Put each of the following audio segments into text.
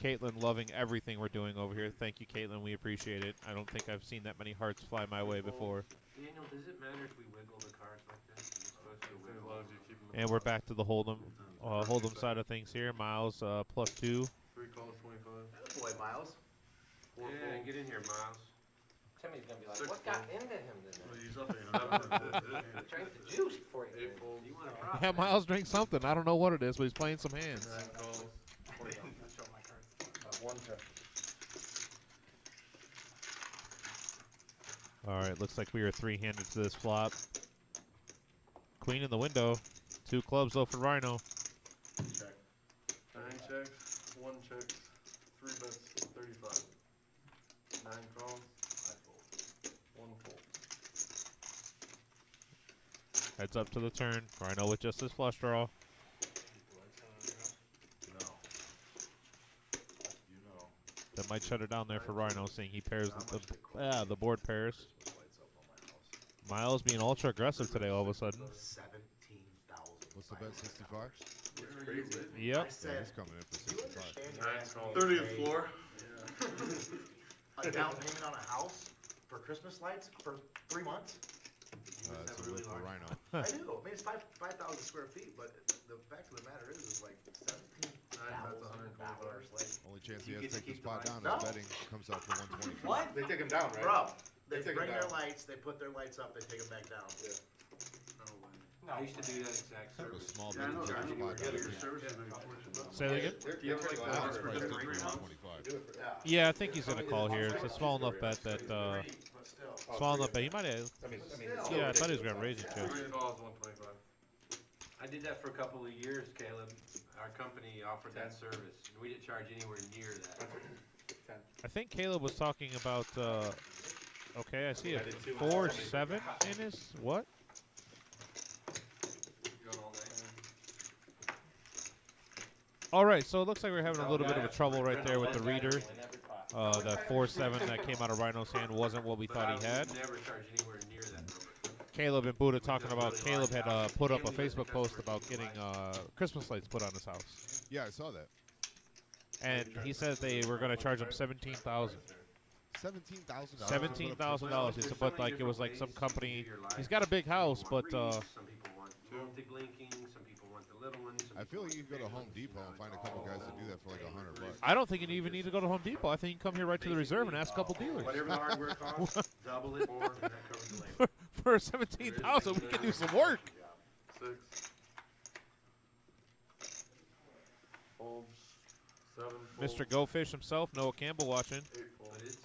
Caitlin loving everything we're doing over here. Thank you, Caitlin. We appreciate it. I don't think I've seen that many hearts fly my way before. Daniel, does it matter if we wiggle the cards like this? Are you supposed to wiggle? And we're back to the Hold'em side of things here. Miles +2. 3 calls, 25. Boy, Miles. Yeah, get in here, Miles. Timmy's gonna be like, 6 what got calls. into him today? Well, he's up 800. Drank the juice before you. 8 calls. You want a prop? Yeah, Miles drank something. I don't know what it is, but he's playing some hands. 9 calls. I'll show my cards. One turn. All right, looks like we are three-handed to this flop. Queen in the window. 2 clubs though for Rhino. Check. 9 checks, 1 checks, 3 bets, 35. 9 calls, 1 fold. Heads up to the turn. Rhino with just his flush draw. No. You know. That might shut it down there for Rhino, seeing he pairs the board pairs. Miles being ultra aggressive today all of a sudden. 17,000. What's the bet, 65? It's crazy. Yep. I Yeah, said, he's coming in for 65. 9 calls. 30th floor. a down payment on a house for Christmas lights for 3 months? That's a lift for Rhino. I do. I mean, it's 5,000 square feet, but the fact of the matter is like $17,000. Like, Only chance he You has get to to take the keep the spot down lights? is No. betting comes out for 125. what? They take him down, right? Bro, they They take bring them their down. lights, they put their lights up, they take them back down. Yeah. I used to do that exact Have a service. small Yeah, I bet know. to take the spot down. Say that again? You have like Now it's 100. priced in for 125. Yeah, I think he's gonna call here. It's a small enough bet that But still. small enough bet. He might have. I mean, Yeah, I thought he was gonna raise it too. 3 calls, 125. I did that for a couple of years, Caleb. Our company offered that service, and we didn't charge anywhere near that. I think Caleb was talking about. Okay, I see a 4-7 in his what? Going all night. All right, so it looks like we're having a little bit of a trouble right there with the reader. That 4-7 that came out of Rhino's hand wasn't what we But thought I he had. would never charge anywhere near that number. Caleb and Buddha talking about Caleb had put up a Facebook post about getting Christmas lights put on his house, Yeah, I saw that. and he said they were going to charge him $17,000. $17,000. $17,000. He said, but like it was like some company. He's got a big house, but Some people want multi-blinking, some people want the little ones. some I feel people like you want can go to the Home big Depot and find a couple guys that do that for like $100. I don't think you even need to go to Home Depot. I think you can come here right to the reserve and ask a couple dealers. Whatever the hardware costs, double it more, and that covers the labor. For 17,000, we can do some work. 6. Fold. 7. Mr. Go Fish himself, Noah Campbell watching. 8 But fold. it's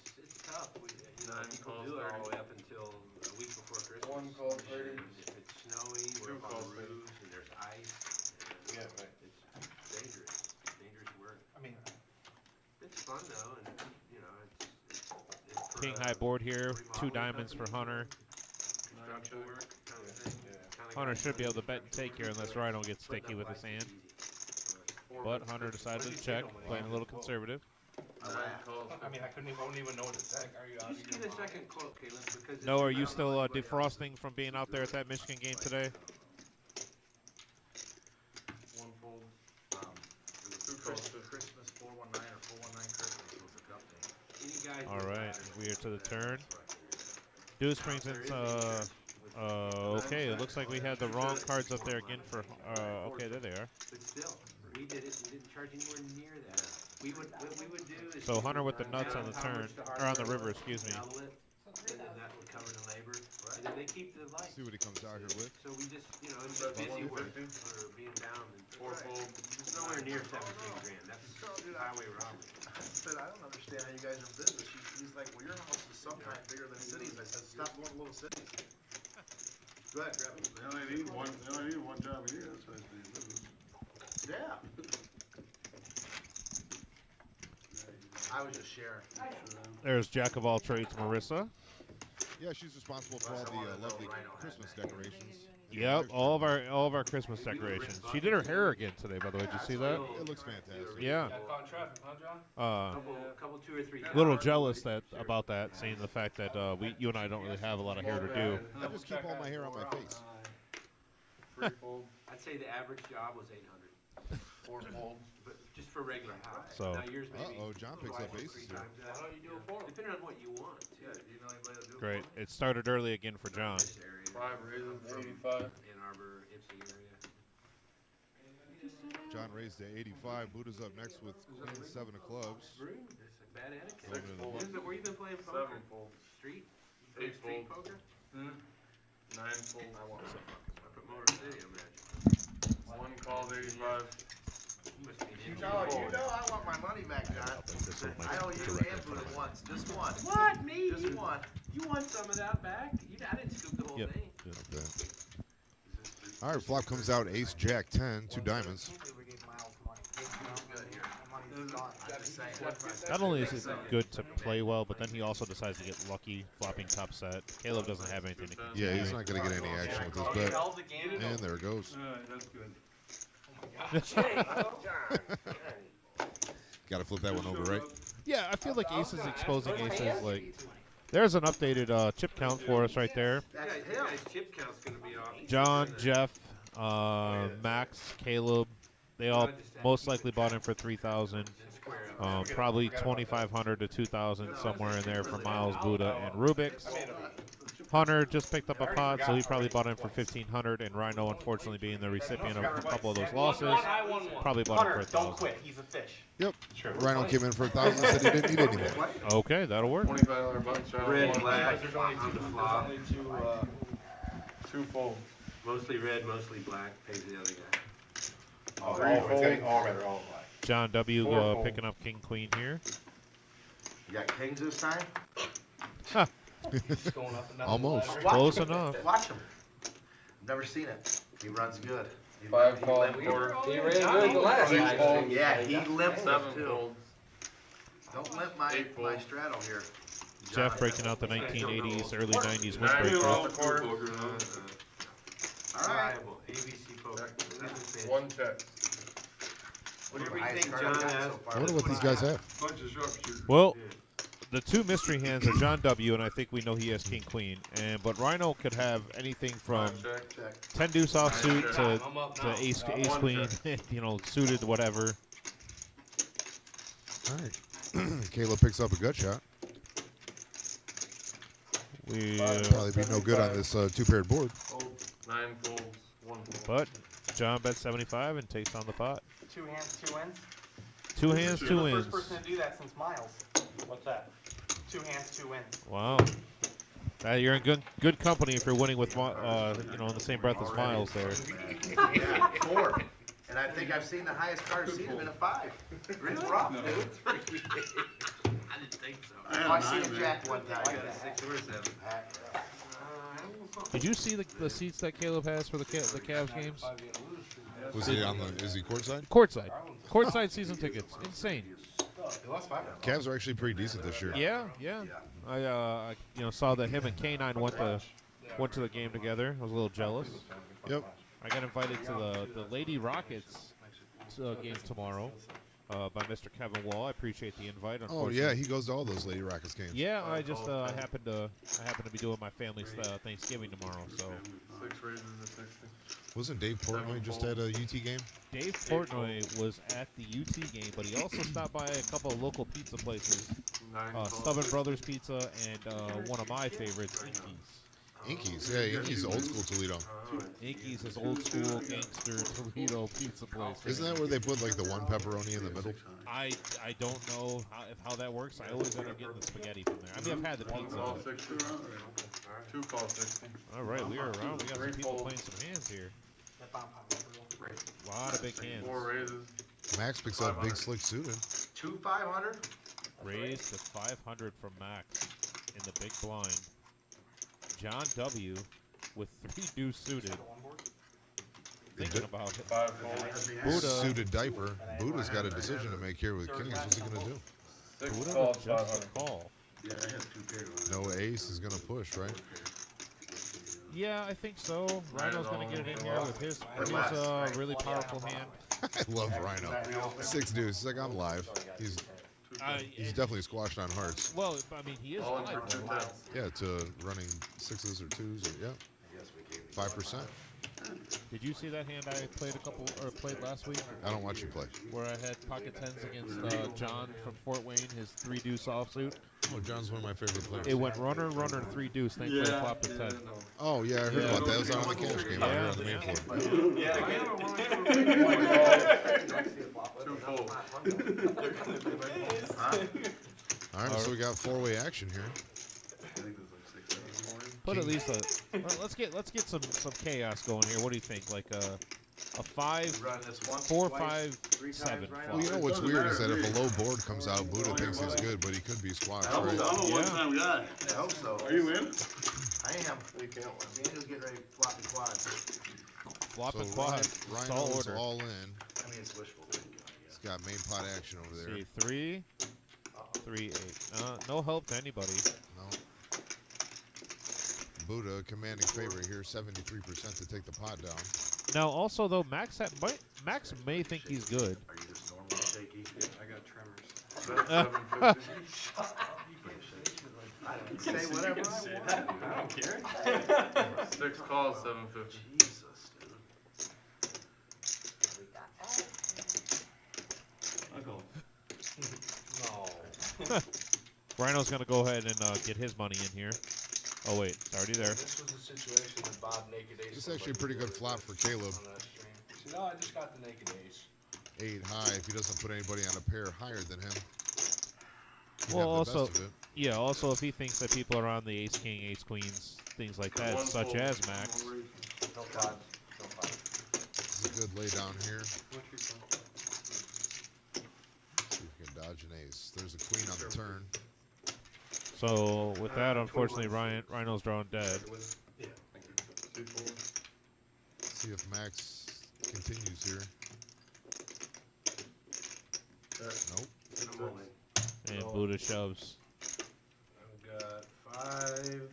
tough. People calls do it all thirty. the way up until a week before Christmas. 1 call, 30. And if it's snowy, we're 2 up on calls, the 30. roofs, and there's ice. And Yeah, right. It's dangerous. It's dangerous work. I mean, It's fun though, and you know, it's for, King high board here, 2 remodeling diamonds for company, Hunter. construction work kind of thing. Kinda Hunter gotta should be do able to bet and take here unless Rhino gets Putting sticky up with his lights hand. is easy. But Hunter decided to check, playing a little conservative. 9 calls. I mean, I wouldn't even know what to say. Are you out Just get a second quote, Caleb, because No, are it's- you I don't still know anybody else defrosting from being out there at that Michigan game today? 1 fold. 2 calls, Christmas 419 or 419 Christmas was a cup thing. Any guys All with right, that we are to the that's turn. right. Deuce brings in. Okay, it looks like we had the wrong cards up there again for. Okay, there they are. But still, we did it. We didn't charge anywhere near that. What we would do is. So Hunter with the nuts on the down turn, how much or on the hardware river, excuse me. double it, and then that would cover the labor. And then they keep the lights. See what he comes out here with. So we just, it's That's busy work 150. for being down and 4 fold. it's nowhere near 17 grand. That's highway robbery. I said, I don't understand how you guys are in business. He's like, well, your house is sometimes bigger than cities. I said, stop going to little cities. Go ahead, grab it. They only need one job a year. That's why it's being business. Yeah. I was just sharing. There's Jack of all trades, Marissa. Yeah, she's responsible for all the lovely Christmas decorations. Yep, all of our Christmas decorations. She did her hair again today, by the way. Did you see that? It looks fantastic. Yeah. got caught in traffic, huh, John? Couple 2 or 3. Little jealous about that, seeing the fact that you and I don't really have a lot of hair to do. I just keep all my hair on my face. 3 fold. I'd say the average job was 800. 4 folds. But just for regular high. So- Now yours maybe. Uh-oh, John picks up aces here. Why don't you do a 4? Depending on what you want, too. Yeah, do you know anybody that'll do it? Great. It started early again for John. This area, 5 raises to 85. Ann Arbor, Ipsy area. John raised to 85. Buddha's up next with queen 7 of clubs. Rude. It's a bad etiquette. 6 folds. Where you been playing poker? 7 folds. Street? 8 Street folds. poker? 9 folds. Up at Motor City, I imagine. 1 calls 85. You must be an You idiot. know I want my money back, John. I owe you and Buddha once, just one. What? Me? Just one. You want some of that back? I didn't scoop the whole Yep. thing. All right, flop comes out ace, jack, 10, 2 diamonds. Not only is it good to play well, but then he also decides to get lucky flopping top set. Caleb doesn't have anything to compete. Yeah, he's not going to get any action with this bet. And there it goes. That's good. Got to flip that one over, right? Yeah, I feel like aces exposing aces. Like, there's an updated chip count for us right there. Yeah, you guys' chip count's going to be off. John, Jeff, Max, Caleb, they all most likely bought in for 3,000. Probably 2,500 to 2,000 somewhere in there for Miles, Buddha, and Rubik's. Hunter just picked up a pot, so he probably bought in for 1,500. And Rhino, unfortunately, being the recipient of a couple of those losses, probably bought in for 1,000. Don't quit. He's a fish. Yep. Rhino came in for 1,000, said he didn't need any more. Okay, that'll work. $25 bucks. Red, black, on the flop. 2 folds. Mostly red, mostly black. Pays the other guy. All red or all black. John W. Picking up King Queen here. You got kings this time? He's going up and down. Almost. the ladder. Close enough. Watch him. Never seen it. He runs good. He 5 he calls limped. 4. He ran good the last 6 night. folds. Yeah, he limped 7 too. folds. Don't limp my 8 my folds. straddle here. Jeff breaking out the 1980s, early 90s 9 windbreaker. off the quarter. All right. Reliable. ABC poker. 1 check. Whatever you Highest think card I've John got has. so far. I wonder what these guys have. Bunch of sharpshooters. Well, the two mystery hands are John W. and I think we know he has King Queen. But Rhino could have anything from Check. Check. 10 deuce offsuit I'm up to now. ace One queen, suited whatever. All right. Caleb picks up a gut shot. We, Probably be no good on this 2-paired board. 9 folds. 1 fold. but John bets 75 and takes on the pot. 2 hands, 2 wins. 2 hands, 2 You're the wins. first person to do that since Miles. What's that? 2 hands, 2 wins. Wow. You're in good company if you're winning with, in the same breath as Miles there. Yeah, 4. And I think I've seen the highest card seen him in a 5. It's rough, dude. I didn't think so. Oh, I seen a jack one time. I got a 6 or a 7. Did you see the seats that Caleb has for the Cavs games? Was he on the? Is he courtside? Courtside. Courtside season tickets. Insane. Cavs are actually pretty decent this year. Yeah. I saw that him and K9 went to the game together. I was a little jealous. Yep. I got invited to the Lady Rockets game tomorrow by Mr. Kevin Wall. I appreciate the invite. Oh yeah, he goes to all those Lady Rockets games. Yeah, I just I happen to be doing my family's Thanksgiving tomorrow. So 6 raises to 60. Wasn't Dave Portnoy just at a UT game? Dave Portnoy was at the UT game, but he also stopped by a couple of local pizza places, 9 folds. Stubborn Brothers Pizza and one of my favorites, Inky's. Inky's, yeah, Inky's old school Toledo. Inky's is old school gangster Toledo pizza place. Isn't that where they put like the one pepperoni in the middle? I don't know how that works. I always end up getting the spaghetti from there. I mean, I've had the 1 pizza. call but- 60. 2 call 60. All right, we are around. We got some 3 people folds. playing some hands here. That bomb pop over. A lot of big hands. 4 raises. Max picks up big slick suited. 2 500. Raised to 500 from Max in the big blind. John W. with 3 deuce suited. Thinking about it. 5 folds. Buddha. Suited diaper. Buddha's got a decision to make here with kings. What's he gonna do? 6 Buddha calls with just 500. a call. Yeah, I have 2 pairs. No ace is gonna push, right? Yeah, I think so. Rhino's going to get it in here with his really powerful hand. I love Rhino. 6 deuce. He's like, I'm live. He's definitely squashed on hearts. Well, I mean, he is All in live. for 2 though. times. Yeah, to running 6s or 2s or yeah. 5%. Did you see that hand I played last week? I don't watch you play. Where I had pocket tens against John from Fort Wayne, his 3-deuce offsuit. Oh, John's one of my favorite players. It went runner, 3-deuce. Thankfully, I flopped a 10. Oh, yeah, I heard about that. It was on the cash game out here on the main floor. Too full. All right, so we got four-way action here. Put at least let's get some chaos going here. What do you think? Like a 5, Run this once, 4, twice, 5, 3 times 7. right Well, you know what's weird is that if a low board comes out, Buddha thinks he's good, but he could be squashed, right? I'm a Yeah. one-time guy. I hope so. Are you in? I am. Daniel's getting ready to flop the quads. Flop and So quad. Stall Rhino's order. all in. I mean, it's wishful thinking, I He's guess. got main pot action over there. See, 3, 3, 8. No help to anybody. No. Buddha commanding favorite here, 73% to take the pot down. Now, also though, Max may think he's good. Are you just normally shaky? I got tremors. Bet 750. I can say whatever I want. I don't care. 6 calls, 750. Jesus, dude. I go. No. Rhino's gonna go ahead and get his money in here. Oh wait, it's already there. This was a situation that Bob Naked Ace. This is actually a pretty good flop for Caleb. On that stream. See, no, I just got the Naked Ace. 8 high if he doesn't put anybody on a pair higher than him. He'd Well, have the also, best of it. yeah, also if he thinks that people are on the ace king, ace queens, things like that, One such fold. as Max. No pods. No pods. This is a good lay down here. See if we can dodge an ace. There's a queen on the turn. So with that, unfortunately, Rhino's drawn dead. Yeah. 2-4. See if Max continues here. Nope. I'm all in. And Buddha shoves. I've got 5,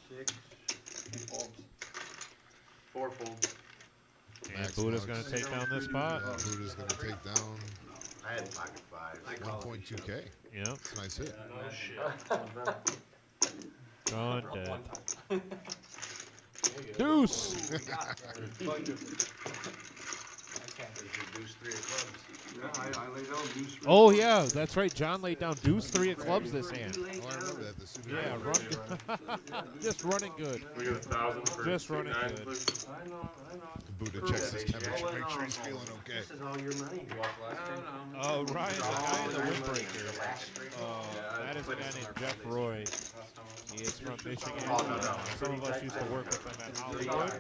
6. 4 folds. And Max Buddha's mugs. going to take down this spot. Buddha's going to take down I had pocket 5. 1.2K. Yep, That's a nice hit. No shit. drawn dead. One time. Deuce! I can't Deuce 3 of clubs. Yeah, I lay down deuce. Oh yeah, that's right. John laid down deuce 3 of clubs this hand. Oh, I remember that. The super Yeah, run, just running good. We get 1,000 for Just 2 running nines, good. please. I know. Buddha checks his temperature, make sure he's feeling okay. This is all your money. You walk last Oh, Ryan, the guy in the windbreaker. Yeah, That is a guy named Jeff Roy. He is from Michigan. Some of us used to work with him at Hollywood.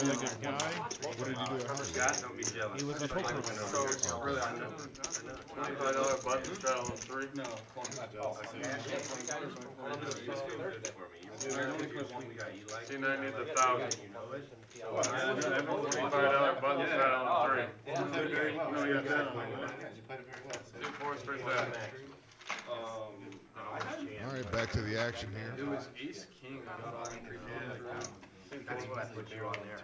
Really good guy. What did he do at Harvard? God, don't be jealous. He was a poker player. So, really, I know. $25 button straddle on 3. No, See, now I need the 1,000. $25 button straddle on 3. No, you got that one. 2 4s for that. All right, back to the action here. It was ace king. That's what I put you on there.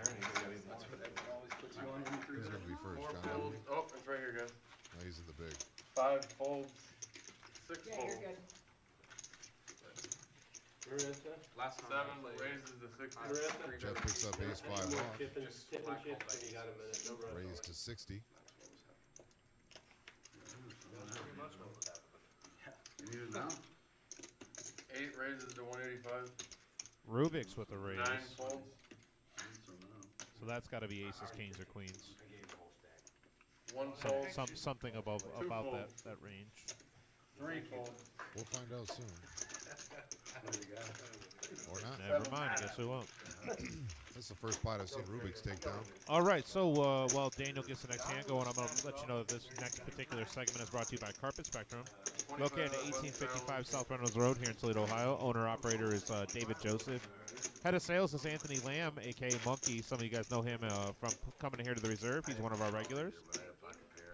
Who's going to be first, John? Oh, it's right here, guys. No, he's in the big. 5 folds. 6 folds. Last 7 raises to 60. Jeff picks up ace 5 off. Tip and chip when you got a minute. No rush. Raised to 60. You need it now? 8 raises to 185. Rubik's with a raise. 9 folds. So that's got to be aces, kings, or queens. 1 fold. Something about folds. that range. 3 folds. We'll find out soon. Or not. Never mind. Guess who won't? That's the first pot I've seen Rubik's take down. All right. So while Daniel gets the next hand going, I'm going to let you know that this next particular segment is brought to you by Carpet Spectrum. Located at 1855 South Reynolds Road here in Toledo, Ohio. Owner-operator is David Joseph. Head of sales is Anthony Lamb, a.k.a. Monkey. Some of you guys know him from coming here to the Reserve. He's one of our regulars.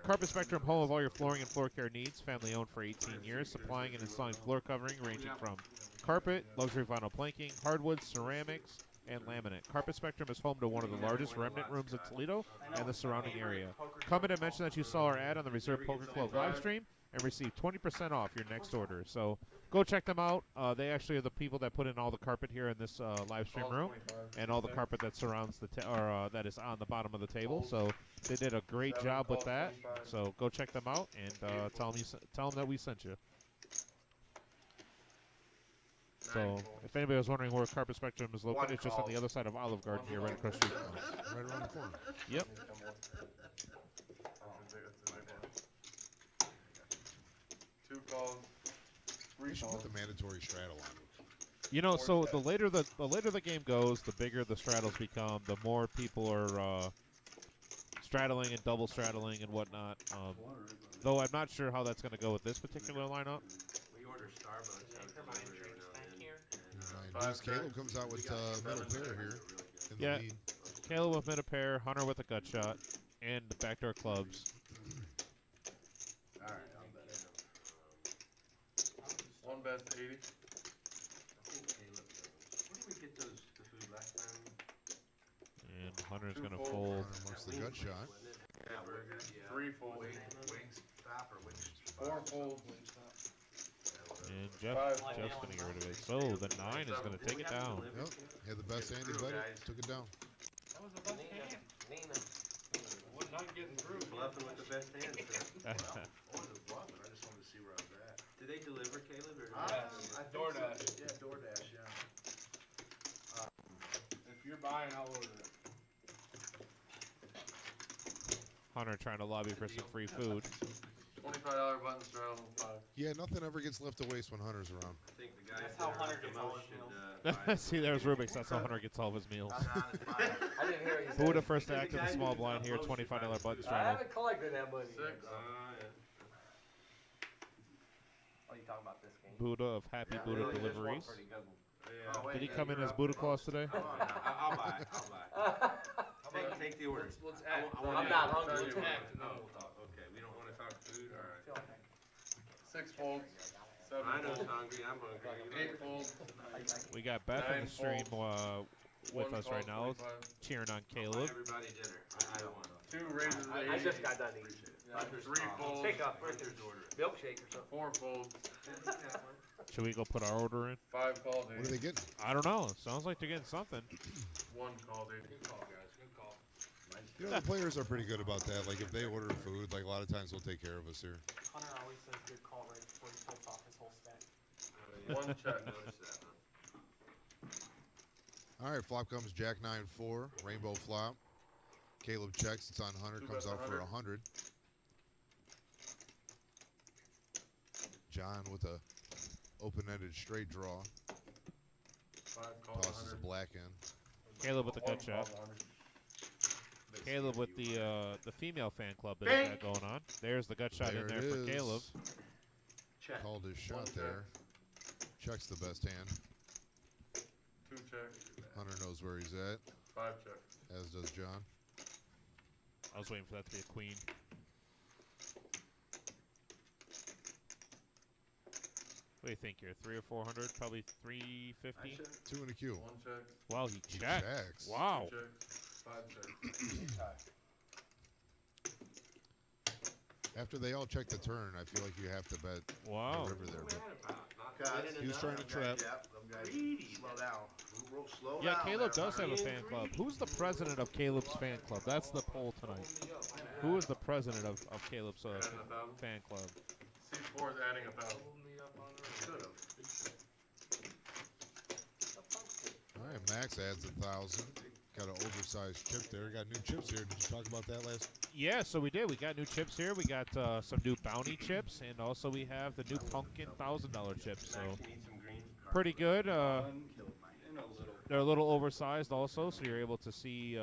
Carpet Spectrum, home of all your flooring and floor care needs. Family owned for 18 years. Supplying and installing floor covering ranging from carpet, luxury vinyl planking, hardwood, ceramics, and laminate. Carpet Spectrum is home to one of the largest remnant rooms in Toledo and the surrounding area. Comment and mention that you saw our ad on the Reserve Poker Club live stream and receive 20% off your next order. So go check them out. They actually are the people that put in all the carpet here in this live stream room, and all the carpet that surrounds the that is on the bottom of the table. So they did a great job with that. So go check them out and tell them that we sent you. So if anybody was wondering where Carpet Spectrum is located, it's just on the other side of Olive Garden here, right across the street from us. Right around the corner. Yep. Two calls. We should put the mandatory straddle on. You know, so the later the game goes, the bigger the straddles become. The more people are straddling and double straddling and whatnot. Though I'm not sure how that's going to go with this particular lineup. We order Starbucks. Caleb comes out with middle pair here in the lead. Caleb with mid pair, Hunter with a gut shot, and the backdoor clubs. All right, I'll bet. One best 80. I think Caleb. Where did we get the food last time? And Hunter's going to fold. Hunter marks the gut shot. Yeah, burger. Yeah. 3 folds. Wings stop or wings? 4 folds. And Jeff's going to get rid of it. So the 9 is going to take it down. Yep. Yeah, the best hand he bet it. Took it down. That was the best hand. We're not getting through. Bluffing with the best hand, sir. I wasn't bluffing, I just wanted to see where I was at. Did they deliver, Caleb? Or I DoorDash. Yeah, DoorDash, yeah. If you're buying, I'll order it. Hunter trying to lobby for some free food. $25 button straddle 5. Yeah, nothing ever gets left to waste when Hunter's around. I think the guys That's how that are Hunter the gets all most his should, See, there's Rubik's. That's how Hunter gets all of his meals. I'm honest buyer. I didn't hear you. Buddha first act in the small blind here, $25 button I straddle. haven't collected that money. 6. yeah. Oh, you talking about this game? Buddha of Happy Yeah, Buddha Really, this Deliveries. one's pretty good one. Yeah. Oh, wait, Did he yeah, come in you're as up. Buddha Claus today? Come on now. I'll buy. I'll buy. Take the order. Let's I act. want I'm you not to- hungry. Let's act. Oh, okay. We don't want to talk food. All right. 6 folds. 7 Rhino's folds. hungry. I'm hungry. 8 folds. We got Beth in the stream with us right now, cheering on Caleb. Everybody dinner. I don't want 2 raises to I 80. just got done eating. 3 folds. Pick up Hunter's order. milkshake or something. 4 folds. Should we go put our order in? 5 calls What are 80. they getting? I don't know. Sounds like they're getting something. 1 calls 80. Good call, guys. Good call. You know, the players are pretty good about that. Like, if they order food, like, a lot of times they'll take care of us here. Hunter always says good call right before he tilts off his whole stack. 1 check. Notice that, huh? All right, flop comes Jack 9-4, rainbow flop. Caleb checks. It's on Hunter. 2 Comes bets out for 100. John with a open-ended straight draw. 5 calls Tosses a 100. black end. Caleb with the gut 1 shot. calls 100. Caleb with the female fan club that he's got going on. There's the gut shot There in there it for is. Caleb. Check. Called his shot 1 there. Checks the best hand. 2 checks. Hunter knows where he's at, 5 checks. as does John. I was waiting for that to be a queen. What do you think here? 300 or 400? Probably 350. I should. 2 and a Q. 1 check. Wow, he He checked. checks. Wow. 2 checks. 5 checks. After they all check the turn, I feel like you have to bet Wow. the river there. What are But we about? Not Guys, winning he was enough? trying to trap. Yep, them guys, Greedy. slow down. Slow Yeah, down Caleb there, does have Hunter. a fan club. Who's the president of Caleb's fan club? That's the poll tonight. Who is the president of Caleb's Adding 1,000. fan club? C4 is adding 1,000. Should've. all right, Max adds 1,000. Got an oversized chip there. Got new chips here. Did you talk about that last? Yeah, so we did. We got new chips here. We got some new bounty chips, and also we have the new pumpkin $1,000 chips. So Max, you need some green? pretty good. They're a little oversized also, so you're able to see.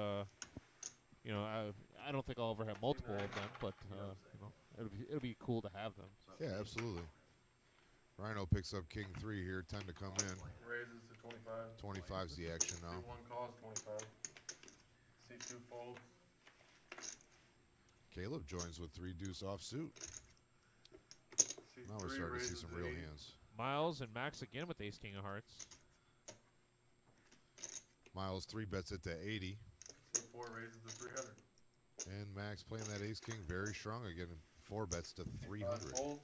You know, I don't think I'll ever have multiple of them, but you know, it'll be cool to have them. Yeah, absolutely. Rhino picks up King 3 here. 10 to come in. Raises to 25. 25's the action now. C1 calls 25. C2 folds. Caleb joins with 3 deuce offsuit. C3 Now we're starting to see raises some to real 80. hands. Miles and Max again with Ace King of Hearts. Miles 3 bets it to 80. C4 raises to 300. And Max playing that Ace King very strong again. 4 bets to 300. 5 folds.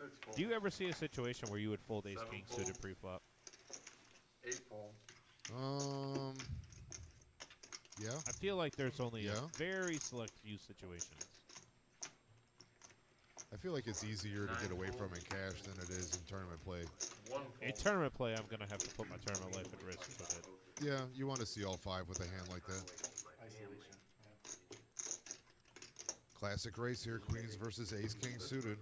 6 folds. Do you ever see a situation where you would fold ace 7 king folds. suited pre-flop? 8 folds. Yeah. I feel like there's only Yeah. a very select few situations. I feel like it's easier to get away from in cash than it is in tournament play. 1 In fold. tournament play, I'm going to have to put my tournament life at risk with it. Yeah, you want to see all 5 with a hand like that. Isolation. Classic race here, queens versus ace king suited.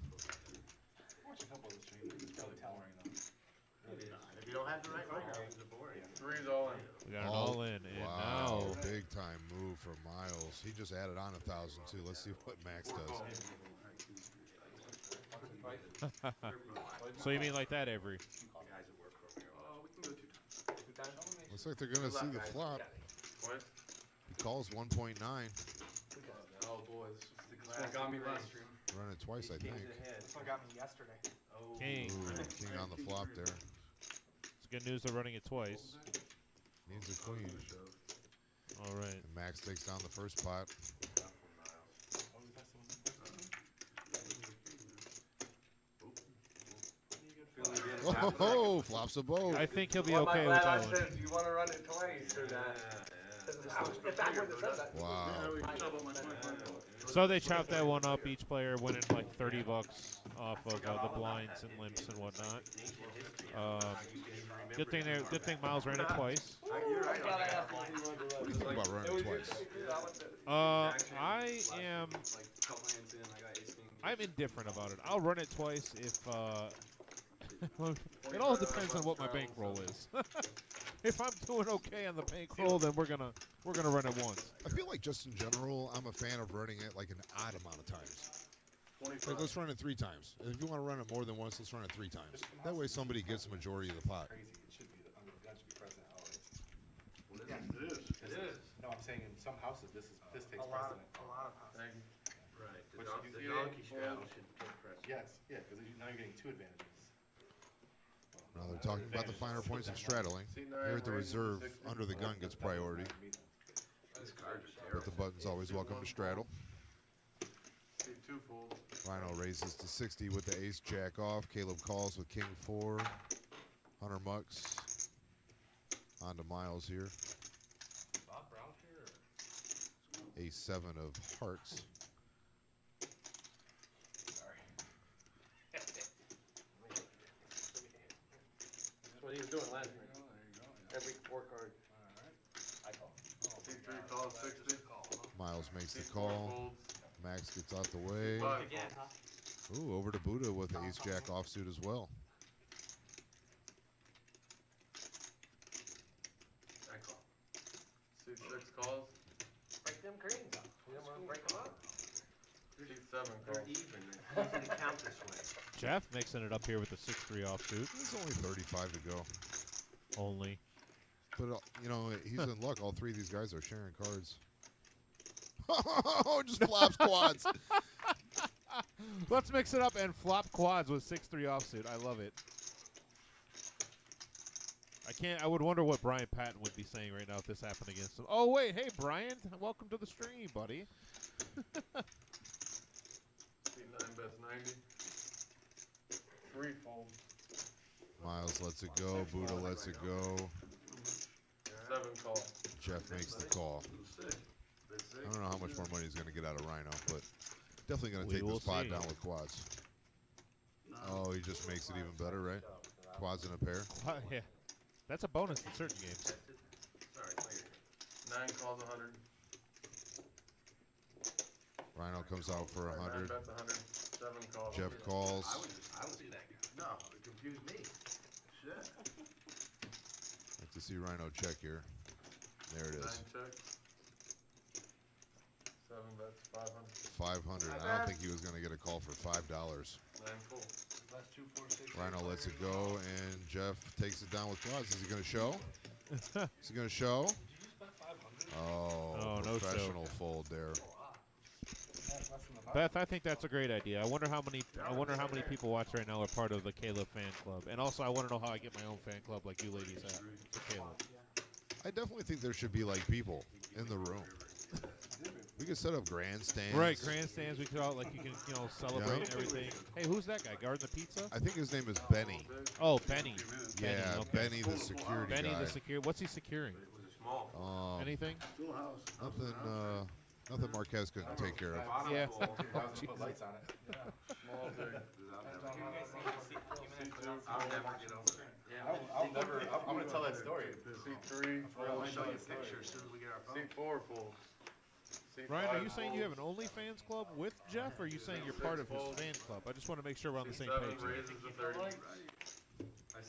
Watch a couple of the streams. It's probably boring though. If you don't have the right one, it's boring. 3's all in. We got an all in, and Wow, now big time move for Miles. He just added on 1,000 too. Let's see what Max does. So you mean like that, Avery? Looks like they're gonna see the flop. Twice. He calls 1.9. Oh boy, this This one got me last stream. Run it twice, I think. This one got me yesterday. King. Ooh, king on the flop there. It's good news they're running it twice. Needs a queen. All right. And Max takes down the first pot. Oh, flops a boat. I think he'll be okay with that one. You want to run it twice or that? Wow. So they chopped that one up. Each player winning like 30 bucks off of the blinds and limps and whatnot. Good thing Miles ran it twice. What do you think about running twice? I'm indifferent about it. I'll run it twice if it all depends on what my bankroll is. If I'm doing okay on the bankroll, then we're gonna run it once. I feel like just in general, I'm a fan of running it like an odd amount of times. Like let's run it 3 times. And if you want to run it more than once, let's run it 3 times. That way somebody gets the majority of the pot. Crazy. It should be. I mean, that should be present always. It is. No, I'm saying in some houses this takes precedent. A lot of houses. Right. But The you see it donkey ain't straddle full. should take precedent. Yes, yeah, because now you're getting 2 advantages. Now they're talking about the finer points of straddling. Here at the reserve, under the gun gets priority. This card is But the button's always welcome to straddle. See 2 folds. Rhino raises to 60 with the ace jack off. Caleb calls with king 4. Hunter mucks. On to Miles here. Ace 7 of hearts. That's what he was doing last night. Every 4 card. See 3 calls 60. Miles makes See the 4 call. folds. Max gets out the way. 5 Again. folds. Ooh, over to Buddha with the ace jack offsuit as well. I call. See 6 calls. Break them greens up. You don't want to break them up. See 7 They're calls. even. It's easy to count this way. Jeff mixing it up here with the 6-3 offsuit. There's only 35 to go. Only. But, you know, he's in luck. All 3 of these guys are sharing cards. Oh, just flops quads. Let's mix it up and flop quads with 6-3 offsuit. I love it. I would wonder what Brian Patton would be saying right now if this happened against him. Oh, wait. Hey, Brian. Welcome to the stream, buddy. See 9 bets 90. 3 folds. Miles lets it go. Buddha lets it go. 7 calls. Jeff makes the call. I don't know how much more money he's going to get out of Rhino, but definitely going to We take will this pot see. down with quads. Oh, he just makes it even better, right? Quads in a pair. Yeah. That's a bonus in certain games. Sorry, later. 9 calls 100. Rhino comes out for 9 100. bets 100. 7 calls. Jeff calls. I would be that guy. No, it confused me. Shit. Like to see Rhino check here. There it 9 is. check. 7 bets 500. 500. I don't think he was going to get a call for $5. 9 folds. Last 2, 4, 6. Rhino lets it go, and Jeff takes it down with quads. Is he going to show? Is he going to show? Oh, Oh, no show. professional fold there. Beth, I think that's a great idea. I wonder how many people watch right now are part of the Caleb fan club. And also I want to know how I get my own fan club like you ladies have for Caleb. I definitely think there should be like people in the room. We could set up grandstands. Right, grandstands. We could all like you can celebrate Yeah. and everything. Hey, who's that guy? Guarding the pizza? I think his name is Benny. Oh, Benny. Yeah, okay. Benny the security Benny guy. the security. What's he securing? It was a small. Anything? Nothing. Nothing Marquez couldn't take care of. Bottom Yeah. full. Put lights on it. Small, big. I'll never get over it. I'll never, I'm gonna tell that story. C3, I'll show you a picture as soon as we get our phone. C4 full. Ryan, are you saying you have an OnlyFans club with Jeff, or are you saying you're part of his fan club? I just want to make sure we're on the same page. here. Raises to 30.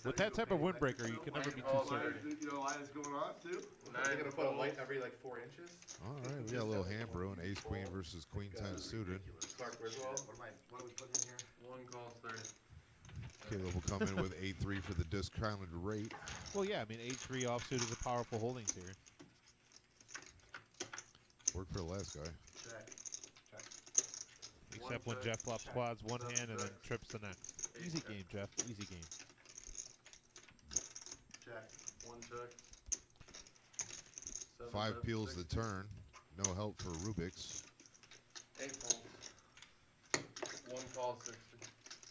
With that type of windbreaker, you can never be too certain. You know why that's going on too? They're gonna put a light every like 4 inches. All right, we got a little hand brewing. Ace Queen versus Queen 10 suited. Clark Griswold. What are we putting in here? One calls 30. Caleb will come in with 8-3 for the discounted rate. Well, yeah, I mean, 8-3 offsuit is a powerful holdings here. Worked for the last guy. Check. Except when Jeff flops quads one hand and then trips the next. Easy game, Jeff. Easy game. Check. One check. 5 peels the turn. No help for Rubik's. 8 folds. One call 60.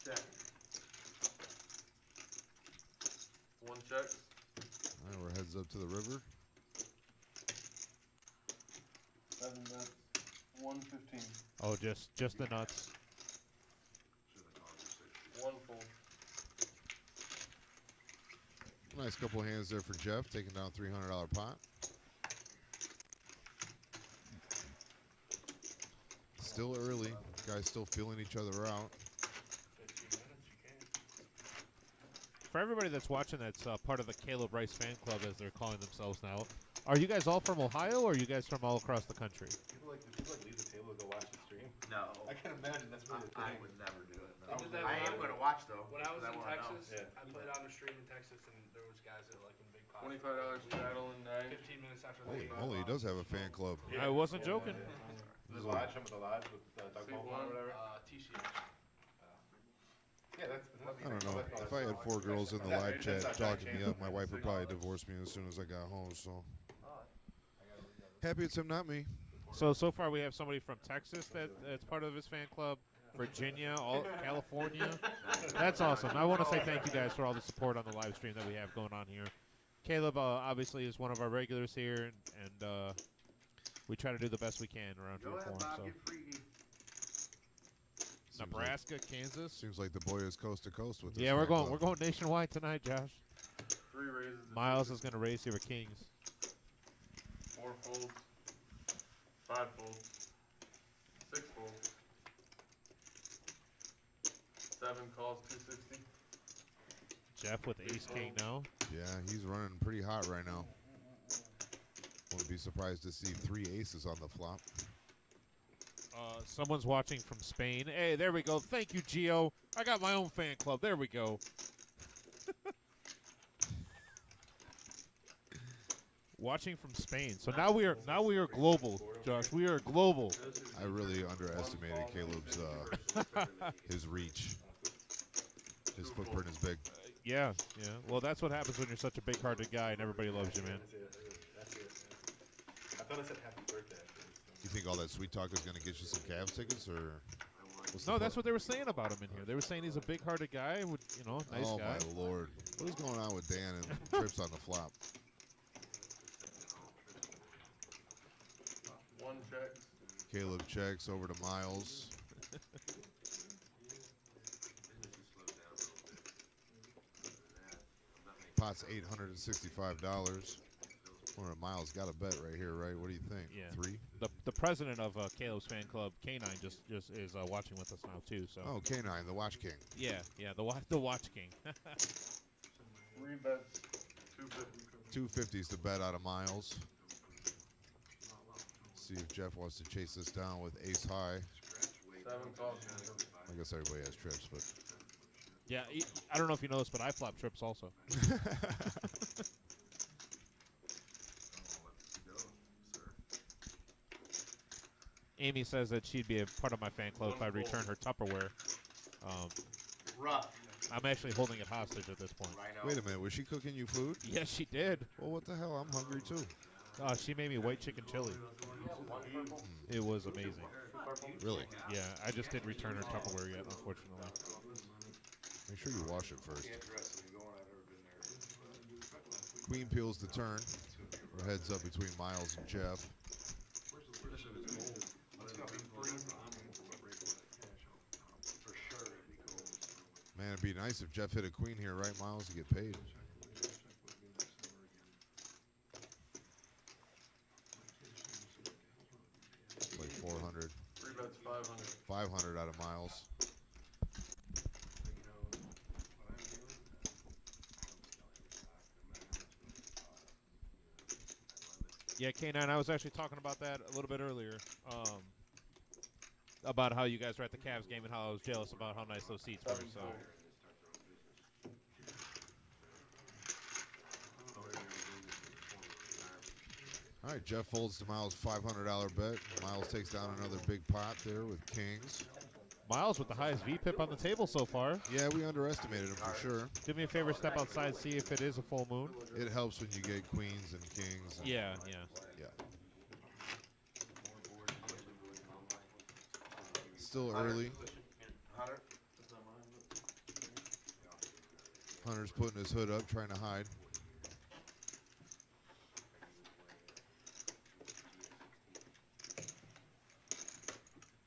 Check. One check. All right, we're heads up to the river. 7 bets. 115. Oh, just the nuts. One fold. Nice couple hands there for Jeff, taking down $300 pot. Still early. Guys still feeling each other out. 15 minutes, you can. For everybody that's watching that's part of the Caleb Rice fan club, as they're calling themselves now, are you guys all from Ohio, or are you guys from all across the country? People like leave the table to go watch the stream. No. I can imagine that's really the I thing. would never do it. I did that I when am I- going to watch though. When I was in wanna know. Texas, Yeah. I played on the stream in Texas, and there was guys that like in big pots. $25 straddle and 9. 15 minutes after Holy they moly, he does have a fan club. I wasn't joking. The lodge, some of the lodge with Doug Baldwin or whatever. TCH. Yeah, that's. I don't know. If I had 4 girls in the live chat talking me up, my wife would probably divorce me as soon as I got home. So happy it's him, not me. So far we have somebody from Texas that's part of his fan club, Virginia, California. That's awesome. I want to say thank you guys for all the support on the live stream that we have going on here. Caleb obviously is one of our regulars here, and we try to do the best we can around Go here ahead, for Bob. him. Get freaky. So Nebraska, Kansas. Seems like the boy is coast to coast with this. Yeah, we're fan going club. nationwide tonight, Josh. 3 raises. to Miles 50. is going to race here with Kings. 4 folds. 5 folds. 6 folds. 7 calls 260. Jeff with Ace King now. Yeah, he's running pretty hot right now. Wouldn't be surprised to see 3 aces on the flop. Someone's watching from Spain. Hey, there we go. Thank you, Gio. I got my own fan club. There we go. Watching from Spain. So now we are global, Josh. We are global. I really underestimated Caleb's his reach. His footprint is big. Yeah. Well, that's what happens when you're such a big-hearted guy and everybody loves you, man. That's it. I thought I said happy birthday. You think all that sweet talk is going to get you some Cavs tickets, or? what's the No, that's point? what they were saying about him in here. They were saying he's a big-hearted guy, with nice oh guy. my lord! What is going on with Dan and trips on the flop? 1 check. Caleb checks over to Miles. Pot's $865. Wonder Miles got a bet right here, right? What do you think? Yeah. 3? The president of Caleb's fan club, K9, just is watching with us now too. So Oh, K9, the Watch King. yeah, the Watch King. 3 bets. 250. 250 is the bet out of Miles. See if Jeff wants to chase this down with ace high. 7 calls. I guess everybody has trips, but Yeah, I don't know if you know this, but I flop trips also. Amy says that she'd be a part of my fan club if I return her Tupperware. Rough. I'm actually holding it hostage at this point. Right now. wait a minute, was she cooking you food? Yes, she did. Well, what the hell? I'm hungry too. She made me white chicken chili. It was amazing. Really? Yeah, I just didn't return her Tupperware yet, unfortunately. Make sure you wash it first. Queen peels the turn. Or heads up between Miles and Jeff. Man, it'd be nice if Jeff hit a queen here, right, Miles, to get paid. Like 400. 3 bets, 500. 500 out of Miles. Yeah, K9, I was actually talking about that a little bit earlier. About how you guys were at the Cavs game and how I was jealous about how nice those seats were. So. All right, Jeff folds to Miles' $500 bet. Miles takes down another big pot there with kings. Miles with the highest VPIP on the table so far. Yeah, we underestimated him for sure. Do me a favor, step outside, see if it is a full moon. It helps when you get queens and kings. And Yeah. Still early. Hunter's putting his hood up, trying to hide.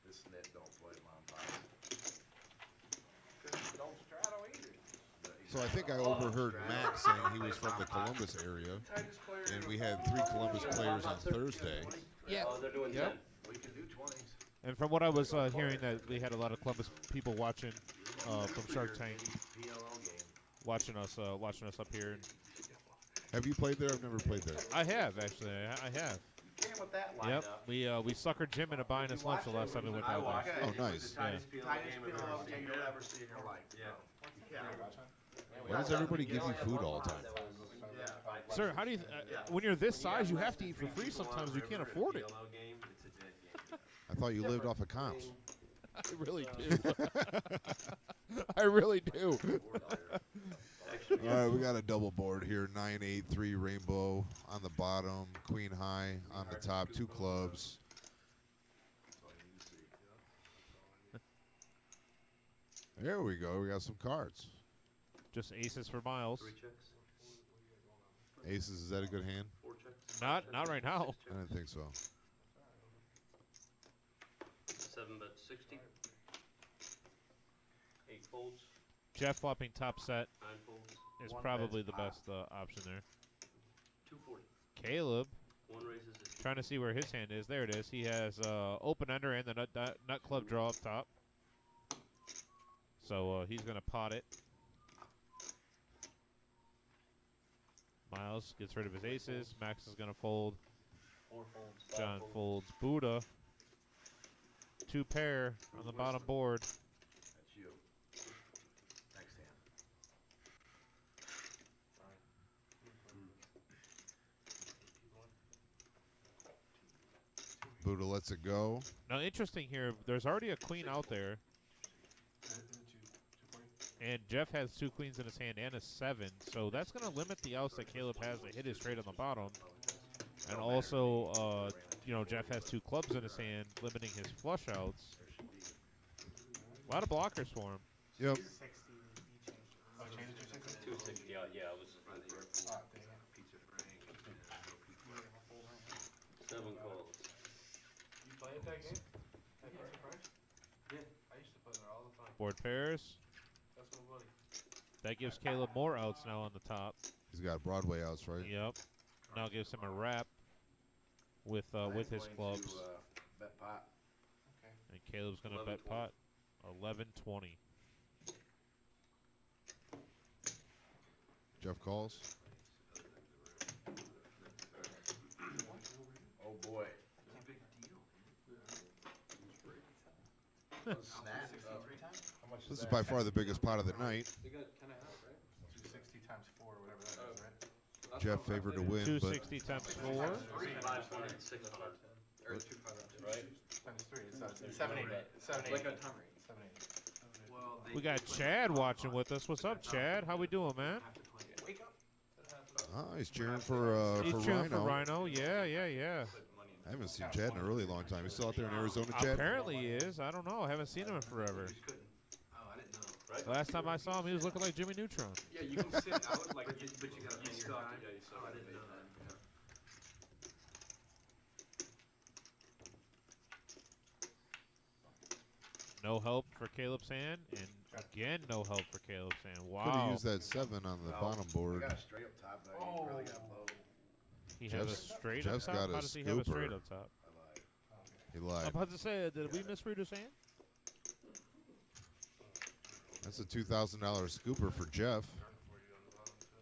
This net don't play, Mom. So I think I overheard Matt saying he was from the Columbus area, and we had 3 Columbus players on Thursday. Yeah. Oh, they're doing Yep. 10. We can do 20s. And from what I was hearing, that we had a lot of Columbus people watching from Shark Tank, watching us up here. Have you played there? I've never played there. I have actually. I have. Came with that Yep. lineup. We suckered Jim into buying us lunch the last time we went down there. Oh, nice. Tightest PLO game you'll ever see in your life. Yeah. Why does everybody give you food all the time? Sir, how do you? When you're this size, you have to eat for free. Sometimes you can't afford it. I thought you lived off of comps. I really do. I really do. All right, we got a double board here. 9-8-3 rainbow on the bottom, queen high on the top, 2 clubs. There we go. We got some cards. Just aces for Miles. Aces, is that a good hand? Not right now. I didn't think so. 7 bet 60. 8 folds. Jeff flopping top set 9 folds. is probably the best option there. 240. Caleb 1 raises his trying to see where his hand is. There it is. He has open ender and the nut club draw up top. So he's going to pot it. Miles gets rid of his aces. Max is going to fold. 4 folds. 5 John folds. folds Buddha. 2 pair on the bottom board. That's you. Next hand. Buddha lets it go. Now, interesting here, there's already a queen out there. And Jeff has 2 queens in his hand and a 7. So that's going to limit the outs that Caleb has to hit his straight on the bottom. And also, Jeff has 2 clubs in his hand, limiting his flush outs. A lot of blockers for him. Yep. 260. Yeah, I was. 7 calls. You play at that game? At Mr. Price? Yeah. I used to play there all the time. Board pairs. That's my buddy. That gives Caleb more outs now on the top. He's got Broadway outs, right? Yep. Now gives him a wrap with his clubs. Bet pot. And Caleb's going to bet 11-20. pot 11-20. Jeff calls. Oh boy. This is by far the biggest pot of the night. You got kind of half, right? 260 times 4 or whatever that is, right? Jeff favored to win, but 260 times 4. 500, 600. Or Right? times 3. It's 780. 780. Like a tongue. 780. Well, We got Chad watching with us. What's up, Chad? How we doing, man? Wake up. Oh, he's cheering for He's cheering for Rhino. Rhino. Yeah, yeah, yeah. I haven't seen Chad in a really long time. He's still out there in Arizona, Chad? Apparently he is. I don't know. I haven't seen him in forever. Oh, I didn't know. Right? The last time I saw him, he was looking like Jimmy Neutron. Yeah, you can sit out like. But you gotta pay your time. Yeah, you still Oh, I gotta didn't pay know time. that. No help for Caleb's hand, and again, no help for Caleb's hand. Could have Wow. used that 7 on the bottom I board. got a straight up top, but I probably got low. He has a Jeff's- straight Jeff's up top? got a How does he have a straight scooper. up top? I lied. He I'm lied. about to say, did we misread his hand? That's a $2,000 scooper for Jeff.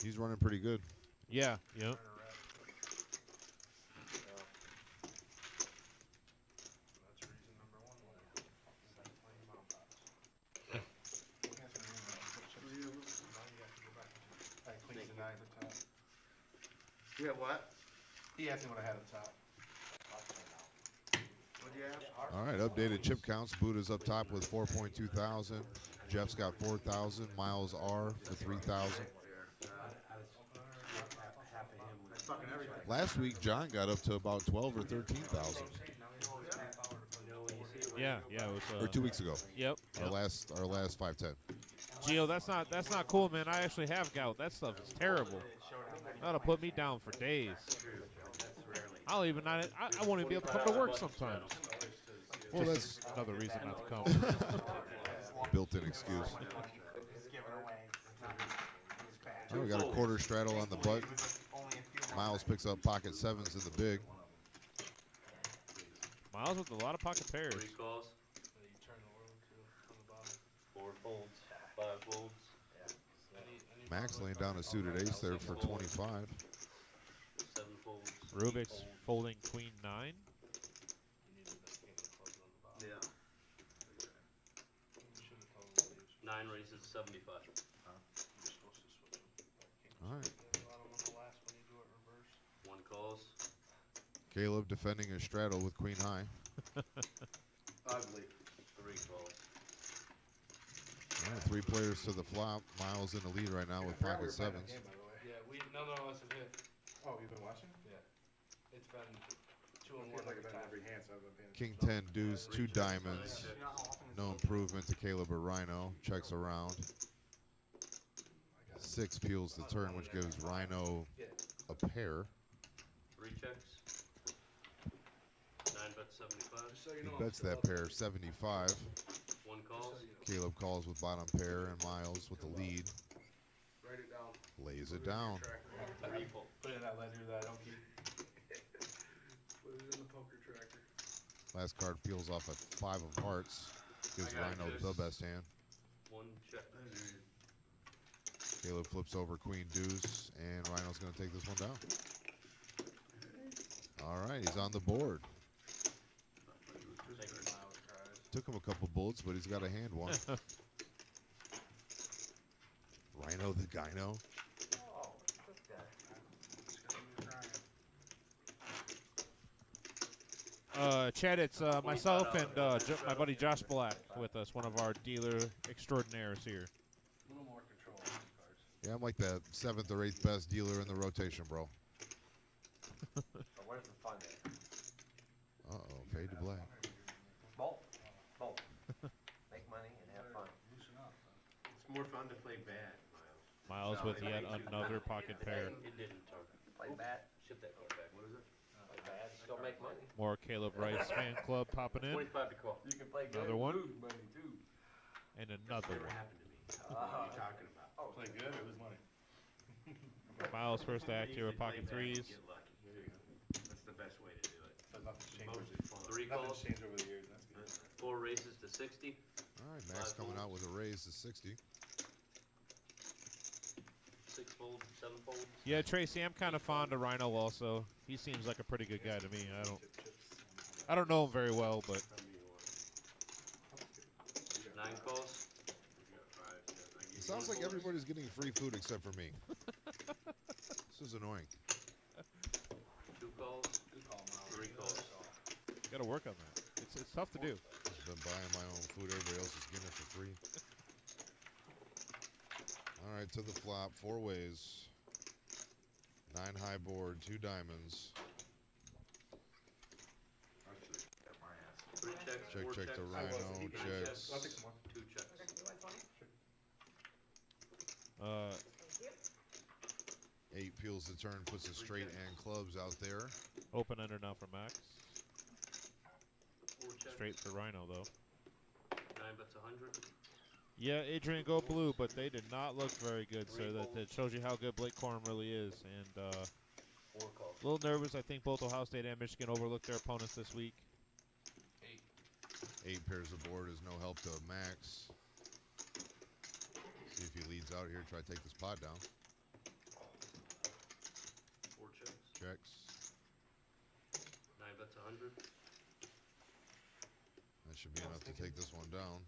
He's running pretty good. Yeah, yep. That's reason number one. Playing mom pots. You got what? He asked me what I had at the top. What'd you ask? All right, updated chip counts. Buddha's up top with 4.2 thousand. Jeff's got 4,000. Miles R for 3,000. Half of him was. Fucking everything. Last week, John got up to about 12 or 13,000. Yeah, yeah. It was, Or 2 weeks ago. Yep. Our last 510. Gio, that's not cool, man. I actually have gout. That stuff is terrible. That'll put me down for days. I won't even be able to come to work sometimes. Well, that's Another reason not to come. built-in excuse. Oh, we got a quarter straddle on the butt. Miles picks up pocket 7s in the big. Miles with a lot of pocket pairs. 3 calls, You turn the world to on the bottom. 4 folds, 5 folds. Max laying down a suited ace there for 25. 7 folds. Rubik's folding queen 9. You needed that king of clubs on the bottom. Yeah. You should have told him he was 9 raises 75. supposed to switch him. All right. Bottom on the last when you do it reverse. 1 calls. Caleb defending a straddle with queen high. Ugly. 3 calls. All right, 3 players to the flop. Miles in the lead right now with pocket 7s. Yeah, none of us have hit. Oh, you've been watching? Yeah. It's been 2 and 1 Feels like every I've been time. every hand, so I've been paying King attention. 10 deuce, 2 diamonds. No improvement to Caleb or Rhino. Checks around. 6 peels the turn, which gives Rhino a pair. 3 checks. 9 bets 75. He bets that pair 75. 1 calls. Caleb calls with bottom pair, and Miles with the lead Write it down. lays it down. 3 folds. Put it in that ledger that I don't keep. Put it in the poker tracker. Last card peels off a 5 of hearts. Gives I got Rhino this. the best hand. 1 check. Caleb flips over queen deuce, and Rhino's going to take this one down. All right, he's on the board. Took him a couple bullets, but he's got a hand one. Rhino the Gyno. Chad, it's myself and my buddy Josh Black with us, one of our dealer extraordinaires here. A little more control on these cards. Yeah, I'm like the 7th or 8th best dealer in the rotation, bro. Where's the fun there? Uh-oh, fade to black. Both. Both. Make money and have fun. It's more fun to play bad, Miles. Miles with yet another pocket pair. It didn't target. Play bad. Ship that card back. What is it? Play bad. Still make money. More Caleb Rice fan club popping in. 25 to call. You can play good. Another one? And lose money too. And another Never one. happened to me. What are you talking about? Oh, Play good or lose money? Miles first act here with Usually pocket play bad and threes. get lucky. That's the best way to do it. So nothing's changed. Mostly fun. 3 Nothing's calls. changed over the years. That's good. 4 races to 60. All right, Max coming out with a raise to 60. 6 folds, 7 folds. Yeah, Tracy, I'm kind of fond of Rhino also. He seems like a pretty good guy to me. I don't know him very well, but 9 calls. It sounds like everybody's getting free food except for me. This is annoying. 2 calls. 3 calls. got to work on that. It's tough to do. I've been buying my own food. Everybody else is getting it for free. All right, to the flop, 4 ways. 9 high board, 2 diamonds. Three checks, Check, four check checks, the Rhino, three checks. I'll take some more. two checks. Thank you. 8 peels the turn, puts a straight and clubs out there. Open ender now for Max. Four checks. Straight for Rhino though. 9 bets 100. Yeah, Adrian go blue, but they did not look very good, so that shows you how good Blake Corum really is. And Four calls. a little nervous. I think both Ohio State and Michigan overlooked their opponents this week. 8 pairs of board is no help to Max. See if he leads out here. Try to take this pot down. Four checks. Checks. 9 bets 100. That should be enough to take this one down.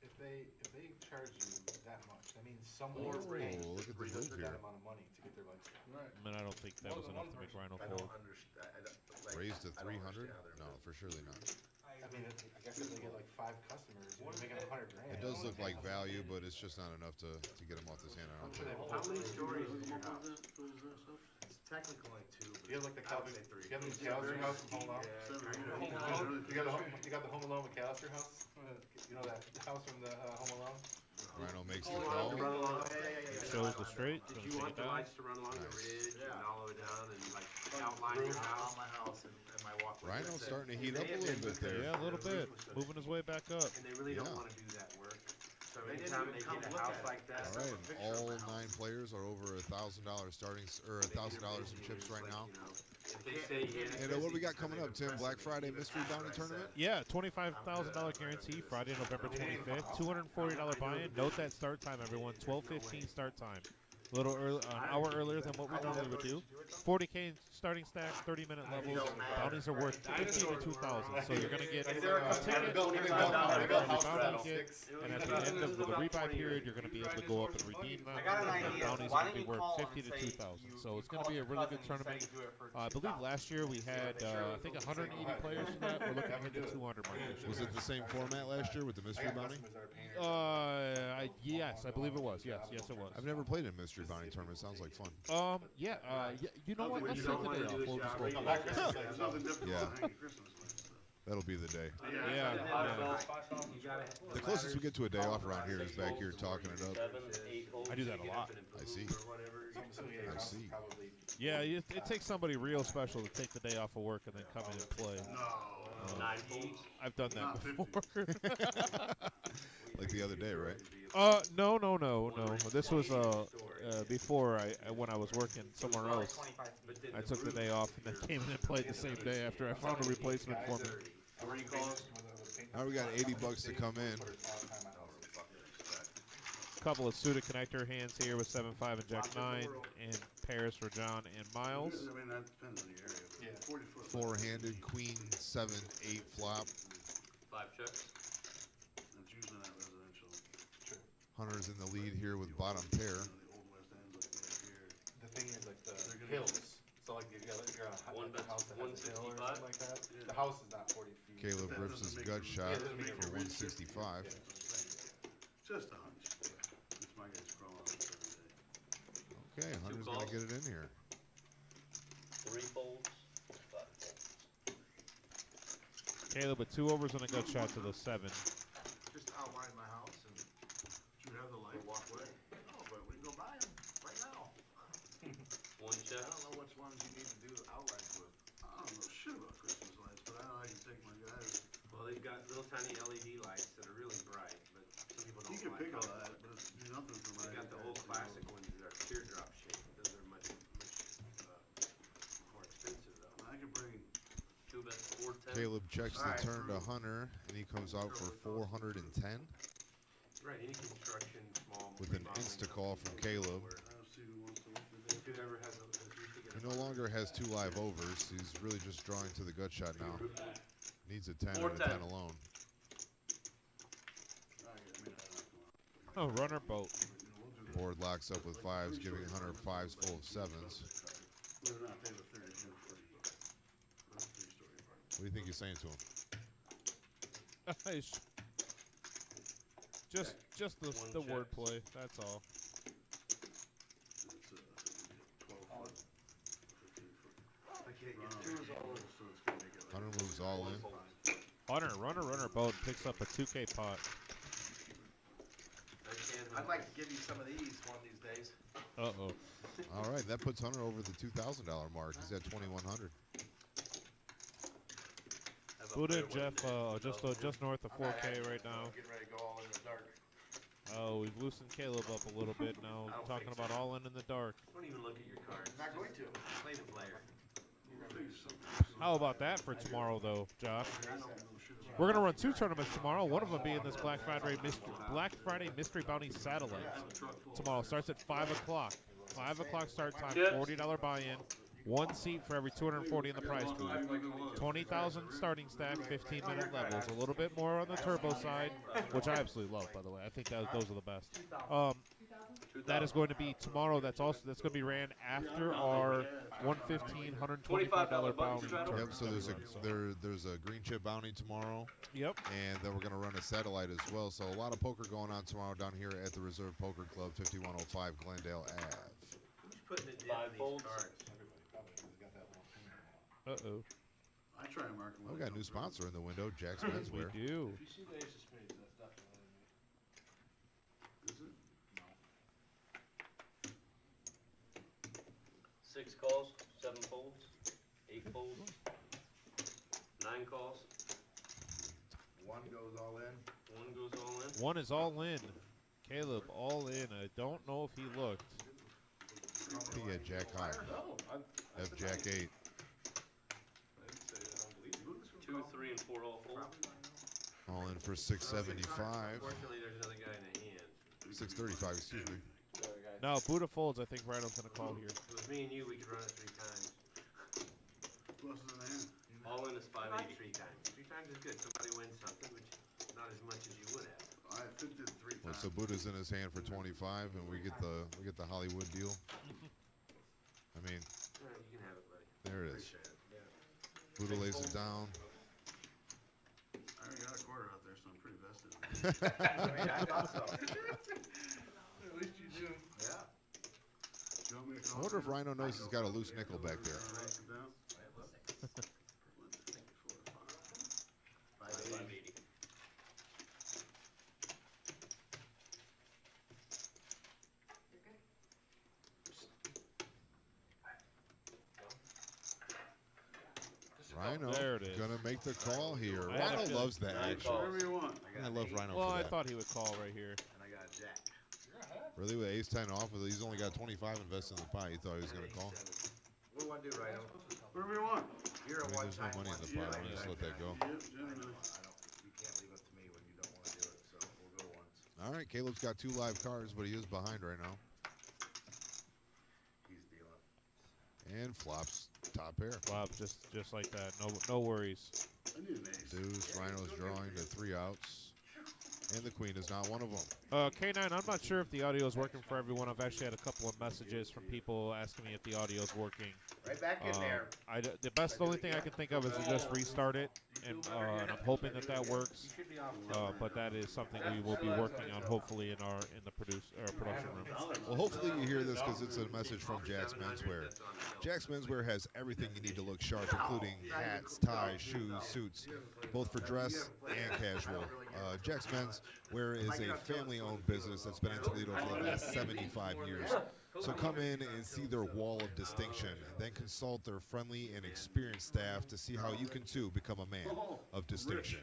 If they charge you that much, that means someone Or is raise Oh, look at the move that here. amount of money to get their lights on. I mean, I don't think that was enough to make Rhino I fold. don't understand. Raised to 300? No, for surely not. I mean, I guess if they get like 5 customers, you're making $100 grand. It does look like value, but it's just not enough to get him off this hand. I don't think. How many stories is your house? It's technically only 2, but You have like the I would Calvin, say 3. you have the McAllister house from Home Alone? You got the Home Alone McAllister house? You know that house from the Home Alone? Rhino makes the You want call. it to run along? Shows the straight. Did Gonna you take want it the down. lights to run along the Nice. ridge Yeah. and all the way down and like outline your house? On my house and my walkway. Rhino's starting to heat up a little bit there. Yeah, a little bit. Moving his way back up. And they really don't Yeah. want to do that work. So They didn't anytime even they come get a look house at it. like that, All right, a picture all of my 9 players are over $1,000 starting, or $1,000 in chips right now. if they say yes, And what we got coming up, Tim? Black Friday Mystery Bounty Tournament. Yeah, $25,000 guarantee Friday, November 25th. $240 buy-in. Note that start time, everyone. 12:15 start time. A little early, an hour earlier than what we normally would do. 40K starting stacks, 30-minute levels. Bounties are worth 50 to 2,000. So you're gonna get a ticket for every bounty you get, and at the end of the rebuy period, you're gonna be able to go up and redeem them. I got an And the idea. bounties Why are don't gonna be you worth call 50 and to say 2,000. you So it's gonna call be a your really good cousin and tournament. say do it for I believe 2,000. last year we had, I think 180 players for that. We're looking to hit the 200 mark this year. Was it the same format last year with the Mystery Bounty? Yes, I believe it was. Yes, it was. I've never played a Mystery Bounty tournament. Sounds like fun. Yeah, you know what? Let's take the day off. We'll just roll. There's nothing different Yeah. from hanging Christmas lights, though. That'll be the day. Yeah. you gotta. The closest we get to a day off around here is back here talking it up. 7, 8 holes. I do that a lot. I see. I see. Yeah, it takes somebody real special to take the day off of work and then come in and play. No. 9 holes. I've done that Not 50. before. Like the other day, right? No. This was before when I was working somewhere else. I took the day off and then came in and played the same day after I found a replacement for me. Now we got $80 to come in. Couple of suited connector hands here with 7-5 and Jack 9, and pairs for John and Miles. I mean, that depends on the area. Yeah. 40-foot. 4-handed Queen 7-8 flop. 5 checks. That's usually not residential. Hunter's in the lead here with bottom pair. You know, the old West End's like right here. The thing is like They're the gonna- hills. So like you're on a One like a bet- house that has a hill or 165? something like that. The house is not 40 feet. Caleb rips his gut shot for 165. Just a hunch. It's my guy's crawling on it every day. Okay, Hunter's going to get it in here. 3 folds, 5 folds. Caleb with 2 overs and a gut shot to the 7. Just outline my house and do you have the light walkway? No, but we can go buy them right now. 1 check. I don't know which ones you need to do outlines with. I don't know shit about Christmas lights, but I know I can take my guys. Well, they've got little tiny LED lights that are really bright, but some people don't You can like pick all them. that, but it's nothing for my. They got the old classic ones that are teardrop shaped. Those are much more expensive though. I can bring. 2 bets 410. Caleb checks the Alright. turn to Hunter, and he comes out for 410 Right, any construction, small. with an remodeling insta-call from company Caleb. I'll see who wants to look at this. Whoever has used to get He a no longer has 2 live overs. He's really just drawing to the gut shot now. Needs a 10 and a 10 alone. Oh, runner boat. Board locks up with 5s, giving Hunter 5s full of 7s. Believe it or not, they have a 32 foot. That's a 3-story apartment. What do you think you're saying to him? Just the One check. wordplay. That's all. It's 12 foot. Hunter moves all in. Hunter, runner, boat picks up a 2K pot. I'd like to give you some of these one of these days. Uh-oh. All right, that puts Hunter over the $2,000 mark. He's at 2,100. Buddha and Jeff just north of 4K right now. Getting ready to go all in the dark. Oh, we've loosened Caleb up a little bit now. Talking about all in the dark. Don't even look at your cards. I'm not going to. Play the player. How about that for tomorrow, though, Josh? We're gonna run 2 tournaments tomorrow. One of them being this Black Friday Mystery Bounty Satellite. Tomorrow starts at 5 o'clock. 5 o'clock start time. $40 buy-in. 1 seat for every 240 in the prize pool. 20,000 starting stack, 15-minute levels. A little bit more on the turbo side, which I absolutely love, by the way. I think those are the best. That is going to be tomorrow. That's going to be ran after our $125 bounty. Yep. So there's a green chip bounty tomorrow. Yep. And then we're going to run a satellite as well. So a lot of poker going on tomorrow down here at the Reserve Poker Club, 5105 Glendale Ave. Who's putting it down in these cards? Uh-oh. I try and mark them. We got a new sponsor in the window, Jack's Menswear. We do. If you see the ace of spades, that's definitely me. Is it? 6 calls, 7 folds, 8 folds, 9 calls, 1 goes all in. 1 goes all in. 1 is all in. Caleb, all in. I don't know if he looked. He had Jack high. No, F Jack 8. I didn't say I don't believe you. 2, 3, and 4 all fold. All in for 675. Unfortunately, there's another guy in the hand. 635, excuse me. Sorry, guys. No, Buddha folds. I think Rhino's going to call here. If it was me and you, we could run it 3 times. Who else is in the hand? All in is 580 3 times. 3 times is good. Somebody wins something, which is not as much as you would have. I fit it 3 Well, times. so Buddha's in his hand for 25, and we get the Hollywood deal. I mean, All right, you can have it, buddy. there it is. Appreciate it. Yeah. Buddha lays it down. I already got a quarter out there, so I'm pretty vested. I thought so. At least you do. Yeah. Do you want me to I call wonder if you? Rhino knows he's got a loose nickel back there. Write it down. 580. Rhino There it is. gonna make the call here. I had a Rhino feeling. loves that action. Whatever you want. I love Rhino Well, for I that. thought he would call right here. And I got a jack. Really, with ace 10 off, he's only got 25 invested in the pot. He thought he was gonna call. What do you want to do, Rhino? Whatever you want. You're I a mean, there's no one-time money in the pot. I'm gonna just let that go. Yep, generally. You can't leave it to me when you don't want to do it, so we'll go once. All right, Caleb's got 2 live cards, but he is behind right now. He's dealing. And flops top pair. Wow, just like that. No worries. I need an ace. Deuce, Rhino's drawing to 3 outs. And the queen is not one of them. K9, I'm not sure if the audio is working for everyone. I've actually had a couple of messages from people asking me if the audio is working. Right back in there. The only thing I can think of is to just restart it, and I'm hoping that works. But that is something we will be working on, hopefully in the production room. Well, hopefully you hear this because it's a message from Jack's Menswear. Jack's Menswear has everything you need to look sharp, including hats, ties, shoes, suits, both for dress and casual. Jack's Menswear is a family-owned business that's been in Toledo for the last 75 years. So come in and see their wall of distinction, then consult their friendly and experienced staff to see how you can too become a man of distinction.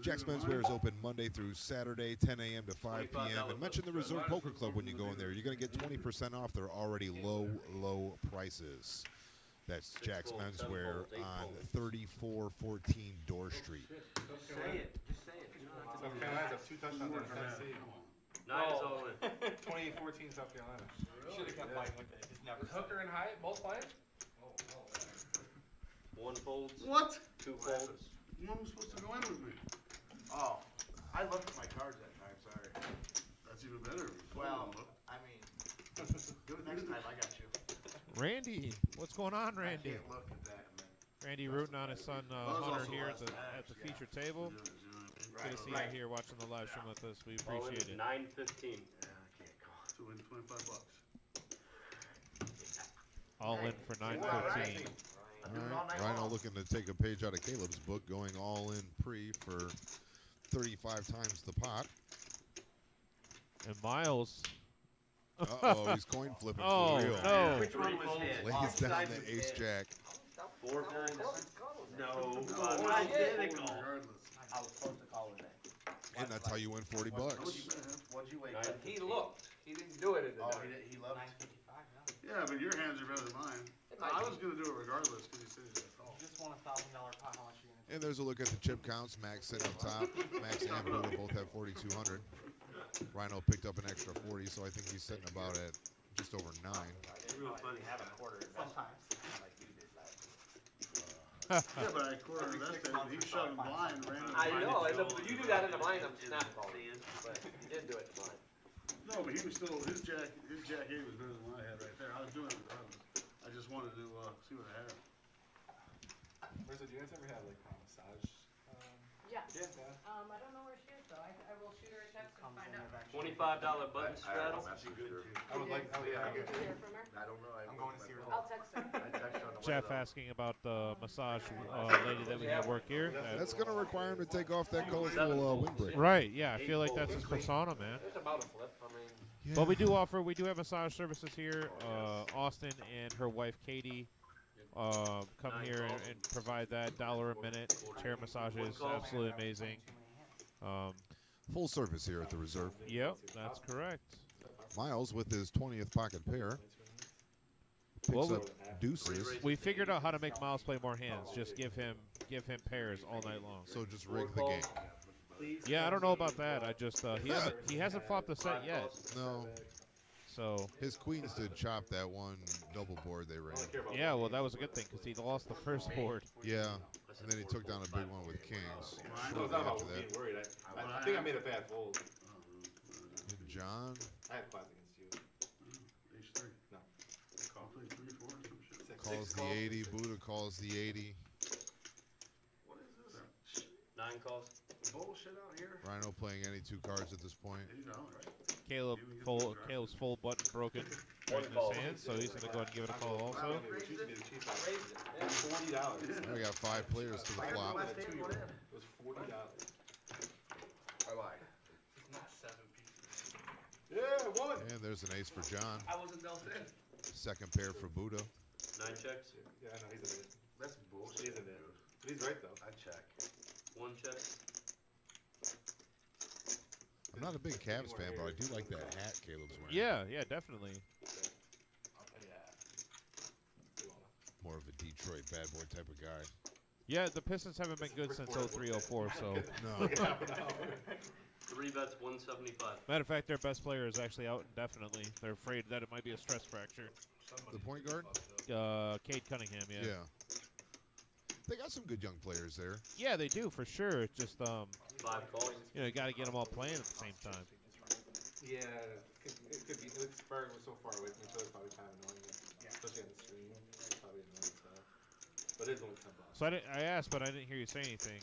Jack's Menswear is open Monday through Saturday, 10 a.m. to 5 p.m. And mention the Reserve Poker Club when you go in there. You're going to get 20% off their already low prices. That's Jack's Menswear on 3414 Door Street. Just say it. Just say it. You don't have to South Carolina's up 2 touchdowns on Tennessee. 9 is all in. 28-14 South Carolina. Should have kept playing like that. Just never. Hooker and Hyatt both playing? 1 folds, What? 2 folds. You weren't supposed to go in with me. Oh, I looked at my cards that time, sorry. That's even better. Well, I mean, do it next time, I got you. Randy, what's going on, I Randy? can't look at that, man. Randy rooting on his son Hunter here at the feature table. Good to see you here watching the live stream with us. We All in appreciate is it. 915. Yeah, I can't call. To win $25. All in for 915. Do it all night Rhino long. looking to take a page out of Caleb's book, going all in pre for 35 times the pot. And Miles. Uh-oh, he's coin flipping Oh, for real. no. Which one was dead? Lays down the ace jack. 4 folds. No, Oh, identical. Regardless. I was supposed to call in there. And that's how you win 40 bucks. What'd you wait? Nine. He looked. He didn't do it in the Oh, dark. he loved. Yeah, but your hands are better than mine. I was gonna do it regardless because you said you had call. Just won $1,000 pot. How much are you gonna And there's a look at the chip counts. Max sitting up top. Max and Buddha both have 4,200. Rhino picked up an extra 40, so I think he's sitting about at just over 9. Real funny. Have a quarter investment Sometimes. like you did last week. Yeah, but I quarter invested. He shoved blind randomly. I know, and Joel you do and that in the blind, I'm in snap the calling. sand. But you didn't do it in the blind. No, but he was still his jack eight was better than what I had right there. I was doing it regardless. I just wanted to see what I had. Marissa, do you guys ever have like a massage? Yeah. Yeah. I don't know where she is though. I will shoot her a text and find out. $25 button straddle. I would like. Oh yeah. Did you hear from her? I don't know. I'm going to see her. I'll text her. I texted her on the way, Jeff though. asking about the massage lady that we have work here. That's going to require him to take off that colorful windbreaker. Right, yeah, I feel like that's his persona, man. It's about a flip, I mean. Yeah. But we do have massage services here. Austin and her wife Katie come here and provide that $1 a minute. Chair massages, absolutely amazing. Full service here at the Reserve. Yep, that's correct. Miles with his 20th pocket pair. Picks Well, up deuces. We figured out how to make Miles play more hands. Just give him pairs all night long. So just rig the game. Yeah, I don't know about that. I just he hasn't flopped the set yet. No, So his queens did chop that one double board they ran. yeah, well that was a good thing because he lost the first board. Yeah, and then he took down a big one with kings. It was Shortly not about after being that. worried. I think I made a bad fold. And John, I had class against you. H3. No. Call. Played 3-4 or some shit. calls the 80. Buddha calls the 80. What is this? 9 calls. Bullshit out here. Rhino playing any 2 cards at this point. $80, right? Caleb's full button broken right in his hand, so he's gonna go ahead and give it a call also. It used to be the cheapest. $40. We got 5 players to the flop. It was $40. I lied. It's not 7 pieces. Yeah, one. And there's an ace for John. I wasn't dealt in. Second pair for Buddha. 9 checks. Yeah, I know he's in it. That's bullshit. He's in it. But he's right though. I check. 1 check. I'm not a big Cavs fan, but I do like that hat Caleb's wearing. Yeah, definitely. More of a Detroit bad boy type of guy. Yeah, the Pistons haven't been good since 03-04, so. No. 3 bets, 175. Matter of fact, their best player is actually out indefinitely. They're afraid that it might be a stress fracture. The point guard? Cade Cunningham, yeah. Yeah. They got some good young players there. Yeah, they do, for sure. It's just, 5 calls. you know, you got to get them all playing at the same time. Yeah, it could be. It's so far away from each other, probably kind of annoying. Especially on the stream. It's probably annoying stuff. But it is only $10. So I asked, but I didn't hear you say anything.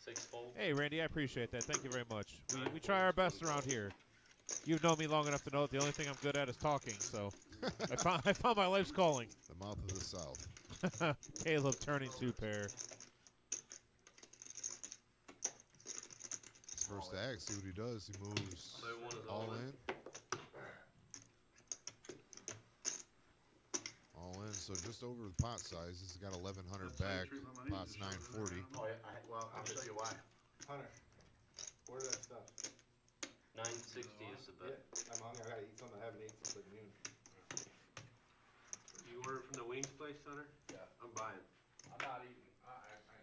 6 folds. Hey, Randy, I appreciate that. Thank you very much. We try our best around here. You've known me long enough to know that the only thing I'm good at is talking, so I found my life's calling. The mouth of the South. Caleb turning 2 pair. First act, see what he does. He moves Player 1 is all in. All in, so just over the pot size. This has got 1,100 back. Pot's 940. Oh, yeah. Well, I'll show you why. Hunter, order that stuff. 960 is the bet. I'm hungry. I gotta eat something. I haven't eaten since like noon. You order from the wings place, Hunter? Yeah. I'm buying. I'm not eating.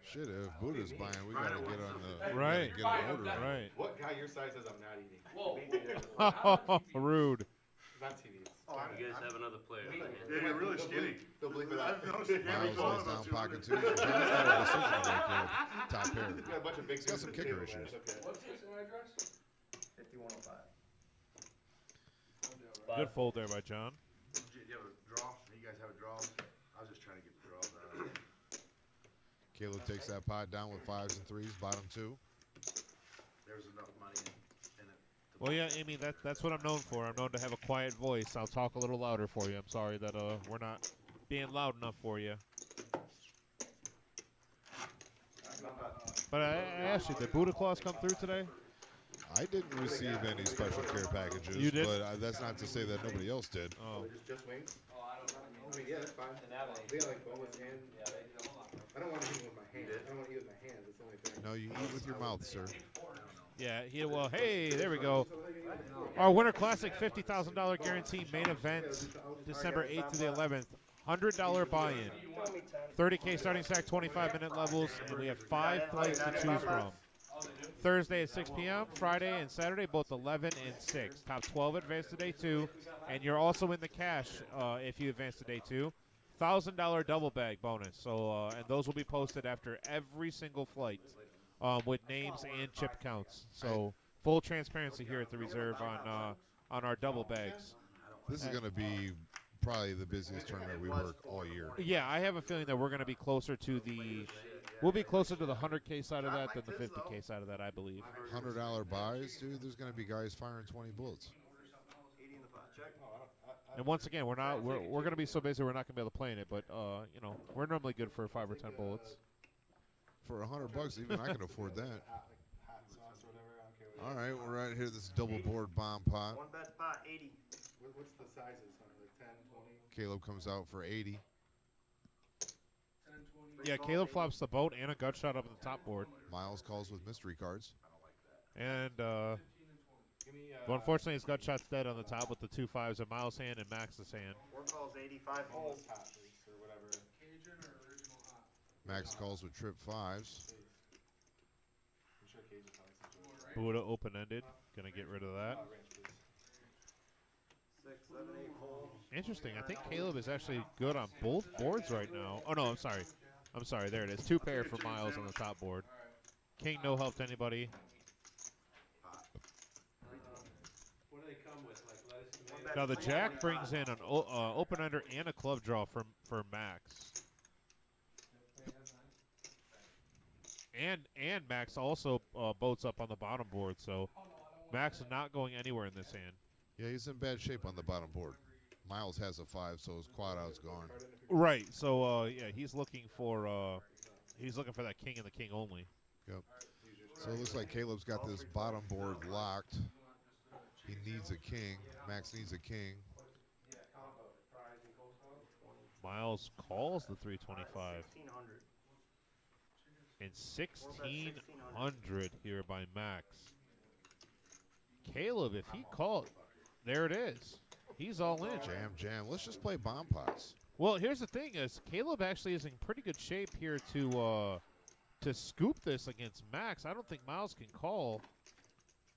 Shit, if Buddha's buying, we gotta get on the Right. Get an order. Right. What guy your size says I'm not eating? Whoa. Rude. Not TVs. Oh, You guys have another player. Yeah, you're really skinny. Don't believe it. I've noticed you can't be Miles taller lays than down 200. pocket 2. John's got a decision to make here. Top pair. He's got a bunch of big He's got dudes some at the kicker table, man. issues. It's okay. What's his address? 5105. Good fold there by John. You have a draw? You guys have a draw? I was just trying to get the draws out of it. Caleb takes that pot down with 5s and 3s, bottom 2. There's enough money in it. Well, yeah, Amy, that's what I'm known for. I'm known to have a quiet voice. I'll talk a little louder for you. I'm sorry that we're not being loud enough for you. But I asked you, did Buddha Claus come through today? I didn't receive any special care packages. You did? But that's not to say that nobody else did. Oh. Just wings? I mean, yeah, that's fine. They got like boneless and. I don't want to eat with my hands. I don't want to eat with my hands. That's the only thing. No, you eat with your mouth, sir. Yeah, well, hey, there we go. Our Winter Classic $50,000 guarantee main event, December 8th to the 11th. $100 buy-in. 30K starting stack, 25-minute levels, and we have 5 flights to choose from. Thursday at 6 p.m., Friday and Saturday, both 11 and 6. Top 12 advance to day 2, and you're also in the cash if you advance to day 2. $1,000 double bag bonus. So, and those will be posted after every single flight with names and chip counts. So, full transparency here at the reserve on our double bags. This is going to be probably the busiest tournament we work all year. Yeah, I have a feeling that we're going to be closer to the 100K side of that than the 50K side of that, I believe. $100 buys, dude. There's going to be guys firing 20 bullets. And once again, we're going to be so busy we're not going to be able to play in it. But you know, we're normally good for 5 or 10 bullets. For $100, even I can afford that. All right, we're right here. This double board bomb pot. One bet spot, 80. What's the sizes? Like 10, 20? Caleb comes out for 80. Yeah, Caleb flops the boat and a gut shot up at the top board. Miles calls with mystery cards. And well, unfortunately, his gut shot's dead on the top with the 2 5s in Miles' hand and Max's hand. 4 calls, 85 holes. Or whatever. Max calls with trip 5s. I'm sure Cage is probably some Buddha open-ended. Going to get rid of that. 6, 7, 8 holes. Interesting. I think Caleb is actually good on both boards right now. Oh, no, I'm sorry. There it is. 2 pair for Miles on the top board. King no help to anybody. What do they come with? Like lettuce, tomato? Now the Jack brings in an open-ender and a club draw for Max. And Max also boats up on the bottom board, so Max is not going anywhere in this hand. Yeah, he's in bad shape on the bottom board. Miles has a 5, so his quad out's gone. Right. So yeah, he's looking for that king and the king only. Yep. So it looks like Caleb's got this bottom board locked. He needs a king. Max needs a king. Miles calls the 325. 1600. And 1,600 here by Max. Caleb, if he called, there it is. He's all in. Jam. Let's just play bomb pots. Well, here's the thing: is Caleb actually is in pretty good shape here to scoop this against Max. I don't think Miles can call.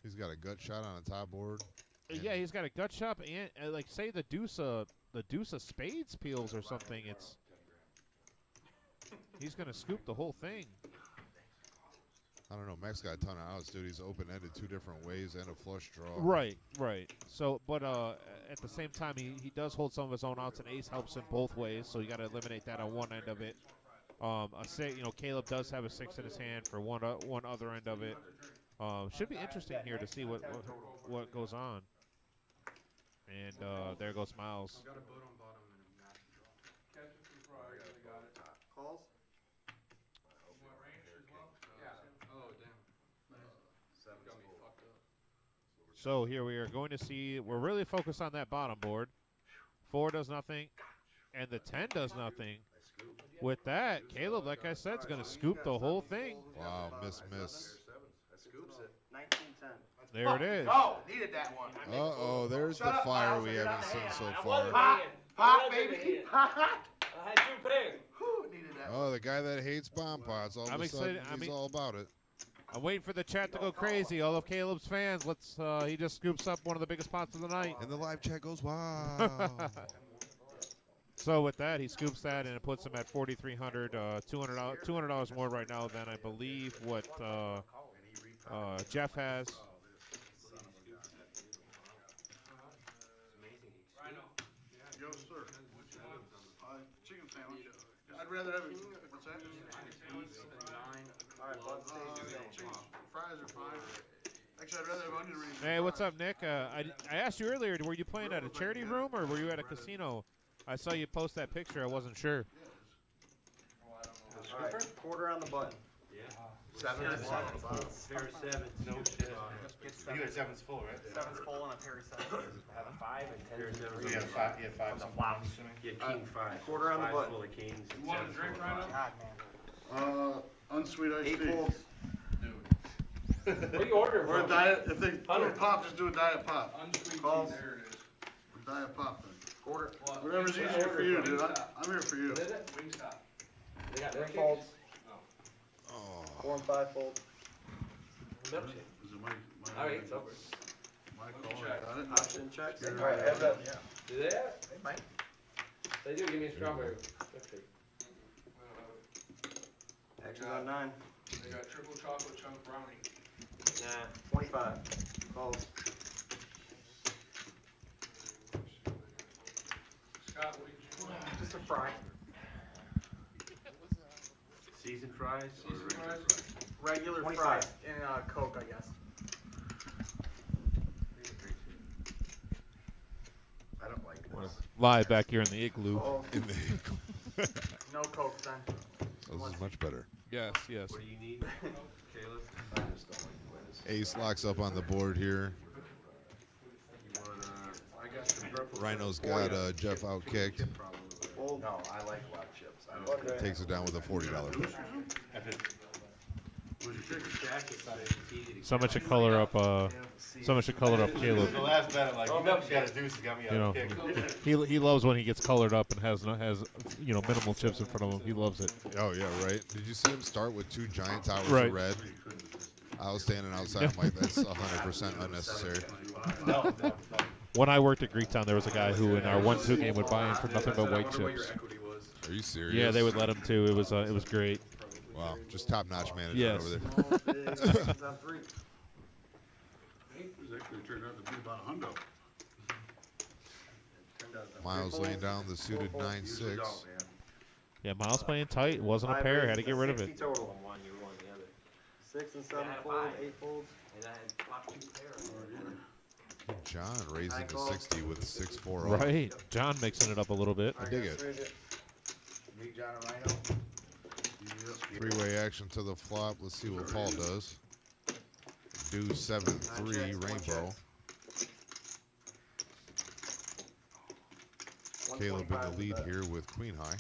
He's got a gut shot on the top board. Yeah, he's got a gut shot, and like say the deuce of spades peels or something. He's gonna scoop the whole thing. I don't know. Max got a ton of outs, dude. He's open-ended 2 different ways and a flush draw. Right. So, but at the same time, he does hold some of his own outs, and ace helps in both ways. So you got to eliminate that on one end of it. Caleb does have a 6 in his hand for one other end of it. Should be interesting here to see what goes on. And there goes Miles. Calls? So here we are going to see, we're really focused on that bottom board. 4 does nothing, and the 10 does nothing. With that, Caleb, like I said, is going to scoop the whole thing. Wow, miss. 1910. There it is. Oh, needed that one. Uh-oh, there's the fire we haven't seen so far. Hot, baby. Hot. I had 2 pairs. Needed that. Oh, the guy that hates bomb pots, all of a sudden, he's all about it. I'm waiting for the chat to go crazy. All of Caleb's fans, he just scoops up one of the biggest pots of the night. And the live chat goes, wow. So with that, he scoops that, and it puts him at 4,300, $200 more right now than I believe what Jeff has. Yo, sir. Chicken sandwich. I'd rather have a, what's that? All right, Bud stays the same. Chicken fries are fine. Actually, I'd rather have onion rings. Hey, what's up, Nick? I asked you earlier, were you playing at a charity room or were you at a casino? I saw you post that picture. I wasn't sure. All right, quarter on the button. Yeah. Seven. Pair of sevens. No shit. You got seven's full, right? Seven's full and a pair of sevens. I have a 5 and 10. Pair of sevens. You had five, On the something, flops. I'm assuming? Yeah, king five. Quarter on the Five button. full of kings. And You want a sevens drink, full of Rhino? fives. God, man. Unsweet iced 8 tea. folds. Dude. What are you ordering Or a from? diet, if they do a 100. pop, just do a diet pop. Unsweet Calls. tea, there it is. A diet pop then. Quarter. What? Whatever's Wingstop. easier for you, dude. Wingstop. I'm here for you. What is it? Wingstop. They got 10 milkshakes? folds. Oh, 4 and 5 folds. Milkshake. Is it my, All right, it's over. my call? I got it. Option checks. You're Alright, have that. Do they have? They might. They do, give me a strawberry milkshake. Action's on 9. They got triple chocolate chunk brownie. Nah, 25. Calls. Scott, what did you want? Just a fry. Seasoned fries? or Seasoned regular fries? Regular 25. fry. And Coke, I guess. I don't like this. Live back here in the igloo. Oh, in the no Coke then. this is much better. Yes, yes. What do you need, Caleb? I just don't like this. Ace locks up on the board here. You want, I got some purple. Rhino's got Jeff outkicked. Fold. No, I like a lot of chips. I don't. One day. Takes it down with a $40 bet. So much to color up. So much to color up Caleb. The last bet, like, Oh, you got milkshake. a deuce, it got me You know, out of kick. he loves when he gets colored up and has minimal chips in front of him. He loves it. Oh yeah, right. Did you see him start with 2 giant towers Right. of red? I was standing outside. I'm like, that's 100% unnecessary. No. When I worked at Greektown, there was a guy who in our 1-2 game would buy in for nothing but white chips. Are you serious? Yeah, they would let him too. It was great. Wow, just top-notch management Yes. over there. Small, big, actions on 3. This actually turned out to be about a hundo. Miles laying down the suited 9-6. Yeah, Miles playing tight. It wasn't a pair. Had to get rid of it. 60 total. One, you won the other. 6 and 7 Yeah, I had fold, 5. 8 folds. And I had flop 2 pairs. John raising to 60 with 6-4. Right. John mixing it up a little bit. I dig it. Meet John and Rhino. Three-way action to the flop. Let's see what Paul does. Do 7-3 rainbow. Caleb in the lead here with queen high.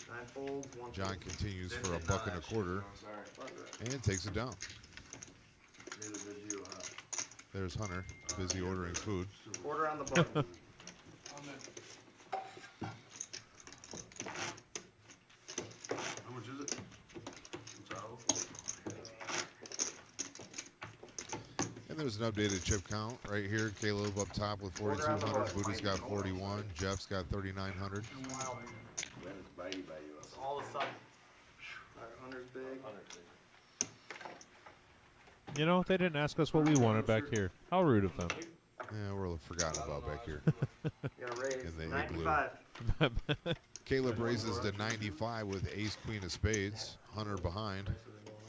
9 folds, 1 John fold. continues for a buck and a quarter and takes it down. There's Hunter, busy ordering food. Quarter on the button. How much is it? And there's an updated chip count right here. Caleb up top with 4,200. Buddha's got 41. Jeff's got 3,900. All of a sudden. Alright, 100's big. You know, they didn't ask us what we wanted back here. How rude of them. Yeah, we're forgotten about back here. Got a raise. In the igloo. 95. Caleb raises to 95 with ace queen of spades. Hunter behind.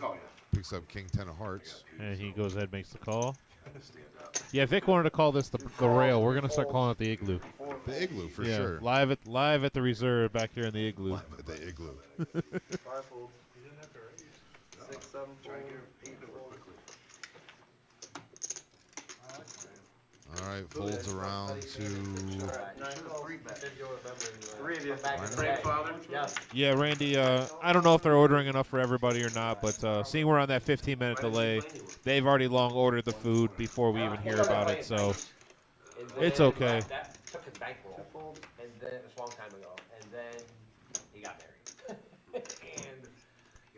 Oh, yeah. Picks up king 10 of hearts. And he goes ahead and makes the call. Yeah, Vic wanted to call this the rail. We're gonna start calling it the igloo. The igloo for Yeah, sure. live at the reserve back here in the igloo. Live at the igloo. 5 folds. 6, 7 fold, 8 folds. All right, folds around to 9 calls. 3 of you. Grandfather? Yes. Yeah, Randy, I don't know if they're ordering enough for everybody or not, but seeing we're on that 15-minute delay, they've already long ordered the food before we even hear about it, so it's okay. That took his bankroll, and then it was a long time ago, and then he got married, and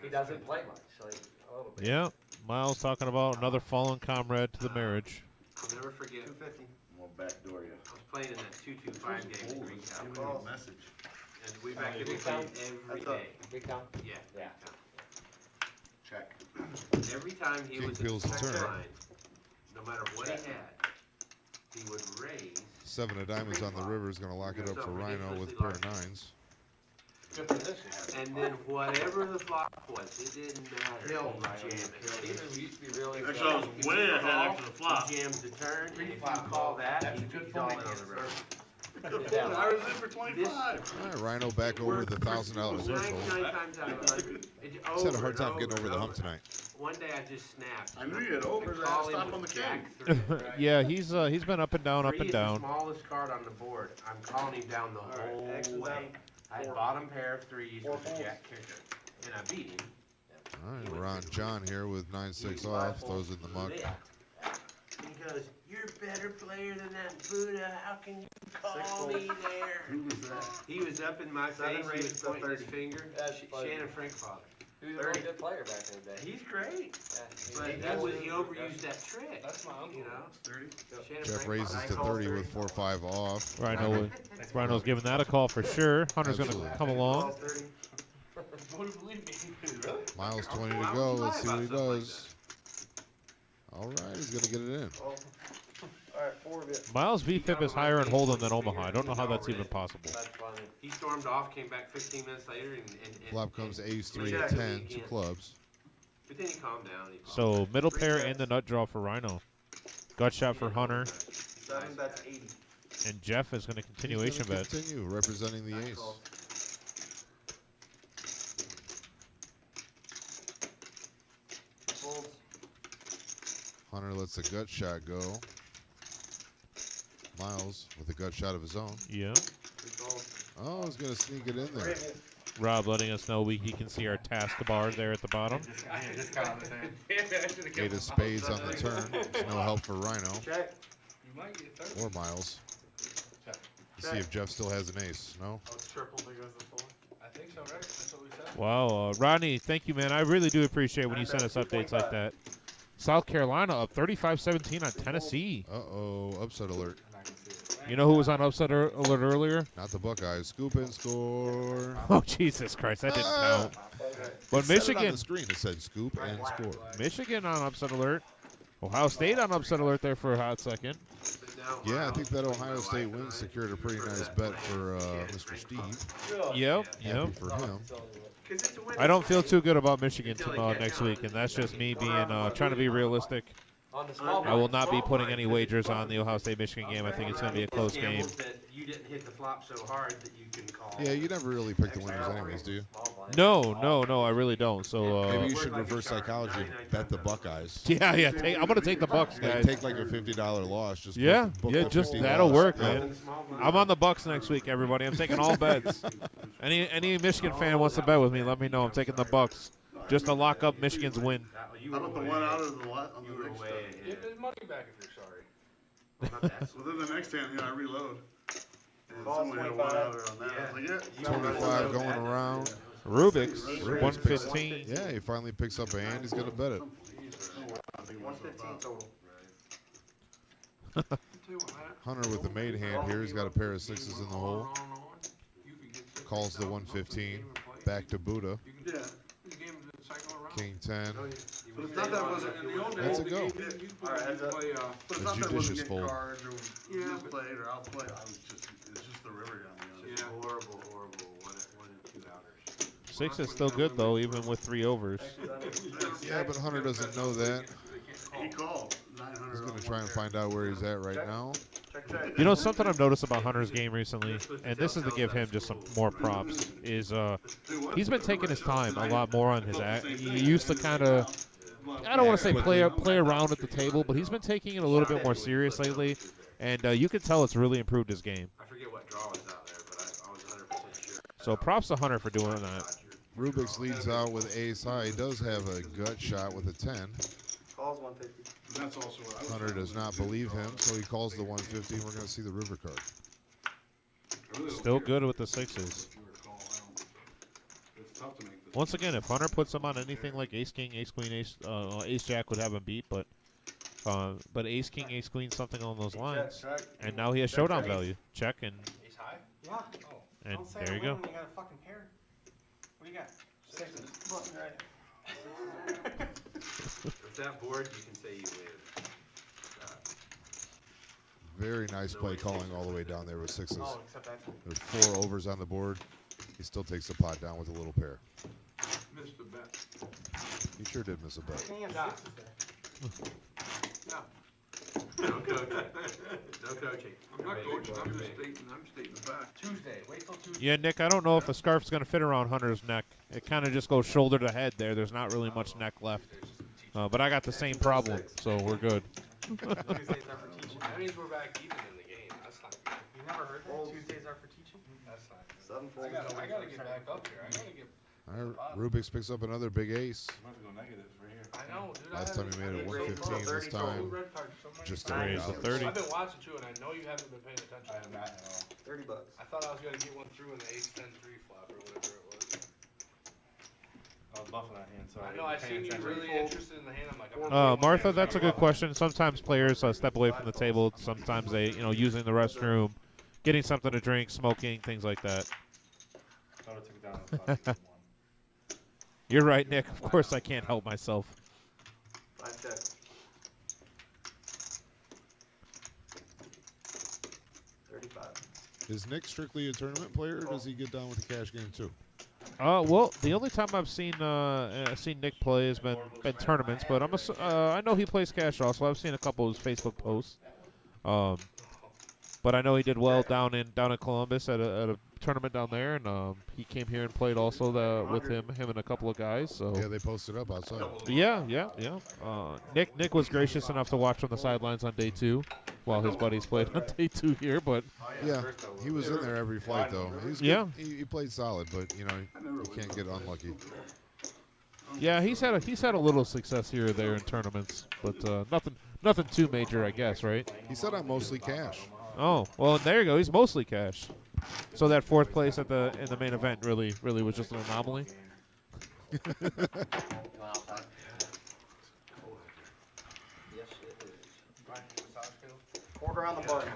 he doesn't play much, like a little bit. Yeah, Miles talking about another fallen comrade to the marriage. I'll never forget. 250. We'll backdoor you. I was playing in that 225 game in Greektown. Calls. Message. And we back there, we played every That's up. day. Big town? Yeah, Yeah. Greektown. Check. Every time he King was in peels the the second turn. line, no matter what he had, he would raise. 7 of diamonds on the river is going to lock it up for Rhino with pair of 9s. Good position. And then whatever the flop was, it didn't matter. He'll jam it. Even we used to be really. Actually, I was way ahead after the flop. He jams the turn, and if you call that, he's all in on the river. I was in for 25. All right, Rhino back over the $1,000 threshold. 99 times out of 100. He's had a hard time getting over the hump tonight. One day I just snapped. I knew you had overs. I had to stop on the king. Yeah, he's been up and down, up Three and is down. the smallest card on the board. I'm calling him down the whole way. I had bottom pair of threes with a jack kicker, and I beat him. All right, we're on John here with 9-6 off. Throws in the muck. He goes, "You're a better player than that Buddha. How can you call me there?" Who was that? He was up in my face. He was races to pointing his 30. finger. That's funny. Shannon Frankfather. He was a really good player back in the day. He's great, Yeah, but he overused that trick. That's my uncle. You know, 30. Shannon Jeff Frankfather. raises to 30 with 4-5 off. Rhino's giving that a call for sure. Hunter's going to Absolutely. come along. Wouldn't believe me. Miles 20 to go. Let's see what he does. All right, he's going to get it in. Alright, 4 of it. Miles' VFIP is higher in Hold'em than Omaha. I don't know how that's even possible. That's funny. He stormed off, came back 15 minutes later, and Flop comes ace 3 and at 10, 2 clubs. But then he calmed down. So middle pair and the nut draw for Rhino. Gut shot for Hunter. 7, that's 80. And Jeff is going to continuation bet. Continue representing the ace. Folds. Hunter lets the gut shot go. Miles with a gut shot of his own. Yeah. Oh, he's going to sneak it in there. Rob letting us know he can see our task bar there at the bottom. Eight of spades on the turn. There's no help for Rhino Check. You might get 30. or Miles. Let's see if Jeff still has an ace. No? Oh, it's triple because of the 4. I think so, right? That's what we said. Wow, Rodney, thank you, man. I really do appreciate when you send us updates like that. South Carolina up 35-17 on Tennessee. Uh-oh, upset alert. You know who was on upset alert earlier? Not the Buckeyes. Scoop and score. Oh, Jesus Christ, that didn't count. But It said it on Michigan, the screen, it said scoop and score. Michigan on upset alert. Ohio State on upset alert there for a hot second. Yeah, I think that Ohio State win secured a pretty nice bet for Mr. Steve. Yep, Happy yep. for him. I don't feel too good about Michigan next week, and that's just me being trying to be realistic. On the small I will not be putting any wagers on the Ohio State-Michigan game. I think it's going to be a close game. That you didn't hit the flop so hard that you can call. Yeah, you never really pick the winners anyways, do you? No, I really don't. So Maybe you should reverse psychology and bet the Buckeyes. yeah. I'm going to take the Bucks, They guys. take like a $50 loss. Just Yeah, book yeah, the just 50 that'll loss. work, Yeah. man. I'm on the Bucks next week, everybody. I'm taking all bets. Any Michigan fan wants to bet with me, let me know. I'm taking the Bucks just to lock up Michigan's win. How about the one out of the lot on the next time? Give his money back if you're sorry. Well, then the next hand, I reload. And someone hit a one outer on that. I was like, yeah. 25 going around. Rubik's, Rubik's 115. Yeah, he finally picks up a hand. He's going to bet it. 115 total. Hunter with the made hand here. He's got a pair of sixes in the hole. Calls the 115. Back to Buddha. Yeah. King 10. But it's not that it wasn't in the old days. That's a go. Alright, heads up. But it's A not that it judicious wasn't getting fold. cards or misplayed or outplayed. It's just the river got me on it. Horrible. One and two outers. 6 is still good, though, even with 3 overs. Yeah, but Hunter doesn't know that. He called 900. He's going to try and find out where he's at right now. Check, check. You know, something I've noticed about Hunter's game recently, and this is to give him just some more props, is he's been taking his time a lot more on his act. He used to kind of, I don't want to say play around at the table, but he's been taking it a little bit more serious lately, and you can tell it's really improved his game. I forget what draw is out there, but I was 100% sure. So props to Hunter for doing that. Rubik's leads out with ace high. He does have a gut shot with a 10. Calls 150. That's also what I was Hunter does not believe him, so he calls the 150. We're going to see the river card. Still good with the 6s. It's tough to make this. Once again, if Hunter puts him on anything like Ace King, Ace Queen, Ace Jack would have him beat, but Ace King, Ace Queen, something along those lines. Check, check. And now he has showdown value. Check and Ace high? Yeah. and Don't say there I you win go. when you got a fucking pair. What do you got? 6s. Button right. With that board, you can say you win. Very nice play calling all the way down there with 6s. Oh, except that. There's 4 overs on the board. He still takes the pot down with a little pair. Missed the bet. He sure did miss a bet. Hand off. No. No coaching. No coaching. I'm not coaching, I'm just stating the fact. Tuesday, wait till Tuesday. Yeah, Nick, I don't know if a scarf's going to fit around Hunter's neck. It kind of just goes shoulder to head there. There's not really much neck left. But I got the same problem, so we're good. Tuesdays are for teaching. That means we're back even in the game. That's not good. You never heard that? Tuesdays are for teaching? That's not good. 7 folds. I gotta get back up here. I gotta get. All right, Rubik's picks up another big ace. I'm about to go negative right here. I know, dude. Last time he made it 115. This time, just to raise the $30. 30. I've been watching you, and I know you haven't been paying attention. I am not at all. $30. I thought I was gonna get one through in the ace 10 3 flop or whatever it was. I was buffing that hand, so I know. I seen you really interested in the hand. I'm like, Martha, that's a good question. Sometimes players step away from the table. Sometimes they, using the restroom, getting something to drink, smoking, things like that. Thought it took it down. You're right, Nick. Of course I can't help myself. 5 checks. 35. Is Nick strictly a tournament player, or does he get down with the cash game too? Well, the only time I've seen Nick play has been tournaments, but I know he plays cash also. I've seen a couple of his Facebook posts. But I know he did well down in Columbus at a tournament down there, and he came here and played also with him and a couple of guys. So Yeah, they posted up outside. yeah. Nick was gracious enough to watch from the sidelines on day 2, while his buddies played on day 2 here. But Yeah, he was in there every flight though. He's good. Yeah. He played solid, but you can't get unlucky. yeah, he's had a little success here or there in tournaments, but nothing too major, I guess, right? He said I'm mostly cash. Oh, well, there you go. He's mostly cash. So that 4th place in the main event really was just an anomaly. Yes, it is. Quarter on the button.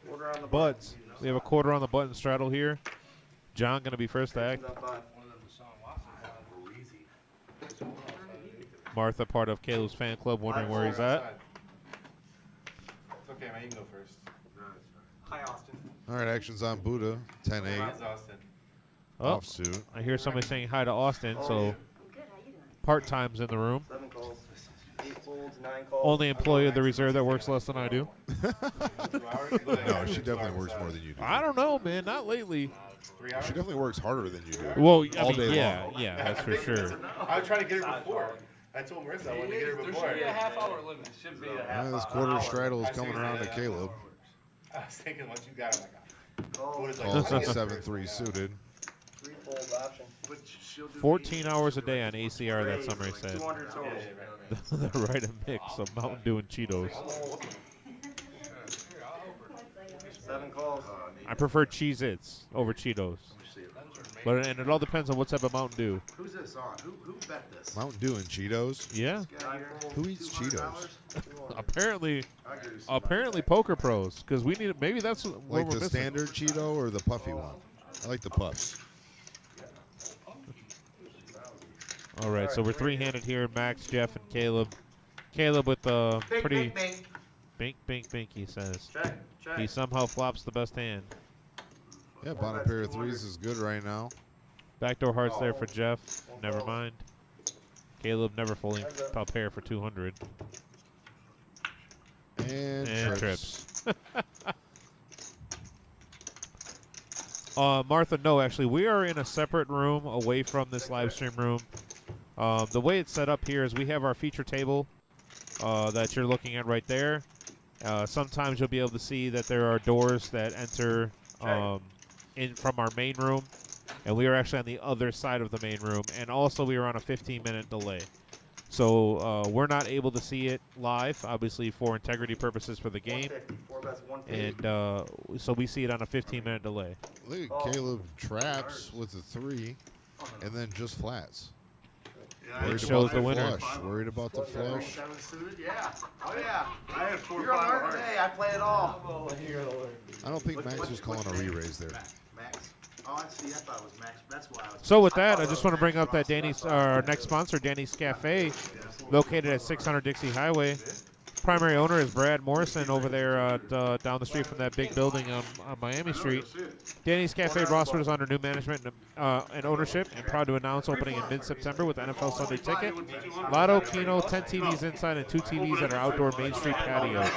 Quarter on the button. But we have a quarter on the button straddle here. John going to be first to act. Up 5. Martha, part of Caleb's fan club, wondering where he's at. It's okay, man. You can go first. Hi, Austin. All right, action's on Buddha. 10-8. Mine's Austin. Oh, Offsuit. I hear somebody saying hi to Austin, so Good, how you doing? part-time's in the room. 7 calls. 8 folds, 9 calls. Only employee of the reserve that works less than I do. 2 hours? No, she definitely works more than you do. I don't know, man. Not lately. 3 hours? She definitely works harder than you do. Well, I All mean, day yeah, long. yeah, that's for sure. I was trying to get her before. I told Marissa I wanted to get her There before. should be a half-hour limit. Should be a half This hour. quarter straddle is coming around to Caleb. I was thinking once you got it, Calls. what is Calls like? at 7-3 suited. 3 folds option. But she'll do 14 hours a day on ACR, that summary said. 200 total. The right mix of Mountain Dew and Cheetos. 7 calls. I prefer Cheez-Its over Cheetos. But and it all depends on what type of Mountain Dew. Who's this on? Who bet this? Mountain Dew and Cheetos. Yeah, Who eats Cheetos? apparently poker pros, because we need maybe that's what Like we're the missing. standard Cheeto or the puffy one? I like the puffs. All right, so we're three-handed here. Max, Jeff, and Caleb. Caleb with the pretty bink, he says. Check. Check. He somehow flops the best hand. Yeah, bottom pair of threes is good right now. Backdoor hearts there for Jeff. Never mind. Caleb never folding top pair for 200. And trips. Martha, no, actually, we are in a separate room away from this live stream room. The way it's set up here is we have our feature table that you're looking at right there. Sometimes you'll be able to see that there are doors that enter in from our main room, and we are actually on the other side of the main room, and also we are on a 15-minute delay. So we're not able to see it live, obviously for integrity purposes for the game, 4 bets, 150. and so we see it on a 15-minute delay. Look at Caleb traps with a 3 and then just flats. Worried shows about the winner. Flush. Worried about the flush. 7 suited? Yeah. Oh, yeah. I had 4 You're alert today. I play it all. I don't think Max was calling a re-raise there. Max. Oh, I see. I thought it was Max. That's why I was. So with that, I just want to bring up that our next sponsor, Danny's Cafe, located at 600 Dixie Highway. primary owner is Brad Morrison over there down the street from that big building on Miami Street. Danny's Cafe Rossford is under new management and ownership, and proud to announce opening in mid-September with NFL Sunday Ticket, Lotto, Keno, 10 TVs inside, and 2 TVs at our outdoor Main Street patio.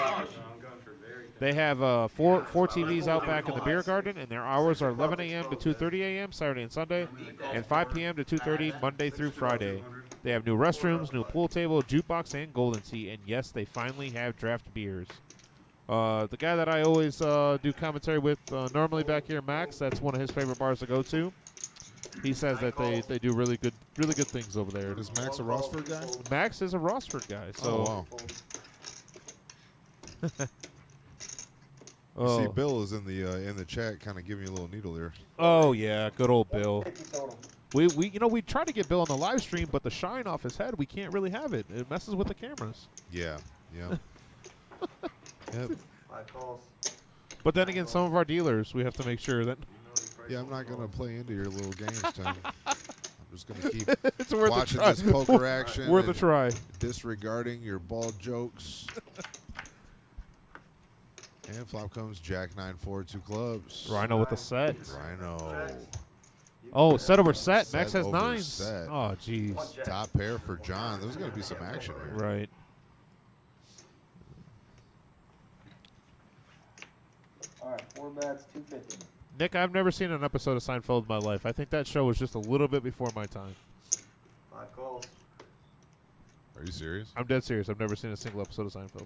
They have four TVs out back in the beer garden, and their hours are 11 a.m. to 2:30 a.m. Saturday and Sunday, and 5 p.m. to 2:30 Monday through Friday. They have new restrooms, new pool table, jukebox, and golden tea, and yes, they finally have draft beers. The guy that I always do commentary with, normally back here, Max, that's one of his favorite bars to go to. He says that they do really good things over there. Is Max a Rossford guy? Max is a Rossford guy. So. Oh, wow. See, Bill is in the chat, kind of giving you a little needle here. Oh yeah, good old Bill. We try to get Bill on the live stream, but the shine off his head, we can't really have it. It messes with the cameras. Yeah. Yep. But then again, some of our dealers, we have to make sure that. Yeah, I'm not gonna play into your little games, Tim. I'm just gonna keep it's worth watching a try. this poker action. Worth a try. Disregarding your bald jokes. And flop comes Jack 9-4, 2 clubs. Rhino with the set. Rhino. Oh, set over set. Set Max has over 9s. set. Oh, jeez. Top pair for John. There's going to be some action here. Right. All right, 4 bets, 250. Nick, I've never seen an episode of Seinfeld in my life. I think that show was just a little bit before my time. 5 calls. Are you serious? I'm dead serious. I've never seen a single episode of Seinfeld.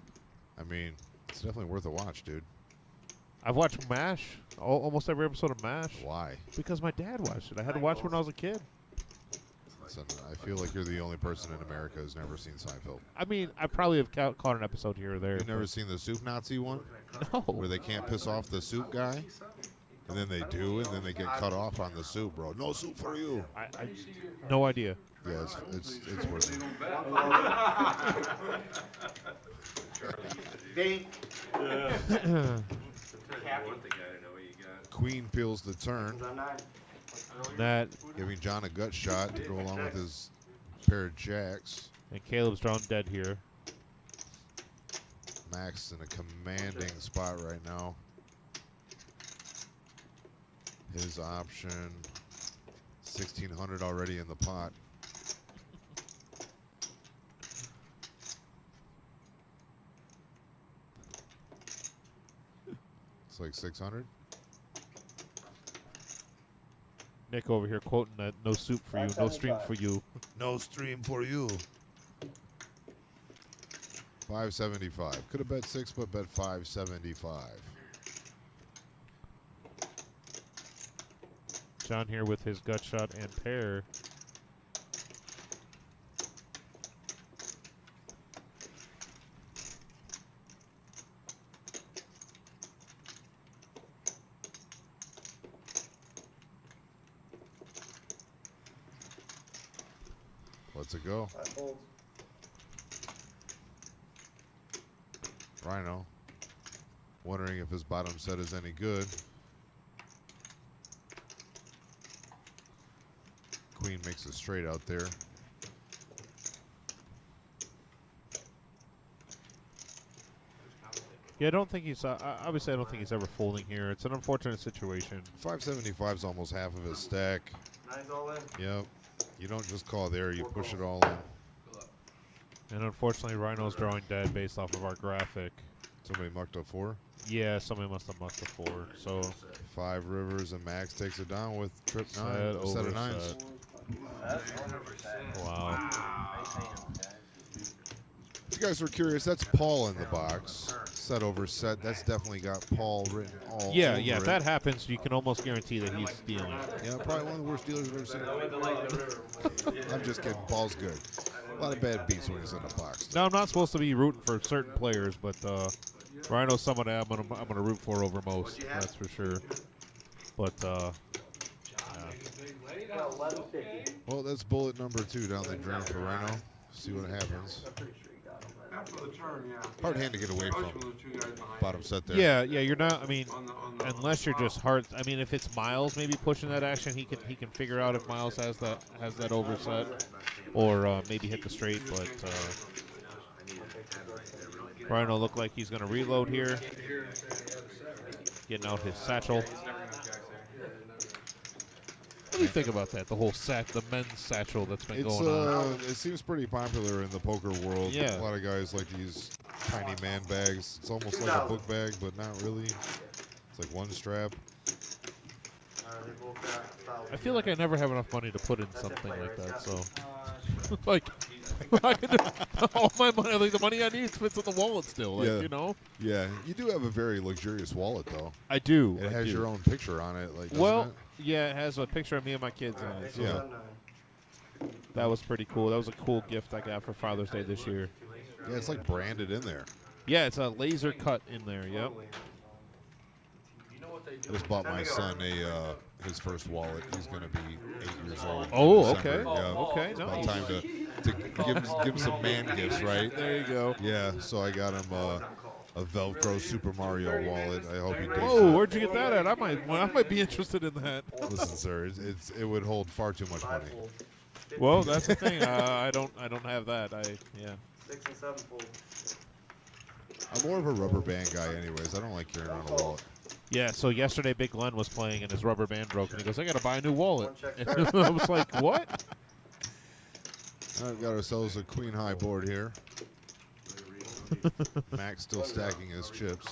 I mean, it's definitely worth a watch, dude. I've watched MASH, almost every episode of MASH. Why? Because my dad watched it. I had to watch it when I was a kid. Listen, I feel like you're the only person in America who's never seen Seinfeld. I mean, I probably have caught an episode here or there. You've never seen the Soup Nazi one? No. Where they can't piss off the soup guy? And then they do, and then they get cut off on the soup, bro. No soup for you. I no idea. Yeah, it's worth it. Dink. Queen peels the turn. That Giving John a gut shot to go along with his pair of jacks. and Caleb's drawn dead here. Max in a commanding spot right now. His option, 1,600 already in the pot. It's like 600. Nick over here quoting that no soup for you, no stream for you. No stream for you. 575. Could have bet 6, but bet 575. John here with his gut shot and pair. Let's it go. Rhino wondering if his bottom set is any good. Queen makes a straight out there. Yeah, I don't think he's. Obviously, I don't think he's ever folding here. It's an unfortunate situation. 575 is almost half of his stack. Nine's all in. Yep. You don't just call there, you push it all in. And unfortunately, Rhino's drawing dead based off of our graphic. Somebody mucked up 4? Yeah, somebody must have mucked a 4. So 5 rivers and Max takes it down with trip 9, Set set over of 9s. set. Wow. If you guys were curious, that's Paul in the box. Set over set. That's definitely got Paul written all over Yeah, it. if that happens, you can almost guarantee that he's stealing. Yeah, probably one of the worst dealers I've ever seen. I'm just kidding. Paul's good. A lot of bad beats when he's in the box. Now, I'm not supposed to be rooting for certain players, but Rhino's someone that I'm gonna root for over most. That's for sure. But Well, that's bullet number 2 down the drain for Rhino. See what happens. After the turn, yeah. Hard hand to get away from. Bottom set there. yeah, you're not. I mean, unless you're just hard. I mean, if it's Miles maybe pushing that action, he can figure out if Miles has that overset, or maybe hit the straight. But Rhino looked like he's going to reload here. Getting out his satchel. What do you think about that? The whole the men's satchel that's been going on. It seems pretty popular in the poker world. Yeah. A lot of guys like these tiny man bags. It's almost like a book bag, but not really. It's like one strap. I feel like I never have enough money to put in something like that, so like I could all my money, like the money I need fits in the wallet still, like, Yeah. you know. Yeah, you do have a very luxurious wallet, though. I do. It has your own picture on it, like. Well, doesn't yeah, it has a picture of me and my kids on it. So Yeah. that was pretty cool. That was a cool gift I got for Father's Day this year. Yeah, it's like branded in there. Yeah, it's a laser cut in there. Yep. I just bought my son his first wallet. He's going to be 8 years old. Oh, in okay. December. Yeah. Okay, It's about nice. time to give him some man gifts, right? There you go. Yeah, so I got him a Velcro Super Mario wallet. I hope he digs Whoa, it. where'd you get that at? I might be interested in that. Listen, sir, it would hold far too much money. Well, that's the thing. I don't have that. Yeah. 6 and 7 fold. I'm more of a rubber band guy, anyways. I don't like carrying around a wallet. Yeah, so yesterday Big Glenn was playing and his rubber band broke, and he goes, I got to buy a new wallet. One check And I was like, what? I've got ourselves a queen high board here. Mac's still stacking his chips.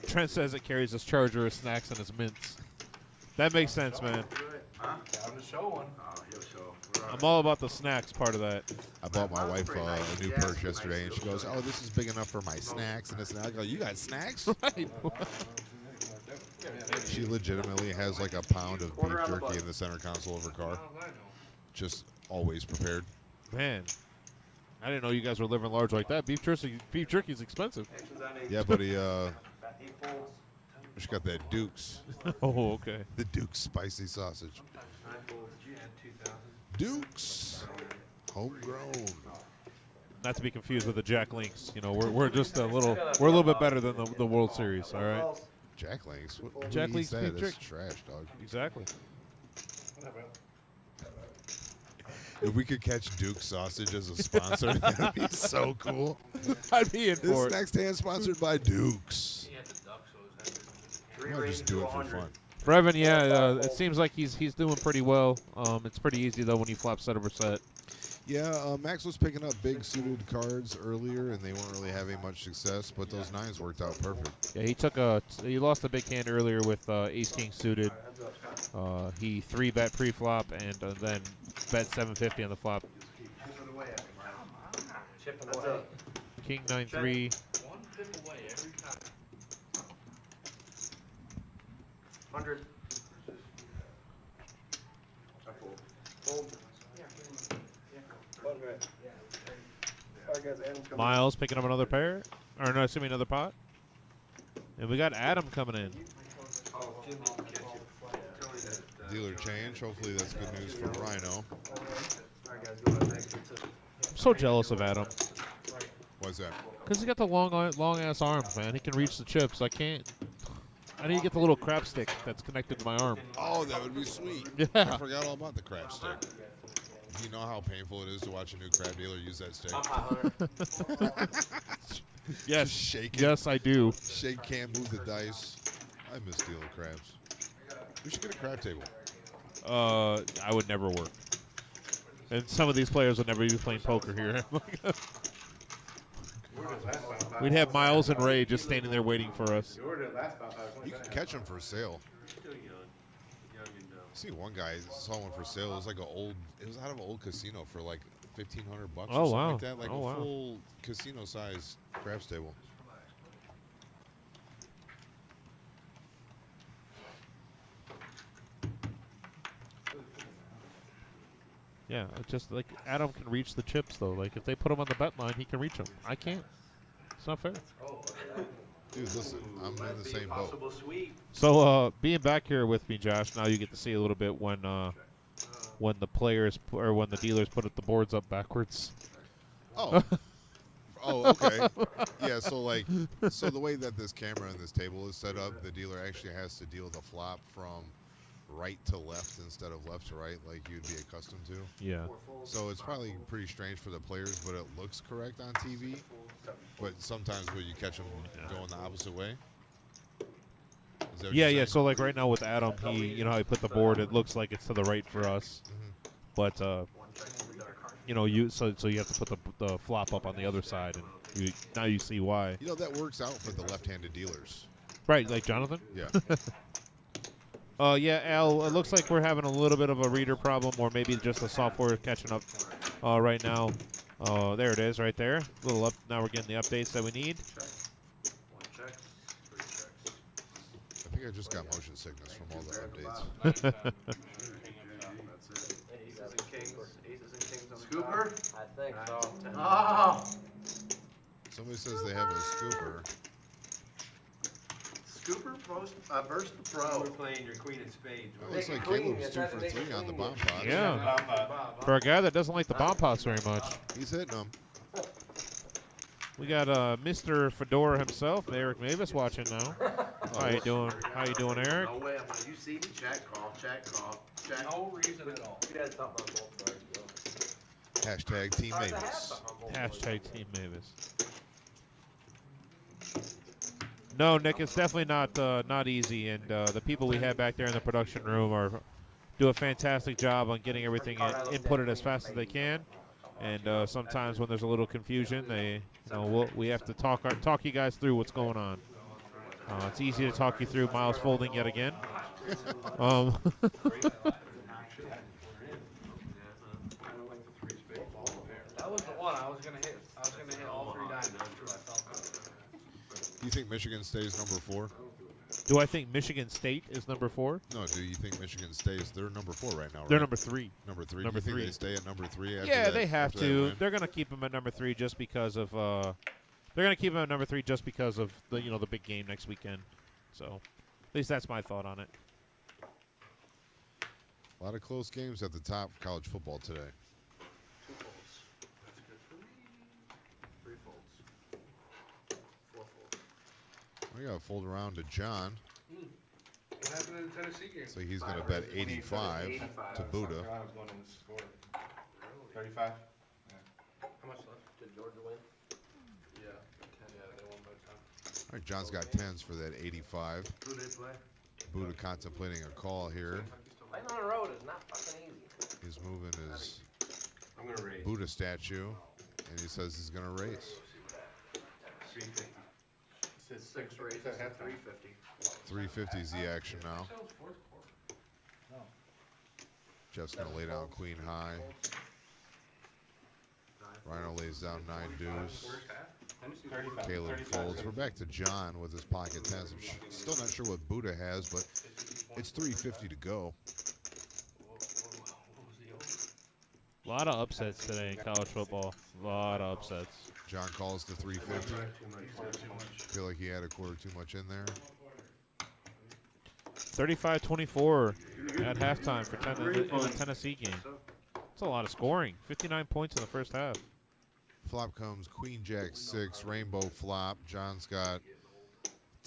Trent says it carries his charger, his snacks, and his mints. That makes sense, man. Time to show one. I'm all about the snacks part of that. I bought my wife a new purse yesterday, and she goes, "Oh, this is big enough for my snacks." And this and that. I go, "You got snacks?" Right. She legitimately has like a pound of beef jerky in the center console of her car. Just always prepared. Man, I didn't know you guys were living large like that. Beef jerky's expensive. Yeah, buddy. She got that Duke's. Oh, okay. The Duke's spicy sausage. Duke's homegrown. Not to be confused with the Jack Links. You know, we're just a little bit better than the World Series. All right. Jack Links. Who Jack eats Links that? beef That's jerky. trash, dog. Exactly. If we could catch Duke's sausage as a sponsor, that'd be so cool. I'd be in This for it. next hand sponsored by Duke's. I'll just do it for fun. Brevin, yeah, it seems like he's doing pretty well. It's pretty easy though when he flops set over set. Yeah, Max was picking up big suited cards earlier, and they weren't really having much success. But those nines worked out perfect. Yeah, he lost a big hand earlier with Ace King suited. He 3-bet pre-flop and then bet 750 on the flop. Chipping away. King 9-3. One tip away every time. 100. Fold. Alright, guys, Adam's coming. Miles picking up another pair, or no, excuse me, another pot. And we got Adam coming in. Dealer change. Hopefully that's good news for Rhino. Alright, guys, go ahead. I'm so jealous of Adam Why's that? because he's got the long ass arms, man. He can reach the chips. I can't. I need to get the little crab stick that's connected to my arm. Oh, that would be sweet. Yeah. I forgot all about the crab stick. Do you know how painful it is to watch a new crab dealer use that stick? Yes, Just shake it. yes, I do. Shake, can't move the dice. I miss dealing crabs. We should get a crab table. I would never work, and some of these players would never be playing poker here. We'd have Miles and Ray just standing there waiting for us. You can catch them for sale. I see one guy saw one for sale. It was like it was out of an old casino for like $1,500 or Oh, something wow. like that. Like Oh, a wow. full casino size crabs table. Yeah, it's just like Adam can reach the chips though. Like if they put him on the bet line, he can reach them. I can't. It's not fair. Dude, listen, I'm in the same boat. Possible sweep. So being back here with me, Josh, now you get to see a little bit when the players or when the dealers put the boards up backwards. Oh. Oh, okay. Yeah, so the way that this camera and this table is set up, the dealer actually has to deal the flop from right to left instead of left to right like you'd be accustomed to. Yeah. So it's probably pretty strange for the players, but it looks correct on TV. But sometimes when you catch them going the opposite way. Is that what Yeah, you're yeah. saying? So like right now with Adam, you know how he put the board, it looks like it's to the right for us. But so you have to put the flop up on the other side, and now you see why. You know, that works out for the left-handed dealers. Right, like Jonathan? Yeah. Yeah, Al, it looks like we're having a little bit of a reader problem, or maybe just the software catching up right now. There it is, right there. A little up. Now we're getting the updates that we need. I think I just got motion sickness from all the updates. Scooper? I think so. Oh! Somebody says they have a scooper. Scooper versus the pro. We're playing your queen of spades. It looks like Caleb's 2 for 3 on the bomb pot. Yeah. For a guy that doesn't like the bomb pots very much. He's hitting them. We got Mr. Fedora himself, Eric Mavis, watching now. How you doing? How you doing, Eric? No way. You see me? Check, call, check, call, check. No reason at all. You had something on both sides, though. Hashtag Team Mavis. Hashtag Team Mavis. No, Nick, it's definitely not easy, and the people we have back there in the production room do a fantastic job on getting everything inputted as fast as they can. And sometimes when there's a little confusion, we have to talk you guys through what's going on. It's easy to talk you through Miles folding yet again. That was the one I was gonna hit. I was gonna hit all 3 diamonds. Do you think Michigan stays number 4? Do I think Michigan State is number 4? No, do you think Michigan stays? They're number 4 right now, right? They're number 3. Number 3. Number do you think 3. they stay at number 3 after Yeah, that, they have after that to. win? They're going to keep them at number 3 just because of they're going to keep them at number 3 just because of the big game next weekend. So, at least that's my thought on it. A lot of close games at the top of college football today. 2 folds. That's good for me. 3 folds. 4 folds. I got to fold around to John. What happened in the Tennessee game? So he's going to bet 85 to Buddha. I was going in the score. 35? How much left? Did Georgia win? Yeah. Yeah, they won by 10. All right, John's got 10s for that 85. Who they play? Buddha contemplating a call here. Playing on the road is not fucking easy. He's moving his I'm going to raise. Buddha statue, and he says he's going to race. 350. It's 6 raises to 350. 350 is the action now. Jeff's going to lay down queen high. Rhino lays down 9 deuce. Caleb folds. We're back to John with his pocket tens. I'm still not sure what Buddha has, but it's 350 to go. A lot of upsets today in college football. A lot of upsets. John calls the 350. Feel like he had a quarter too much in there. 35-24 at halftime for in the Tennessee game. That's a lot of scoring. 59 points in the first half. Flop comes queen jack 6, rainbow flop. John's got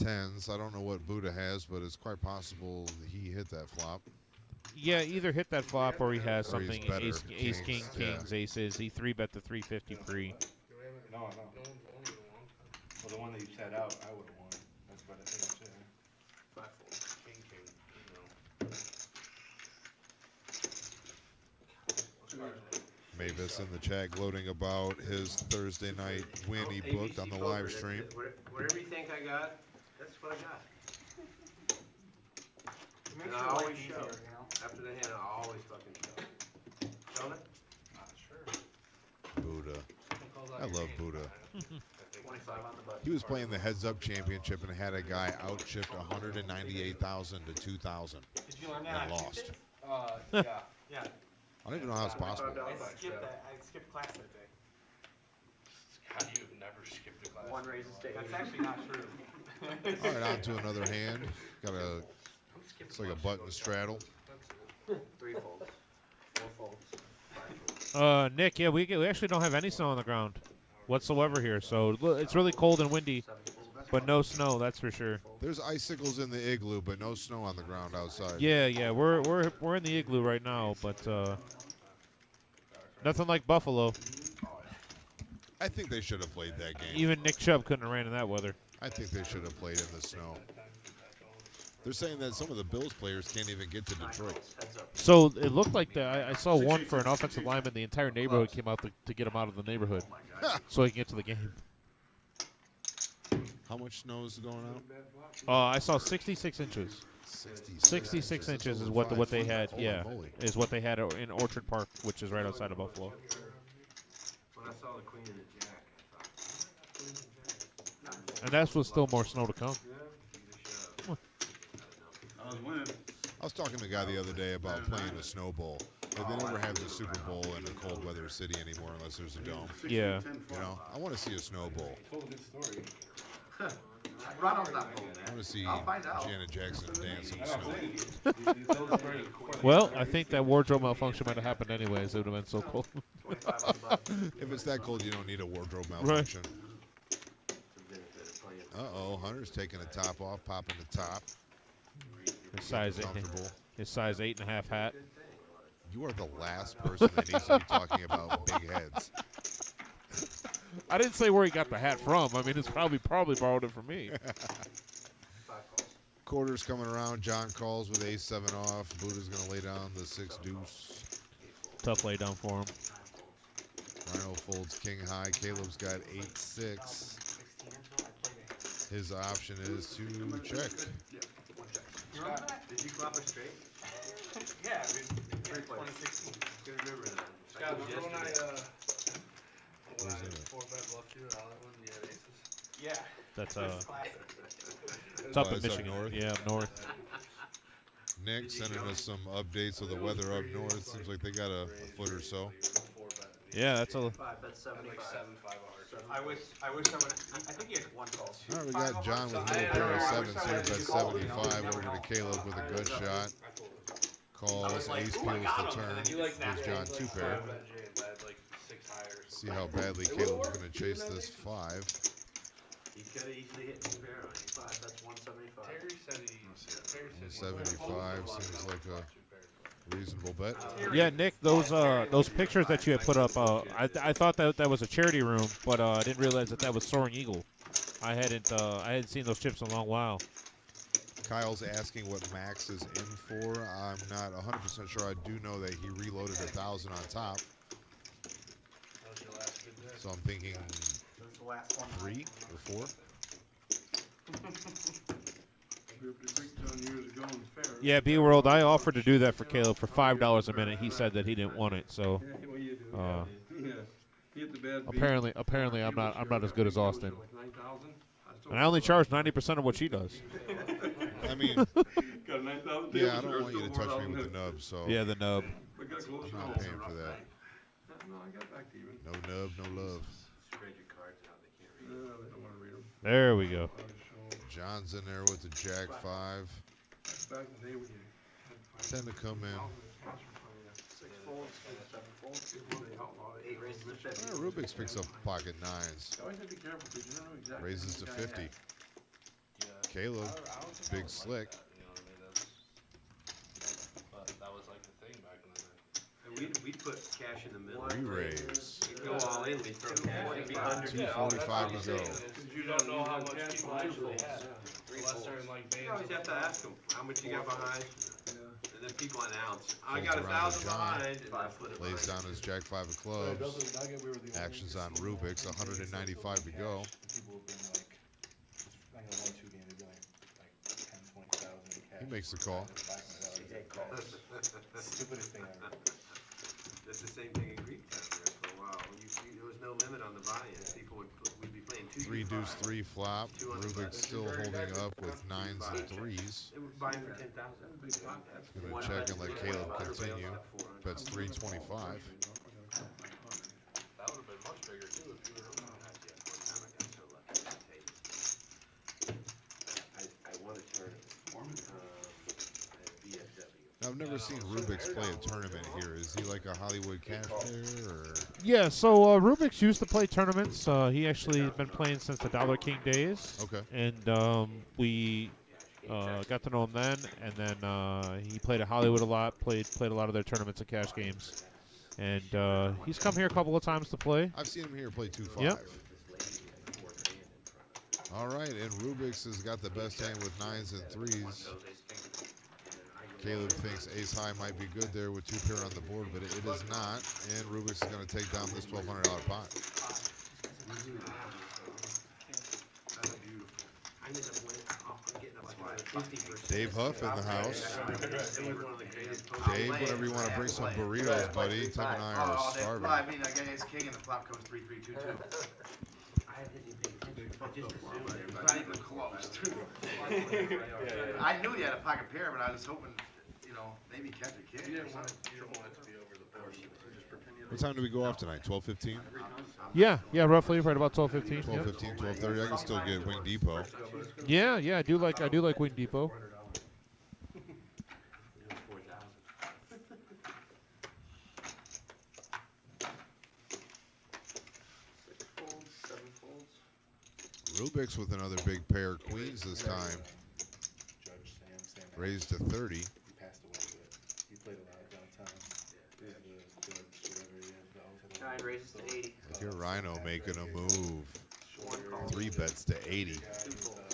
10s. I don't know what Buddha has, but it's quite possible he hit that flop. Yeah, either hit that flop or he has Or he's something better. ace, Kings, king, yeah. kings, aces. He 3-bet the 350 pre. No, no. Well, the one that you set out, I would have won. That's what I think too. 5-4. King, Mavis in the chat gloating about his Thursday night win he booked on the live stream. Whatever you think I got, that's what I got. Makes And your I life always easier, show. you know? After the hand, I always fucking show. Showing it? Sure. Buddha. I love Buddha. 25 on the button. He was playing the heads up championship and had a guy outshipped 198,000 to 2,000 Did you learn that and on lost. Yeah. Yeah. I don't even know how it's possible. I skipped class that day. God, you've never skipped a class. One raise a state. That's actually not true. All right, on to another hand. Got a, it's like a button straddle. 3 folds. 4 folds. 5 folds. Nick, yeah, we actually don't have any snow on the ground whatsoever here, so it's really cold and windy. 7 folds. but no snow. That's for sure. There's icicles in the igloo, but no snow on the ground outside. Yeah. We're in the igloo right now, but nothing like Buffalo. I think they should have played that game. Even Nick Chubb couldn't have ran in that weather. I think they should have played in the snow. They're saying that some of the Bills players can't even get to Detroit. So it looked like that. I saw one for an offensive lineman. The entire neighborhood came out to get him out of the neighborhood, so he can get to the game. How much snow is going out? I saw 66 inches. 66 inches is what they had. Yeah, is what they had in Orchard Park, which is right outside of Buffalo. When I saw the Queen and the Jack, I thought, And that's with still more snow to come. I was winning. I was talking to a guy the other day about playing a snow bowl. Like they never have the Super Bowl in a cold weather city anymore unless there's a dome. Yeah. You know, I want to see a snow bowl. Told a good story. Ronald's not going I want to see I'll find out. Janet Jackson dance in the snow. Well, I think that wardrobe malfunction might have happened anyways. It would have been so cold. If it's that cold, you don't need a wardrobe malfunction. Uh-oh, Hunter's taking the top off, popping the top. His size 8.5 hat. You are the last person that needs to be talking about big heads. I didn't say where he got the hat from. I mean, it's probably borrowed it from me. Quarters coming around. John calls with ace-7 off. Buddha's going to lay down the 6 deuce. Tough lay down for him. Rhino folds king high. Caleb's got 8-6. His option is to check. did you come up straight? Yeah, I mean, Great place. 2016. Good remember that. Scott, remember when I, Where's it? 4-bet bluffed you out when you had aces? Yeah. That's Classic. it's up in It's up Michigan. north? Yeah, up north. Nick sending us some updates of the weather up north. Seems like they got a foot or so. Yeah, that's a. That's 75. I wish I would. I think he had one call. All right, we got John with a little pair of 7s here, bet 75 over to Caleb with a good shot. Calls, ace peels the turn. Gives John 2 pair. See how badly Caleb's going to chase this 5. He could have easily hit 2 pair on you. 5, that's 175. Terry said he. 75 seems like a reasonable bet. Yeah, Nick, those pictures that you had put up, I thought that was a charity room, but I didn't realize that was Soaring Eagle. I hadn't seen those chips in a long while. Kyle's asking what Max is in for. I'm not 100% sure. I do know that he reloaded 1,000 on top. So I'm thinking 3 or 4. Yeah, B-World, I offered to do that for Caleb for $5 a minute. He said that he didn't want it, so apparently I'm not as good as Austin. And I only charge 90% of what she does. I mean, yeah, I don't want you to touch me with the nub, so Yeah, the nub. I'm not paying for that. No nub, no love. Spread your cards out. They can't read them. There we go. John's in there with the jack 5. Tend to come in. 6 folds, 7 folds. 8 raises to 50. Rubik's picks up pocket 9s. Raises to 50. Caleb, big slick. That was like the thing back in the day. And we'd put cash in the middle. Re-raise. We'd go all in. We'd throw cash in. 245 to go. You don't know how much people actually had. Unless they're in like You bands. always have to ask them how much you got behind. And then people announce. I Folds got around to 1,000 John. behind. And I put it Lays behind. down his jack 5 of clubs. Actions on Rubik's, 195 to go. He makes the call. Stupidest thing ever. That's the same thing in Greek town there for a while. There was no limit on the buy-ins. People would be playing 2 3 deuce 3 flop. Rubik's still holding up with 9s and 3s. They were buying for 10,000. Gonna check and let Caleb continue. Bets 325. That would have been much bigger too if you were around. I won a tournament at BFW. I've never seen Rubik's play a tournament here. Is he like a Hollywood cash player, or? Yeah, so Rubik's used to play tournaments. He actually has been playing since the Dollar King days. Okay. And we got to know him then, and then he played at Hollywood a lot, played a lot of their tournaments and cash games. And he's come here a couple of times to play. I've seen him here play 2-5. Yep. All right, and Rubik's has got the best hand with 9s and 3s. Caleb thinks ace high might be good there with 2 pair on the board, but it is not. And Rubik's is going to take down this $1,200 pot. Dave Huff in the house. Dave, whenever you want to bring some burritos, buddy. Tim and I are starving. Well, I mean, I got ace king and the flop comes 3-3-2-2. Not even close. I knew he had a pocket pair, but I was hoping, you know, maybe catch a king or something. What time do we go off tonight? 12:15? Yeah, roughly right about 12:15. 12:15, 12:30. I can still get Wing Depot. Yeah, I do like Wing Depot. Rubik's with another big pair. Queens this time. Raised to 30. He passed away, but he played a lot downtown. He was the judge, whatever he is. 9 raises to 80. Look here, Rhino making a move. 3 bets to 80.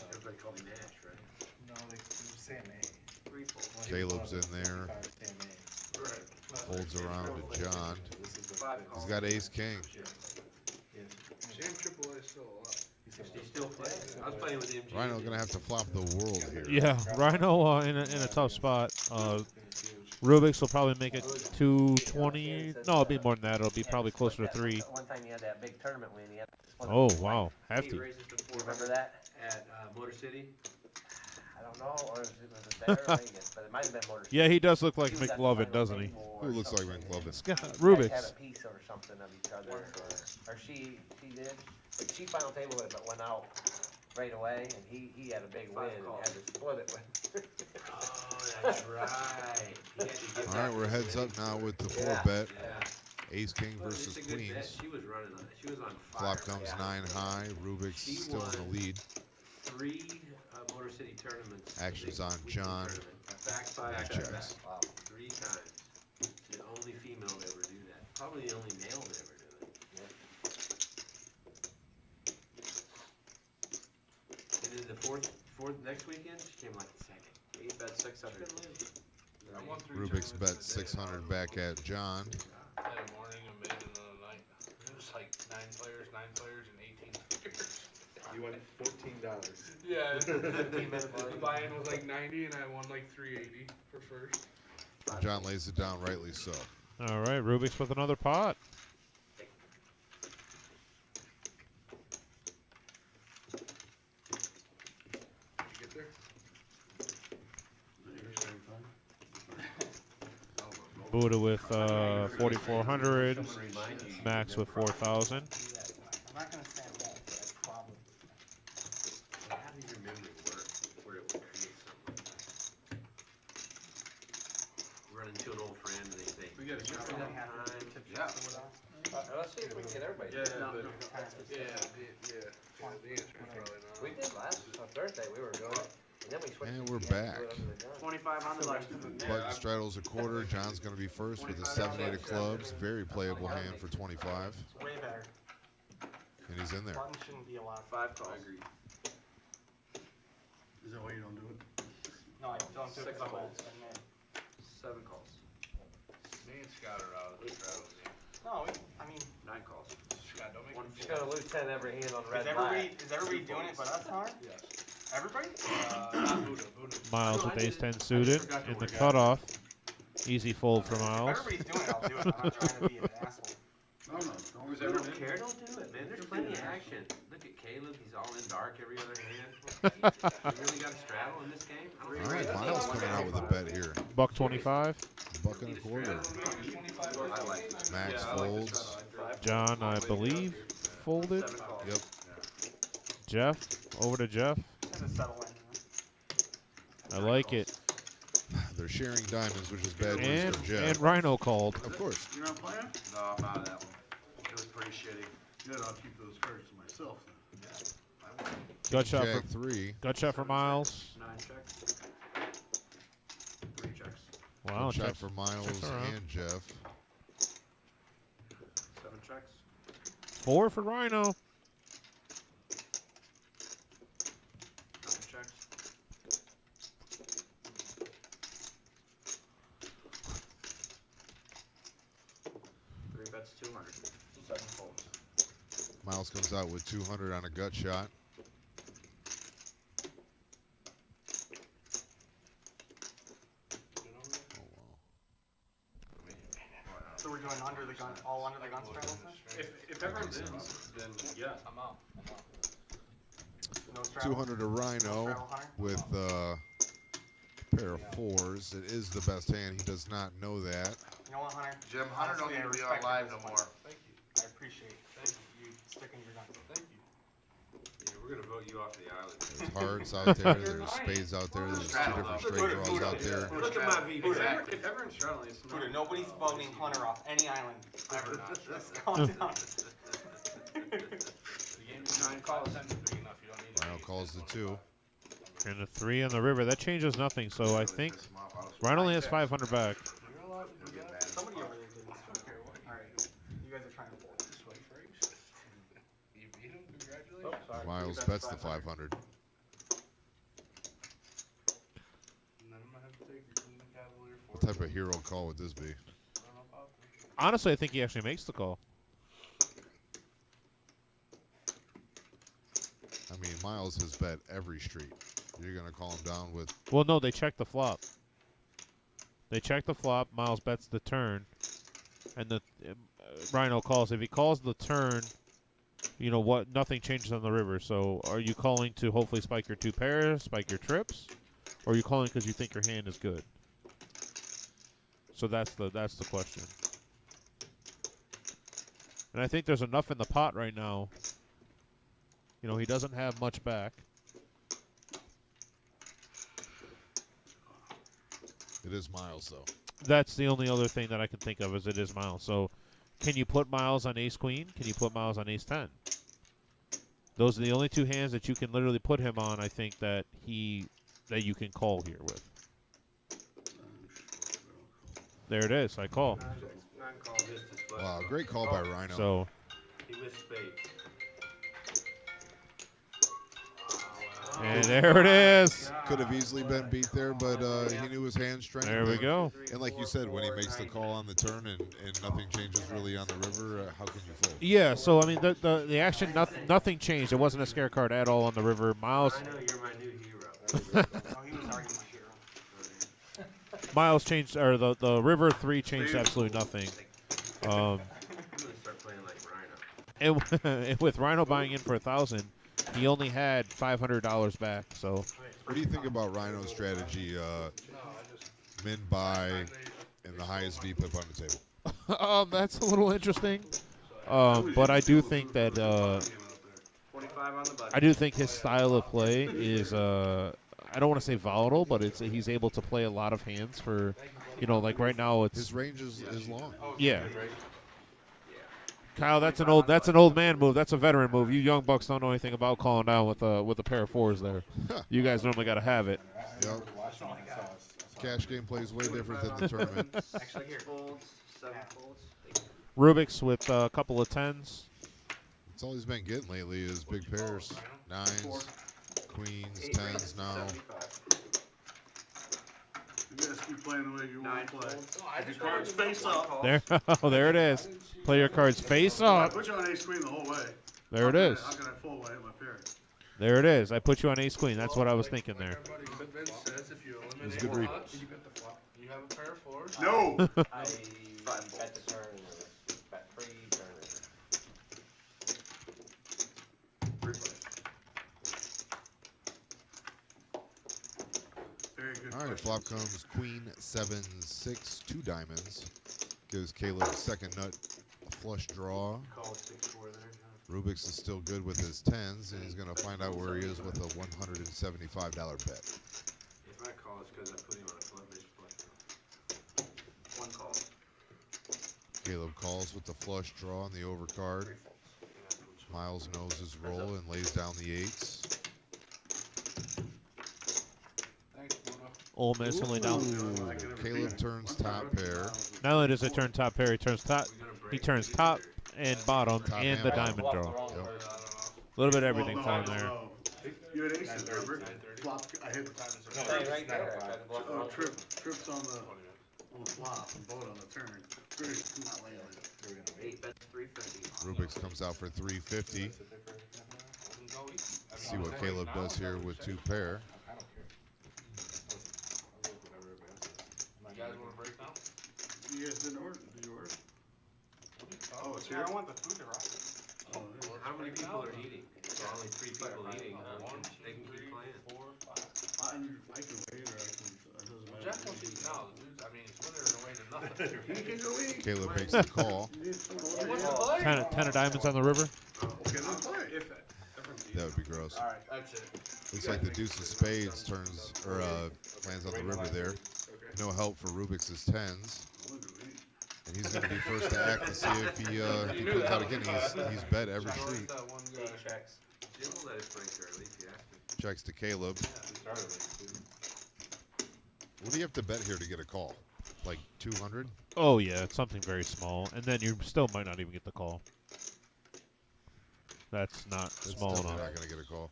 Everybody called me Nash, right? No, they Sam A. 3 folds. Caleb's in there. Folds around to John. He's got ace king. Sam Triple A is still alive. He's still playing. I was playing with MG. Rhino gonna have to flop the world here. Yeah, Rhino in a tough spot. Rubik's will probably make it 220. No, it'll be more than that. It'll be probably closer to 3. One time you had that big tournament win. You had to split Oh, it. wow. Have 8 to. raises to 4. Remember that? At Motor City. I don't know, or was it there or Vegas? But it might have been Motor City. Yeah, he does look like He was at the McLovin, final doesn't he? table Who or looks like something. McLovin? You guys had Rubik's. a piece or something of each other, or she did. But she final table it, but went out right away, and he had a big win and had to split it with. Oh, that's right. He had to give All right, that we're to heads him. up now with the 4 Yeah. bet. Yeah. Ace king Well, versus it's a good bet. queens. She was running. She was on fire. Flop comes 9 high. Rubik's She still in the won. lead. 3 Motor City tournaments. Action's Big on weekly John. tournament. Back 5 Back checks. checks. Wow. 3 times. The only female to ever do that. Probably the only male to ever do it. And then the fourth next weekend, she came like second. 8 bet 600. Rubik's bet 600 back at John. I had a morning, a mid, and then a night. It was like 9 players, and 18 players. You won $14. Yeah, 15 minute the play. buy-in was like 90, and I won like 380 for first. John lays it down rightly so. All right, Rubik's with another pot. You get there? Buddha with 4,400. Max with 4,000. I'm not gonna say I won't, but I probably. How do you remember where it would create something like that? Run into an old friend and they say, We got a shot. yeah. Let's see if we can get everybody. Yeah, to do it. but, the answer is probably not. We did last Thursday. We were doing it, and then we switched. And to we're the end, back. do it under the gun. 25 on the left. Button straddles a quarter. John's going to be first with a 7-8 of clubs. Very playable hand for 25. It's way better. And he's in there. Button shouldn't be allowed. 5 calls. Is that why you don't do it? No, I don't do it 6 because I'm folds. old. and then- 7 calls. Me and Scott are out of the straddle game. No, I mean, 9 calls. Scott, don't make me She's gonna lose 10 every hand on is red everybody doing it but us, Howard? Yes. Everybody? Not Buddha. Miles with ace 10 suited in the cutoff. Easy fold for If Miles. everybody's doing it, I'll do it. I'm not trying to be an asshole. No, don't If you don't care, don't do it, man. There's plenty of action. Look at Caleb. He's all in dark every other hand. You really got to straddle in this game? I don't All right, Miles coming out with a bet here. Buck 25. Buck and a quarter. I like it. Max folds. John, I believe, folded. 7 calls. Yep. Jeff, over to Jeff. It's gonna settle in. I like it. They're sharing diamonds, which is bad news And, for Jeff. and Rhino called. Of course. You're not playing? No, I'm out of that one. It was pretty shitty. Good, I'll keep those cards to myself then. Gut shot Jack for 3. gut shot for Miles. 9 checks. 3 checks. Wow, Good shot checks- for Miles checks are up. and Jeff. 7 checks. 4 for Rhino. 9 checks. 3 bets, 200. 7 folds. Miles comes out with 200 on a gut shot. So we're going under the gun, all under the gun straddles then? If everyone wins, then yeah. I'm out. No straddle? 200 to Rhino straddle hunter? with a pair of 4s. It is the best hand. He does not know that. You know what, Hunter? Jim, Hunter don't Honestly, I need to be respect on live you no this more. much. I appreciate you sticking your guns. Thank you. Yeah, we're gonna vote you off the island. There's hearts out there. There's spades out there. There's 2 different straight draws out there. Look at my VP. If everyone's straddling, it's Buddha, not. nobody's voting Hunter off any island. Ever not. Just calm down. The game is 9 calls. Big enough. You don't need Rhino calls the 2. And a 3 on the river. That changes nothing. So I think Rhino only has 500 back. Somebody over there did this. Alright. You guys are trying to fold. You beat him? Congratulations. Miles bets the 500. And then I'm gonna have to take your Queen Cavalier What type of hero call would this be? Honestly, I think he actually makes the call. I mean, Miles has bet every street. You're going to call him down with... Well, no, they check the flop. They check the flop. Miles bets the turn, and the Rhino calls. If he calls the turn, you know what? Nothing changes on the river. So, are you calling to hopefully spike your 2 pairs, spike your trips, or are you calling because you think your hand is good? So that's the question. And I think there's enough in the pot right now. You know, he doesn't have much back. It is Miles, though. That's the only other thing that I can think of is it is Miles. So, can you put Miles on Ace Queen? Can you put Miles on Ace 10? Those are the only 2 hands that you can literally put him on. I think that you can call here with. There it is. I call. 9 calls. Wow, great call by Rhino. So, He was spades. and there it is. Could have easily been beat there, but he knew his hand strength. There we go. And like you said, when he makes the call on the turn and nothing changes really on the river, how can you fold? Yeah. So I mean, the action, nothing changed. It wasn't a scare card at all on the river. Miles. I know you're my new hero. Oh, he was already my hero. Miles changed, or the river 3 changed absolutely nothing. I'm gonna start playing like Rhino. And with Rhino buying in for 1,000, he only had $500 back. So What do you think about Rhino's strategy? Min buy and the highest VPIP on the table. that's a little interesting. But I do think that 25 on the button. I do think his style of play is I don't want to say volatile, but he's able to play a lot of hands for, you know, like right now it's His range is long. yeah. Kyle, that's an old man move. That's a veteran move. You young bucks don't know anything about calling down with a pair of 4s there. You guys normally got to have it. Yep. Cash game plays way different than the tournament. Actually, here. Folds, 7 folds. Rubik's with a couple of 10s. That's all he's been getting lately is big pairs. 9s, queens, 10s now. 75. You guys keep playing the way you 9 want to play. folds. Your cards face up. There, oh, there it is. Play your cards face I up. put you on ace queen the whole way. There it is. How can I fold when I hit my pair? There it is. I put you on Ace Queen. That's what I was thinking there. Vince says if you It's a eliminate good read. pots, you have a pair of 4s. No! I bet the turn, or bet 3, turn. Very good. All right, flop comes queen, 7, 6, 2 diamonds. Gives Caleb a second nut, a flush draw. Call 6-4 there. Rubik's is still good with his 10s, and he's going to find out where he is with a $175 bet. If I call, it's because I put him on a club-based play. Caleb calls with the flush draw on the overcard. Miles knows his role and lays down the 8s. Ole Miss only down. Caleb turns top pair. Not only does it turn top pair, he turns top and bottom Top and and the bottom. diamond draw. Yep. A little bit of everything for him there. You had aces, remember? Flop, I hit, Right there. I tried to block the wrong trips on the flop and boat on the turn. Very not laying it. 8 bets 350. Rubik's comes out for 350. See what Caleb does here with 2 pair. You guys want to break now? You guys didn't order, did you order? Oh, it's here. I want the food to rock. Oh, How many people are eating? There are only 3 people eating. They can keep playing. I can wait or I can, it doesn't matter. Jeff wants to eat now. I mean, it's winter and away to nothing. He can go eat. Caleb makes the call. You need some order. Ten of diamonds on the river. Okay, then play. That would be gross. Alright, that's it. Looks like the deuce of spades turns or lands on the river there. No help for Rubik's 10s. And he's going to be first to act to see if he puts out again. He's bet every street. checks. Jim will let us break early if you ask him. Checks to Caleb. What do you have to bet here to get a call? Like 200? Oh yeah, it's something very small, and then you still might not even get the call. That's not That's small definitely enough. not going to get a call.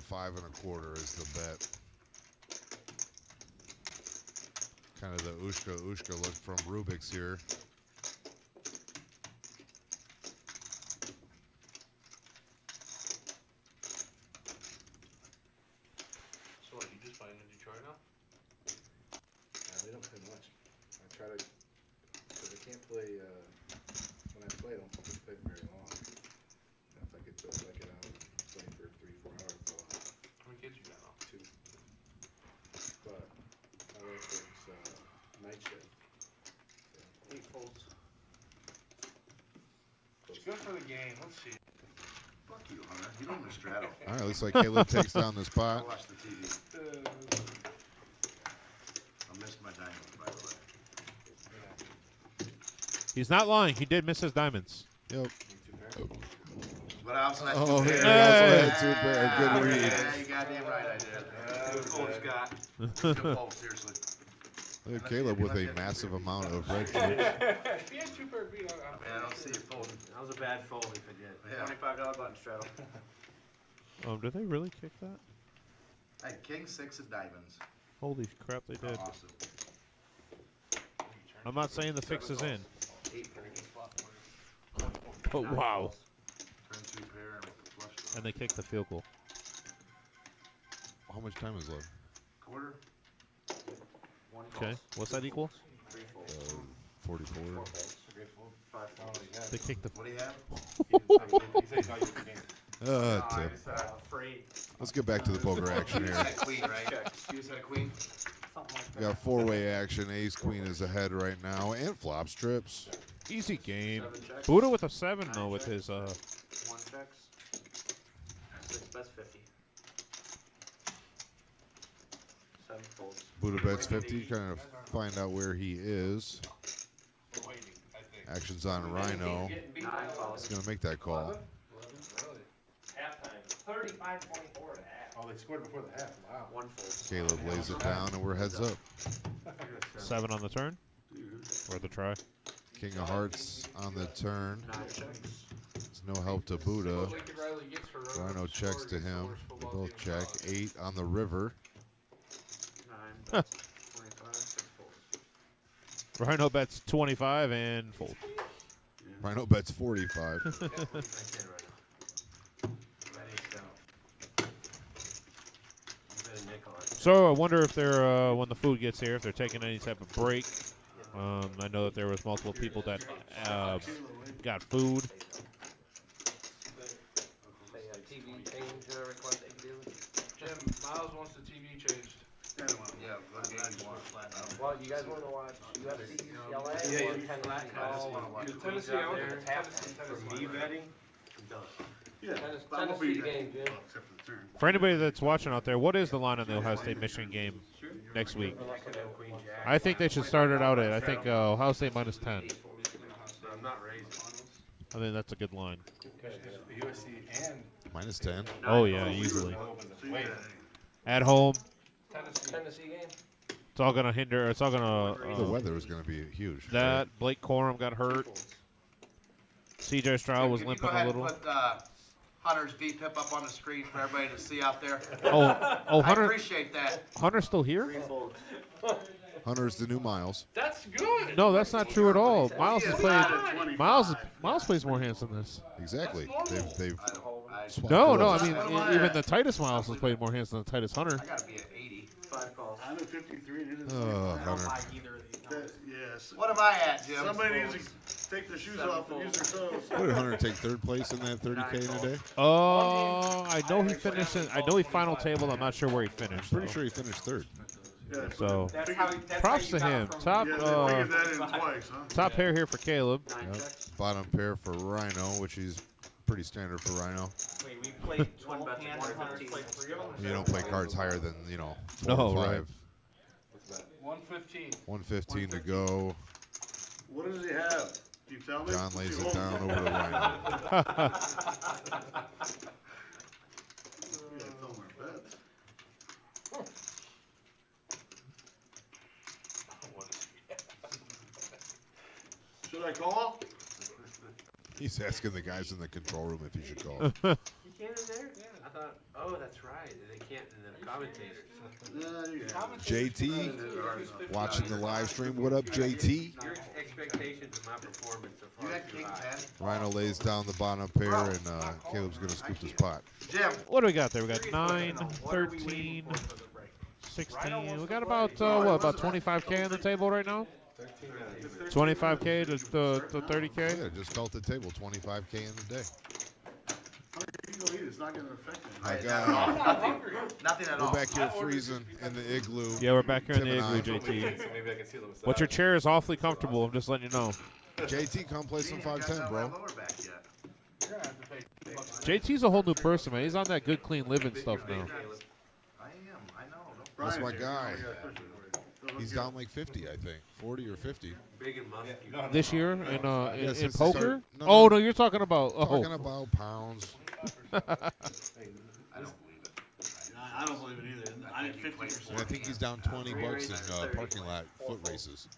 5 1/4 is the bet. Kind of the Ushka look from Rubik's here. So what, you just playing in Detroit now? They don't play much. I try to, because I can't play, when I play, I don't play very long. If I get out and play for 3-4 hours, so How many kids you got now? 2. But my wife works, night shift. 8 folds. It's good for the game. Let's see. Fuck you, Hunter. You don't miss straddle. All right, looks like Caleb takes down this I pot. watch the TV. I missed my diamond, by the way. He's not lying. He did miss his diamonds. Yep. But I also had Oh, two he pairs. also had 2 pair. Good read. Yeah, you goddamn right I did. Good fold, Scott. Good fold, seriously. Look at Caleb with a massive amount of red chips. If you had 2 pair beat, Man, I don't see it folding. That was a bad fold if it did. Yeah. $25 button straddle. Did they really kick that? I had king 6 of diamonds. Holy crap, they did. Awesome. I'm not saying the fix is in, 8 for the but wow. Turn 2 pair and with the flush draw. And they kicked the field goal. How much time is left? Quarter. Okay, what's that equal? 3 folds. 44. 4 folds. 5 folds. They kicked the. What do you have? he said he's not using the game. Tip. Free. Let's get back to the poker action You here. just had queen, right? You just had a queen? Something like We got 4-way action. Ace Queen is ahead right now, and flop strips. Easy game. 7 checks. Buddha with a 7 though with his 1 checks. 6 bets 50. 7 folds. Buddha bets 50. Kind of find out where he is. We're waiting, I think. Action's on Rhino. 9 folds. He's gonna make that call. Really? Halftime. 35-24 to half. Oh, they scored before the half. Wow. 1 fold. Caleb lays it down, and we're heads up. 7 on the turn, or the try. King of Hearts on the turn. 9 checks. There's no help to Buddha. Lincoln Riley gets her run. Rhino checks to him. They both check. 8 on the river. 9 bets 25. 6 folds. Rhino bets 25 and fold. Rhino bets 45. Right there, right now. Ready, go. You bet a nickel on it. So I wonder if they're when the food gets here, if they're taking any type of break. I know that there was multiple people that got food. Say TV change request they can do. Jim, Miles wants the TV changed. Yeah, what game you want? Well, you guys want to watch UFC, UCLA, Yeah, or you- Tennessee? I just Oh, wanna watch The the Tennessee, queens I out want there. the Tennessee. For me betting, I'm done. Yeah. Tennessee game, Jim. Except for the turn. For anybody that's watching out there, what is the line on the Ohio State Michigan game next week? Queen jack. I think they should start it out at I think Ohio State -10. I'm not raising. I think that's a good line. USC and -10. Oh yeah, easily. wait, At home, Tennessee game? it's all gonna hinder. It's all gonna. The weather is going to be huge. That Blake Corum got hurt. CJ Stroud was Can you limping go ahead a and little. put Hunter's VPIP up on the screen for everybody to see out there? Oh, I Hunter. appreciate that. Hunter's still here? Hunter's the new Miles. That's good. No, that's not true at all. Miles has played. 25. Miles plays more hands than this. Exactly. They've swapped No, roles. I mean even the Titus Miles has played more hands than the Titus Hunter. I gotta be at 80. 5 calls. I'm at 53 and it is. Hunter. Yes. What am I at, Jim? Somebody needs to take their shoes off and use their toes. What did Hunter take third place in that 30K in a day? I know he finished. I know he final tabled. I'm not sure where he finished. Pretty though. sure he finished third. Yeah. So That's how props to him. Top Yeah, they figured that in twice, huh? top pair here for Caleb. Yep. Bottom pair for Rhino, which is pretty standard for Rhino. Wait, we played 12 hands, Hunter's played 3 of them? You don't play cards higher than 4 No, or 5. right. 115. 115 to go. What does he have? You tell me? John lays You it hold down me. over to Rhino. Yeah, tell him our bets. Should I call? He's asking the guys in the control room if he should call. You can't in there? I thought, oh, that's right. They can't in the commentators. Yeah, you can. JT, watching the live stream. What up, JT? Your expectations of my performance are You far got too king high. 10. Rhino lays down the bottom pair, and Caleb's going to scoop this pot. Jim, What do we got there? We got 9, 13, 16. We got about about 25K on the table right now. 25K to 30K. Yeah, just felt the table, 25K in a day. You go eat, it's not gonna affect you. My God, nothing at we're all. back here freezing in the igloo. Yeah, we're back here in Tim the and igloo, I. JT. so maybe I can see them. But your chair is awfully comfortable. I'm just letting you know. JT, come play some 510, bro. JT's a whole new person, man. He's on that good, clean living stuff now. I am, I know. That's my Brian, guy. don't He's down like 50, I think. 40 or 50. Big and musky. This year in in since he poker? started- no, Oh no. no, you're talking about Talking about pounds. I don't believe it. I don't believe it either. I think 50%. And I think he's down 20 bucks in parking lot foot races.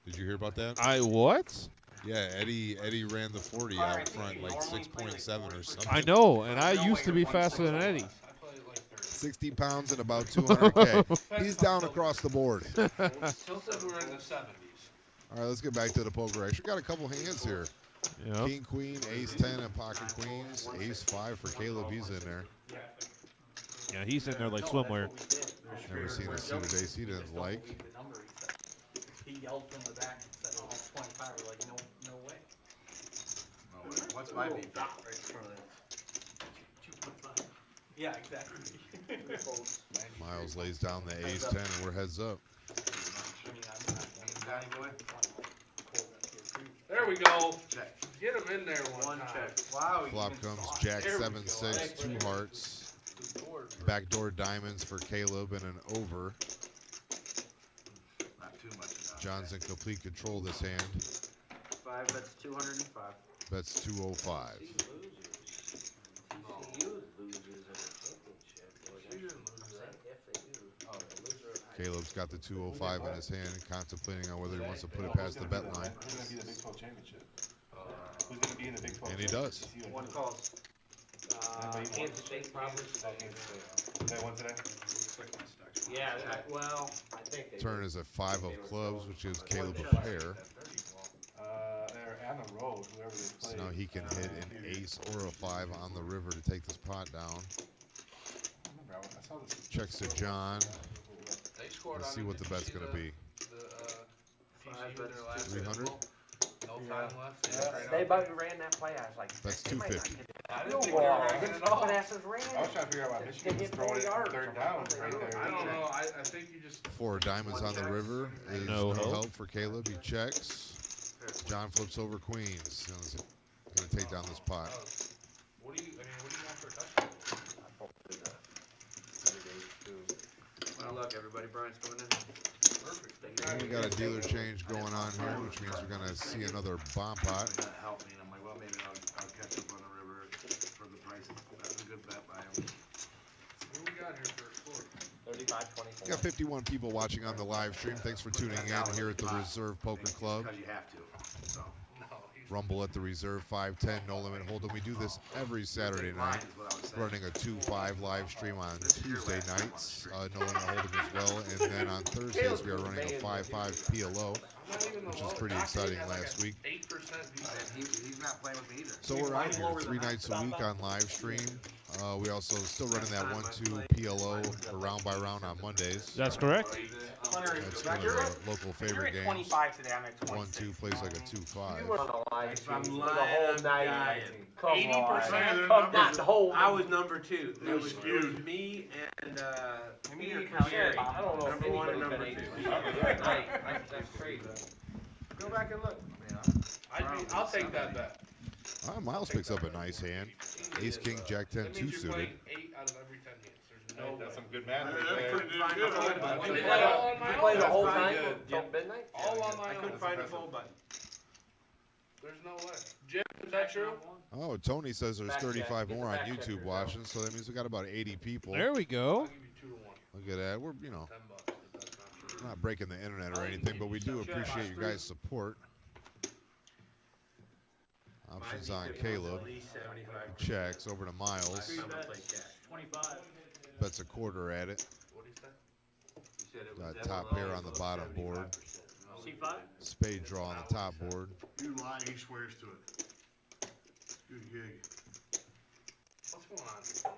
Did you hear about that? I what? Yeah, Eddie ran the 40 out front like 6.7 or something. I know, and I used to be faster than Eddie. 60 pounds and about 200K. He's down across the board. Still said we were in the 70s. All right, let's get back to the poker action. Got a couple hands here. Yep. King, queen, ace 10, and pocket queens. Ace 5 for Caleb. He's in there. Yeah, he's in there like swimwear. Never seen a suited ace he didn't like. He yelled from the back and said, oh, 25. We're like, no way. What's my beat? Yeah, exactly. Miles lays down the ace 10, and we're heads up. Johnny boy? There we go. Check. Get him in there One time. check. Wow. Flop comes Jack 7-6, 2 hearts. Backdoor diamonds for Caleb and an over. Not too much. John's in complete control this hand. 5, that's 205. Bets 205. Caleb's got the 205 in his hand, contemplating on whether he wants to put it past the bet line. Who's going to be the Big 12 championship? Who's going to be in the Big 12? And he does. One calls. Kansas State probably. Is that one today? Yeah, well, I think they Turn did. is a 5 of clubs, which gives Caleb a pair. They're on the road, whoever they play. So now he can hit an ace or a 5 on the river to take this pot down. I saw this. Checks to John. They scored Let's on see him. what the Did you bet's see going to be. The TCU in their last 300? no time left. They about ran that play. I was like, That's they might not 250. hit I the didn't think field they were goal. running it at all. But asses ran. I was trying to figure out why They Michigan was hit throwing 4 it yards. third down right there. I don't know. I think you just 4 diamonds on the river is No no help. help for Caleb. He checks. John flips over queens. Going to take down this pot. what do you want for a touchdown? Good luck, everybody. Brian's coming in. Perfect. And we got a dealer change going on here, which means we're going to see another bomb pot. That helped me, and I'm like, well, maybe I'll catch up on the river for the price. That was a good bet by him. What we got here for a score? 35-24. We got 51 people watching on the live stream. Thanks for tuning in here at the Reserve Poker Club. Because you have to. So. Rumble at the Reserve, 510, no limit hold'em. We do this every Saturday night, running a 2-5 live stream on Tuesday nights, no limit hold'em as well. And then on Thursdays, we are running a 5-5 PLO, which was pretty exciting last week. 8%. He's not playing with me either. So we're out here 3 nights a week on live stream. We also still running that 1-2 PLO or round by round on Mondays. That's correct. That's one of the local favorite games. 25 today, I'm at 26. 1-2 plays like a 2-5. You were on the live stream I'm for the lying, whole I'm night. dying. Come 80% on. Not the whole. I was number 2. It was skewed. Me and Maybe me you're and counting Sherry. I don't know if Number 1 and anybody's number been 2. That's crazy. Go back and look. I'll take that bet. Miles picks up a nice hand. Ace, King, Jack 10, That 2 means you're suited. playing 8 out of every 10 hands. There's no way. That's some good math That's right there. pretty damn good. I You did play that all on my you own. play the That's whole pretty time good. till midnight? All on my I own. couldn't find a full button. There's no way. Jim, is that true? Oh, Tony says there's Fact check. 35 Get the more on fact checker YouTube going. watching, so that means we got about 80 people. There we I'll go. give you 2 to 1. Look at that. We're, $10 if that's not true. not breaking the internet or anything, but we do appreciate you guys' support. Options on Caleb. At least 75. Checks over to Miles. I'm gonna play cash. 25. Bets a quarter at it. What do you say? You said it was Got top pair on the bottom board. C5? Spade draw on the top board. You lie, he swears to it. Good gig. What's going on?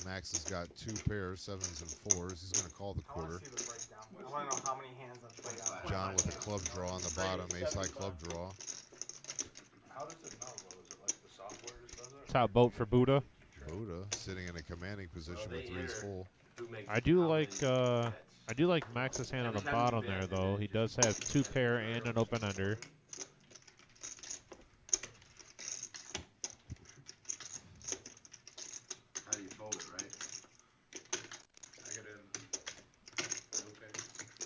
Max has got 2 pairs, 7s and 4s. He's going to call the I want quarter. to see the breakdown. I want to know how many hands I've played out. John with a club draw on the bottom. Ace high club draw. How does it know though? Is it like the software just does it? Top boat for Buddha. Buddha sitting in a commanding position with 3s full. I do like Max's hand on the bottom there though. He does have 2 pair and an open ender. How do you fold it, right? I got in. Okay.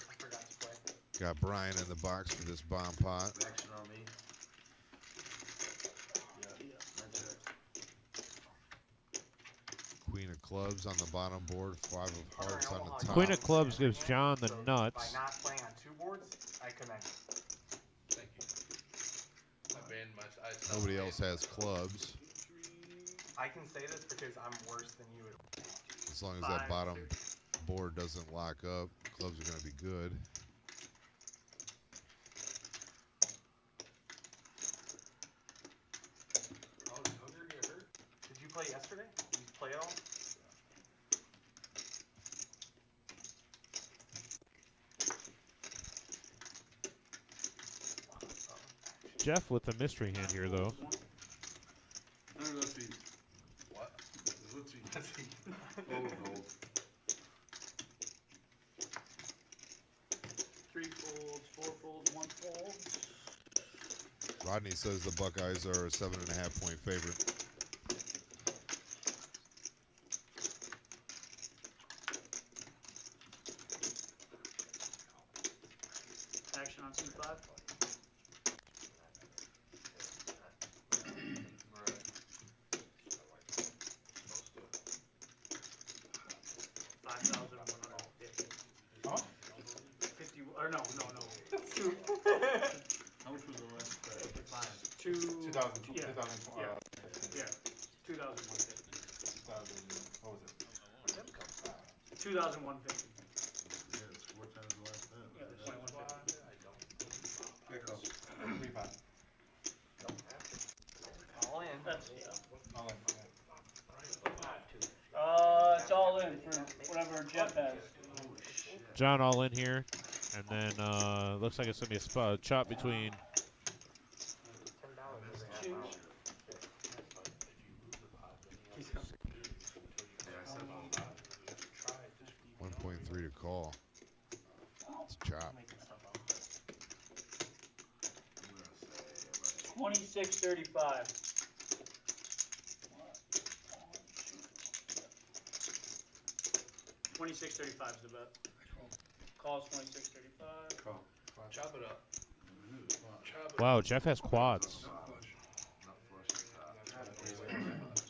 I forgot to play. Got Brian in the box for this bomb pot. Action on me. Queen of clubs on the bottom board. 5 of hearts on the top. Queen of clubs gives John the So nuts. by not playing on 2 boards, I commend you. Thank you. I banned my. Nobody else has clubs. I can say this because I'm worse than you. As long as that bottom board doesn't lock up, clubs are going to be good. Oh, did Hooker get hurt? Did you play yesterday? Did you play at all? Jeff with the mystery hand here though. Let's see. What? Let's see. Fold, fold. 3 folds, 4 folds, 1 fold. Rodney says the Buckeyes are a 7.5 point favorite. Action on C5. Huh? 50, or no. How much was the last bet? 5. 2000. Yeah. 2000. Yeah. Yeah. 2,150. 2000. What was it? 2,150. Yeah, it's 4 times the last bet. Yeah, 2,150. Here goes. 3 pounds. All in. That's, All in. it's all in for whatever Jeff has. John all in here. And then looks like it's going to be a spot chop between $2. 1.3 to call. It's chop. 2635. 2635 is the bet. Calls 2635. Call. Chop it up. Wow, Jeff has quads.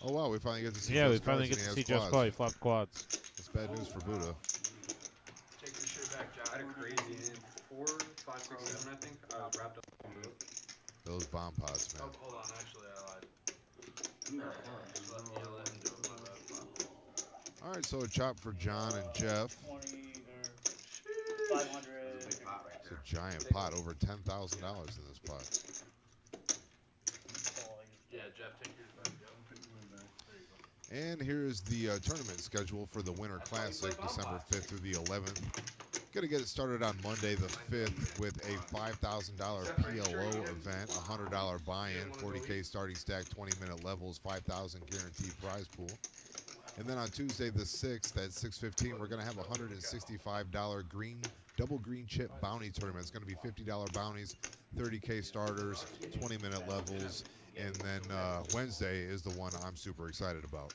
Oh wow, we finally get to see. Yeah, we Jeff's finally cards get and to he see has Jeff's quads. call. He flopped quads. That's bad news for Buddha. Take your shit back, John. I had a crazy in 4, 5, 6, 7, I think. I was wrapped up in it. Those bomb pots, man. Oh, hold on. Actually, I lied. Just let me let him do it. My bad. All right, so a chop for John and Jeff. 20 or 500. It's a giant pot, over $10,000 in this pot. Yeah, Jeff, take yours back. And here's the tournament schedule for the Winter Classic, December 5th through the 11th. Going to get it started on Monday the 5th with a $5,000 PLO event, $100 buy-in, 40K starting stack, 20-minute levels, $5,000 guaranteed prize pool. And then on Tuesday the 6th at 6:15, we're going to have a $165 double green chip bounty tournament. It's going to be $50 bounties, 30K starters, 20-minute levels. And then Wednesday is the one I'm super excited about.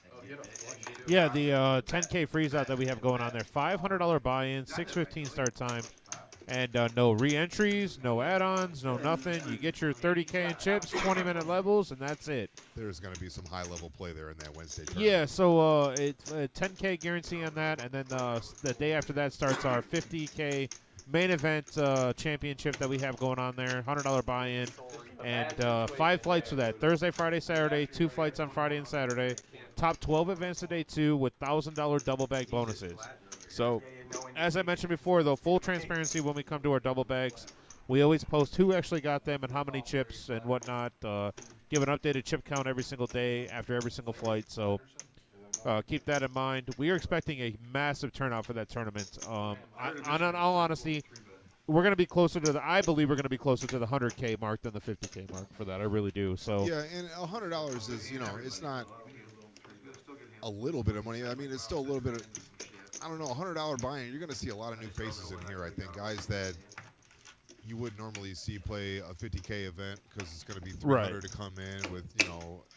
Yeah, the 10K freeze out that we have going on there. $500 buy-in, 6:15 start time, and no re-entries, no add-ons, no nothing. You get your 30K in chips, 20-minute levels, and that's it. There's going to be some high-level play there in that Wednesday tournament. Yeah, so it's a 10K guarantee on that, and then the day after that starts our 50K main event championship that we have going on there, $100 buy-in, and 5 flights for that. Thursday, Friday, Saturday, 2 flights on Friday and Saturday. Top 12 advanced to day 2 with $1,000 double bag bonuses. So, as I mentioned before, though, full transparency when we come to our double bags. We always post who actually got them and how many chips and whatnot. Give an updated chip count every single day after every single flight. So, keep that in mind. We are expecting a massive turnout for that tournament. In all honesty, we're going to be closer to I believe we're going to be closer to the 100K mark than the 50K mark for that. I really do. So yeah, and $100 is, it's not a little bit of money. I mean, it's still a little bit of, I don't know, $100 buy-in. You're going to see a lot of new faces in here, I think. Guys that you would normally see play a 50K event because it's going to be $300 to come in with,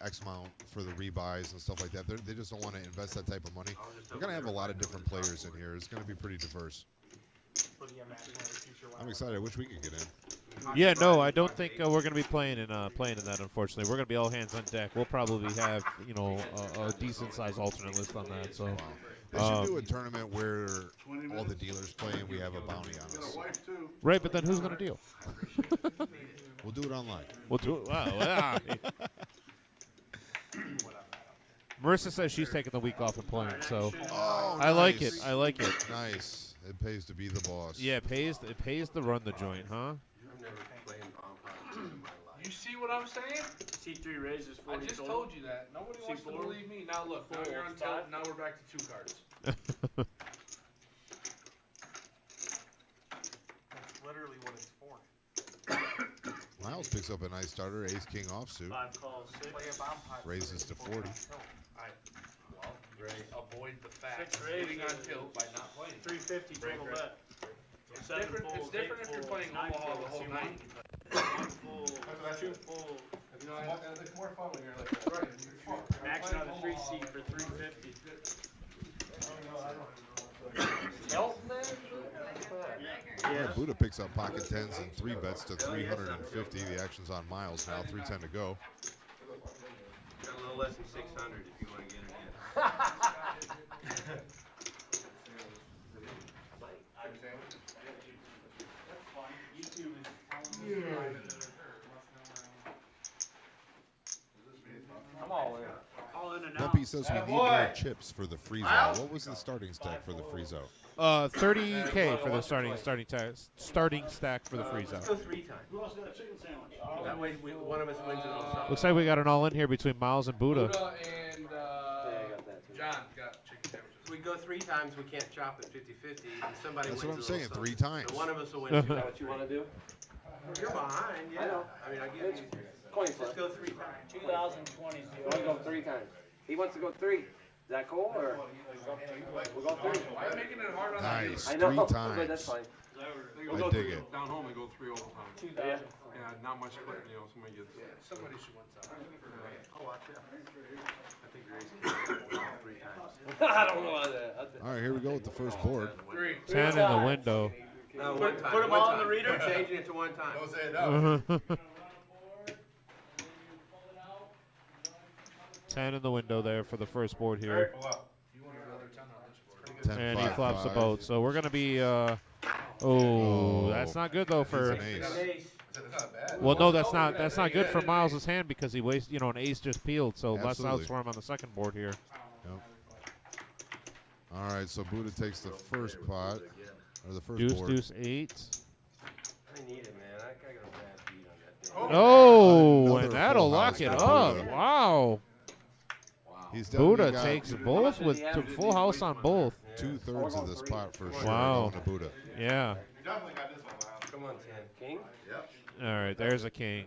X amount for the rebuys and stuff like that. They just don't want to invest that type of money. We're going to have a lot of different players in here. It's going to be pretty diverse. I'm excited. I wish we could get in. Yeah, no, I don't think we're going to be playing in that. Unfortunately, we're going to be all hands on deck. We'll probably have a decent sized alternate list on that. So they should do a tournament where all the dealers play and we have a bounty on us. Right, but then who's going to deal? We'll do it online. We'll do it. Wow. Marissa says she's taking the week off and playing, so I like it. I like it. Nice. It pays to be the boss. Yeah, it pays to run the joint, huh? You see what I'm saying? C3 raises 40 I just total. told you that. Nobody wants to believe me. Now look, now you're on tilt. Now we're back to 2 cards. That's literally what it's for. Miles picks up a nice starter. Ace King offsuit. 5 calls, 6. Play a bomb pot. Raises to 40. Well, avoid the fact of 6 getting on raises. tilt by not playing. 350 total bet. It's 7 different. folds, It's different 8 if you're folds, playing 9 Omaha the folds, whole you night. 1 full, 2 full. It's more fun when you're like that. Right. Action on the 3 seat for 350. Yeah, Buddha picks up pocket 10s and 3 bets to 350. The action's on Miles now. 3:10 to go. Got a little less than 600 if you want to get it in. I'm all in. All in and out. Dumpy says we need more chips for the freeze out. What was the starting stack for the freeze out? 30K for the starting stack for the freeze Let's out. go 3 times. Who else got a chicken sandwich? That way one of us wins a little something. Looks like we got an all in here between Miles and Buddha. Buddha and John got chicken sandwiches. If we go 3 times, we can't chop at 50-50, and somebody That's wins what I'm a saying, little 3 something. times. So one of us will win 2 times. What you want to do? You're behind, yeah. I know. I mean, I give you. Coin Let's flip. go 3 times. 2020. You want to go 3 times? He wants to go 3. Is that cool or? We'll go 3. Why are you making it hard on Nice. I know. 3 times. But that's fine. I dig it. Down home, we go 3 overtime. 2000. Yeah. Yeah, not much, somebody gets. Somebody should win something. I'll watch it. I think Grace can 3 times. I don't know about that. All right, here we go with the first board. 10 in the window. No, one time. put 'em one all in time. the reader? We're changing it to one time. Don't say it now. 10 in the window there for the first board here. Pull out. 10, And he 5, flops the 5. boat. So we're going to be, oh, that's not good though He's for, an ace. That's not bad. well, no, that's not good for Miles' hand because he wastes, you know, an ace just peeled. So less Absolutely. outs for him on the second board here. Yep. All right, so Buddha takes the first pot, or the first Deuce, board. deuce, 8. I need it, man. I got a bad beat on that thing. Oh, Another and that'll full lock house it for up. Buddha. Wow. He's definitely Buddha got takes both with full house on both. 2/3 of this pot for sure. Wow. Going to Buddha. Yeah. You definitely got this one, Miles. Come on, 10. King? Yep. All right, there's a king.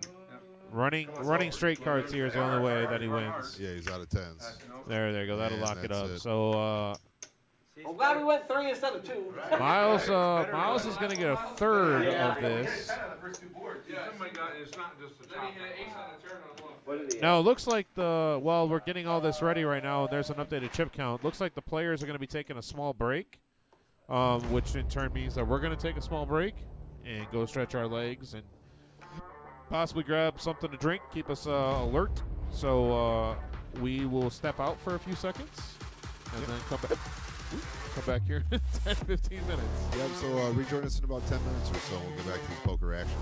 Running straight cards here is the only way that he wins. Yeah, he's out of 10s. There you go. That'll And lock it that's up. it. So I'm glad we went 3 instead of 2. Miles is gonna get a third of this. Yeah, somebody got, it's not just a top. Now it looks like while we're getting all this ready right now, there's an updated chip count. Looks like the players are going to be taking a small break, which in turn means that we're going to take a small break and go stretch our legs and possibly grab something to drink, keep us alert. So we will step out for a few seconds and then come back here in 10, 15 minutes. Yep, so rejoin us in about 10 minutes or so. We'll get back to this poker action.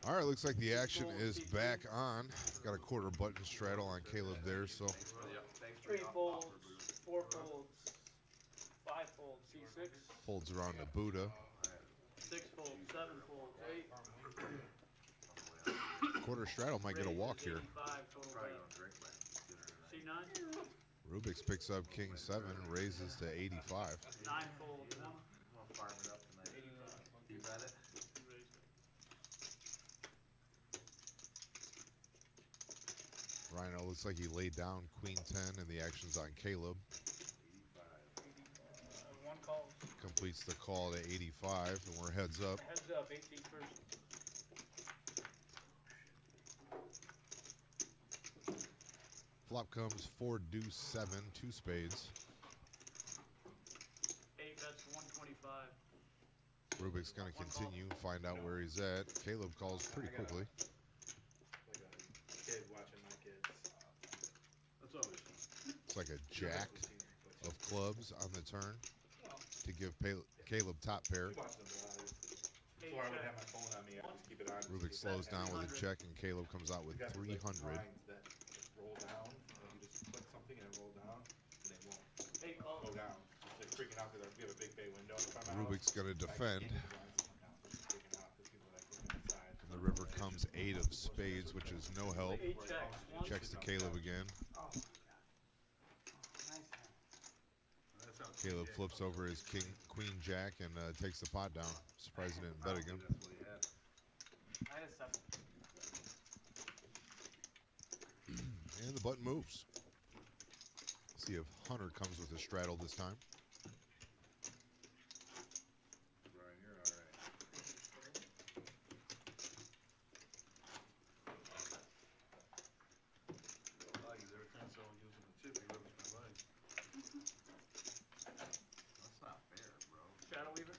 All right, looks like the action is back on. Got a quarter button straddle on Caleb there, so 3 folds, 4 folds, 5 folds, C6. folds around to Buddha. 6 folds, 7 folds, 8. Quarter straddle might get a walk here. 85 total weight. C9. Rubik's picks up King 7, raises to 85. 9 folds, 1. I'll farm it up tonight. 85. You bet it. Rhino looks like he laid down Queen 10, and the action's on Caleb. 1 call. Completes the call to 85, and we're heads up. Heads up, 18 first. Flop comes 4 deuce 7, 2 spades. 8 bets, 125. Rubik's going to continue, find out where he's at. Caleb calls pretty quickly. Like a kid watching my kids. That's always fun. It's like a jack of clubs on the turn to give Caleb top pair. Before I would have my phone on me, I would just keep it on. Rubik slows down with a check, and Caleb comes out with 300. That roll down, and you just click something and roll down, and they won't 8 calls. go down. It's like freaking out because we have a big bay window. If I'm out, Rubik's going to defend. I can't do blinds now, so it's freaking out because people like looking inside. The river comes 8 of spades, which is no help. 8 checks. 1. Checks to Caleb again. That's how Caleb flips over his king, queen, jack, and takes the pot down. Surprised he didn't bet again. that's what he had. I had a 7. And the button moves. See if Hunter comes with a straddle this time. Brian, you're all right. Like, every time someone gives him a chip, he rubs my leg. That's not fair, bro. Shadow Weaver.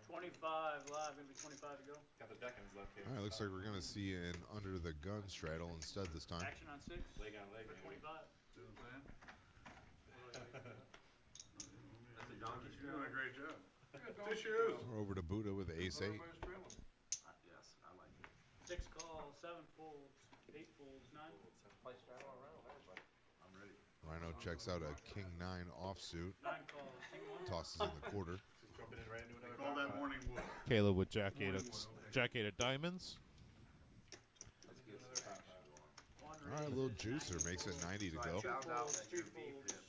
25 live, gonna be 25 to go. Got the deck in his left hand. All right, looks like we're going to see an under the gun straddle instead this time. Action on 6. Leg on leg, For maybe. 25. See what I'm saying? That's a donkey You're doing a great job. Tissues. We're over to Buddha with ace 8. Yes, I like it. 6 calls, 7 folds, 8 folds, 9. Play straddle around, everybody. I'm ready. Rhino checks out a king 9 offsuit. 9 calls, C1. Tosses in the quarter. Just jumping in right into another Call that pot. morning wood. Caleb with jack 8 of diamonds. Let's get Another some pot. One All right, a little juicer makes it 90 to go. So I found out folds, that 3 your V folds, pip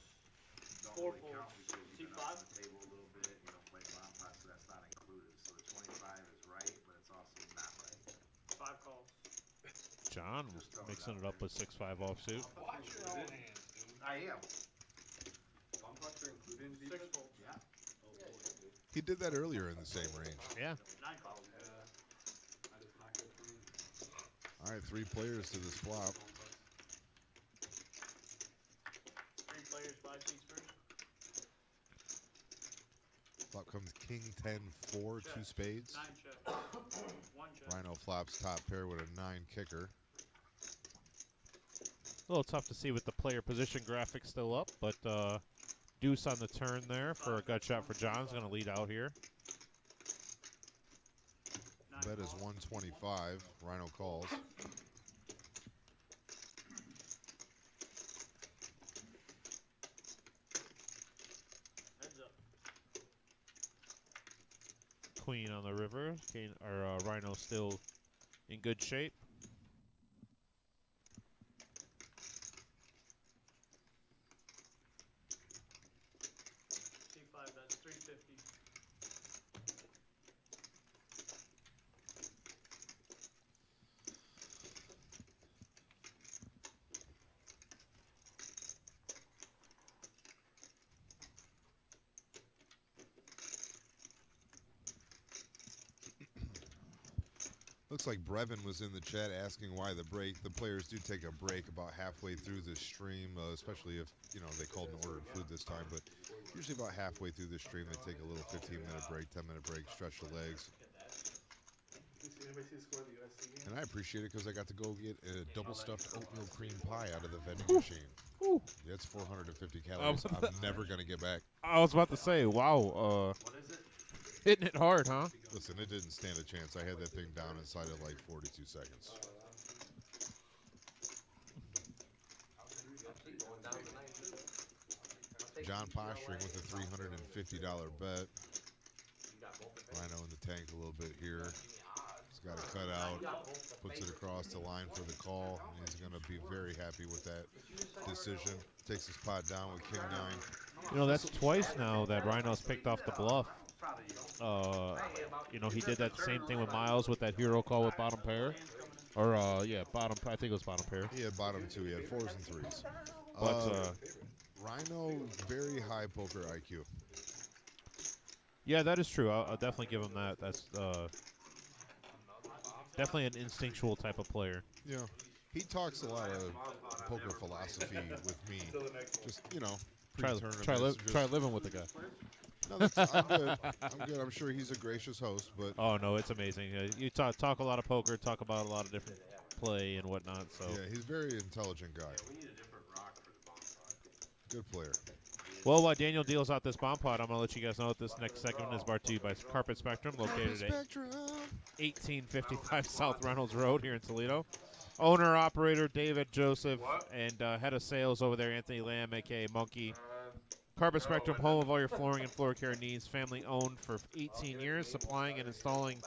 4 don't really count folds, because you've been up C5. on the table a little bit, you don't play a lot, so that's not included. So the 25 is right, but it's also not right. 5 calls. John mixing it up with 6-5 offsuit. Watch your own hands, dude. I am. Bum pucks are included in 6 defense? folds. Yeah. He did that earlier in the same range. Yeah. 9 calls. That is not good for me. All right, 3 players to this flop. 3 players, 5 seats first. Flop comes king 10 4, 2 spades. 9 check. 1 check. Rhino flops top pair with a 9 kicker. A little tough to see with the player position graphic still up, but deuce on the turn there for a gut shot for John's going to lead out here. 9 Bet is calls. 125. Rhino calls. Heads up. Queen on the river. Rhino still in good shape. C5, that's 350. Looks like Brevin was in the chat asking why the break. The players do take a break about halfway through the stream, especially if, you know, they called and ordered food this time. But usually about halfway through the stream, they take a little 15-minute break, 10-minute break, stretch the legs. Anybody see the score of the USC game? And I appreciate it because I got to go get a double-stuffed oatmeal cream pie out of the vending machine. That's 450 calories. I'm never going to get back. I was about to say, wow. What is it? hitting it hard, huh? Listen, it didn't stand a chance. I had that thing down inside of like 42 seconds. John posturing with a $350 bet. Rhino in the tank a little bit here. He's got it cut out, puts it across the line for the call, and he's going to be very happy with that decision. Takes his pot down with King 9. You know, that's twice now that Rhino's picked off the bluff. You know, he did that same thing with Miles with that hero call with bottom pair. Or, yeah, bottom, I think it was bottom pair. He had bottom 2. He had 4s and 3s. But, Rhino, very high poker IQ. Yeah, that is true. I'll definitely give him that. That's definitely an instinctual type of player. Yeah. He talks a lot of poker philosophy with me. Just, you know, Try living with the guy. No, I'm good. I'm good. I'm sure he's a gracious host, but oh no, it's amazing. You talk a lot of poker, talk about a lot of different play and whatnot. So yeah, he's a very intelligent guy. Good player. Well, while Daniel deals out this bomb pot, I'm gonna let you guys know that this next segment is brought to you by Carpet Spectrum, located at 1855 South Reynolds Road here in Toledo. Owner operator David Joseph and head of sales over there Anthony Lamb, aka Monkey. Carpet Spectrum, home of all your flooring and floor care needs. Family owned for 18 years, supplying and installing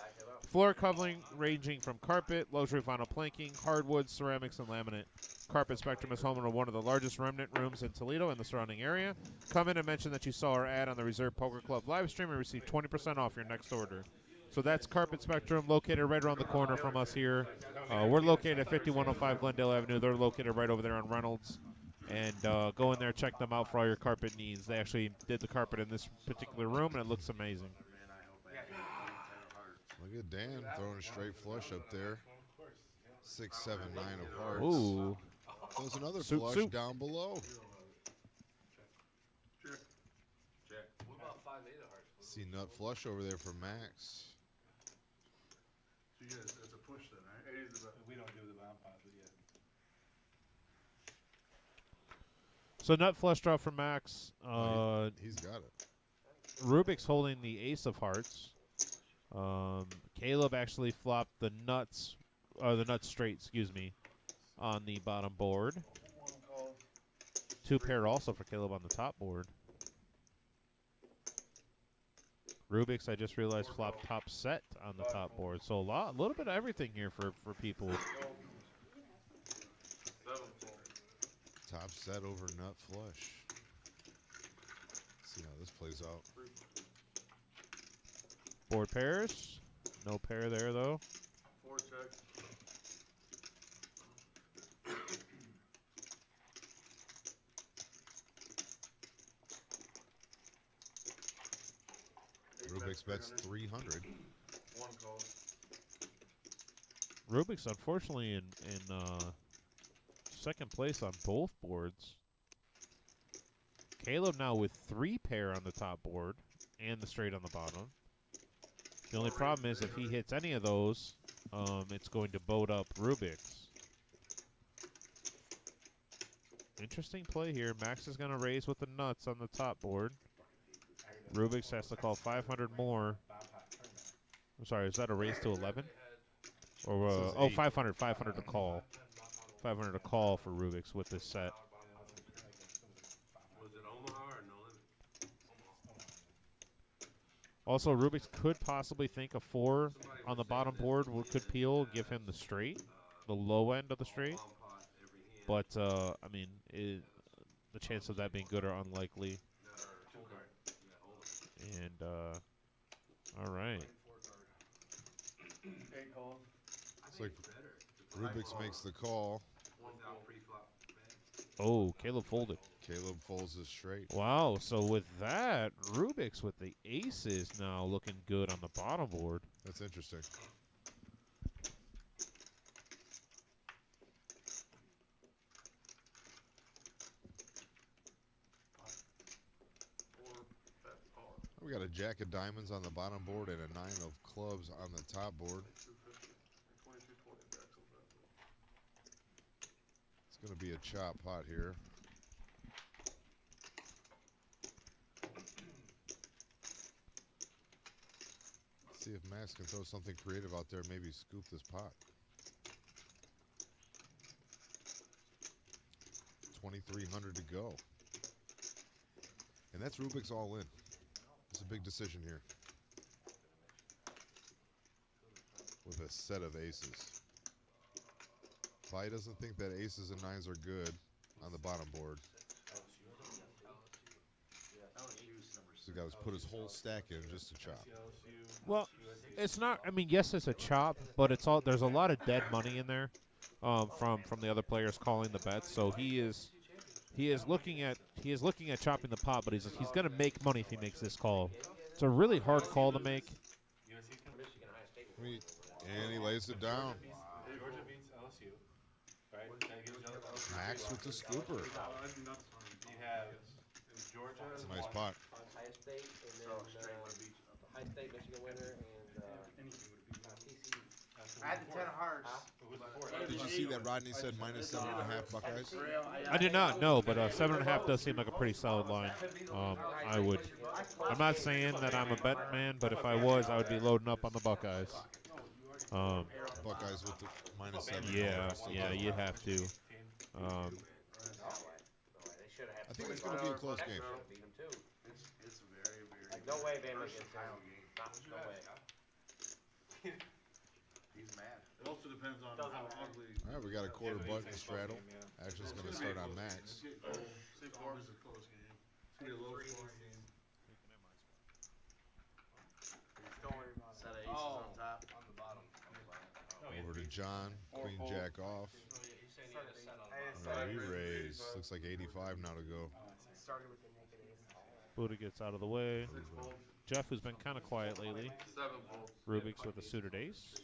floor covering ranging from carpet, luxury vinyl planking, hardwood, ceramics, and laminate. Carpet Spectrum is home to one of the largest remnant rooms in Toledo and the surrounding area. Come in and mention that you saw our ad on the Reserve Poker Club live stream and receive 20% off your next order. So that's Carpet Spectrum, located right around the corner from us here. We're located at 5105 Glendale Avenue. They're located right over there on Reynolds. And go in there, check them out for all your carpet needs. They actually did the carpet in this particular room, and it looks amazing. Look at Dan throwing a straight flush up there. 6, 7, 9 of hearts. Ooh. There's another flush down below. See nut flush over there for Max. So you guys, it's a push then, right? We don't do the bomb pot, but yeah. So nut flush draw for Max. He's got it. Rubik's holding the ace of hearts. Caleb actually flopped the nuts, or the nuts straight, excuse me, on the bottom board. 2 pair also for Caleb on the top board. Rubik's, I just realized, flopped top set on the top board. So a little bit of everything here for people. Top set over nut flush. See how this plays out. Board pairs. No pair there, though. 4 check. Rubik's bets 300. 1 call. Rubik's, unfortunately, in second place on both boards. Caleb now with 3 pair on the top board and the straight on the bottom. The only problem is if he hits any of those, it's going to boat up Rubik's. Interesting play here. Max is going to raise with the nuts on the top board. Rubik's has to call 500 more. I'm sorry, is that a raise to 11? Or 500 to call. 500 to call for Rubik's with this set. Was it Omaha or No Limit? Also, Rubik's could possibly think a 4 on the bottom board could peel, give him the straight, the low end of the straight. But, I mean, the chance of that being good are unlikely. And, all right. It's like Rubik's makes the call. Oh, Caleb folded. Caleb folds his straight. Wow, so with that, Rubik's with the aces now looking good on the bottom board. That's interesting. We got a jack of diamonds on the bottom board and a 9 of clubs on the top board. It's going to be a chop pot here. See if Max can throw something creative out there, maybe scoop this pot. 2,300 to go. And that's Rubik's all in. It's a big decision here. With a set of aces. Pi doesn't think that aces and nines are good on the bottom board. So he got to put his whole stack in just to chop. Well, it's not. I mean, yes, it's a chop, but it's all. There's a lot of dead money in there, from the other players calling the bets. So he is looking at chopping the pot, but he's going to make money if he makes this call. It's a really hard call to make. And he lays it down. Georgia beats LSU, right? That gives you Max with the scooper. You have Georgia. It's a nice pot. Ohio State, and then Ohio State, Michigan winner, and TCU. I had the 10 of hearts. Did you see that Rodney said minus 7.5 Buckeyes? I did not know, but 7.5 does seem like a pretty solid line. I'm not saying that I'm a bet man, but if I was, I would be loading up on the Buckeyes. Buckeyes with the minus 7. Yeah, you have to. I think it's going to be a close game. It's very, very. Like, no way Bama gets down. No way. He's mad. It also depends on how ugly. All right, we got a quarter button straddle. Action's going to start on Max. St. Paul is a close game. It's going to be a low scoring game. Set of aces on top. On the bottom. Over to John. Queen Jack off. He raised. Looks like 85 now to go. Buddha gets out of the way. Jeff, who's been kind of quiet lately. Rubik's with a suited ace.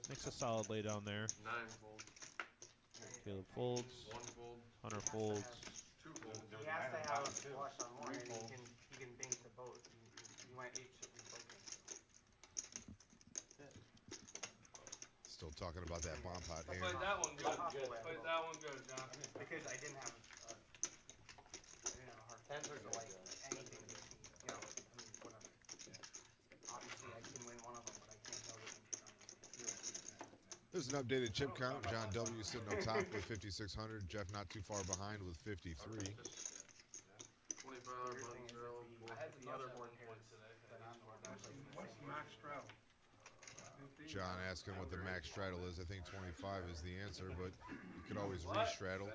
Makes a solid lay down there. 9 folds. Caleb folds. 1 fold. Hunter folds. 2 folds. He has to have a flush on one, and he can bank to both. You might H it with both. Still talking about that bomb pot hand. Played that one good. Played that one good, John. Because I didn't have a hard Tens are like anything, you know, I mean, whatever. Obviously, I can win one of them, but I can't know that. There's an updated chip count. John W. sitting up top with 5,600. Jeff not too far behind with 53. 25 buttons. I had the other board pairs. What's Max straddle? John asking what the max straddle is. I think 25 is the answer, but you could always re-straddle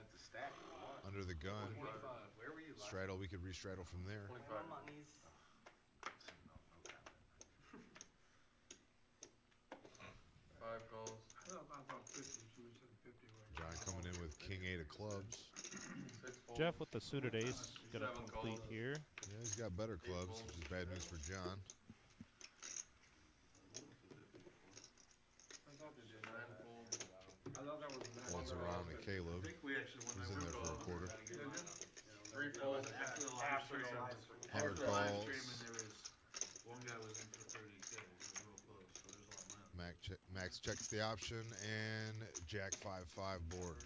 under the gun. Straddle, we could re-straddle from there. 5 calls. About 50. John coming in with king 8 of clubs. 6 folds. Jeff with the suited ace. Gonna 7 complete calls. here. Yeah, he's got better clubs, which is bad news for John. 9 folds. I thought that was Once around to Caleb. I think we actually won He's that in there for a quarter. 3 folds. After the live stream. Hunter After the live calls. stream, and there was one guy was in for 30 kills. It was real close, so there's a lot of money. Max checks the option and Jack 5-5 board.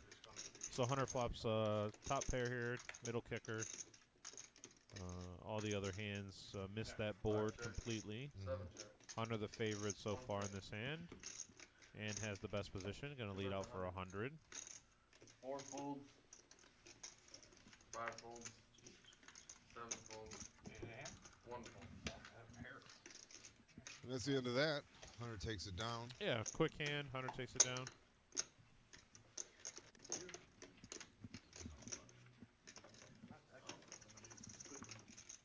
So Hunter flops top pair here, middle kicker. All the other hands missed that board completely. 7 check. Hunter the favorite so far in this hand, and has the best position. Going to lead out for 100. 4 folds. 5 folds. 7 folds. 1 fold. And that's the end of that. Hunter takes it down. Yeah, quick hand. Hunter takes it down.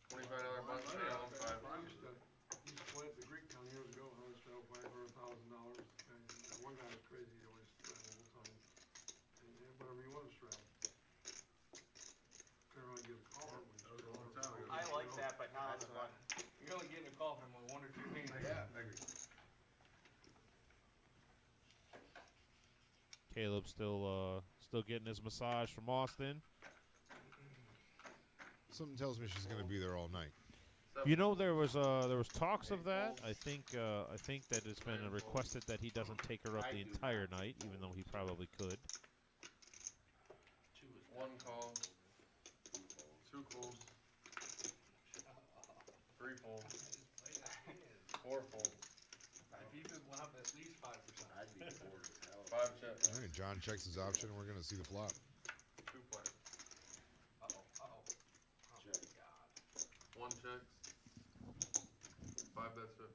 $25 button straddle. 5 I used to play at the Greek town years ago, and I was straddled $500,000. And one guy was crazy, he always straddled all the time. And whatever you want to straddle. Couldn't really get a call when you straddled all the time. I like that, but not on the button. You're only getting a call from 1 or 2 hands. Yeah, I agree. Caleb still getting his massage from Austin. Something tells me she's going to be there all night. You know, there was talks of that. I think that it's been requested that he doesn't take her up the entire night, even though he probably could. 1 call. 2 folds. 3 folds. 4 folds. If he just went up at least 5%. I'd be bored as hell. 5 checks. All right, John checks his option, and we're going to see the flop. 2 players. Uh-oh. Oh, Check. God. 1 checks. 5 bets 50.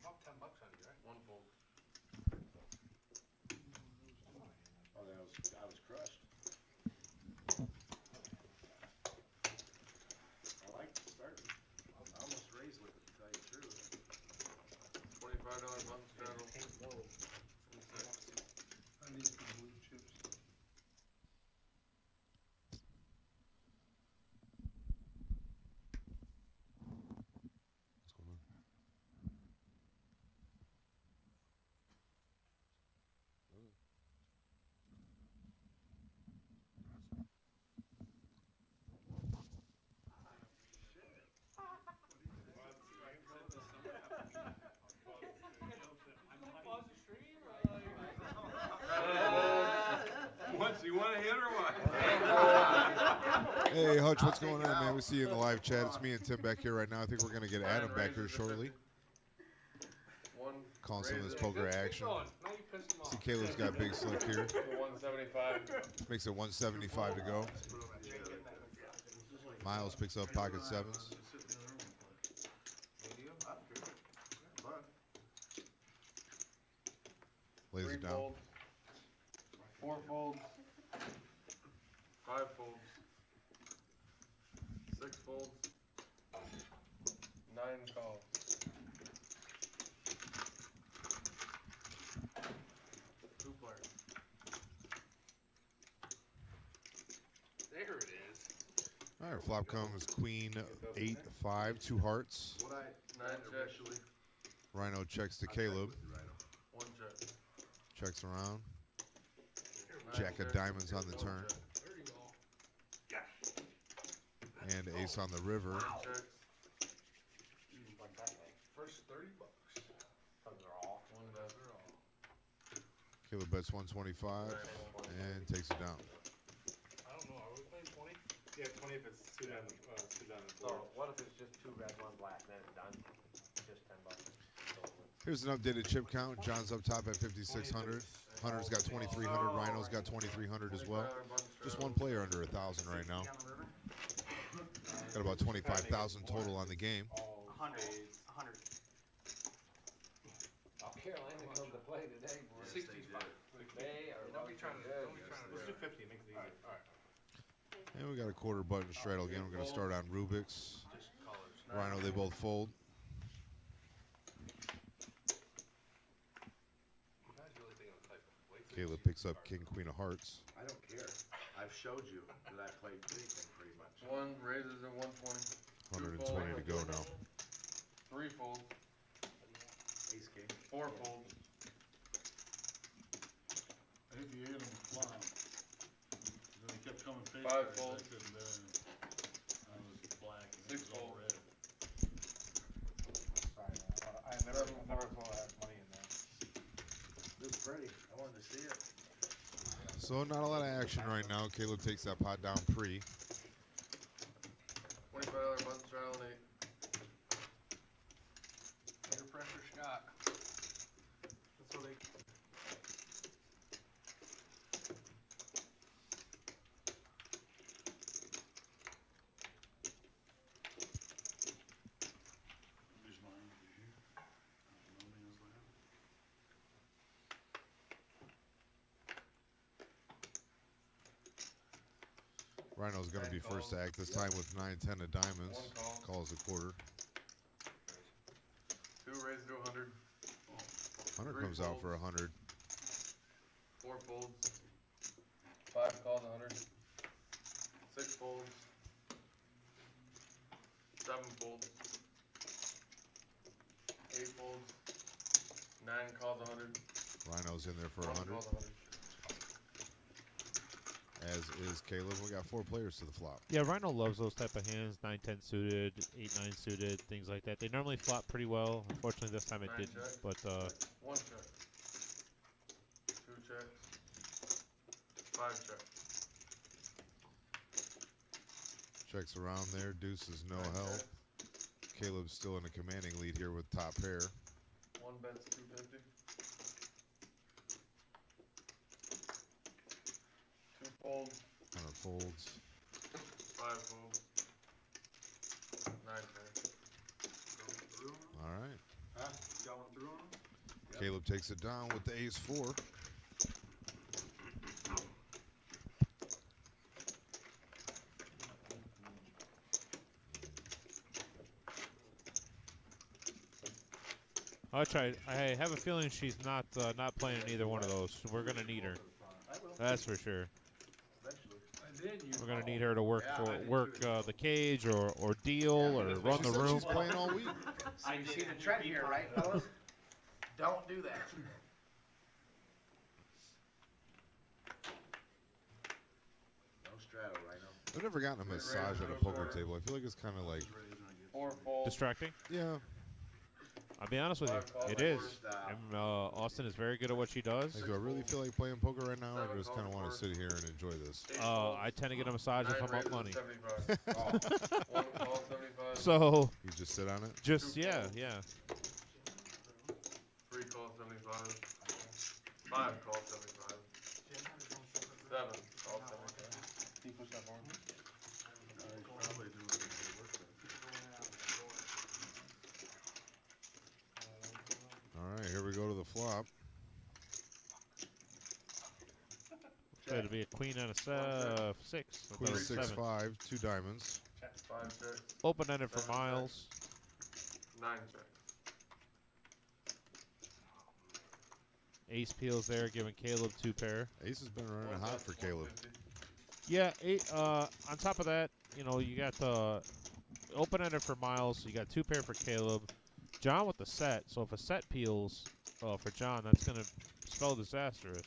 About $10 on you, right? 1 fold. Oh, I was crushed. I like starting. I almost raised with it, to tell you the truth. $25 button straddle. I need some blue chips. What's going on? What, you want to hit or what? Hey, Hutch, what's going on, man? We see you in the live chat. It's me and Tim back here right now. I think we're going to get Adam back here shortly. Calling some of this poker action. See, Caleb's got big slick here. 175. Makes it 175 to go. Miles picks up pocket sevens. Lays 3 it down. folds. 4 folds. 5 folds. 6 folds. 9 calls. 2 players. There it is. All right, flop comes queen 8-5, 2 hearts. What I 9 checks. Rhino checks to Caleb. 1 check. Checks around. 9 Jack of checks. diamonds on the 1 turn. check. There you go. And ace on the river. 2 checks. What's that thing? First $30. Thumbs are off. 1 bet. Caleb bets 125 and takes it down. I don't know. Are we playing 20? Yeah, 20 if it's two down the So what if it's just 2 red, 1 black, then it's done? Just $10. Here's an updated chip count. John's up top at 5,600. Hunter's got 2,300. Rhino's got 2,300 as well. Just one player under 1,000 right now. Got about 25,000 total on the game. 100. Oh, Carolina comes to play today, boy. 65. They are Don't be trying to. good. Don't be trying to. Let's do 50, makes it easy. All right. And we got a quarter button straddle again. We're going to start on Rubik's. Rhino, they both fold. You guys really think I'm typing way too Caleb easy. picks up king, queen of hearts. I don't care. I've showed you that I played anything pretty much. 1 raises at 120. 120 to go now. 3 folds. Ace king. 4 folds. I think he ate him flat. Then he kept coming face 5 cards, I folds. couldn't do anything. I was black and 6 it was all folds. red. Sorry, man. I never thought I had money in there. It was pretty. I wanted to see it. So not a lot of action right now. Caleb takes that pot down pre. $25 button straddle and 8. Under pressure, Scott. That's what they. There's mine over here. No man's land. Rhino's going to be first to act this time with 9-10 of diamonds. Calls a quarter. 2 raises to 100. Hunter 3 comes out for folds. 100. 4 folds. 5 calls 100. 6 folds. 7 folds. 8 folds. 9 calls 100. Rhino's in there for 1 100. calls 100. as is Caleb. We got 4 players to the flop. Yeah, Rhino loves those type of hands. 9-10 suited, 8-9 suited, things like that. They normally flop pretty well. Unfortunately, this time it didn't. But One check. Two checks. 5 checks. Checks around there. Deuce is no help. Caleb's still in a commanding lead here with top pair. One bet's 250. 2 folds. 100 folds. 5 folds. 9 pairs. All right. Huh? Got one through on him? Caleb takes it down with the ace-4. I'll try. I have a feeling she's not playing either one of those. We're gonna need her. That's for sure. We're gonna need her to work the cage or deal or run the room. She's playing all week. So you see the trend here, right, fellas? Don't do that. No straddle, right now. I've never gotten a massage at a poker table. I feel like it's kind of like 4 folds. Distracting. yeah. I'll be honest with you, it is. And Austin is very good at what she does. Like, do I really feel like playing poker right now, or just kind of want to sit here and enjoy this? I tend to get a massage if I'm up money. 75. One call 75. So You just sit on it. just yeah. 3 call 75. 5 call 75. 7 call 75. Can you push that forward? All right, here we go to the flop. It'll be a queen and a 6. Queen Or 6-5, 2 diamonds. 5 checks. Open ended for Miles. 9 checks. Ace peels there, giving Caleb 2 pair. Ace has been running hot for Caleb. Yeah. On top of that, you got the open ended for Miles. You got 2 pair for Caleb. John with the set. So if a set peels for John, that's gonna spell disastrous.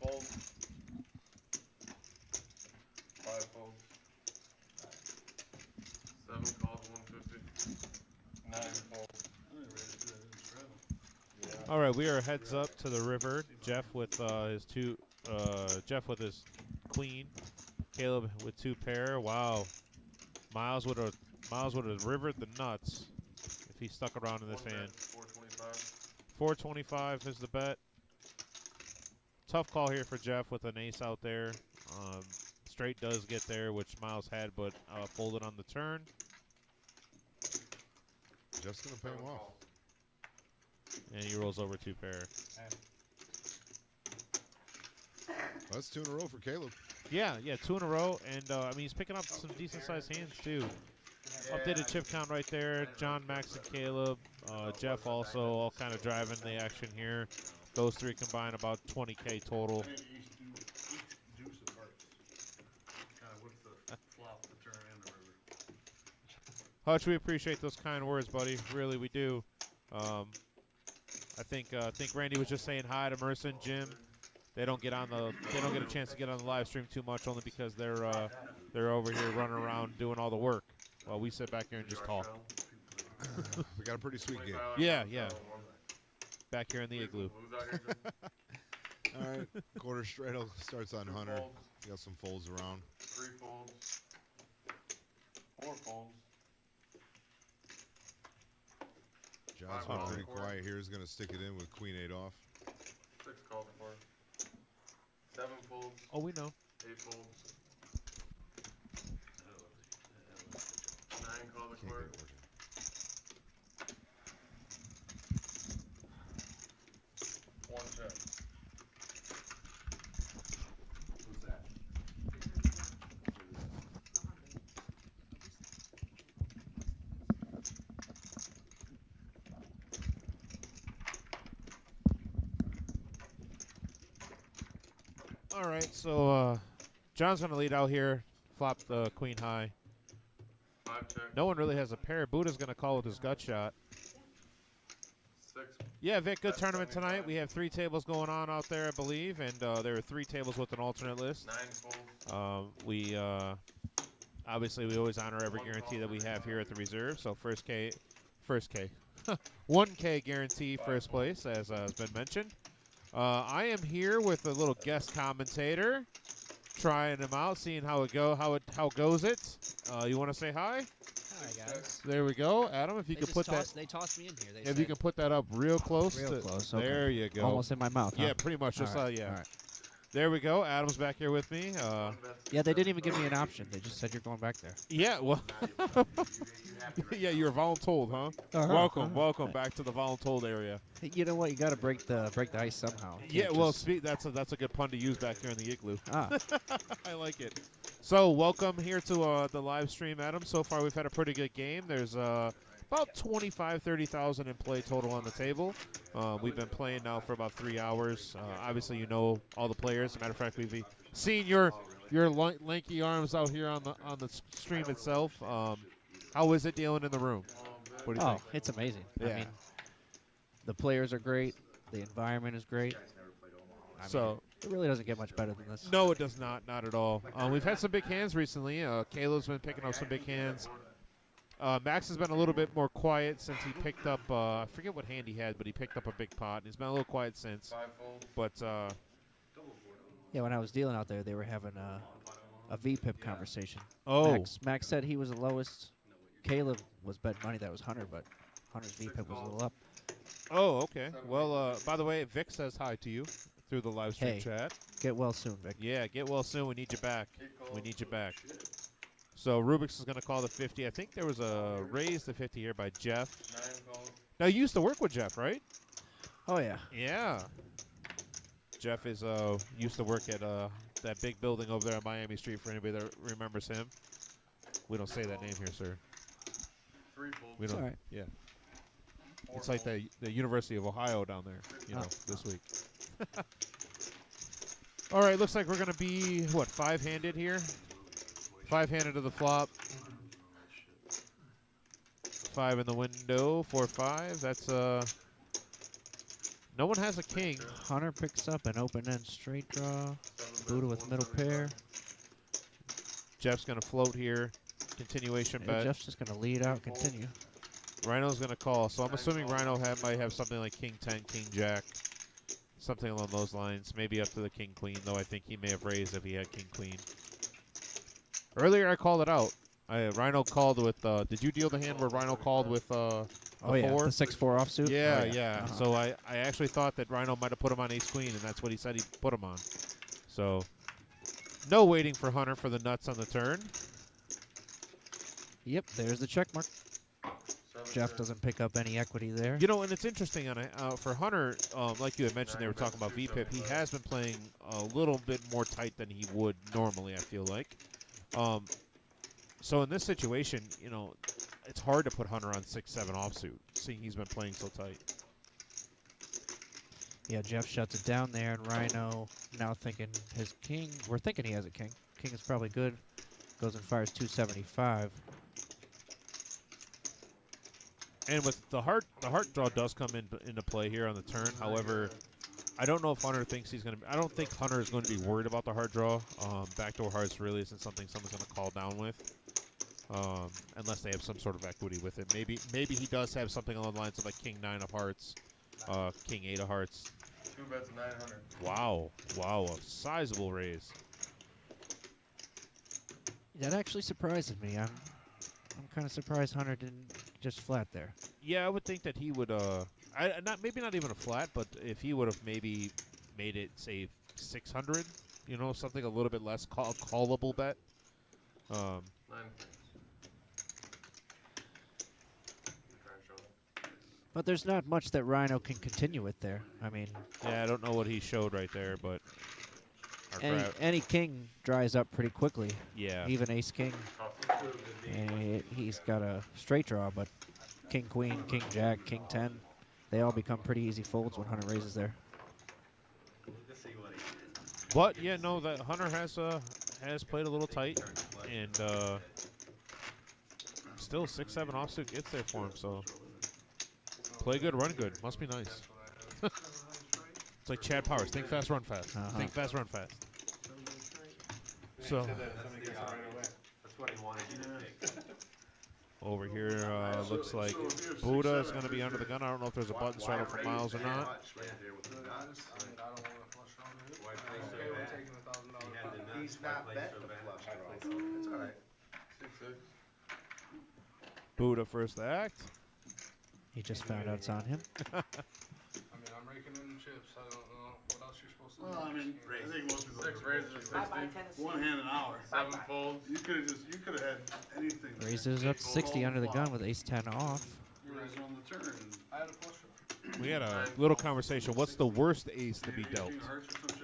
Folds. 5 folds. 7 calls 150. 9 folds. All right, we are heads up to the river. Jeff with his queen. Caleb with 2 pair. Wow. Miles would have rivered the nuts if he stuck around in this hand. 425. 425 is the bet. Tough call here for Jeff with an ace out there. Straight does get there, which Miles had, but folded on the turn. Jeff's going to pay him off. And he rolls over 2 pair. Well, that's 2 in a row for Caleb. Yeah, 2 in a row. And, he's picking up some decent-sized hands, too. Updated chip count right there. John, Max, and Caleb. Jeff also all kind of driving the action here. Those 3 combine about 20K total. Hutch, we appreciate those kind words, buddy. Really, we do. I think Randy was just saying hi to Marissa and Jim. They don't get a chance to get on the live stream too much, only because they're over here running around doing all the work while we sit back here and just talk. We got a pretty sweet game. Yeah. Back here in the igloo. All right, quarter straddle starts on Hunter. You got some folds around. 3 folds. 4 folds. John's been pretty quiet here. He's going to stick it in with queen 8 off. 6 calls for. 7 folds. Oh, we know. 8 folds. 9 calls for. 1 check. Who's that? All right, so John's going to lead out here, flop the queen high. No one really has a pair. Buddha's going to call with his gut shot. 6. Yeah, Vic, good tournament tonight. We have 3 tables going on out there, I believe, and there are 3 tables with an alternate list. 9 folds. We obviously we always honor every guarantee that we have here at the reserve. So first K, 1K guarantee first place, as has been mentioned. I am here with a little guest commentator, trying him out, seeing how goes it. You want to say hi? Hi guys. There we go, Adam. If you could put that, they tossed me in here. if you can put that up real close. Real close. Okay. There you go. Almost in my mouth. Yeah, huh? pretty much. Just All right, yeah. all right. There we go. Adam's back here with me. Yeah, they didn't even give me an option. They just said you're going back there. Yeah, well, yeah, you're voluntold, huh? Welcome back to the voluntold area. You know what? You got to break the ice somehow. You Yeah, can't well, just- that's a good pun to use back here in the igloo. Ah. I like it. So, welcome here to the live stream, Adam. So far, we've had a pretty good game. There's about 30,000 in play total on the table. We've been playing now for about 3 hours. Obviously, you know all the players. As a matter of fact, we've seen your lanky arms out here on the stream itself. How is it dealing in the room? What do you think? It's amazing. Yeah. I mean, the players are great. The environment is great. I mean, it really doesn't get much better than this. No, it does not. Not at all. We've had some big hands recently. Caleb's been picking up some big hands. Max has been a little bit more quiet since he picked up, I forget what hand he had, but he picked up a big pot. He's been a little quiet since. But, yeah, when I was dealing out there, they were having a VPIP conversation. Oh. Max said he was the lowest. Caleb was betting money that was Hunter, but Hunter's VPIP was a little up. Oh, okay. Well, by the way, Vic says hi to you through the live stream Hey, chat. get well soon, Vic. Yeah, get well soon. We need you back. We need you back. So Rubik's is going to call the 50. I think there was a raise to 50 here by Jeff. Now, you used to work with Jeff, right? Oh, yeah. Yeah. Jeff is used to work at that big building over there on Miami Street for anybody that remembers him. We don't say that name here, sir. 3 folds. We don't. It's all right. Yeah. It's like the University of Ohio down there, you know, this week. All right, looks like we're going to be, what, 5-handed here? 5-handed to the flop. 5 in the window, 4-5. That's, no one has a king. Hunter picks up an open-end straight draw. Buddha with middle pair. Jeff's going to float here. Continuation Yeah, bet. Jeff's just going to lead out, continue. Rhino's going to call. So I'm assuming Rhino might have something like King 10, King Jack. Something along those lines. Maybe up to the King Queen, though I think he may have raised if he had King Queen. Earlier I called it out. Rhino called with, did you deal the hand where Rhino called with Oh, yeah, the 6-4 offsuit? Yeah, Oh, yeah. Uh-huh. So I actually thought that Rhino might have put him on Ace Queen, and that's what he said he put him on. So no waiting for Hunter for the nuts on the turn. Yep, there's the check mark. Jeff doesn't pick up any equity there. You know, and it's interesting for Hunter, like you had mentioned, they were talking about VPIP. He has been playing a little bit more tight than he would normally, I feel like. So in this situation, you know, it's hard to put Hunter on 6-7 offsuit, seeing he's been playing so tight. Yeah, Jeff shuts it down there, and Rhino now thinking his king. We're thinking he has a king. King is probably good. Goes and fires 275. And with the heart draw does come into play here on the turn. However, I don't know if Hunter thinks he's going to. I don't think Hunter is going to be worried about the heart draw. Backdoor hearts really isn't something someone's going to call down with, unless they have some sort of equity with it. Maybe he does have something along the lines of like King 9 of hearts, King 8 of hearts. 2 bets 900. Wow, a sizable raise. That actually surprises me. I'm kind of surprised Hunter didn't just flat there. Yeah, I would think that he would. Maybe not even a flat, but if he would have maybe made it say 600, you know, something a little bit less callable bet. 9 But there's not much that Rhino can continue with there. I mean, Yeah, I don't know what he showed right there, but any king dries up pretty quickly. Yeah. Even ace king. And he's got a straight draw, but king queen, king jack, king 10, they all become pretty easy folds when Hunter raises there. But yeah, no, that Hunter has played a little tight, and still 6-7 offsuit gets there for him. So play good, run good. Must be nice. It's like Chad Powers. Think fast, run fast. Think fast, run fast. So That's what he wanted you to pick. over here, looks like Buddha is going to be under the gun. I don't know if there's a button startup for Miles or not. He's not betting the flush draw. It's all right. 6-6. Buddha first act. He just found out it's on him. I mean, I'm raking in chips. I don't know what else you're supposed to do. Well, I mean, I think most people. 6 raises are 60. One hand an hour. 7 folds. You could have had anything. Raises up 60 under the gun with ace 10 off. You raise on the turn. I had a flush draw. We had a little conversation. What's the worst ace to be dealt?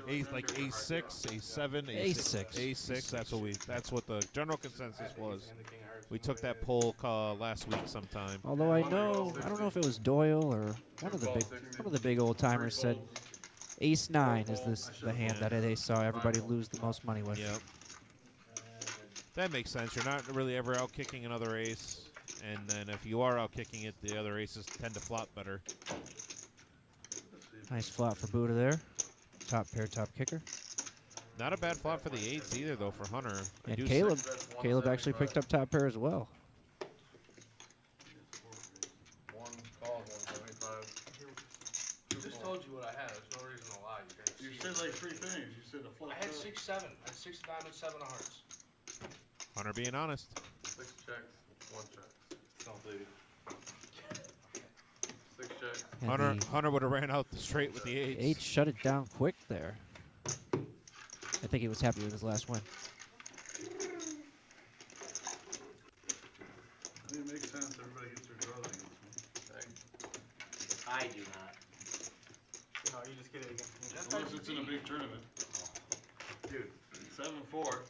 Ace like ace 6, ace 7, Ace 6. Ace 6. That's what the general consensus was. We took that poll last week sometime. Although I don't know if it was Doyle or one of the big old timers said ace 9 is the hand that they saw everybody lose the most money with. Yep. That makes sense. You're not really ever out kicking another ace, and then if you are out kicking it, the other aces tend to flop better. Nice flop for Buddha there. Top pair, top kicker. Not a bad flop for the eights either, though, for Hunter. And Caleb actually picked up top pair as well. One call, 175. I just told you what I had. There's no reason to lie. You said like 3 things. You said a full. I had 6-7. I had 6 diamonds, 7 of hearts. Hunter being honest. 6 checks, 1 check. Don't believe it. 6 checks. Hunter would have ran out straight with the eights. 8 shut it down quick there. I think he was happy with his last win. I think it makes sense. Everybody gets their draw against me. I do not. No, you just get it against me. Unless it's in a big tournament. Dude. 7-4.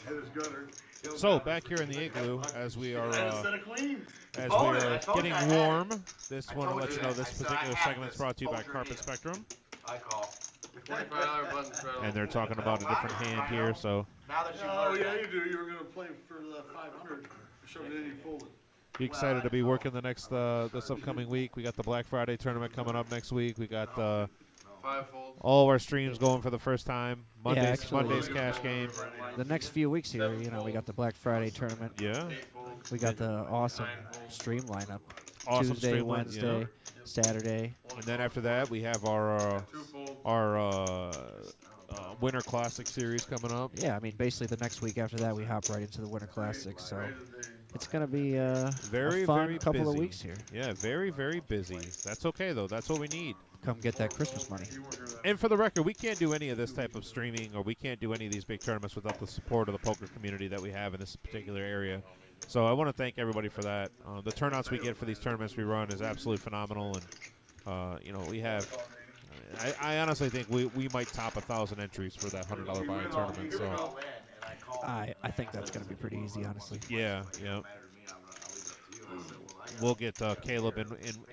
Hit his gutter. So back here in the igloo, as we are Instead of queen. as we are getting warm, this one to let you know this particular segment is brought to you by Carpet Spectrum. I call. $25 button spread. And they're talking about a different hand here, so Now that you Oh yeah, you do. You were gonna play for the 500. You showed it and you folded. be excited to be working the next this upcoming week. We got the Black Friday tournament coming up next week. We got 5 folds. all of our streams going for the first time. Mondays, actually, Monday's cash game. The next few weeks here, we got the Black Friday tournament. Yeah. We got the awesome stream lineup. Awesome Tuesday, stream line, Wednesday, yeah. Saturday. And then after that, we have our Winter Classic series coming up. Yeah, I mean, basically the next week after that, we hop right into the Winter Classic. So it's going to be a Very, fun very couple busy. of weeks here. Yeah, very, very busy. That's okay, though. That's what we need. Come get that Christmas money. And for the record, we can't do any of this type of streaming, or we can't do any of these big tournaments without the support of the poker community that we have in this particular area. So I want to thank everybody for that. The turnouts we get for these tournaments we run is absolutely phenomenal, and we have. I honestly think we might top 1,000 entries for that $100 buy-in tournament. So I think that's going to be pretty easy, honestly. yeah. We'll get Caleb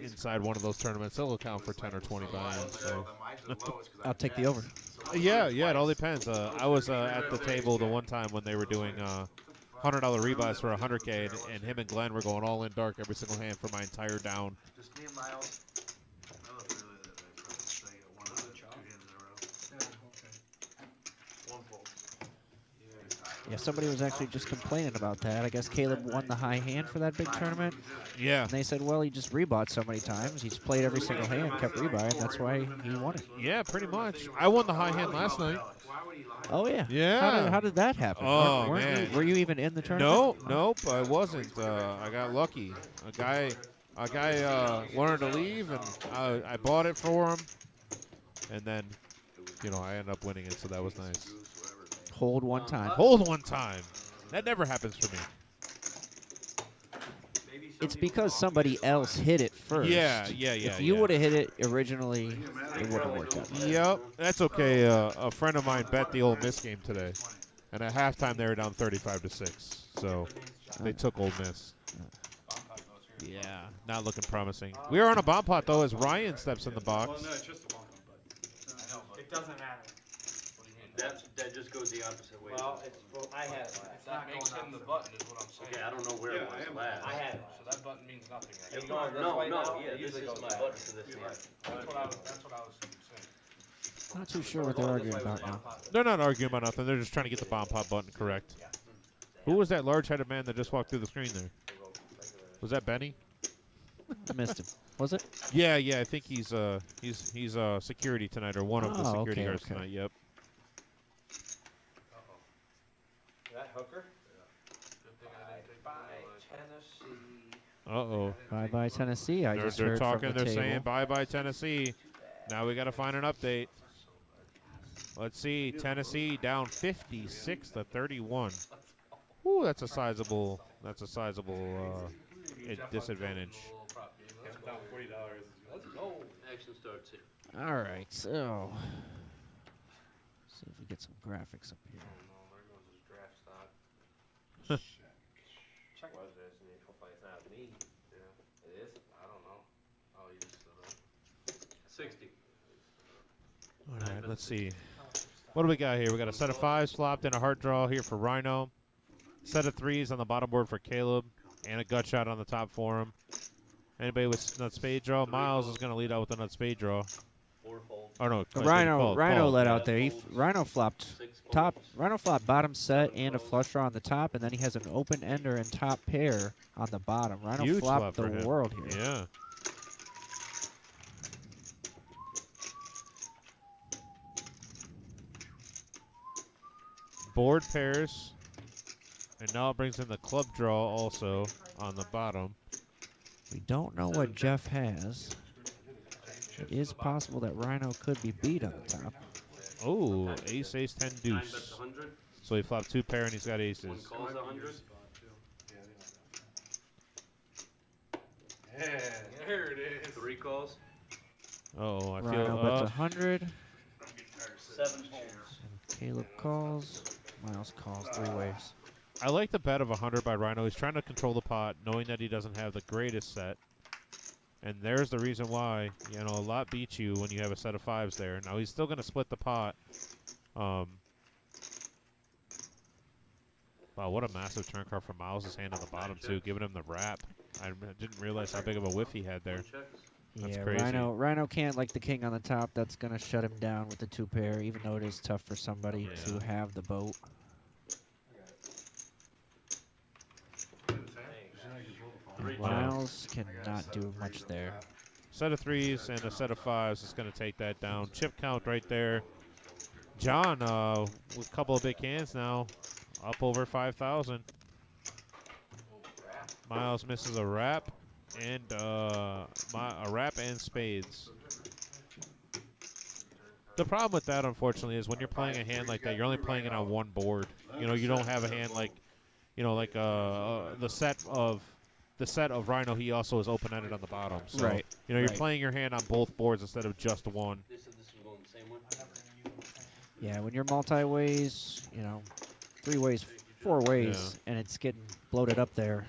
inside one of those tournaments. He'll account for 10 or 20 buy-ins. So. I'll take the over. Yeah, it all depends. I was at the table the one time when they were doing $100 rebuys for 100K, and him and Glenn were going all in dark every single hand for my entire down. Just me and Miles. Yeah, somebody was actually just complaining about that. I guess Caleb won the high hand for that big tournament. Yeah. And they said, well, he just rebought so many times. He just played every single hand, kept rebuying. That's why he won it. Yeah, pretty much. I won the high hand last night. Oh, yeah. Yeah. How did that happen? Oh, man. Were you even in the tournament? No, nope, I wasn't. I got lucky. A guy wanted to leave, and I bought it for him. And then, I ended up winning it, so that was nice. Hold one time. Hold one time. That never happens for me. It's because somebody else hit it first. Yeah. If you would have hit it originally, it would have worked out. Yep, that's okay. A friend of mine bet the Ole Miss game today, and at halftime they were down 35-6. So they took Ole Miss. Yeah, not looking promising. We are on a bomb pot though, as Ryan steps in the box. It doesn't matter. That just goes the opposite way. Well, I had it last. That makes him the button is what I'm saying. Okay, I don't know where it was last. I had it So last. that button means nothing right It's now. going this No, way no, now, yeah, it this usually is goes my back. button to this hand. That's what I was saying. Not too sure what they're arguing about now. They're not arguing about nothing. They're just trying to get the bomb pop button correct. Who was that large-headed man that just walked through the screen there? Was that Benny? I missed him. Was it? Yeah, I think he's security tonight, or one of the security guards tonight. Yep. That hooker? Good thing I didn't take By the Tennessee. Uh-oh. Bye-bye, Tennessee. I just They're heard talking. from the They're table. saying bye-bye, Tennessee. Now we got to find an update. Let's see. Tennessee down 56-31. Ooh, that's a sizable. Disadvantage. Down $40. Let's go. Action starts here. All right, so see if we get some graphics up here. Oh, no, there goes his draft stock. Check what it is, and hopefully it's not me. Yeah. It is? I don't know. Oh, you just stood up. 60. All right, let's see. What do we got here? We got a set of 5s flopped and a heart draw here for Rhino. Set of 3s on the bottom board for Caleb, and a gut shot on the top for him. Anybody with nut spade draw? Miles is going to lead out with a nut spade draw. 4 folds. Oh no, Rhino called. led out there. Rhino flopped top. Rhino flopped bottom set and a flush draw on the top, and then he has an open ender and top pair on the bottom. Rhino Huge flopped flop for the him. world here. Yeah. Board pairs, and now it brings in the club draw also on the bottom. We don't know what Jeff has. It is possible that Rhino could be beat on the top. Oh, ace, 10, 9 bets deuce. 100. So he flopped 2 pair and he's got One aces. calls 100. Yeah. There it is. 3 calls. Oh, I Rhino feel. bets 100. 7 folds. Caleb calls. Miles calls 3 ways. I like the bet of 100 by Rhino. He's trying to control the pot, knowing that he doesn't have the greatest set. And there's the reason why, a lot beats you when you have a set of 5s there. Now he's still going to split the pot. Wow, what a massive turn card from Miles' hand on the bottom too, giving him the wrap. I didn't realize how big of a whiff he had there. That's Yeah, crazy. Rhino can't like the king on the top. That's going to shut him down with the 2 pair, even though it is tough for somebody to have the boat. And Miles cannot do much there. Set of 3s and a set of 5s is going to take that down. Chip count right there. John with a couple of big hands now, up over 5,000. Miles misses a wrap and a wrap and spades. The problem with that, unfortunately, is when you're playing a hand like that, you're only playing it on one board. You don't have a hand like, the set of Rhino. He also is open-ended on the bottom. So, Right. You're playing your hand on both boards instead of just one. They said this was going the same way. Yeah, when you're multi-ways, 3 ways, 4 ways, and it's getting bloated up there,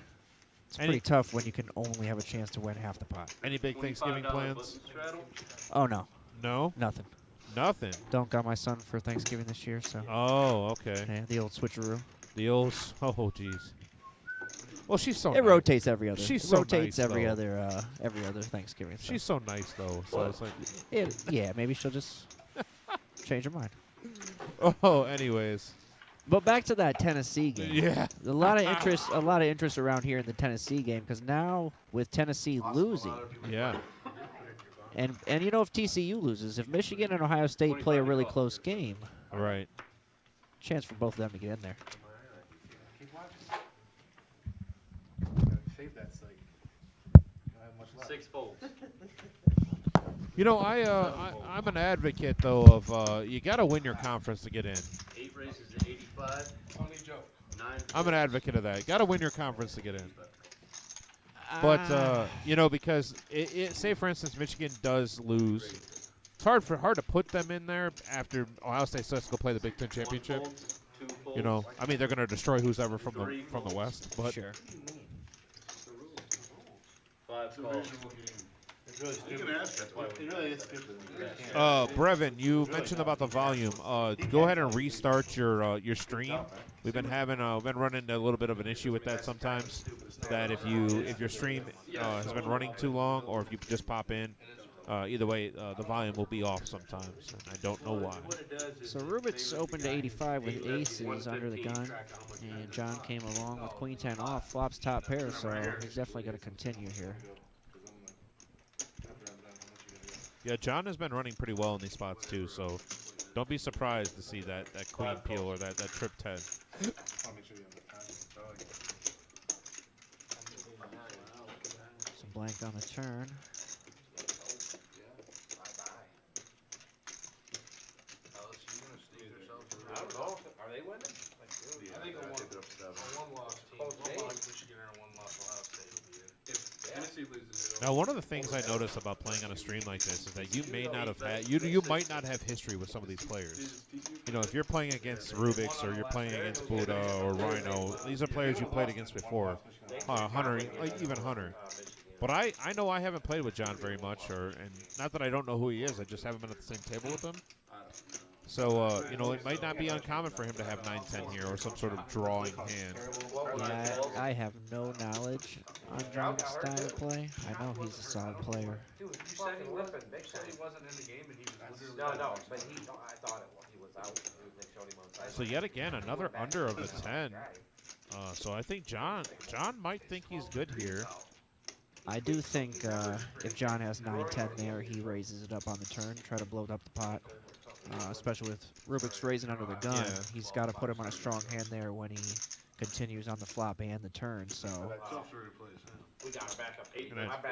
it's pretty tough when you can only have a chance to win half the pot. Any big Thanksgiving plans? Oh, no. No? Nothing. Nothing? Don't got my son for Thanksgiving this year, so. Oh, okay. Yeah, the old switcheroo. The old, oh, jeez. Well, she's so. It nice. rotates every other. She's it so rotates nice, every though. other Thanksgiving. So. She's so nice though. So it's like. Yeah, maybe she'll just change her mind. Oh, anyways. But back to that Tennessee game. Yeah. A lot of interest around here in the Tennessee game because now with Tennessee losing. Yeah. And if TCU loses, if Michigan and Ohio State play a really close game, right, chance for both of them to get in there. Save that site. Don't have much left. 6 folds. I'm an advocate though of you got to win your conference to get in. 8 races to 85. Funny joke. 9. I'm an advocate of that. Got to win your conference to get in. But because say for instance Michigan does lose, it's hard to put them in there after Ohio State starts to go play the Big Ten championship. They're going to destroy who's ever from the West. But sure. 5 calls. really You stupid. can ask that. It really is stupid. You can't- Brevin, you Really mentioned dumb. about the volume. Go ahead and restart your stream. We've been having been running a little bit of an issue with that sometimes. That if your stream has been running too long, or if you just pop in, either way, the volume will be off sometimes. And I don't know why. So Rubik's opened to 85 with aces under the gun, and John came along with queen 10 off, flops top pair, so he's definitely going to continue here. Yeah, John has been running pretty well in these spots too, so don't be surprised to see that queen peel or that trip 10. Some blank on the turn. I don't know. Are they winning? I think a one-loss team, one-loss Michigan or a one-loss Ohio State will be in. If Tennessee loses, Now, one of the things I notice about playing on a stream like this is that you may not have had you might not have history with some of these players. You know, if you're playing against Rubik's or you're playing against Buddha or Rhino, these are players you played against before. Hunter, like even Hunter. But I know I haven't played with John very much, and not that I don't know who he is, I just haven't been at the same table with him. So, you know, it might not be uncommon for him to have 9-10 here or some sort of drawing hand. Yeah, I have no knowledge on John's style of play. I know he's a solid player. Dude, you said he wasn't in the game and he was literally. No, but I thought he was out. They showed him outside. So yet again, another under of the 10. So I think John might think he's good here. I do think if John has 9-10 there, he raises it up on the turn, try to blow up the pot. Especially with Rubik's raising under the gun, he's got to put him on a strong hand there when he continues on the flop and the turn. So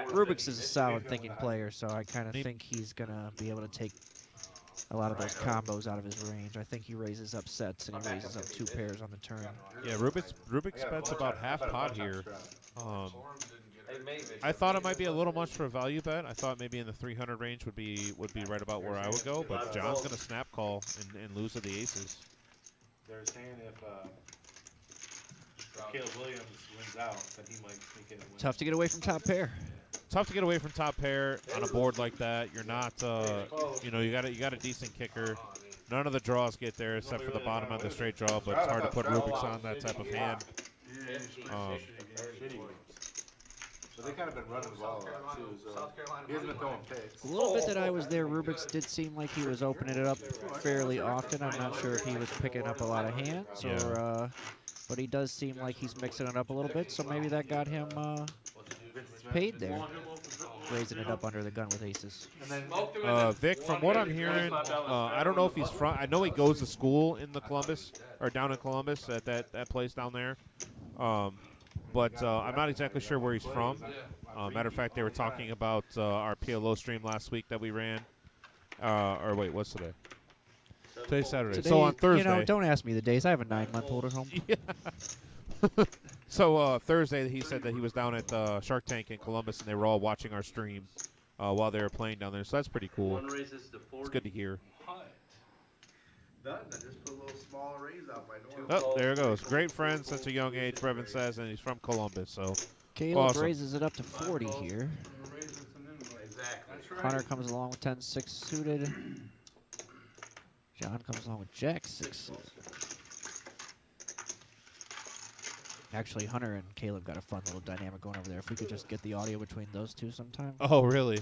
Rubik's is a solid thinking player, so I kind of think he's going to be able to take a lot of those combos out of his range. I think he raises up sets and he raises up 2 pairs on the turn. Yeah, Rubik's bet's about half pot here. I thought it might be a little much for a value bet. I thought maybe in the 300 range would be right about where I would go, but John's going to snap call and lose to the aces. They're saying if Caleb Williams wins out, then he might sneak in and win. Tough to get away from top pair. Tough to get away from top pair on a board like that. You're not, you know, you got a decent kicker. None of the draws get there except for the bottom on the straight draw, but it's hard to put Rubik's on that type of hand. So they kind of been running the ball a lot too, so he hasn't been throwing picks. A little bit that I was there, Rubik's did seem like he was opening it up fairly often. I'm not sure if he was picking up a lot of hands, or, but he does seem like he's mixing it up a little bit, so maybe that got him paid there, raising it up under the gun with aces. Vic, from what I'm hearing, I don't know if he's from, I know he goes to school in the Columbus, or down in Columbus at that place down there. But I'm not exactly sure where he's from. Matter of fact, they were talking about our PLO stream last week that we ran. Or wait, what's today? Today's Saturday. Today, so on Thursday. You know, don't ask me the days. I have a 9-month-old at home. Yeah. So Thursday, he said that he was down at Shark Tank in Columbus, and they were all watching our stream while they were playing down there. So that's pretty cool. It's good to hear. Done. I just put a little small raise out my door. Oh, there it goes. Great friend since a young age, Brevin says, and he's from Columbus. So Caleb awesome. raises it up to 40 here. Exactly. Hunter comes along with 10-6 suited. John comes along with Jack-6 suited. Actually, Hunter and Caleb got a fun little dynamic going over there. If we could just get the audio between those two sometime. Oh, really?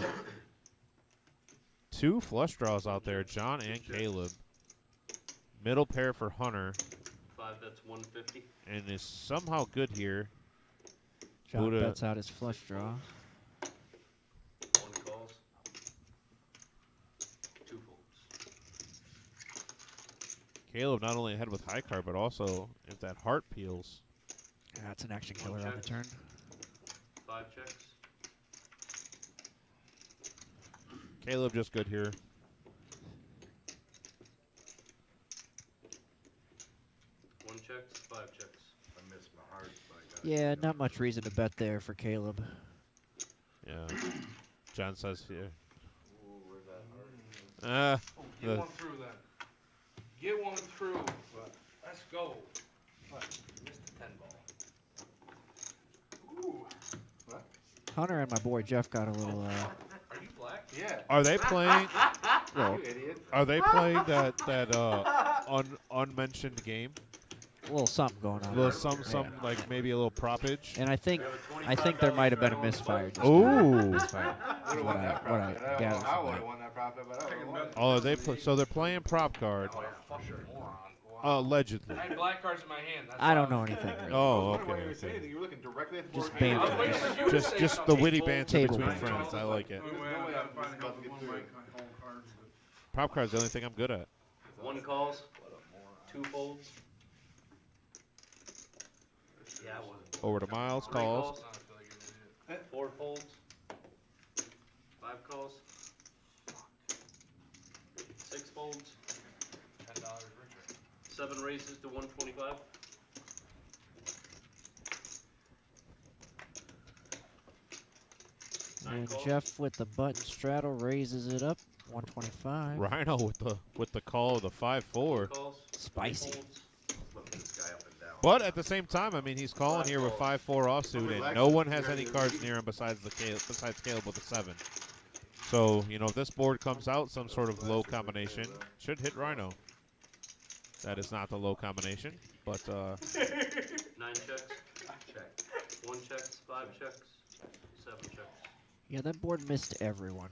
2 flush draws out there, John and Caleb. Middle pair for Hunter. 5, that's 150. And is somehow good here. John Buddha. bets out his flush draw. 1 calls. 2 folds. Caleb not only ahead with high card, but also if that heart peels. That's an action killer on the turn. 5 checks. Caleb just good here. 1 checks, 5 checks. I missed my heart. Yeah, not much reason to bet there for Caleb. Yeah. John says here. Ooh, where's that heart? Get one through then. Get one through. Let's go. What? You missed the 10 ball. Ooh. Hunter and my boy Jeff got a little Yeah. Are they playing? You idiot. Are they playing that unmentioned game? A little something going on. Well, there. some like maybe a little propage. And I think there might have been a misfire. Just Ooh. Misfire. Would have won that What profit. I I gathered don't know how I from would that. have won that profit, but I would have won it. Oh, so they're playing prop card. Allegedly. I had black cards in my hand. That's I don't know anything. Really. Oh, I was wondering why you okay. were saying anything. You were looking directly at the Just board. banter. Just the witty banter Table between banter. friends. I like it. Only way I gotta find a couple one mic on home cards, but Prop card's the only thing I'm good at. One calls, two folds. Yeah, I wasn't. Over to Miles, Three calls. Four folds. Five calls. Six folds. $10 richer. Seven raises to 125. And Jeff with the button straddle raises it up. 125. Rhino with the call of the 5-4. Spicy. But at the same time, I mean, he's calling here with 5-4 offsuit, and no one has any cards near him besides Caleb with the 7. So, you know, if this board comes out some sort of low combination, should hit Rhino. That is not the low combination, but 9 checks. Check. 1 checks. 5 checks. 7 checks. Yeah, that board missed everyone.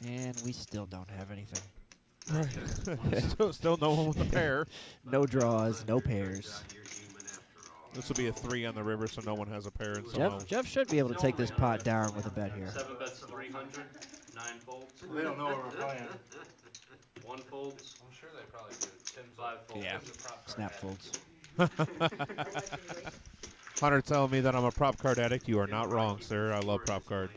And we still don't have anything. Right. still no one with a pair. No draws, no pairs. This will be a 3 on the river, so no one has a pair. And somehow. Jeff should be able to take this pot down with a bet here. 7 bets 300. 9 folds. They don't know what we're playing. 1 folds. I'm sure they probably do. 10 5 folds. Yeah. Tim's a prop card Snap addict. folds. Hunter telling me that I'm a prop card addict. You are not wrong, sir. I love prop card.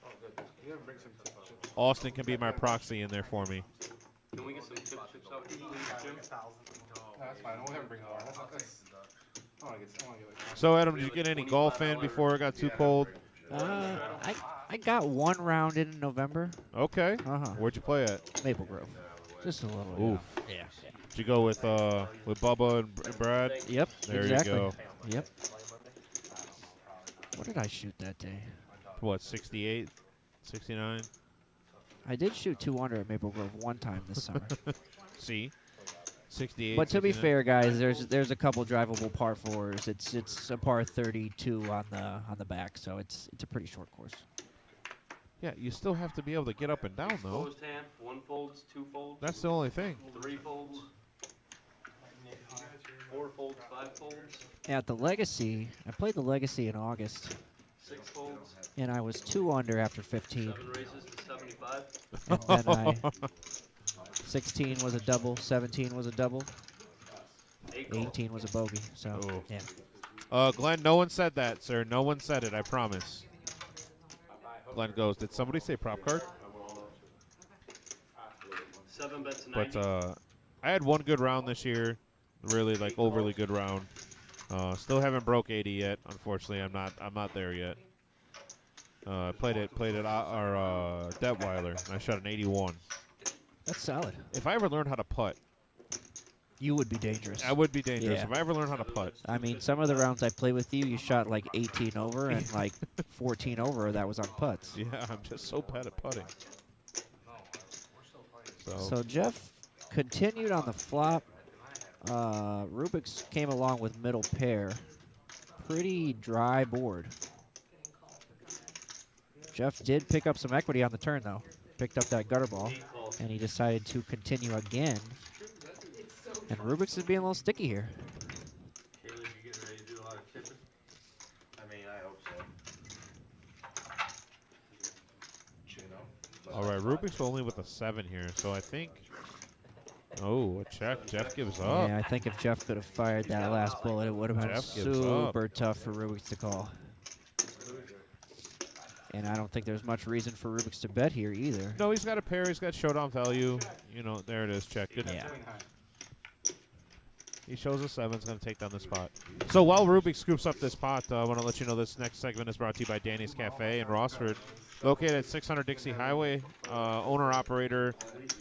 Oh, good. You gotta bring some chips. Austin can be my proxy in there for me. Can we get some chips out, please, Jim? No, that's fine. We'll have them bring all. That's I want to get like. So, Adam, did you get any golf in before it got too cold? I got one round in November. Okay. Uh-huh. Where'd you play at? Maple Grove. Just a little. Oof. Yeah. Did you go with Bubba and Brad? Yep. There exactly. you go. Yep. What did I shoot that day? What, 68, 69? I did shoot 2 under at Maple Grove one time this summer. See? 68. But to be 69. fair, guys, there's a couple drivable par 4s. It's a par 32 on the back, so it's a pretty short course. Yeah, you still have to be able to get up and down, though. Closed hand. 1 folds. 2 folds. That's the only thing. 3 folds. 4 folds. 5 folds. At the Legacy, I played the Legacy in August, 6 folds. and I was 2 under after 15. 7 raises to 75. And then 16 was a double, 17 was a double, 18 was a bogey. So, Ooh. yeah. Glenn, no one said that, sir. No one said it, I promise. Glenn goes, did somebody say prop card? 7 bets 90. But I had one good round this year. Really, like, overly good round. Still haven't broke 80 yet. Unfortunately, I'm not there yet. Played it our Detweiler, and I shot an 81. That's solid. If I ever learned how to putt, You would be dangerous. I would be dangerous. Yeah. If I ever learned how to putt. I mean, some of the rounds I played with you, you shot like 18 over, and like 14 over, that was on putts. Yeah, I'm just so bad at putting. So Jeff continued on the flop. Rubik's came along with middle pair. Pretty dry board. Jeff did pick up some equity on the turn, though. Picked up that gutter ball, and he decided to continue again. And Rubik's is being a little sticky here. Caleb, you getting ready to do a lot of tipping? I mean, I hope so. All right, Rubik's only with a 7 here, so I think. Oh, a check. Jeff gives up. Yeah, I think if Jeff could have fired that last bullet, it would have been Jeff gives super tough for Rubik's to call. And I don't think there's much reason for Rubik's to bet here either. No, he's got a pair. He's got showdown value. You know, there it is. Check. Good. Yeah. He shows a 7. He's going to take down this pot. So while Rubik scoops up this pot, I want to let you know this next segment is brought to you by Danny's Cafe in Rossford. Located at 600 Dixie Highway. Owner, operator,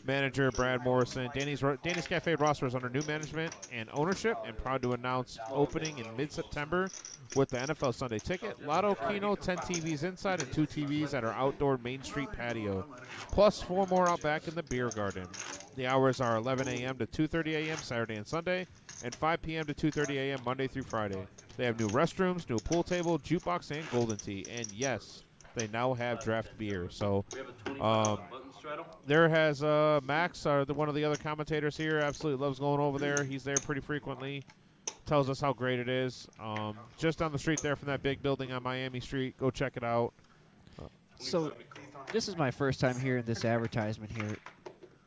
manager Brad Morrison. Danny's Cafe roster is under new management and ownership, and proud to announce opening in mid-September with the NFL Sunday Ticket, Lotto Keno, 10 TVs inside and 2 TVs at our outdoor Main Street patio, plus 4 more out back in the beer garden. The hours are 11 a.m. to 2:30 a.m. Saturday and Sunday, and 5 p.m. to 2:30 a.m. Monday through Friday. They have new restrooms, new pool table, jukebox, and golden tea. And yes, they now have draft beer. So there has Max, one of the other commentators here, absolutely loves going over there. He's there pretty frequently. Tells us how great it is. Just down the street there from that big building on Miami Street. Go check it out. So this is my first time hearing this advertisement here.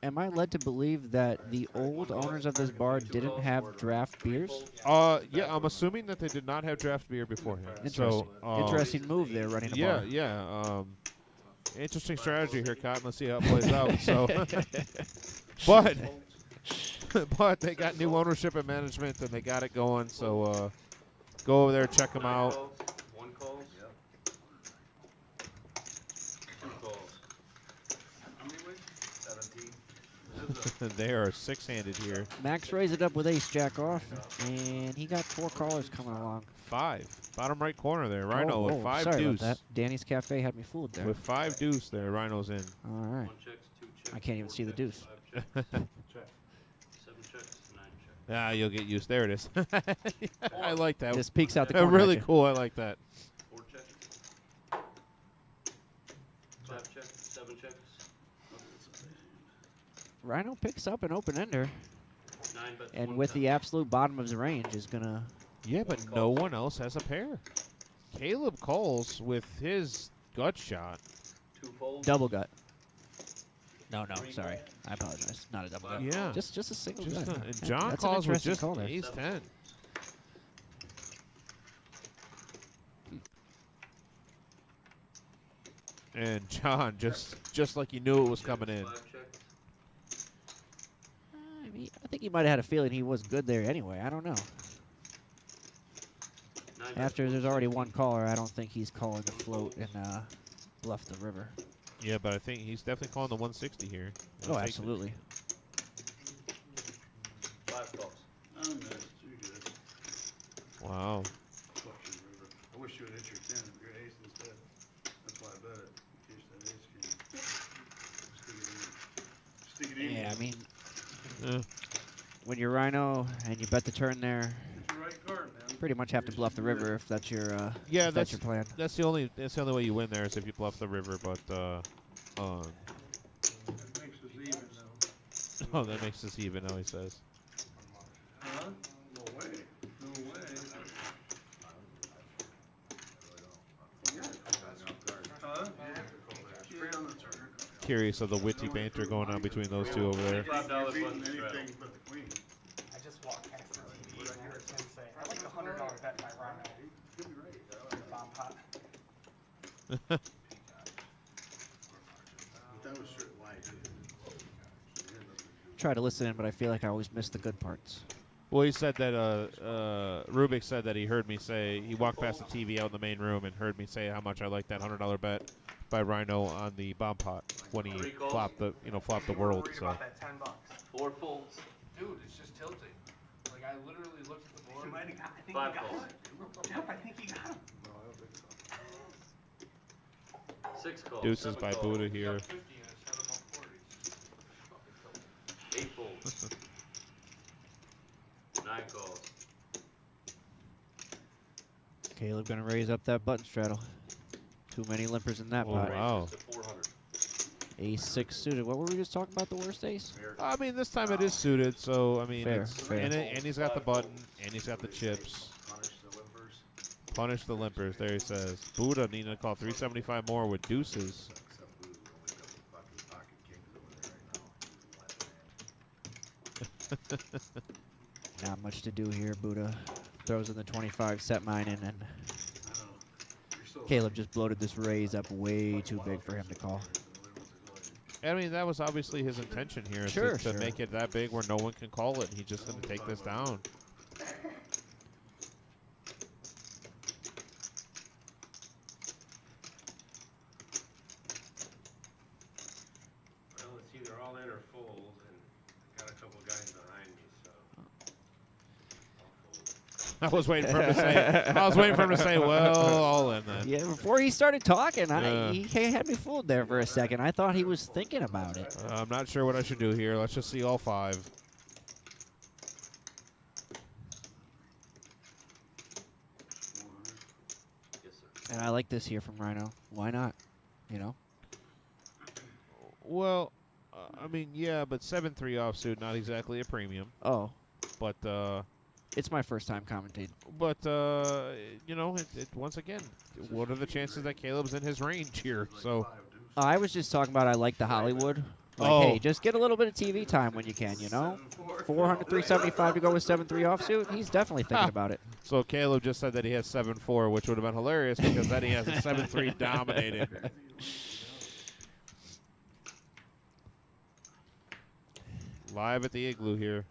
Am I led to believe that the old owners of this bar didn't have draft beers? Yeah, I'm assuming that they did not have draft beer beforehand. Interesting. So, interesting move there, running a bar. Yeah. Interesting strategy here, Cotton. Let's see how it plays out. So, but they got new ownership and management, and they got it going. So, go over there, check them out. One calls. Two calls. How many wins? 17. They are six-handed here. Max raised it up with ace jack off, and he got 4 callers coming along. 5. Bottom right corner there. Rhino with 5 sorry deuce. about that. Danny's Cafe had me fooled there. With 5 deuce there. Rhino's in. All right. 1 checks, 2 checks. I can't even see the deuce. 5 checks, 7 checks, 9 checks. Ah, you'll get used. There it is. I like that. Just peeks out the corner. Really right cool. I like that. 4 checks. 5 checks, 7 checks. Rhino picks up an open-ender, 9 bets. and 1 with bet. the absolute bottom of his range is going to... Yeah, but no one else has a pair. Caleb calls with his gut shot. 2 folds. Double gut. No, sorry. I apologize. Not a double gut. Yeah. Just a single gut. And Yeah, John that's an calls with interesting just call there. ace 10. And John, just like he knew it was coming in. 5 checks. I think he might have had a feeling he was good there anyway. I don't know. 9 After bets, there's already one caller, I don't think he's calling the float and bluff the river. Yeah, but I think he's definitely calling the 160 here. Oh, absolutely. 5 calls. Oh, no, it's too good. Wow. Fuck your river. I wish you would hit your 10 and your ace instead. That's why I bet it. In case that ace came. Stick it in. Yeah, I mean, Yeah. when you're Rhino and you bet the turn there, It's the right card, man. pretty much have to bluff the river if that's your Yeah, if that's your plan. That's the only way you win there is if you bluff the river. But That makes us even though. oh, that makes us even. Now he says. Huh? No way. No way. Huh? Straight on the turn. Curious of the witty banter going on between those two over there. $5 You're beating button straddle. anything but the queen. I just walked past the TV and I heard Tim say, I like $100 bet by Rhino. Bomb pot. That was straight wide. Try to listen in, but I feel like I always miss the good parts. Well, he said that Rubik said that he heard me say he walked past the TV out in the main room and heard me say how much I like that $100 bet by Rhino on the bomb pot when he flopped the world. Worried So about that $10. 4 folds. Dude, it's just tilting. Like, I literally looked at the board. I think he 5 got calls. him. Jeff, I think he got him. No, I don't think so. 6 calls. deuces 7 by calls. Buddha here. 50 and it's 7 up 40. 8 folds. 9 calls. Caleb gonna raise up that button straddle. Too many limpers in that Oh, pot. wow. Raises to 400. Ace 6 suited. What were we just talking about? The worst ace? I mean, this time it is suited, so I mean, Fair, it's, fair. And he's got the button, and he's got the chips. Punish the limpers. Punish the limpers. There he says. Buddha needing to call 375 more with deuces. Except Boo's only got the fucking pocket kings over there right now. He's the last man. Not much to do here. Buddha throws in the 25, set mine in, and I know. You're so Caleb just bloated this raise up way too big for him to call. I mean, that was obviously his intention here, is Sure, to sure. make it that big where no one can call it. He's just going to take this down. I was waiting for him to say. I was waiting for him to say, "Well, all in then." Yeah, before he started talking, he had me fooled there for a second. I thought he was thinking about it. I'm not sure what I should do here. Let's just see all 5. And I like this here from Rhino. Why not? You know? Well, I mean, yeah, but 7-3 offsuit, not exactly a premium. Oh. But, it's my first time commentating. But, you know, once again, what are the chances that Caleb's in his range here? So I was just talking about I like the Hollywood. Like, hey, just get a little bit of TV time when you can, you know? 400, 375 to go with 7-3 offsuit. He's definitely thinking about it. So Caleb just said that he has 7-4, which would have been hilarious because then he has a 7-3 dominated. Live at the Igloo here.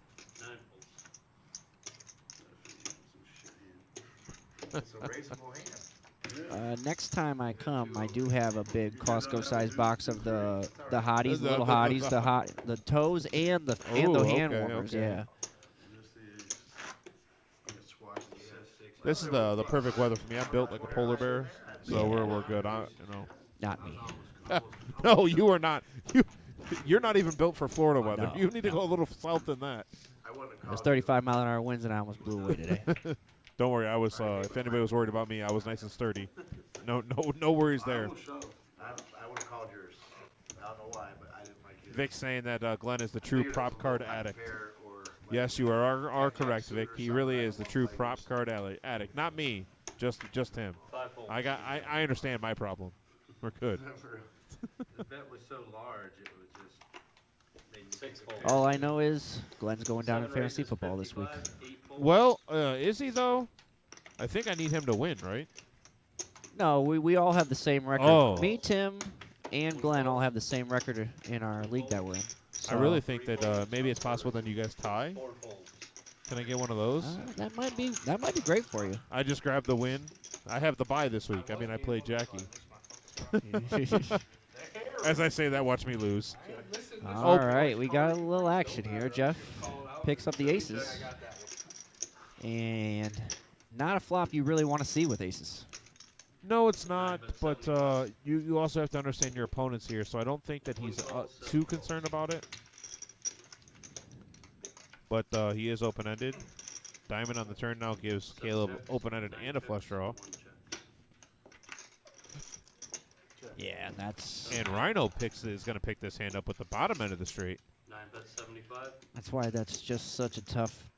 Next time I come, I do have a big Costco-sized box of the hotties, the little hotties, the toes and the hand warmers. Okay. Yeah. This is the perfect weather for me. I'm built like a polar bear, so we're good. You know. Not me. No, you are not. You're not even built for Florida weather. No, You need to go a little south than that. There's 35-mile-an-hour winds, and I almost blew away today. Don't worry. I was. If anybody was worried about me, I was nice and sturdy. No worries there. I would have called yours. I don't know why, but I didn't like it. Vic's saying that Glenn is the true prop card addict. Yes, you are correct, Vic. He really is the true prop card addict. Not me, just him. I understand my problem. We're good. The bet was so large, it was just made 6 fold. All I know is Glenn's going down in fantasy football this week. Well, is he though? I think I need him to win, right? No, we all have the same record. Oh. Me, Tim, and Glenn all have the same record in our league that we're in. So I really think that maybe it's possible then you guys tie. Can I get one of those? That might be great for you. I just grabbed the win. I have the bye this week. I mean, I played Jackie. As I say that, watch me lose. All right, we got a little action here. Jeff picks up the aces. And not a flop you really want to see with aces. No, it's not, but you also have to understand your opponents here, so I don't think that he's too concerned about it. But he is open-ended. Diamond on the turn now gives Caleb open-ended and a flush draw. Yeah, that's... And Rhino is going to pick this hand up with the bottom end of the straight. 9 bets 75. That's why that's just such a tough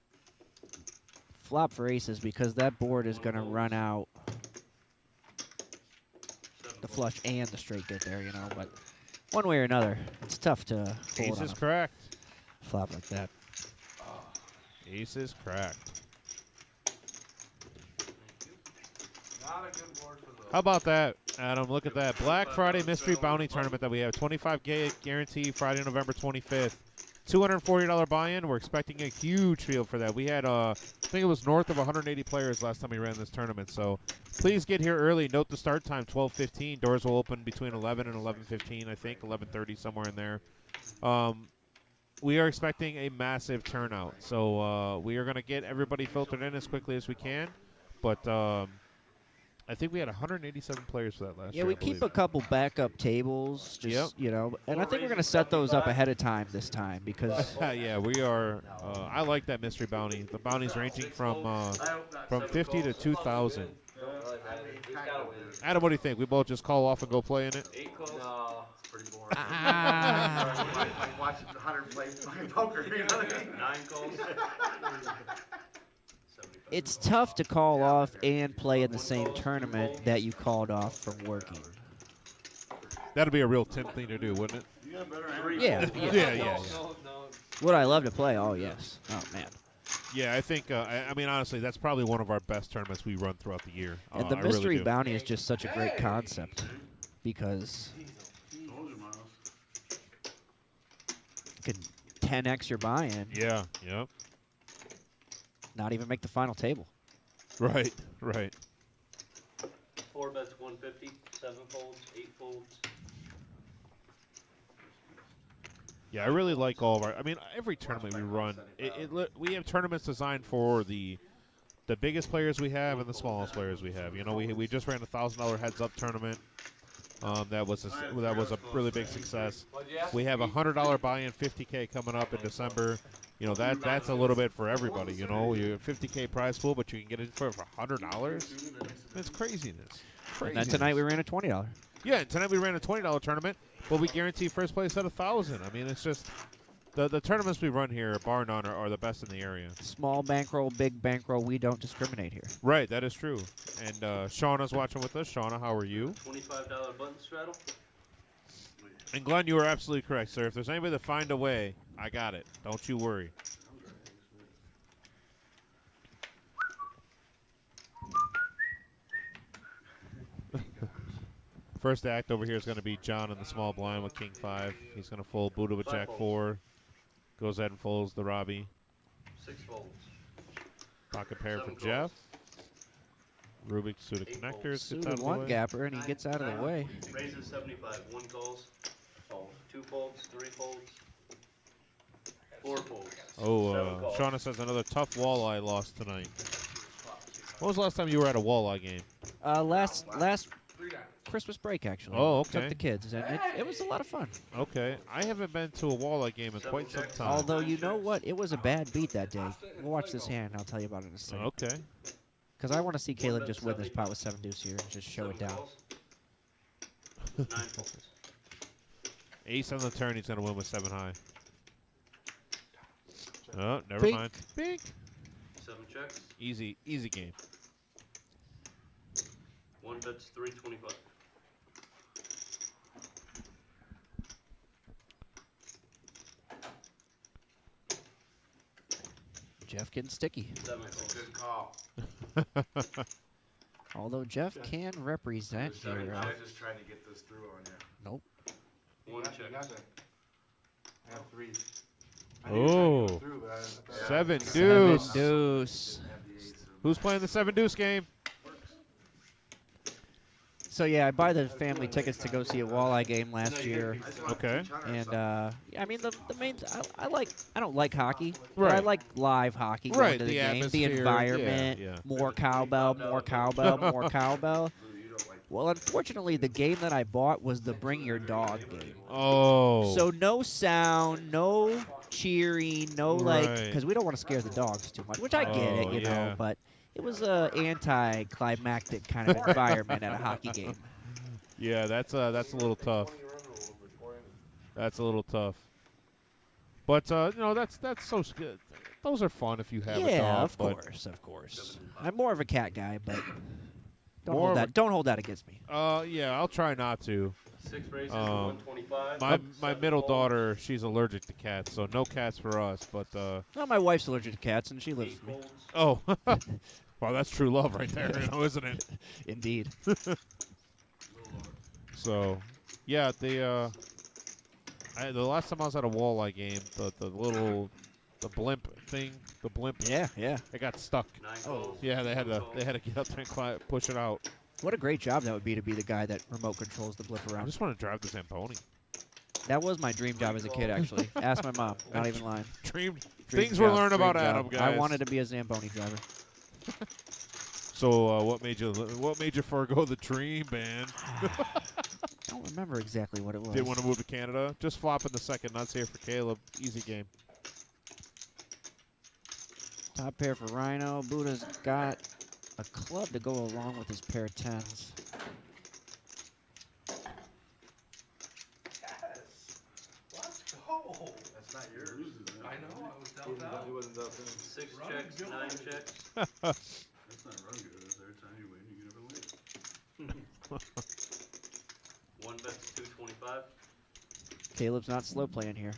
flop for aces, because that board is going to run out the flush and the straight get there, you know. But one way or another, it's tough to hold Ace on is a cracked. flop like that. Ace is cracked. Not a good board for those. How about that, Adam? Look at that. Black Friday Mystery Bounty Tournament that we have. 25K guarantee Friday, November 25th. $240 buy-in. We're expecting a huge field for that. We had, I think it was north of 180 players last time we ran this tournament. So please get here early. Note the start time, 12:15. Doors will open between 11 and 11:15, I think, 11:30, somewhere in there. We are expecting a massive turnout. So we are going to get everybody filtered in as quickly as we can. But I think we had 187 players for that last year. Yeah, we keep a couple backup tables, just, you know, and I think we're going to set those up ahead of time this time because... yeah, we are. I like that mystery bounty. The bounties ranging from 50 to 2,000. Adam, what do you think? We both just call off and go play in it? 8 calls? No, it's pretty boring. Like watching 100 play poker, you know what I mean? 9 calls? It's tough to call off and play in the same tournament that you called off from working. That'd be a real Tim thing to do, wouldn't it? Yeah. Yeah. Would I love to play? Oh, yes. Oh, man. Yeah, I think, I mean, honestly, that's probably one of our best tournaments we run throughout the year. And the I really mystery do. bounty is just such a great concept because you can 10x your buy-in. Yeah, yep. Not even make the final table. Right. 4 bets 150, 7 folds, 8 folds. Yeah, I really like all of our. I mean, every tournament we run, we have tournaments designed for the the biggest players we have and the smallest players we have. You know, we just ran a $1,000 heads-up tournament. That was a really big success. We have a $100 buy-in 50K coming up in December. You know, that's a little bit for everybody. You know, you 50K prize pool, but you can get it for $100. It's craziness. And then tonight we ran a $20. Yeah, and tonight we ran a $20 tournament, but we guarantee first place at 1,000. I mean, it's just the tournaments we run here, bar none, are the best in the area. Small bankroll, big bankroll, we don't discriminate here. Right, that is true. And Shauna's watching with us. Shauna, how are you? $25 button straddle. And Glenn, you are absolutely correct, sir. If there's anybody to find a way, I got it. Don't you worry. First act over here is going to be John in the small blind with King 5. He's going to fold Buddha with Jack 4. Goes ahead and folds the Robbie. 6 folds. Pocket pair for 7 Jeff. Rubik suited connectors. Suited one gapper, and he gets out of the way. Raises 75. 1 calls. 2 folds. 3 folds. 4 folds. Oh, Shauna says another tough walleye loss tonight. When was the last time you were at a walleye game? Last Christmas break, actually. Oh, okay. Took the kids, and it was a lot of fun. Okay. I haven't been to a walleye game in quite some time. Although, you know what? It was a bad beat that day. We'll watch this hand, and I'll tell you about it in a second. Okay. Because I want to see Caleb just win this pot with 7 deuce here and just show it down. 9 folds. Ace on the turn, he's going to win with 7 high. Oh, never Bink. mind. Bink. 7 checks. Easy game. 1 bets 325. Jeff getting sticky. 7 That's folds. a good call. Although Jeff can represent here. I was just trying to get this through on you. Nope. 1 check. I have 3. Oh. 7 7 deuce. deuce. Who's playing the 7 deuce game? So yeah, I buy the family tickets to go see a walleye game last year, Okay. and I mean the main I don't like hockey, but I Right. like live hockey. Right, Going to the the game, the atmosphere, environment, yeah. more cowbell, more cowbell, more cowbell. Well, unfortunately, the game that I bought was the Bring Your Dog game. Oh. So no sound, no cheering, no like, Right. because we don't want to scare the dogs too much, which I get it, Oh, you yeah. know, but it was a anti-climactic kind of environment at a hockey game. Yeah, that's a little tough. That's a little tough. But you know, that's so good. Those are fun if you have a dog. Yeah, of but course, of course. I'm more of a cat guy, but More of a- don't hold that against me. Yeah, I'll try not to. 6 raises 125. My 7 middle folds. daughter, she's allergic to cats, so no cats for us. But Well, my wife's allergic to cats, and she lives 8 with me. folds. oh, wow, that's true love right there, you know, isn't it? Indeed. So, yeah, the last time I was at a walleye game, the blimp thing, Yeah, yeah. it got stuck. 9 folds. Yeah, they had to get up there and push it out. What a great job that would be to be the guy that remote controls the blip I around. just want to drive the Zamboni. That was my dream job as a kid, actually. Ask my mom. Not even lying. Dream Dream things we're job, learning dream about Adam, job. guys. I wanted to be a Zamboni driver. So, what made you forego the dream, man? Don't remember exactly what it was. Didn't want to move to Canada. Just flopping the second nuts here for Caleb. Easy game. Top pair for Rhino. Buddha's got a club to go along with his pair of 10s. Let's go. That's not yours. I know, I was dealt out. He wasn't dealt in. 6 checks, 9 checks. That's not run good. That's every time you win, you never win. 1 bets 225. Caleb's not slow playing here.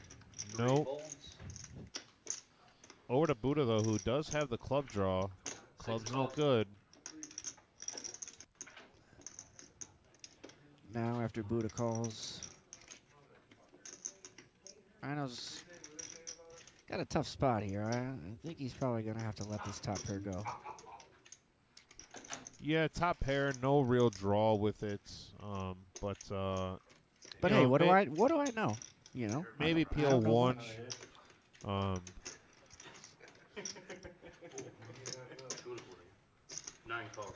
3 No. folds. Over to Buddha, though, who does have the club draw. Club's no good. Now after Buddha calls. Rhino's got a tough spot here. I think he's probably going to have to let this top pair go. Yeah, top pair, no real draw with it. But But you hey, know, what do I know? You know? maybe I PL don't know one. much. 9 calls.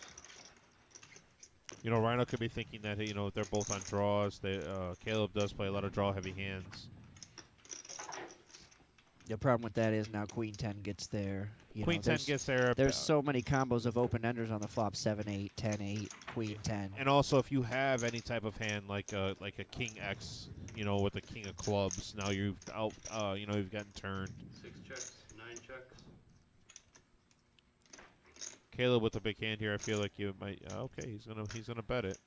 You know, Rhino could be thinking that, you know, they're both on draws. Caleb does play a lot of draw-heavy hands. The problem with that is now Queen 10 gets there. Queen 10 gets there. There's so many combos of open-enders on the flop, 7-8, 10-8, Queen 10. And also, if you have any type of hand like a King X, you know, with a King of Clubs, now you've you've gotten turned. 6 checks, 9 checks. Caleb with a big hand here, I feel like you might. Okay, he's gonna bet it.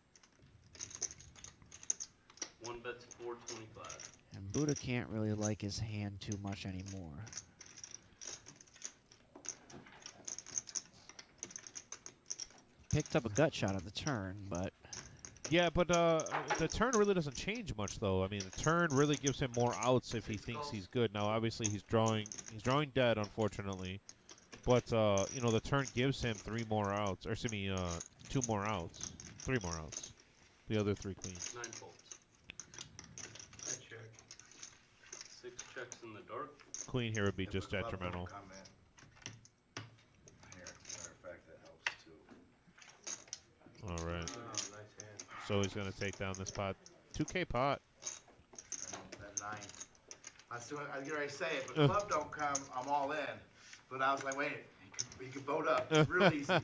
1 bet's 425. And Buddha can't really like his hand too much anymore. Picked up a gut shot on the turn, but... Yeah, but the turn really doesn't change much, though. I mean, the turn really gives him more outs if he thinks he's good. Now, obviously, he's drawing dead, unfortunately. But, you know, the turn gives him 3 more outs. Or, excuse me, 2 more outs. 3 more outs. The other 3 queens. 9 folds. I check. 6 checks in the dark. Queen here would be just detrimental. Here, as a matter of fact, that helps too. All right. Oh, nice hand. So he's going to take down this pot. 2K pot. That 9. I was getting ready to say it, but club don't come, I'm all in. But I was like, wait, you could boat up. It's real easy.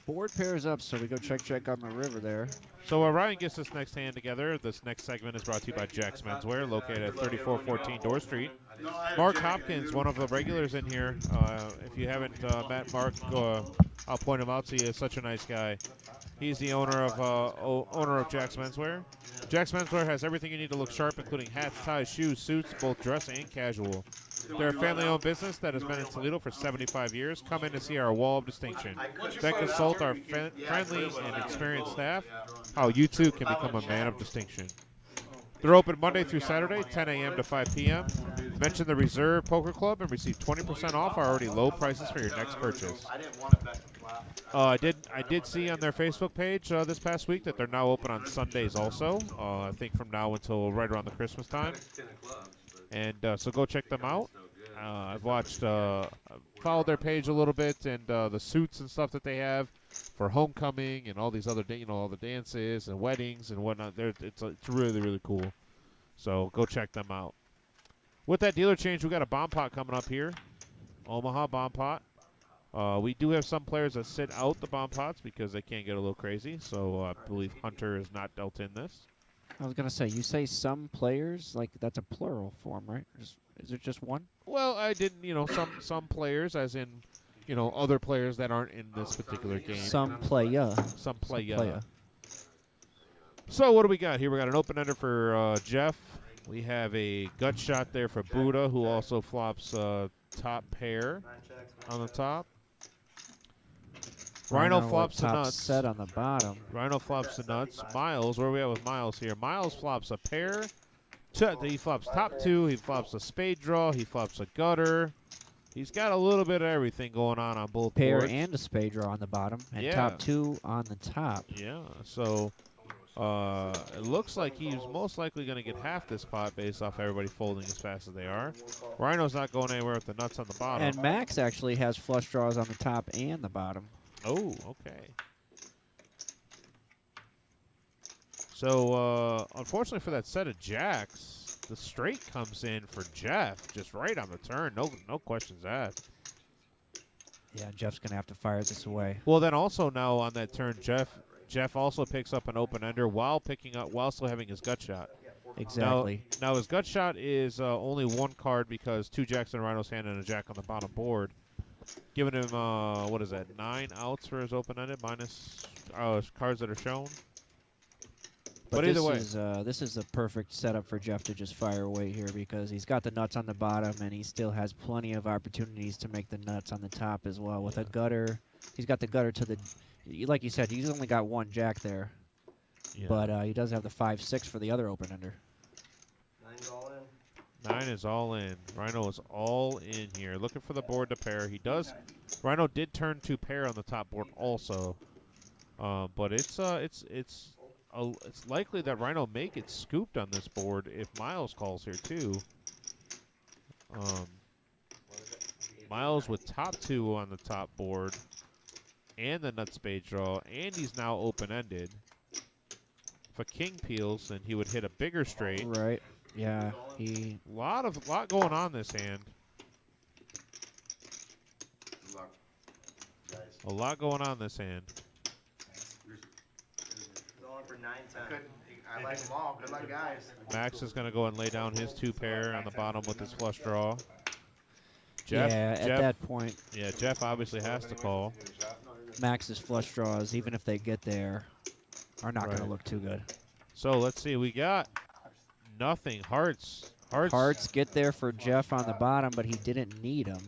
Board pairs up, so we go check on the river there. So Ryan gets this next hand together. This next segment is brought to you by Jack's Menswear, located at 3414 Door Street. Mark Hopkins, one of the regulars in here. If you haven't met Mark, I'll point him out to you. He's such a nice guy. He's the owner of Jack's Menswear. Jack's Menswear has everything you need to look sharp, including hats, ties, shoes, suits, both dress and casual. They're a family-owned business that has been in Toledo for 75 years. Come in to see our wall of distinction. Then consult our friendly and experienced staff, how you too can become a man of distinction. They're open Monday through Saturday, 10 a.m. to 5 p.m. Mention the Reserve Poker Club and receive 20% off our already low prices for your next purchase. I didn't want to bet the flop. I did see on their Facebook page this past week that they're now open on Sundays also. I think from now until right around the Christmas time. And so go check them out. I've watched, followed their page a little bit, and the suits and stuff that they have for homecoming and all these other, all the dances and weddings and whatnot. It's really, really cool. So go check them out. With that dealer change, we got a bomb pot coming up here. Omaha bomb pot. We do have some players that sit out the bomb pots because they can't get a little crazy. So I believe Hunter is not dealt in this. I was going to say, you say some players, like that's a plural form, right? Is it just one? Well, I didn't, some players, as in, other players that aren't in this particular game. Some playa. Some playa. So what do we got here? We got an open-ender for Jeff. We have a gut shot there for Buddha, who also flops top pair on the top. Rhino flops the nuts. Set on the bottom. Rhino flops the nuts. Miles, where are we at with Miles here? Miles flops a pair. He flops top 2. He flops a spade draw. He flops a gutter. He's got a little bit of everything going on both pair boards. And a spade draw on the bottom, and yeah. top 2 on the top. Yeah, so it looks like he's most likely going to get half this pot based off everybody folding as fast as they are. Rhino's not going anywhere with the nuts on the bottom. And Max actually has flush draws on the top and the bottom. Oh, okay. So, unfortunately for that set of jacks, the straight comes in for Jeff, just right on the turn. No questions asked. Yeah, Jeff's going to have to fire this away. Well, then also now on that turn, Jeff also picks up an open-ender while still having his gut shot. Exactly. Now his gut shot is only 1 card because 2 jacks in a Rhino's hand and a jack on the bottom board. Giving him, 9 outs for his open-ended minus cards that are shown. But either way. This is the perfect setup for Jeff to just fire away here because he's got the nuts on the bottom and he still has plenty of opportunities to make the nuts on the top as well. With a gutter, he's got the gutter to the, like you said, he's only got 1 jack there. Yeah. But he does have the 5-6 for the other open-ender. 9's all in. 9 is all in. Rhino is all in here. Looking for the board to pair. He does. Rhino did turn to pair on the top board also. But it's likely that Rhino may get scooped on this board if Miles calls here too. Miles with top 2 on the top board. and the nut spade draw, and he's now open-ended. If a king peels, then he would hit a bigger straight. Right. Yeah. He. Lot going on this hand. Good luck, guys. A lot going on this hand. Going for 9-10. I like them all. Good luck, guys. Max is going to go and lay down his 2-pair on the bottom with his flush draw. Jeff, At that point. Yeah, Jeff obviously has to call. Max's flush draws, even if they get there, are not going to look too good. So let's see. We got nothing. Hearts. Hearts get there for Jeff on the bottom, but he didn't need them.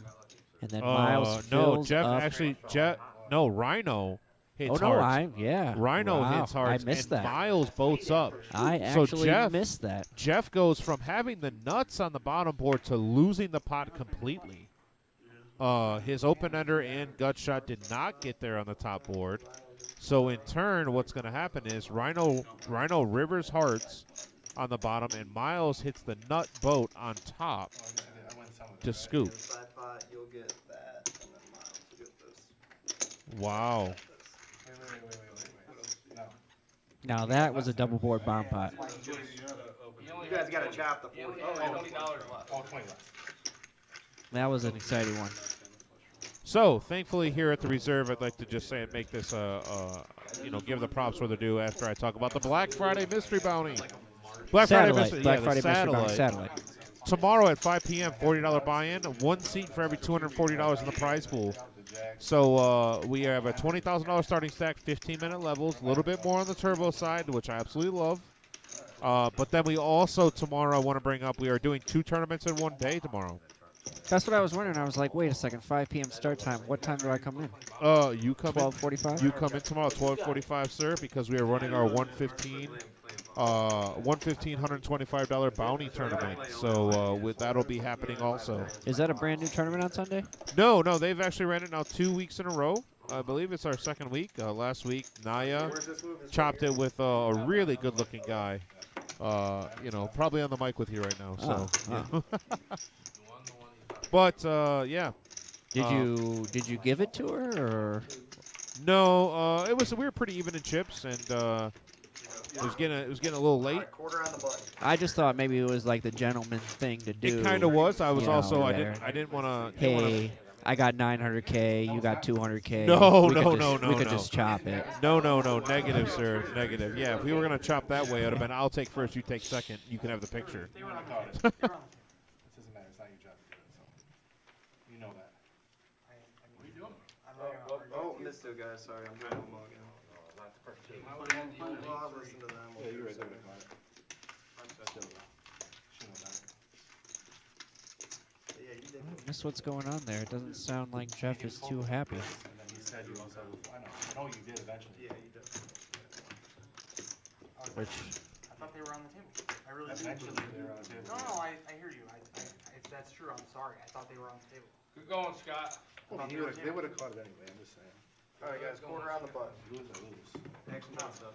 And then Miles fills Jeff up. actually. Rhino hits Oh, no, hearts. Rhino hits hearts. I missed and that. Miles boats up. I actually missed that. Jeff goes from having the nuts on the bottom board to losing the pot completely. His open-ender and gut shot did not get there on the top board. So in turn, what's going to happen is Rhino rivers hearts on the bottom, and Miles hits the nut boat on top to scoop. You'll get that, and then Miles will get this. Wow. Now that was a double board bomb pot. You guys got to chop the 40. $20 left. Oh, 20 left. That was an exciting one. So, thankfully, here at the reserve, I'd like to just say and make this, give the props where they're due after I talk about the Black Friday Mystery Bounty. Black Friday Mystery Satellite. Tomorrow at 5 p.m., $40 buy-in, 1 seat for every $240 in the prize pool. So we have a $20,000 starting stack, 15-minute levels, a little bit more on the turbo side, which I absolutely love. But then we also tomorrow want to bring up, we are doing 2 tournaments in 1 day tomorrow. That's what I was wondering. I was like, wait a second, 5 p.m. start time. What time do I come in? You come 12:45? You come in tomorrow, 12:45, sir, because we are running our $115 $125 bounty tournament. So that'll be happening also. Is that a brand new tournament on Sunday? No, they've actually ran it now 2 weeks in a row. I believe it's our second week. Last week, Naya chopped it with a really good-looking guy. Probably on the mic with you right now. So, But yeah. Did you give it to her or? No, we were pretty even in chips, and it was getting a little late. Quarter on the button. I just thought maybe it was like the gentleman thing to do. It kind of was. I was also I there. didn't want to. Hey, I got 900K. You got 200K. No. We could just chop it. No. Negative, sir. Negative. Yeah, if we were gonna chop that way, it would have been I'll take first, you take second. You can have the picture. Oh, missed it, guys. Sorry, I'm trying to log in. Not the first team. Well, I'll listen to them. Yeah, you're right there. Yeah, you did. I miss what's going on there. It doesn't sound like Jeff is too happy. And then he said you also, I know you did eventually. Yeah, you did. Which I thought they were on the table. I really did. Eventually they were on the table. No, I hear you. If that's true, I'm sorry. I thought they were on the table. Good going, Scott. Well, they would have caught it anyway, I'm just saying. All right, guys, quarter on the button. Lose or lose. Next month, so.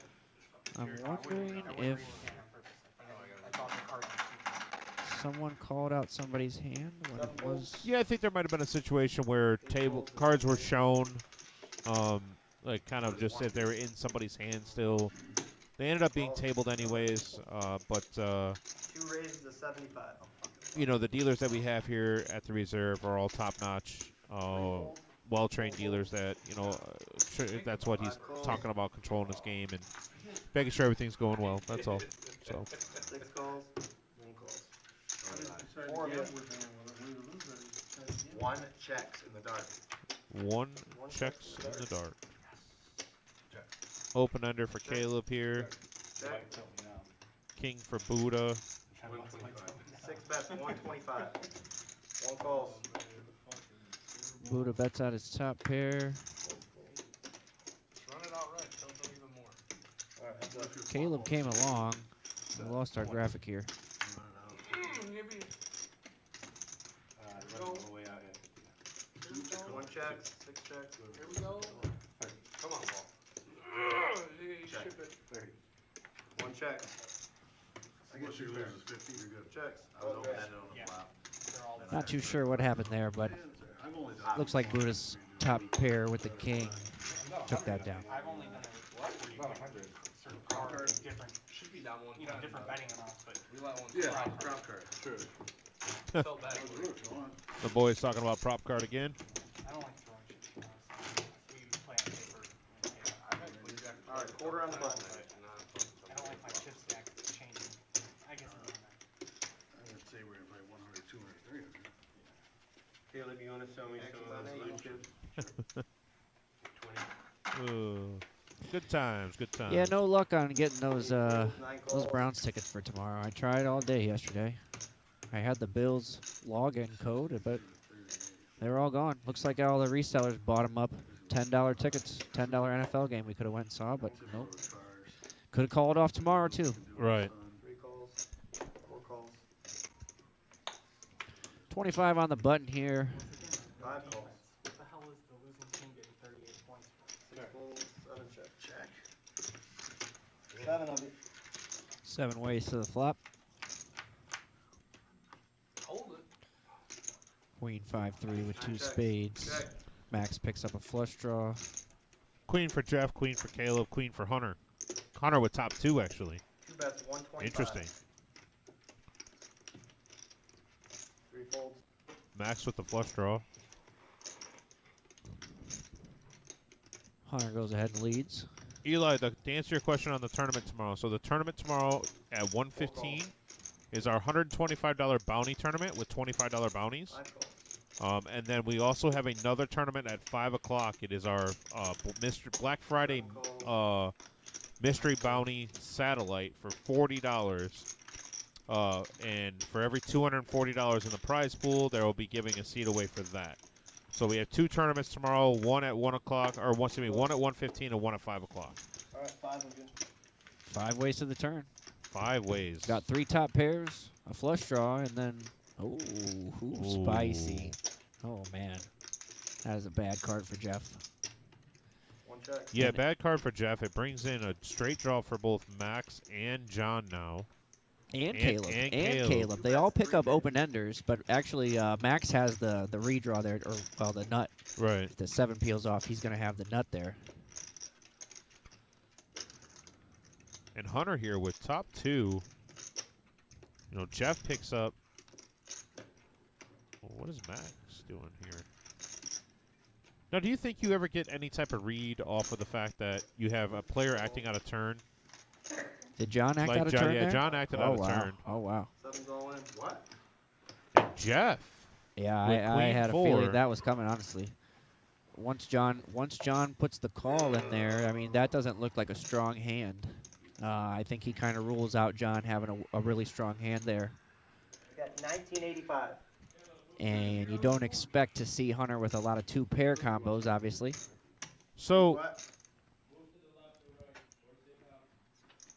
I'm wondering if I thought the card was someone called out somebody's hand when it was. Yeah, I think there might have been a situation where cards were shown, like kind of just if they were in somebody's hand still. They ended up being tabled anyways, but 2 raises to 75. the dealers that we have here at the reserve are all top-notch, well-trained dealers that that's what he's talking about, controlling his game and making sure everything's going well. That's all. So 6 calls, 1 calls. 1 checks in the dark. 1 checks in the dark. Open under for Caleb here. Check. King for Buddha. 6 bets, 125. 1 calls. Buddha bets out his top pair. Run it out right. Don't do even more. Caleb came along. We lost our graphic here. All the way out here. 1 check, 6 checks. Here we go. Come on, Paul. Check. Ship it. 1 check. I guess you lose is 50, you're good. Checks. I was open-ended on the flop. Not too sure what happened there, but I've only done looks like Buddha's top pair with the king took that down. I've only done it where you About pick 100. certain cards, different, Should be down one you know, time, different but betting amounts, but we let one Yeah, slide. drop card. Sure. Felt bad. The boys talking about prop card again. I don't like throwing shit, to be honest. We play on paper. All right, quarter on the button. I don't like my chip stack changing. I guess it doesn't matter. I would say we're gonna play 100, 200, 300. Caleb, you wanna show me some of those blue chips? 20. Ooh. Good times, good times. Yeah, no luck on getting those Browns tickets for tomorrow. I tried all day yesterday. I had the Bills login code, but they were all gone. Looks like all the resellers bought them up. $10 tickets, $10 NFL game we could have went and saw, but nope. Could have called off tomorrow too. Right. 3 calls, 4 calls, 25 on the button here. 5 calls. What the hell is the losing team getting 38 points for? 6 folds, 7 check. 7 of it. 7 ways to the flop. Hold it. Queen 5-3 with 2 spades. Max picks up a flush draw. Queen for Jeff, queen for Caleb, queen for Hunter. Hunter with top 2, actually. 2 bets, 125. Interesting. 3 folds. Max with the flush draw. Hunter goes ahead and leads. Eli, to answer your question on the tournament tomorrow. So the tournament tomorrow at 1:15 is our $125 bounty tournament with $25 bounties. 5 calls. And then we also have another tournament at 5 o'clock. It is our Black Friday mystery bounty satellite for $40. And for every $240 in the prize pool, there will be giving a seat away for that. So we have 2 tournaments tomorrow, one at 1 o'clock, or one at 1:15 and one at 5 o'clock. All right, 5 of you. 5 ways to the turn. 5 ways. Got 3 top pairs, a flush draw, and then ooh, spicy. Oh man, that is a bad card for Jeff. 1 check. Yeah, bad card for Jeff. It brings in a straight draw for both Max and John now. And Caleb. Caleb. And Caleb. They all pick up open enders, but actually Max has the redraw there, or well, the nut. Right. If the 7 peels off, he's going to have the nut there. And Hunter here with top 2. You know, Jeff picks up. Well, what is Max doing here? Now, do you think you ever get any type of read off of the fact that you have a player acting out of turn? Did John act out of turn Yeah, there? John acted out of turn. Oh, wow. 7's all in. What? And Jeff. Yeah, with I queen had 4. a feeling that was coming, honestly. Once John puts the call in there, I mean, that doesn't look like a strong hand. I think he kind of rules out John having a really strong hand there. I got 1985. And you don't expect to see Hunter with a lot of 2-pair combos, obviously. So, What?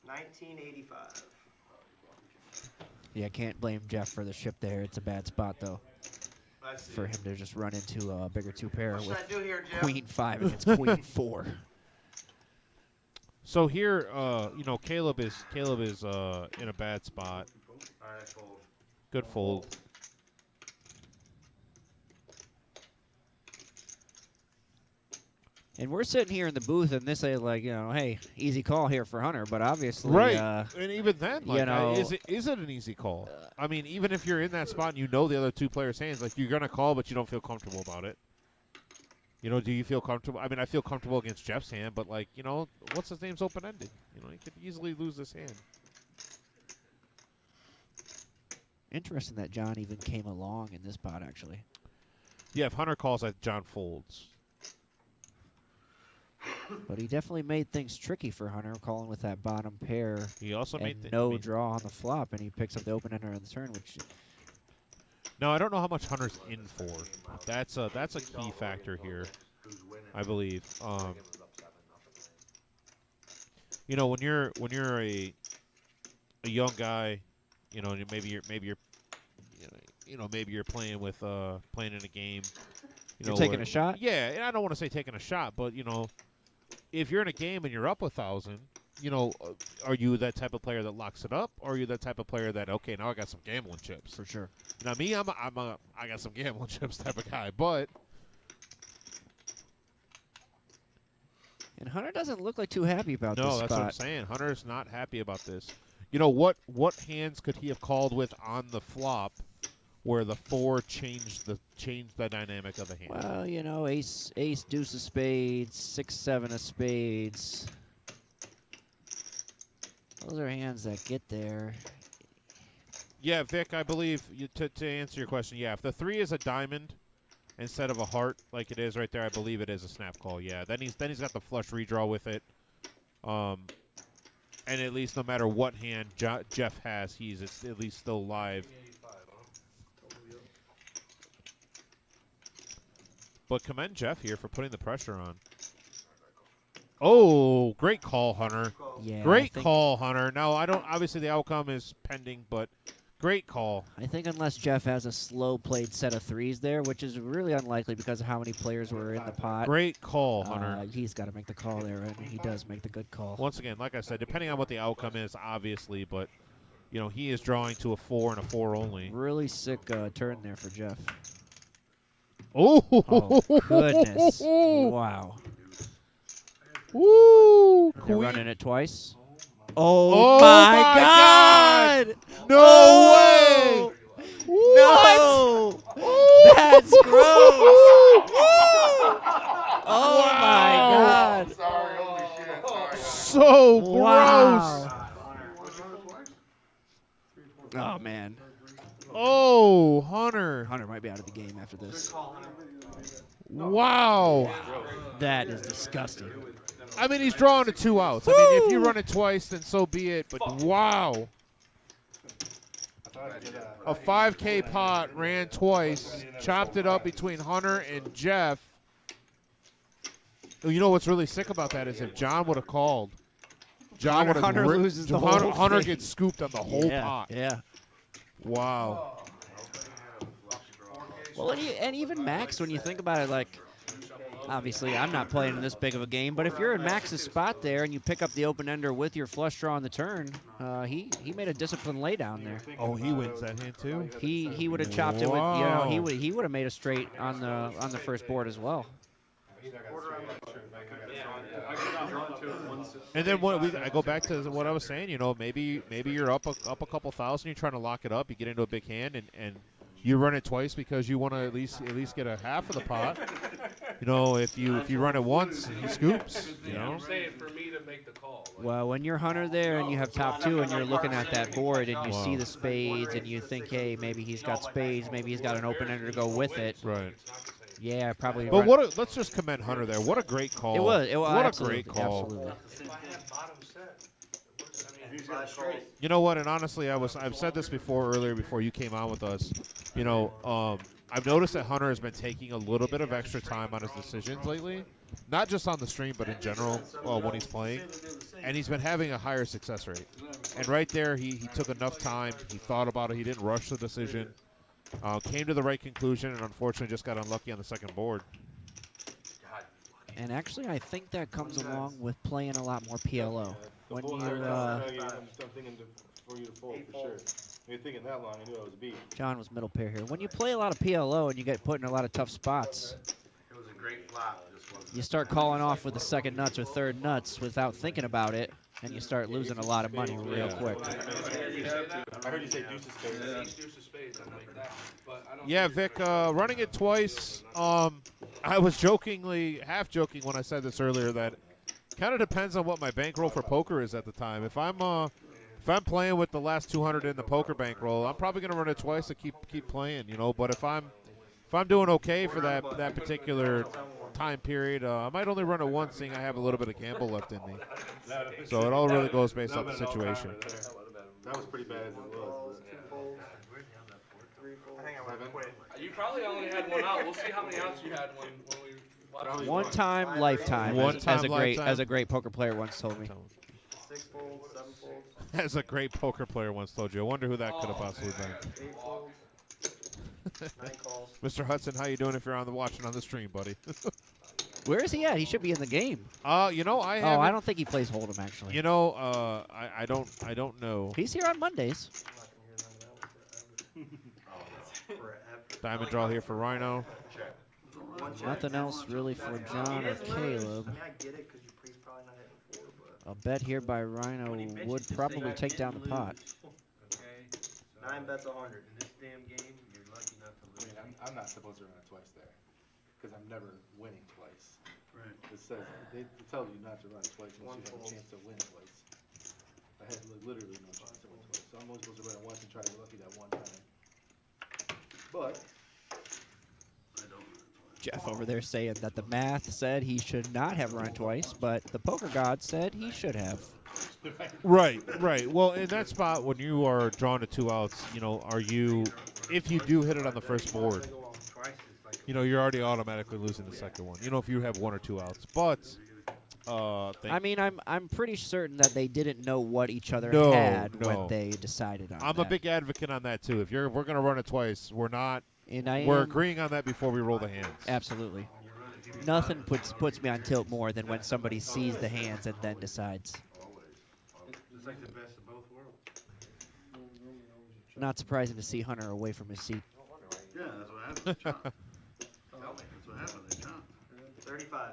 1985. Yeah, can't blame Jeff for the ship there. It's a bad spot, though, I see. for him to just run into a bigger 2-pair What should with I do here, Jeff? Queen 5 against Queen 4. so here, you know, Caleb is in a bad spot. All right, I fold. Good fold. And we're sitting here in the booth, and this is like, you know, hey, easy call here for Hunter, but obviously, Right. And even then, like, you know, is it an easy call? I mean, even if you're in that spot and you know the other 2 players' hands, like, you're going to call, but you don't feel comfortable about it. You know, do you feel comfortable? I mean, I feel comfortable against Jeff's hand, but, like, you know, what's his name's open-ended? You know, he could easily lose this hand. interesting that John even came along in this pot, actually. Yeah, if Hunter calls, that John folds. But he definitely made things tricky for Hunter, calling with that bottom pair. He also and made no draw on the flop, and he picks up the open ender on the turn, which. No, I don't know how much Hunter's in for. That's a key factor here, I believe. You know, when you're a young guy, you know, maybe you're playing with playing in a game. You're taking a shot? Yeah, and I don't want to say taking a shot, but you know, if you're in a game and you're up 1,000, you know, are you that type of player that locks it up, or are you that type of player that, okay, now I got some gambling chips? For sure. Now me, I got some gambling chips type of guy, but And Hunter doesn't look like too happy about this No, spot. that's what I'm saying. Hunter's not happy about this. You know, what hands could he have called with on the flop where the 4 changed the dynamic of the hand? Well, you know, ace, deuce of spades, 6, 7 of spades. Those are hands that get there. Yeah, Vic, I believe, to answer your question, yeah, if the 3 is a diamond instead of a heart like it is right there, I believe it is a snap call, yeah. Then he's got the flush redraw with it. And at least no matter what hand Jeff has, he's at least still live. But commend Jeff here for putting the pressure on. Oh, great call, Hunter. Yeah, great call, Hunter. Now, obviously the outcome is pending, but great call. I think unless Jeff has a slow played set of 3s there, which is really unlikely because of how many players were in the pot. Great call, Hunter. He's got to make the call there, and he does make the good call. Once again, like I said, depending on what the outcome is, obviously, but you know, he is drawing to a 4 and a 4 only. Really sick turn there for Jeff. Oh, goodness. Wow. Woo! They're running it twice. Oh, my God! No way! No! That's gross! Oh, my God! Sorry, holy shit. So Wow. Oh, man. Oh, Hunter. Hunter might be out of the game after this. Wow. That is disgusting. I mean, he's drawing to 2 outs. I mean, if you run it twice, then so be it. But wow. A 5K pot ran twice, chopped it up between Hunter and Jeff. You know what's really sick about that is if John would have called, John would have Hunter loses the whole Hunter thing. gets scooped on the whole pot. Yeah. Wow. Well, and even Max, when you think about it, like, obviously I'm not playing in this big of a game, but if you're in Max's spot there and you pick up the open-ender with your flush draw on the turn, he made a disciplined laydown there. Oh, he wins that hand too? He would have chopped it with, you know, he would have made a straight on the first board as well. And then I go back to what I was saying. You know, maybe you're up a couple thousand. You're trying to lock it up. You get into a big hand, and you run it twice because you want to at least get a half of the pot. You know, if you run it once, he scoops. You know. I'm saying for me to make the call. Well, when you're Hunter there and you have top 2 and you're looking at that board and you see the spades and you think, hey, maybe he's got spades, maybe he's got an open-ender to go with it. Right. Yeah, probably. But let's just commend Hunter there. What a great call. It was. What a great call. Absolutely. You know what? And honestly, I've said this earlier before you came on with us. You know, I've noticed that Hunter has been taking a little bit of extra time on his decisions lately, not just on the stream, but in general when he's playing. And he's been having a higher success rate. And right there, he took enough time. He thought about it. He didn't rush the decision. Came to the right conclusion, and unfortunately just got unlucky on the second board. And actually, I think that comes along with playing a lot more PLO. When you, I'm thinking for you to fold for sure. When you're thinking that long, I knew I was beat. John was middle pair here. When you play a lot of PLO and you get put in a lot of tough spots, It was a great flop. you start calling off with the second nuts or third nuts without thinking about it, and you start losing a lot of money real quick. I heard you say deuce of spades. Deuce of spades, I like that. But I don't Yeah, Vic, running it twice. I was half joking when I said this earlier that kind of depends on what my bankroll for poker is at the time. If I'm playing with the last 200 in the poker bankroll, I'm probably gonna run it twice to keep playing, you know. But if I'm doing okay for that particular time period, I might only run it once, seeing I have a little bit of gamble left in me. So it all really goes based on the situation. That was pretty bad as it was. I think I would have quit. You probably only had one out. We'll see how many outs you had when we watched. One time, lifetime. As a great poker player once told me. 6 folds, 7 folds. As a great poker player once told you. I wonder who that could have possibly been. 8 folds. 9 calls. Mr. Hudson, how you doing if you're watching on the stream, buddy? Where is he at? He should be in the game. You know, I don't think he plays Hold'em actually. You know, I don't know. He's here on Mondays. Diamond draw here for Rhino. Nothing else really for John or Caleb. I mean, I get it because you A bet here by Rhino would probably take down the pot. Okay? So 9 bets 100. in this damn game, you're lucky not to I lose. mean, I'm not supposed to run it twice there, because I'm never winning twice. Right. It says, they tell you not to run twice One unless you have a fold. chance to win twice. I had literally no chance to win twice, so I'm only supposed to run it once and try to get lucky that one time. But, I don't run it twice. Jeff over there saying that the math said he should not have run twice, but the poker god said he should have. Right, right. Well, in that spot, when you are drawn to 2 outs, you know, if you do hit it on the first board, you know, you're already automatically losing the second one. You know, if you have 1 or 2 outs. But, I mean, I'm pretty certain that they didn't know what each other No, had no. when they decided on I'm that. a big advocate on that, too. If we're going to run it twice, we're We're agreeing on that before we roll the hands. Absolutely. Nothing puts me on tilt more than when somebody sees the hands and then decides. It's like the best of both worlds. Not surprising to see Hunter away from his seat. Yeah, that's what happened. They chopped. That's what happened. They chopped. 35.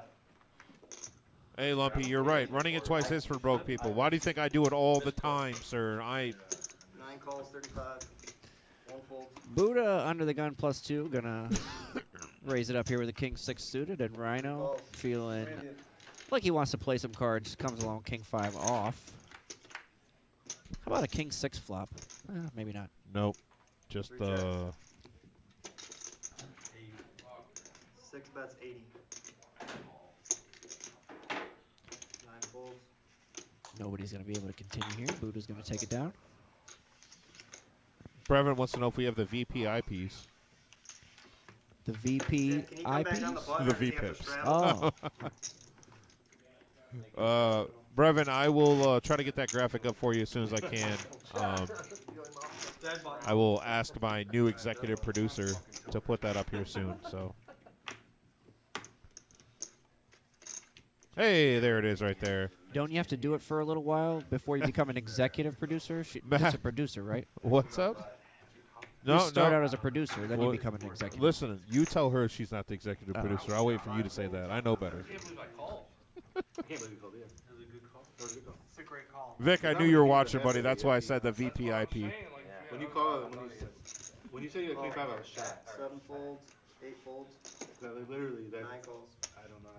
Hey, Lumpy, you're right. Running it twice is for broke people. Why do you think I do it all the time, sir? 9 calls, 35. 1 fold. Buddha under the gun +2, gonna raise it up here with a king 6 suited, and Rhino feeling like he wants to play some cards. Comes along king 5 off. How about a king 6 flop? Maybe not. Nope. Just 6 bets 80. 9 folds. Nobody's gonna be able to continue here. Buddha's gonna take it down. Brevin wants to know if we have the VP eyepiece. The VP Can you come back down the eyepiece? button, The or does he have to V-pips. straddle? Oh. Brevin, I will try to get that graphic up for you as soon as I can. I will ask my new executive producer to put that up here soon. So, hey, there it is right there. Don't you have to do it for a little while before you become an executive producer? Just a producer, right? What's up? You start out as a producer, then you become an executive. Listen, you tell her she's not the executive producer. I'll wait for you to say that. I know better. I can't believe I called. I can't believe you called, yeah. That was a good call. That was a good call. It's a great call. Vic, I knew you were watching, buddy. That's why I said the VP IP. When you call, when you say you had king 5, I was shocked. 7 folds, 8 folds. No, they literally, 9 calls. I don't know.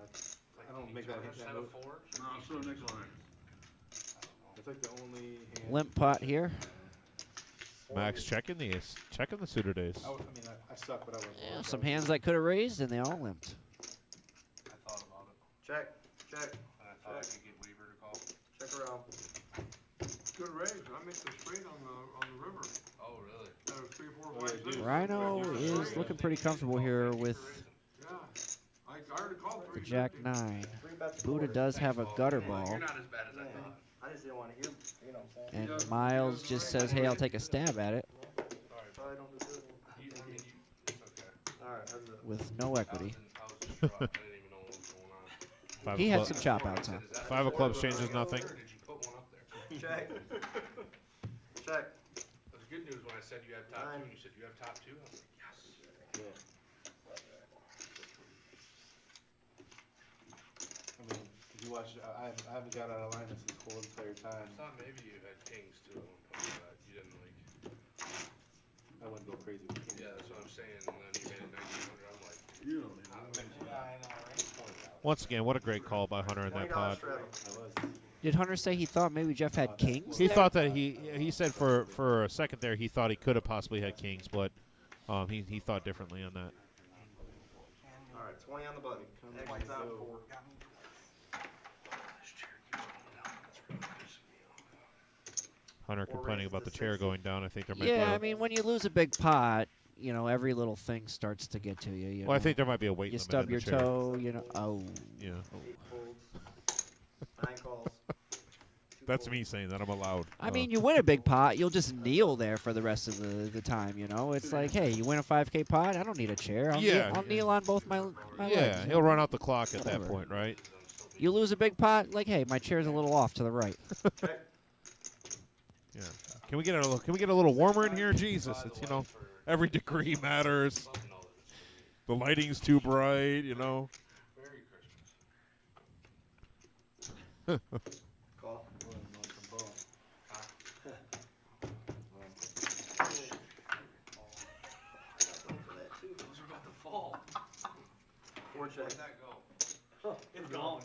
I don't make that move. No, I'm still nickel on it. That's like the only hand. Limp pot here. Max checking the suited ace. I mean, I suck, but I was. Yeah, some hands that could have raised, and they all limped. I thought about it, Check, check, and I thought I could get Weaver to call. check around. Good raise. I mixed it straight on the river. Oh, really? That was 3, 4, Oh, 5, yeah, 6. Rhino is looking pretty comfortable here with Yeah. I already called the 3. Jack 9. 3 bets Buddha 40. does have a gutter ball, You're not as bad as I Yeah. thought. I just didn't want to hear, you know what I'm saying? and Miles just says, "Hey, I'll take a stab at it," Probably don't deserve it. It's okay. Alright, that's it. with no equity. I was distraught. I didn't even know what was going on. Five He of had clubs. some chop outs on. 5 of clubs changes nothing. Or did you put one up there? Check. Check. It was good news when I said you have top 2, and you said you have top 2. I was like, yes. Yeah. I mean, if you watch, I haven't got out of alignment since whole entire time. I thought maybe you had kings too at one point, but you didn't like. I wouldn't go crazy with kings. Yeah, that's what I'm saying. And then you made it 1900. I'm like, You don't need Once again, what a great call by Hunter in that $20 pod. straddle. I was. Did Hunter say he thought maybe Jeff had kings? He thought that he said for a second there he thought he could have possibly had kings, but he thought differently on that. Alright, 20 on the button. Exit on 4. Hunter complaining about the chair going down. I think there might Yeah, be I mean, when you lose a big pot, you know, every little thing starts to get to you. You well, I know. think there might be a weight You limit stub in your the chair. toe, you know. Oh. Yeah. 8 folds. 9 calls. 2 That's folds. me saying that I'm allowed. I mean, you win a big pot, you'll just kneel there for the rest of the time, you know? It's like, hey, you win a 5K pot, I don't need a chair. I'll kneel on both my legs. yeah, he'll run out the clock at that point, right? You lose a big pot, like, hey, my chair's a little off to the right. Check. Yeah. Can we get a little warmer in here? Jesus, it's every degree matters. The lighting's too bright, you know. Merry Christmas. Call chips. It's gone.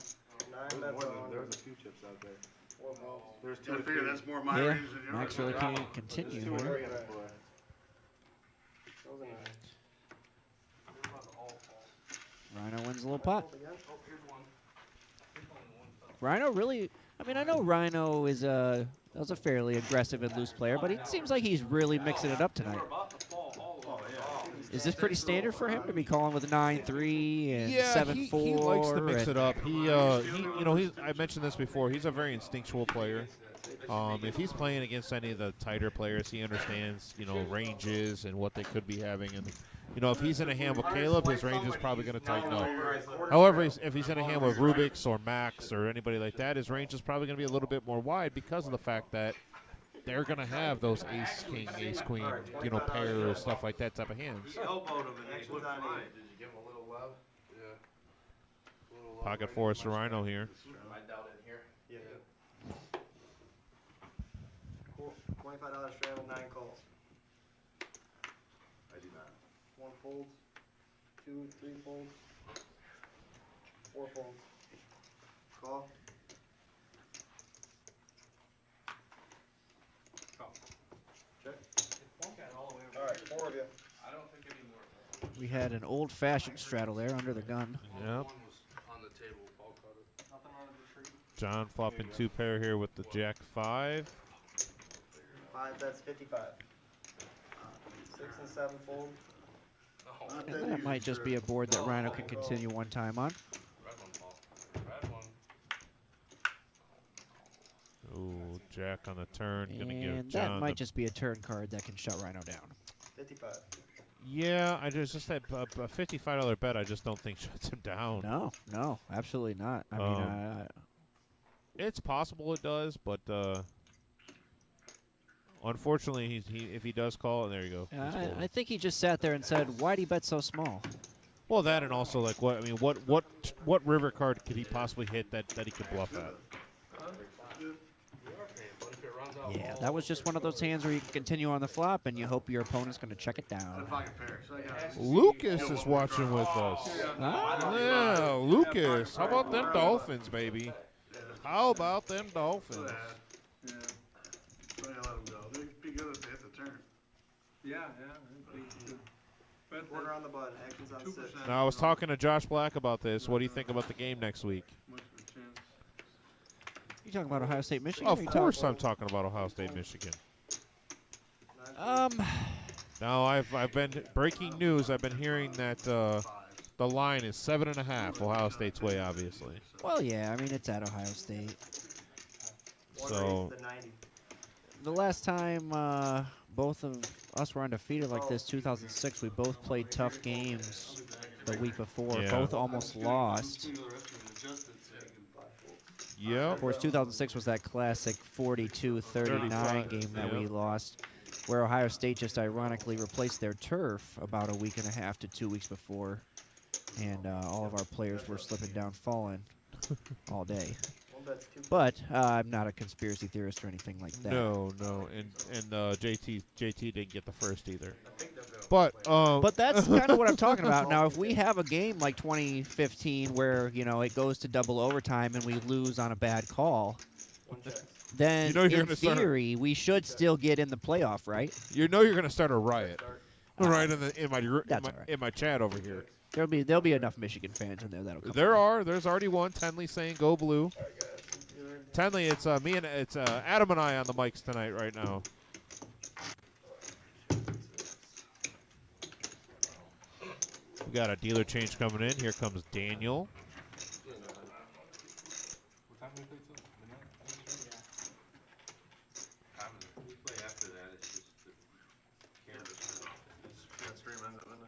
9 bets on. There was a few chips out there. 4 balls. There's I 2 or figure 3. that's more my Yeah, range than yours. Max really can't continue There's 2 or here. 3 in it for. Those are 9. Rhino wins a little pot. Fold again. Oh, here's one. Rhino really, I mean, I know Rhino is was a fairly aggressive and loose player, but it seems like he's really mixing it up tonight. Is this pretty standard for him to be calling with 9-3 and 7-4? He likes to mix it up. I mentioned this before. He's a very instinctual player. If he's playing against any of the tighter players, he understands, ranges and what they could be having. And, if he's in a hand with Caleb, his range is probably going to tighten up. However, if he's in a hand with Rubik's or Max or anybody like that, his range is probably going to be a little bit more wide because of the fact that they're going to have those ace-king, ace-queen, pair or stuff like that type of hands. He elbowed him and he looked fine. Did you give him a little love? Yeah. Pocket force to Rhino here. I doubt it here. Yeah. Cool. $25 straddle, 9 calls. I do not. 1 folds. 2, 3 folds. 4 folds. Call. Check. Alright, 4 of you. I don't think anymore. We had an old-fashioned straddle there under the gun. Yep. One was on the table. Paul caught it. Nothing on the tree. John flopping 2 pair here with the Jack 5. 5 bets, 55. 6 and 7 fold. And that might just be a board that Rhino can continue one time on. Red one, Paul. Red one. Ooh, Jack on the turn. Gonna give And John that might the just be a turn card that can shut Rhino down. 55. Yeah, I just that a $55 bet. I just don't think shuts him down. No, absolutely not. I mean, it's possible it does, but unfortunately, if he does call, and there you go. He's folding. I think he just sat there and said, "Why'd he bet so small?" Well, that and also like what river card could he possibly hit that he could bluff at? Yeah, that was just one of those hands where you can continue on the flop, and you hope your opponent's going to check it down. Lucas is watching with us. Yeah, Lucas. How about them Dolphins, baby? How about them Dolphins? Yeah. So yeah, let them go. They'd be good if they hit the turn. Yeah, it'd be good. But Quarter on the button, actions on 6. Now, I was talking to Josh Black about this. What do you think about the game next week? much of a chance. You talking about Ohio State, Michigan? Of course, I'm talking about Ohio State, Michigan. Now, I've been breaking news. I've been hearing that the line is 7.5 Ohio State's way, obviously. Well, yeah, I mean, it's at Ohio State. So the last time both of us were undefeated like this, 2006, we both played tough games the week before. Yeah. Both almost lost. Yeah. Of course, 2006 was that classic 42-39 game that we lost, where Ohio State just ironically replaced their turf about a week and a half to 2 weeks before, and all of our players were slipping down, falling all day. But I'm not a conspiracy theorist or anything like that. No, and JT didn't get the first either. But that's kind of what I'm talking about. Now, if we have a game like 2015 where it goes to double overtime and we lose on a bad call, then in theory we should still get in the playoff, right? You're going to start a riot, right in my chat over here. There'll be enough Michigan fans in there that'll come. There's already one. Tenley saying go blue. Tenley, it's Adam and I on the mics tonight right now. We got a dealer change coming in. Here comes Daniel.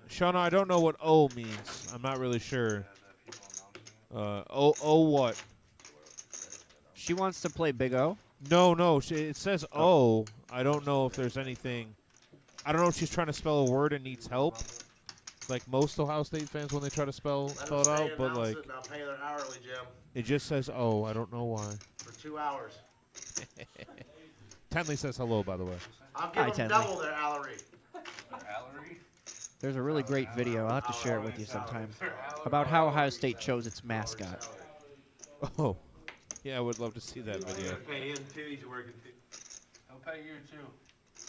Shauna, I don't know what O means. I'm not really sure. O what? She wants to play Big O? No. It says O. I don't know if there's anything. I don't know if she's trying to spell a word and needs help. Like most Ohio State fans when they try to spell it out, but like I'll pay their hourly, Jim. It just says O. I don't know why. For 2 hours. Tenley says hello, by the way. I'll give them double their hourly. There's a really great video. I'll have to share it with you sometime about how Ohio State chose its mascot. Oh, yeah, I would love to see that video. Pay him too, he's working too. He'll pay you too.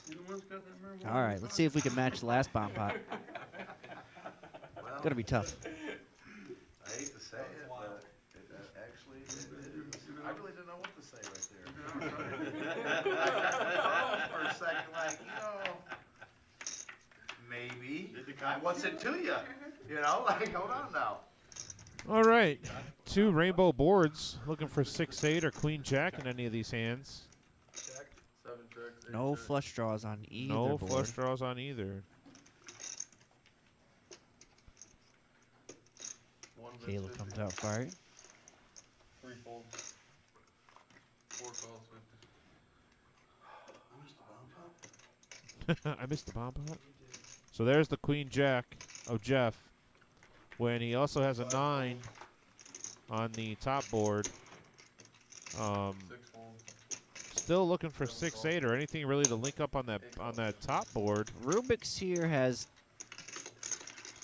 You the one's got that marijuana? All right, let's see if we can match the last bomb pot. Gonna be tough. I hate to say it, but actually, I really didn't know what to say right there. For a second, like, maybe. What's it to you? Like, hold on now. All right, 2 rainbow boards. Looking for 6-8 or queen jack in any of these hands. Check. 7 checks. 8 No checks. flush draws on either No board. flush draws on either. Caleb comes out firing. 3 folds. 4 calls 50. I missed the bomb pot. So there's the queen jack of Jeff. When he also has a 9 on the top board. 6 folds. Still looking for 6-8 or anything really to link up on that top board. Rubik's here has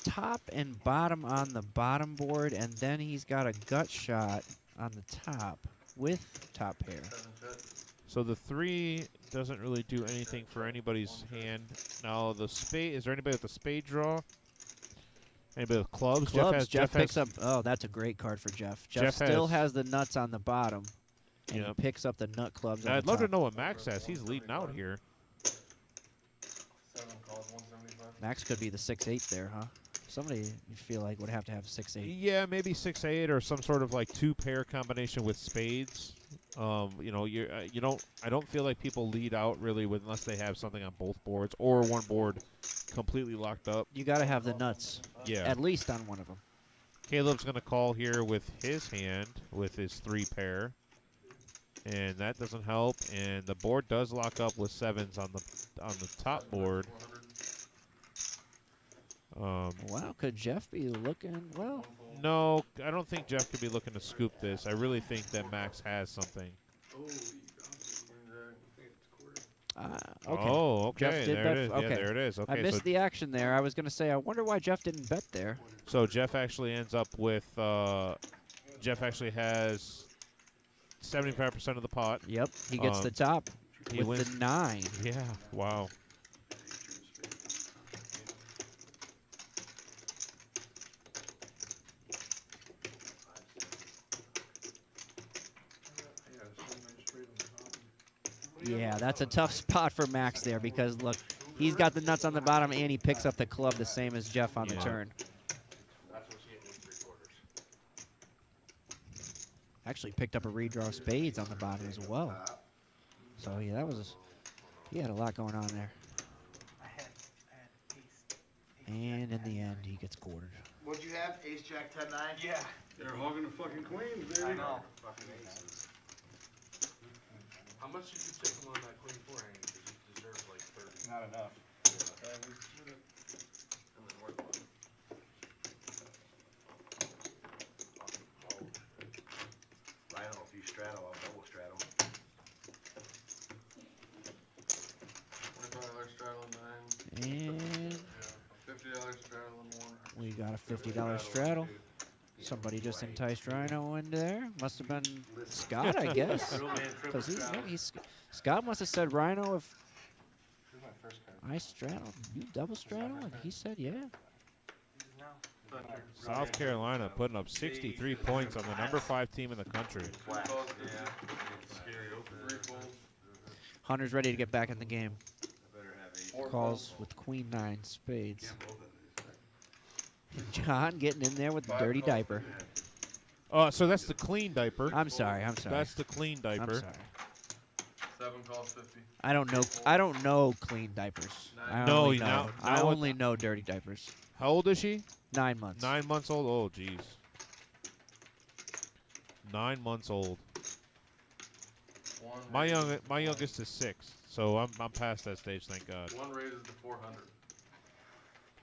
top and bottom on the bottom board, and then he's got a gut shot on the top with top pair. 7 checks. So the 3 doesn't really do anything for anybody's hand. Now the spade, is there anybody with a spade draw? Anybody with clubs? Jeff picks up. Oh, that's a great card for Jeff. Jeff still has the nuts on the bottom, and he picks up the nut clubs on I'd the love top. to know what Max has. He's leading out here. 7 calls 175. Max could be the 6-8 there, huh? Somebody you feel like would have to have 6-8. Yeah, maybe 6-8 or some sort of like 2-pair combination with spades. You know, I don't feel like people lead out really unless they have something on both boards or one board completely locked up. You got to have the nuts. Yeah. At least on one of them. Caleb's gonna call here with his hand with his 3-pair, and that doesn't help. And the board does lock up with 7s on the top board. Wow, could Jeff be looking? Well, no, I don't think Jeff could be looking to scoop this. I really think that Max has something. okay. Oh, okay. Jeff did there bet it is. okay. Yeah, there it is. Okay, I missed the action there. I was going to say, I wonder why Jeff didn't bet there. So Jeff actually ends up with. Jeff actually has 75% of the pot. Yep, he gets the top he with wins. the 9. Yeah. Wow. Yeah, that's a tough spot for Max there because, look, he's got the nuts on the bottom and he picks up the club the same as Jeff on the turn. That's what you get in 3/4. Actually picked up a redraw spades on the bottom as well. So, yeah, he had a lot going on there. I had ace. And in the end, he gets quartered. What'd you have? Ace, Jack, 10, 9? Yeah. They're hogging the fucking queens, baby. I know. Fucking aces. How much did you tip him on that queen 4 hand? Because he deserves like 30. Not enough. Rhino, if you straddle, I'll double straddle. $25 straddle 9. And $50 straddle and 1. we got a $50 straddle. Somebody just enticed Rhino into there. Must have been Scott, I guess. Because Scott must have said, Rhino, if Here's my first card. I straddle, you double straddle? And he said, yeah. South Carolina putting up 63 points on the number 5 team in the country. Hunter's ready to get back in the game. Calls with queen 9 spades. John getting in there with the dirty diaper. So that's the clean diaper. I'm sorry. That's the clean diaper. I'm sorry. 7 calls 50. I don't know clean diapers. I only know dirty diapers. How old is she? 9 months. 9 months old. Oh, jeez. 9 months old. My youngest is 6, so I'm past that stage. Thank God. 1 raises to 400.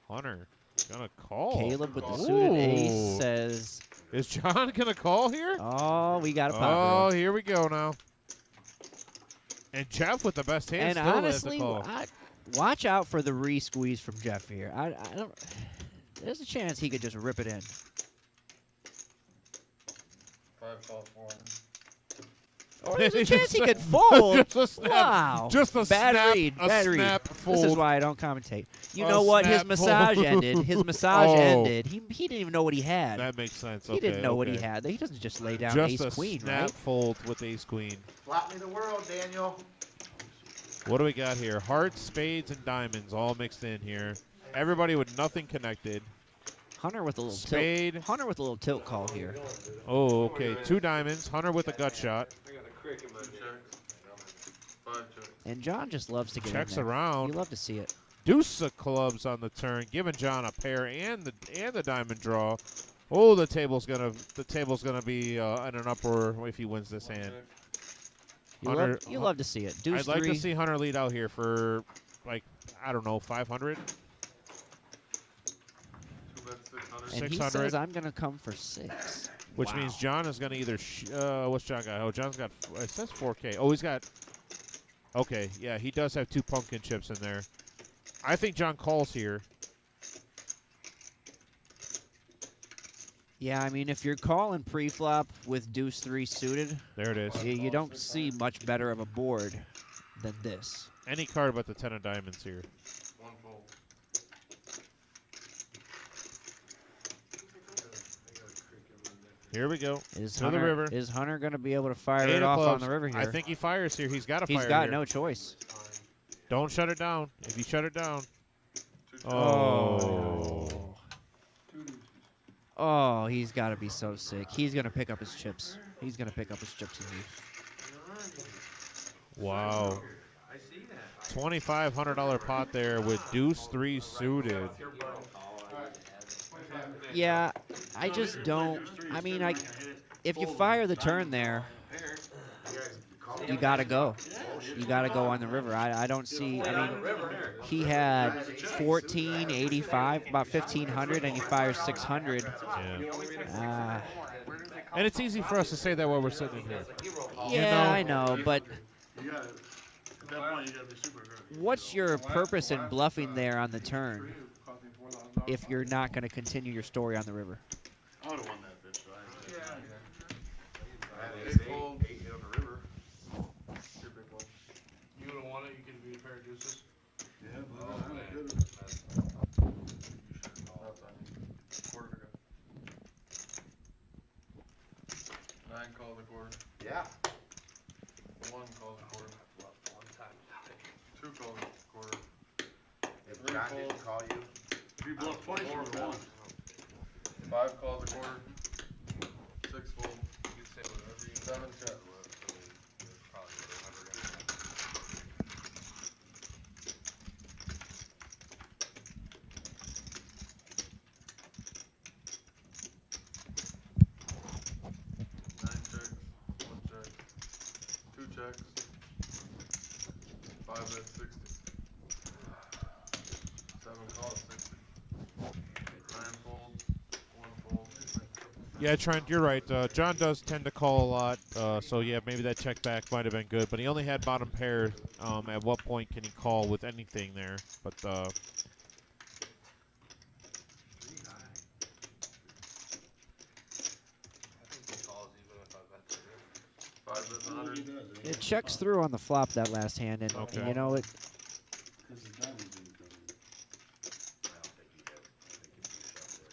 Hunter gonna call. Caleb with the suited ace says. Is John gonna call here? Oh, we got a pop. Oh, here we go now. And Jeff with the best hand And still honestly, has to call. Watch out for the re-squeeze from Jeff here. I don't. There's a chance he could just rip it in. 5 call 4. Or there's a chance he could fold. Just a snap. Wow. Just a bad snap. read. A Bad snap read. fold. This is why I don't commentate. You A know what? His snap massage fold. ended. His massage Oh. ended. He didn't even know what he had. That makes sense. He Okay, didn't know what he okay. had. He doesn't just lay down Just a ace-queen, snap right? fold with ace-queen. Flop me the world, Daniel. What do we got here? Hearts, spades, and diamonds all mixed in here. Everybody with nothing connected. Hunter with a little Spade. tilt. Hunter with a little tilt call here. Oh, okay. 2 diamonds. Hunter with a gut shot. I got a crick in my checks. 5 checks. And John just loves to get Checks in there. around. You love to see it. Deuce of clubs on the turn, giving John a pair and the diamond draw. Oh, the table's gonna be in an uproar if he wins this hand. You love to see it. Deuce I'd like to 3. see Hunter lead out here for like I don't know 500. 2 bets 600. And he 600. says I'm gonna come for 6. Which Wow. means John is gonna either what's John got? Oh, John's got it says 4K. Oh, he's got. Okay, yeah, he does have 2 pumpkin chips in there. I think John calls here. Yeah, I mean, if you're calling pre-flop with Deuce 3 suited, There it is. you don't see much better of a board than this. Any card but the 10 of diamonds here. 1 fold. Here we go. Is To Hunter, the river. Is Hunter going to be able to fire 8 it of off on clubs. the river here? I think he fires here. He's got to fire He's got here. no choice. Don't shut it down. If you shut it down. 2 checks. Oh. Oh, he's got to be so sick. He's going to pick up his chips. He's going to pick up his chips and leave. Wow. I see that. $2,500 pot there with Deuce 3 suited. Yeah, I just don't. I mean, if you fire the turn there, you got to go. You got to go on the river. I don't see. I mean, he had 1485, about 1,500, and he fires 600. Yeah. And it's easy for us to say that while we're sitting in here. Yeah, I know, but You gotta, at that point, you gotta be super aggressive. what's your purpose in bluffing there on the turn if you're not going to continue your story on the river? I would've won that bitch, so I had ace 8 on the river. Your big one. You would've won it, you could be a pair of deuces. yeah, but I man. could've. Quarter to go. 9 calls a quarter. Yeah. 1 calls a quarter. 2 calls a quarter. If 3 John didn't calls. call you, If you bluff twice, you would've won. 5 calls a quarter. 6 fold. You could say whatever you 7 checks. Checks. 5 bets 60. 7 calls 60. 9 folds. 1 fold. Yeah, Trent, you're right. John does tend to call a lot, so yeah, maybe that check back might have been good. But he only had bottom pair. At what point can he call with anything there? But I think he calls even if I bet the river. 5 bets 100. It checks through on the flop that last hand, and, Okay. and you know it. Cause the diamond didn't come in. I don't think he did. I think if you shove there,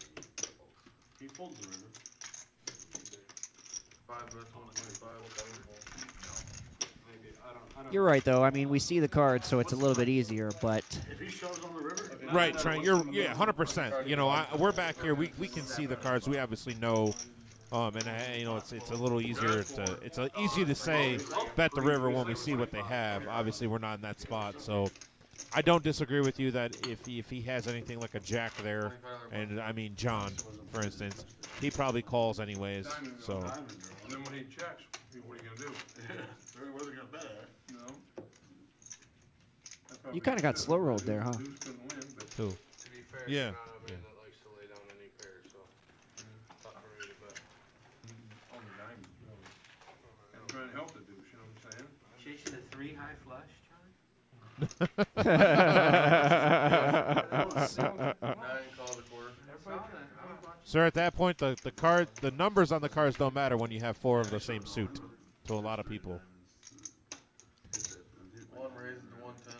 He folds the river. 5 bets 125. 7 folds. Maybe, I don't You're right, though. I mean, we see the cards, so it's a little bit easier. But If he shoves on the river. right, Trent, you're 100%. You know, we're back here. We can see the cards. We obviously know. And you know, it's a little easier to easy to say bet the river when we see what they have. Obviously, we're not in that spot, so I don't disagree with you that if he has anything like a jack there, and I mean John, for instance, he probably calls anyways. So And then when he checks, what are you gonna do? Where are they gonna bet at? You know? you kind of got slow rolled there, huh? Deuce couldn't win, but who? To be fair, Yeah. you're not a man that likes to lay down any pairs, so tough for me to bet. only diamonds, really. I'm trying to help the deuce, you know what I'm saying? Chasing a 3 high flush, John? calls a quarter. Sir, at that point, the numbers on the cards don't matter when you have 4 of the same suit. To a lot of people. One raises to 110.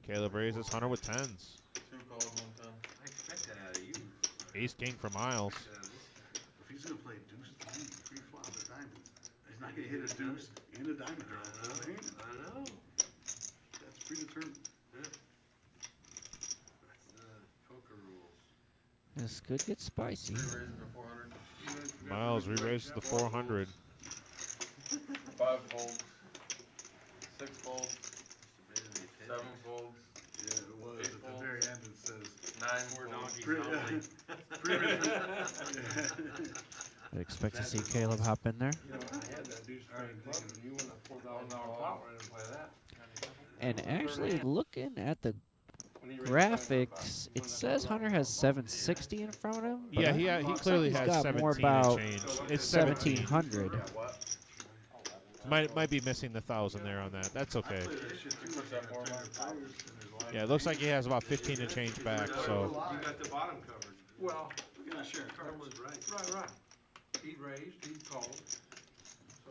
Caleb raises Hunter with 10s. 2 calls 110. I expect that out of you. Ace king for Miles. If he's gonna play deuce king, 3 flop of diamonds, he's not gonna hit a deuce and a diamond draw. I know. That's predetermined. Poker rules. This could get spicy. Raising to 400. Miles re-raises the 400. 5 folds. 6 folds. 7 folds. Yeah, it was. At the very end it says 9 donkeys I expect to see Caleb hop in there. You know, I had that deuce straight club, and you won a $4,000 pot, I didn't play that. And actually, looking at the When he raised graphics, it says Hunter has 760 in front of him. but Yeah, it he looks clearly like has he's got more 17 about and change. It's 17. 1700. Might be missing the 1,000 there on that. That's okay. Yeah, it looks like he has about 15 and change back. So You got the bottom covered. Well, You're not sharing That cards. was right. right. He raised, he called. So,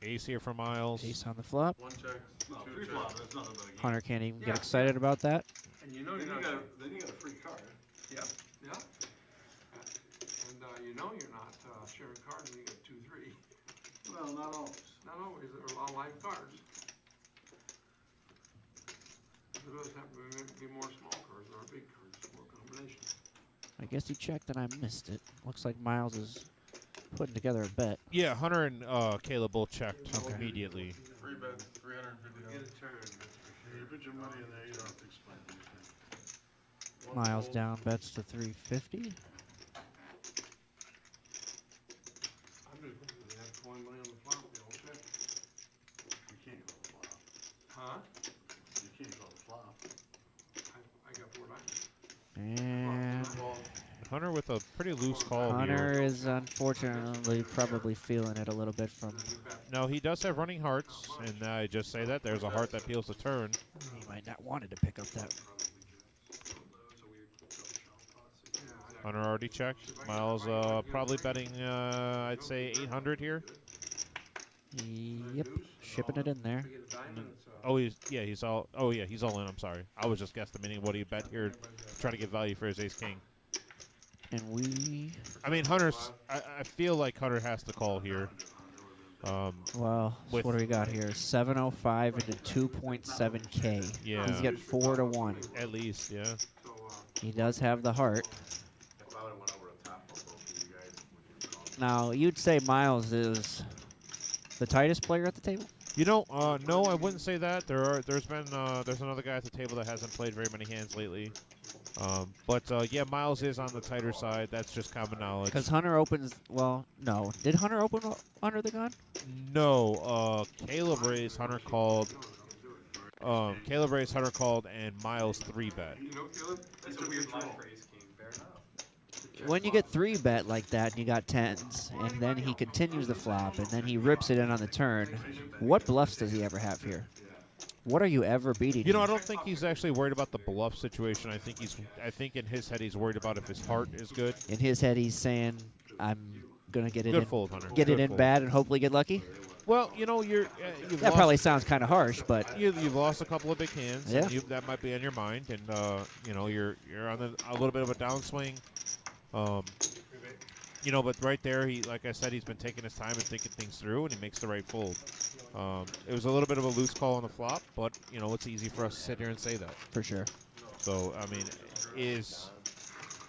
ace here for Miles. Ace on the flop. 1 check. No, 2 3 check. flop, that's nothing but a game. Hunter can't even Yeah. get excited about that. and you know Then you're you not. got a free card. Yep. And you know you're not sharing cards when you get 2, 3. Well, not always. Not always, there are a lot of live cards. There does happen to be more small cards than big cards, more combinations. I guess he checked and I missed it. Looks like Miles is putting together a bet. Yeah, Hunter and Caleb both checked Okay. immediately. 3 bets, 350 Get a dollars. turn. You put your money in there, you don't have to explain anything. Miles down bets to 350. I'm just looking at that coin money on the flop, they all check. You can't call the flop. Huh? You can't call the flop. I got 4 diamonds. And Hunter with a pretty loose call Hunter here. is unfortunately probably feeling it a little bit from. No, he does have running hearts, and I just say that there's a heart that peels a turn. He might not wanted to pick up that. Hunter already checked. Miles probably betting, I'd say 800 here. Yep, shipping it in there. I get a diamond, it's Oh, he's all. Oh, yeah, he's all in. I'm sorry. I was just guesstimating what he bet here, trying to get value for his ace king. And we, I mean, Hunter's. I feel like Hunter has to call here. well, With- what do we got here? 705 into 2.7K. Yeah. He's got 4 to 1. At least, yeah. He does have the heart. If I would've went over the top of both of you guys, would you call me? Now, you'd say Miles is the tightest player at the table? You know, no, I wouldn't say that. There's another guy at the table that hasn't played very many hands lately. But yeah, Miles is on the tighter side. That's just common knowledge. Because Hunter opens, well, no. Did Hunter open under the gun? No, Caleb raised, Hunter called. Caleb raised, Hunter called, and Miles 3-bet. You know, Caleb, That's a weird line for ace king. Fair enough. When you get 3-bet like that and you got 10s, and then he continues the flop, and then he rips it in on the turn, what bluffs does he ever have here? What are you ever beating? You know, I him? don't think he's actually worried about the bluff situation. I think in his head he's worried about if his heart is good. In his head, he's saying, "I'm gonna get it Good in, fold, Hunter. get Good it in fold. bad, and hopefully get lucky." Well, you know, you've That lost, probably sounds kind of harsh, but you've lost a couple of big hands. Yeah. And that might be on your mind, and you know, you're on a little bit of a downswing. You know, but right there, like I said, he's been taking his time and thinking things through, and he makes the right fold. It was a little bit of a loose call on the flop, but you know, it's easy for us to sit here and say that. for sure. So, I mean, is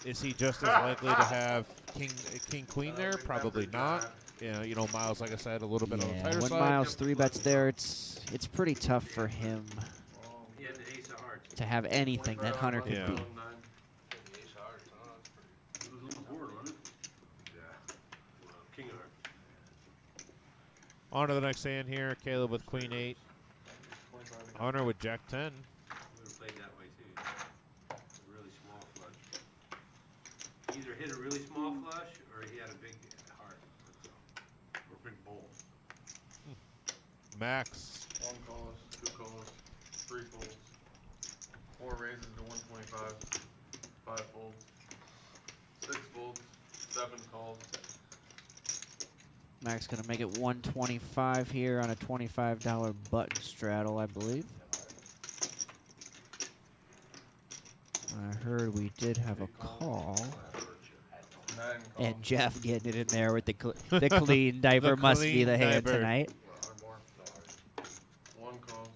he just as likely to have king queen there? Probably not. You know, Miles, like I said, a little bit on the Yeah, tighter when side. Miles 3-bets there, it's pretty tough for him He had the ace of hearts. to have anything that Hunter could Yeah. beat. Ace hearts, oh, that's pretty. It was a little bored, wasn't it? Yeah. Well, king of hearts. On to the next hand here. Caleb with queen 8. Hunter with jack 10. We would've played that way too. A really small flush. Either hit a really small flush or he had a big heart. Or big bowl. Max. 1 calls, 2 calls, 3 folds. 4 raises to 125. 5 folds. 6 folds. 7 calls. Max gonna make it 125 here on a $25 button straddle, I believe. I heard we did have a call. 9 calls. And Jeff getting it in there with the the clean diaper must be the hand diaper. tonight. 1 calls.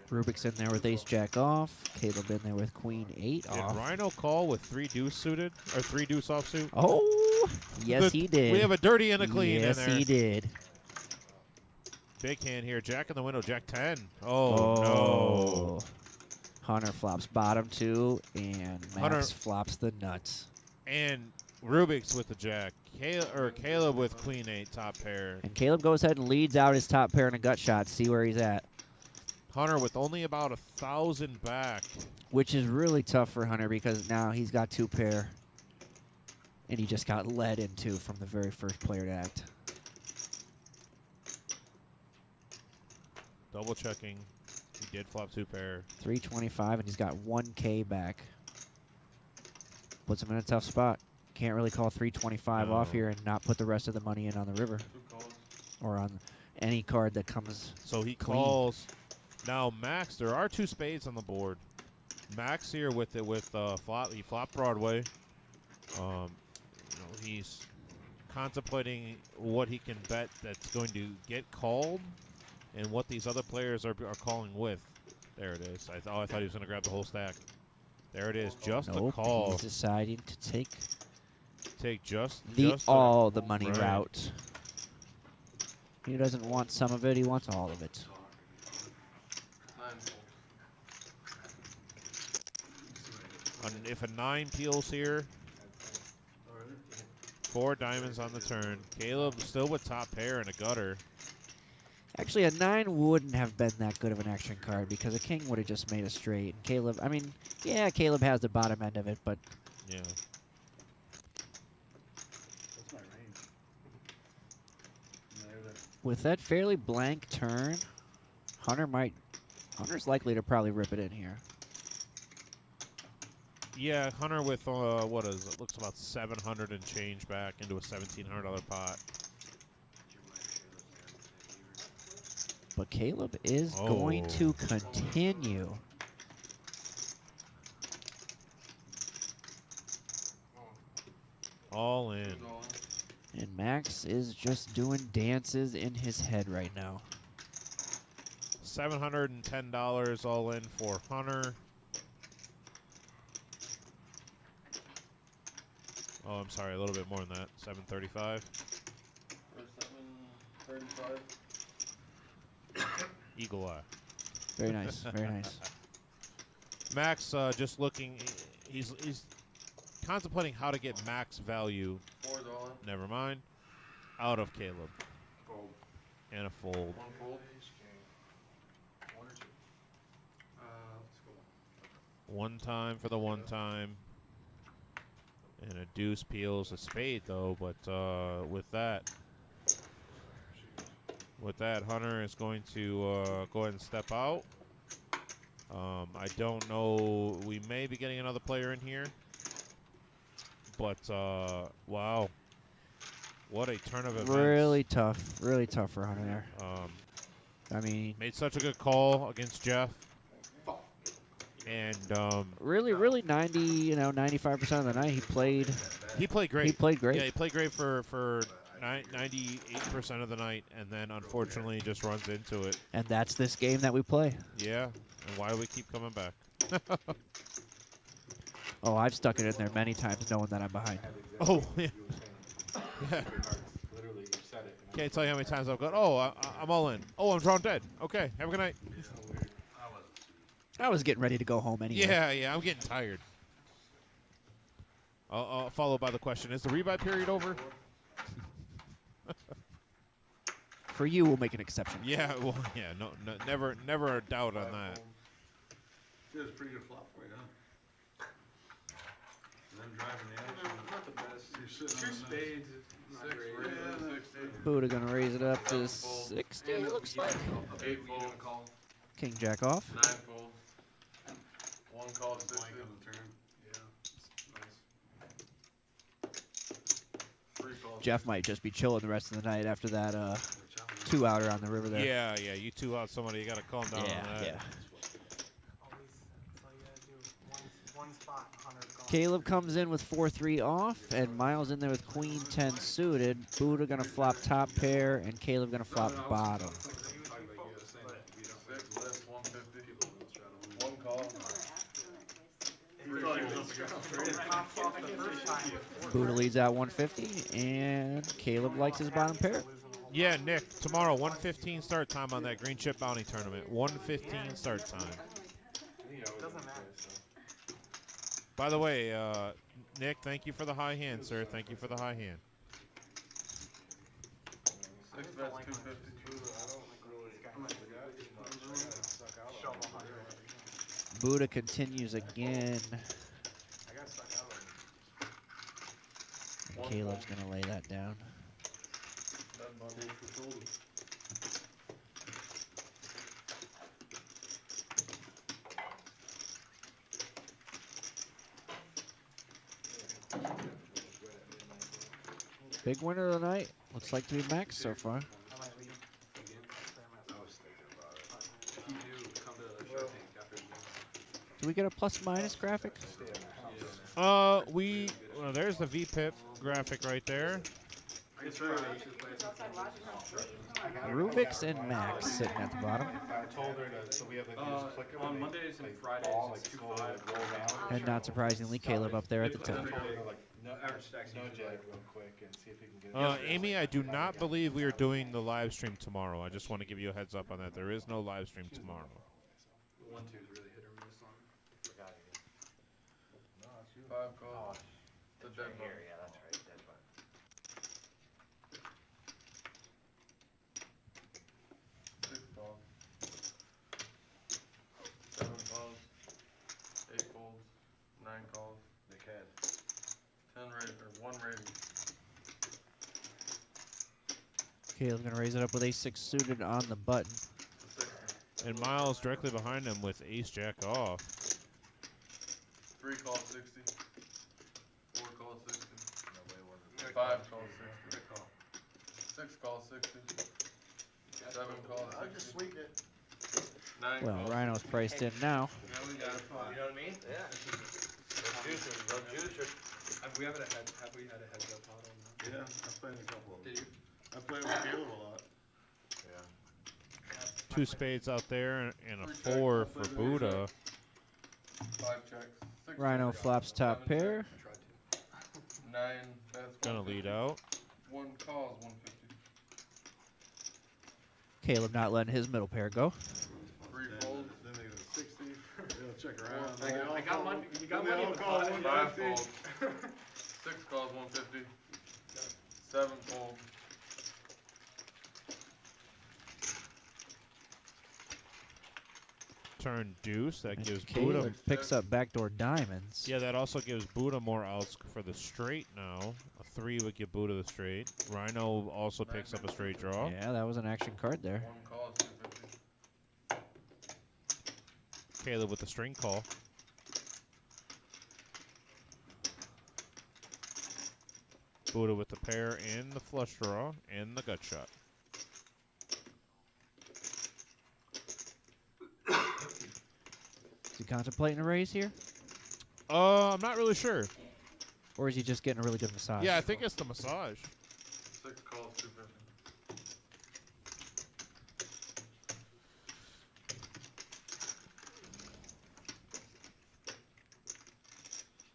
Rubik's in there with ace jack off. Caleb in there with queen 8 Did off. Rhino call with 3 deuce suited or 3 deuce offsuit? Oh, yes, he did. We have a dirty and a clean yes, in there. he did. Big hand here. Jack in the window. Jack 10. Oh, no. Hunter flops bottom 2, and Max Hunter- flops the nuts. And Rubik's with the jack. Caleb with queen 8 top pair. And Caleb goes ahead and leads out his top pair in a gut shot. See where he's at. Hunter with only about 1,000 back. Which is really tough for Hunter because now he's got 2 pair. And he just got led into from the very first player to act. Double checking. He did flop 2 pair. 325, and he's got 1K back. Puts him in a tough spot. Can't really call 325 off here and not put the rest of the money in on the river. 2 calls. Or on any card that comes So he clean. calls. Now Max, there are 2 spades on the board. Max here with it with flop. He flopped Broadway. He's contemplating what he can bet that's going to get called, and what these other players are calling with. There it is. I thought he was going to grab the whole stack. There it is. Just Nope, a call. he's deciding to take just all the money right. route. He doesn't want some of it. He wants all of it. 9 folds. If a 9 peels here, 4 diamonds on the turn. Caleb still with top pair and a gutter. Actually, a 9 wouldn't have been that good of an action card because a king would have just made a straight. And Caleb, I mean, yeah, Caleb has the bottom end of it, but Yeah. That's my range. with that fairly blank turn, Hunter's likely to probably rip it in here. Yeah, Hunter with what is it? Looks about 700 and change back into a $1,700 pot. But Caleb is going to continue. All in. And Max is just doing dances in his head right now. $710 all in for Hunter. Oh, I'm sorry, a little bit more than that. 735. Or 735. Eagle eye. Very nice, very nice. Max just looking. He's contemplating how to get max value. 4 all in. Never mind. Out of Caleb. Fold. And a fold. 1 fold. 1 or 2? Let's go 1 time for the 1 time. And a deuce peels a spade though, but with that, Hunter is going to go ahead and step out. I don't know. We may be getting another player in here, but wow, what a turn of events! Really tough for Hunter there. I mean, Made such a good call against Jeff, and really 95% of the night he played. he played great. He played great. Yeah, he played great for 98% of the night, and then unfortunately just runs into it. And that's this game that we play. Yeah, and why do we keep coming back? Oh, I've stuck it in there many times knowing that I'm behind. Oh, yeah. Yeah. Literally, you said it. Can't tell you how many times I've gone, oh, I'm all in. Oh, I'm drawn dead. Okay, have a good night. I was getting ready to go home anyway. Yeah, I'm getting tired. Followed by the question, is the rebuy period over? For you, we'll make an exception. Yeah, well, yeah, no, never a doubt on that. It was a pretty good flop for you, huh? And then driving the action. Not the best. You're sitting 2 on the spades. 6 raises. 60. Buddha gonna raise it up to 60, it looks like. 8 fold. Call. King jack off. 9 fold. One call, 60. Blank on the turn. Yeah, it's nice. 3 calls. Jeff might just be chilling the rest of the night after that 2-outer on the river there. Yeah, yeah. You two out somebody. You got to calm down on that. Always, that's all you gotta do. One spot, 100 gone. Caleb comes in with 4-3 off, and Miles in there with queen 10 suited. Buddha gonna flop top pair, and Caleb gonna flop bottom. 6 less 150. 1 call. Buddha leads out 150, and Caleb likes his bottom pair. Yeah, Nick. Tomorrow, 1:15 start time on that green chip bounty tournament. 1:15 start time. Doesn't matter. By the way, Nick, thank you for the high hand, sir. Thank you for the high hand. 6 bets 250. Buddha continues again. And Caleb's gonna lay that down. Big winner of the night. Looks like to be Max so far. Do we get a plus-minus graphic? Well, there's the VPIP graphic right there. Rubik's and Max sitting at the bottom. I told her to, so we have like these clicker on when they- Mondays and they Fridays, fall, it's like, slowly, like, 2-5. roll down. And not surprisingly, Caleb up there at the top. Like, Average stacks nudge usually it like real quick and see if he can get it. Amy, I do not believe we are doing the live stream tomorrow. I just want to give you a heads up on that. There is no live stream tomorrow. 1-2's really hit or miss on. Forgot it. 5 calls. The It's dead right button. here, yeah, that's right, dead button. 6 calls. 7 calls. 8 folds. 9 calls. Big head. 10 raise or 1 raise. Caleb's gonna raise it up with ace-6 suited on the button. 60. And Miles directly behind him with ace-jack off. 3 calls 60. 4 calls 60. 5 calls 60. 6 calls 60. 7 calls 60. I just sweetened it. 9 Well, calls. Rhino's priced in now. Now we got it. You know what I mean? Yeah. No juicer. Have we had a heads up pot on that? Yeah, I've played a couple of them. Did you? I played with Caleb a lot. Two spades out there and a 4 for Buddha. 5 checks. 6 Rhino checks. flops top 7 pair. checks. 9 bets. Gonna 150. lead out. 1 calls 150. Caleb not letting his middle pair go. 3 Then, folds. then they go 60. They'll check around. I got one. You got Then one they in all the call pot. 5 150. folds. 6 calls 150. 7 folds. Turn deuce. That And gives Buddha. Caleb picks up backdoor diamonds. Yeah, that also gives Buddha more outs for the straight now. A 3 would give Buddha the straight. Rhino also picks up a straight draw. Yeah, that was an action card there. 1 calls 250. Caleb with the string call. Buddha with the pair and the flush draw and the gut shot. Is he contemplating a raise here? I'm not really sure. Or is he just getting a really good massage? Yeah, I think it's the massage. 6 calls 250.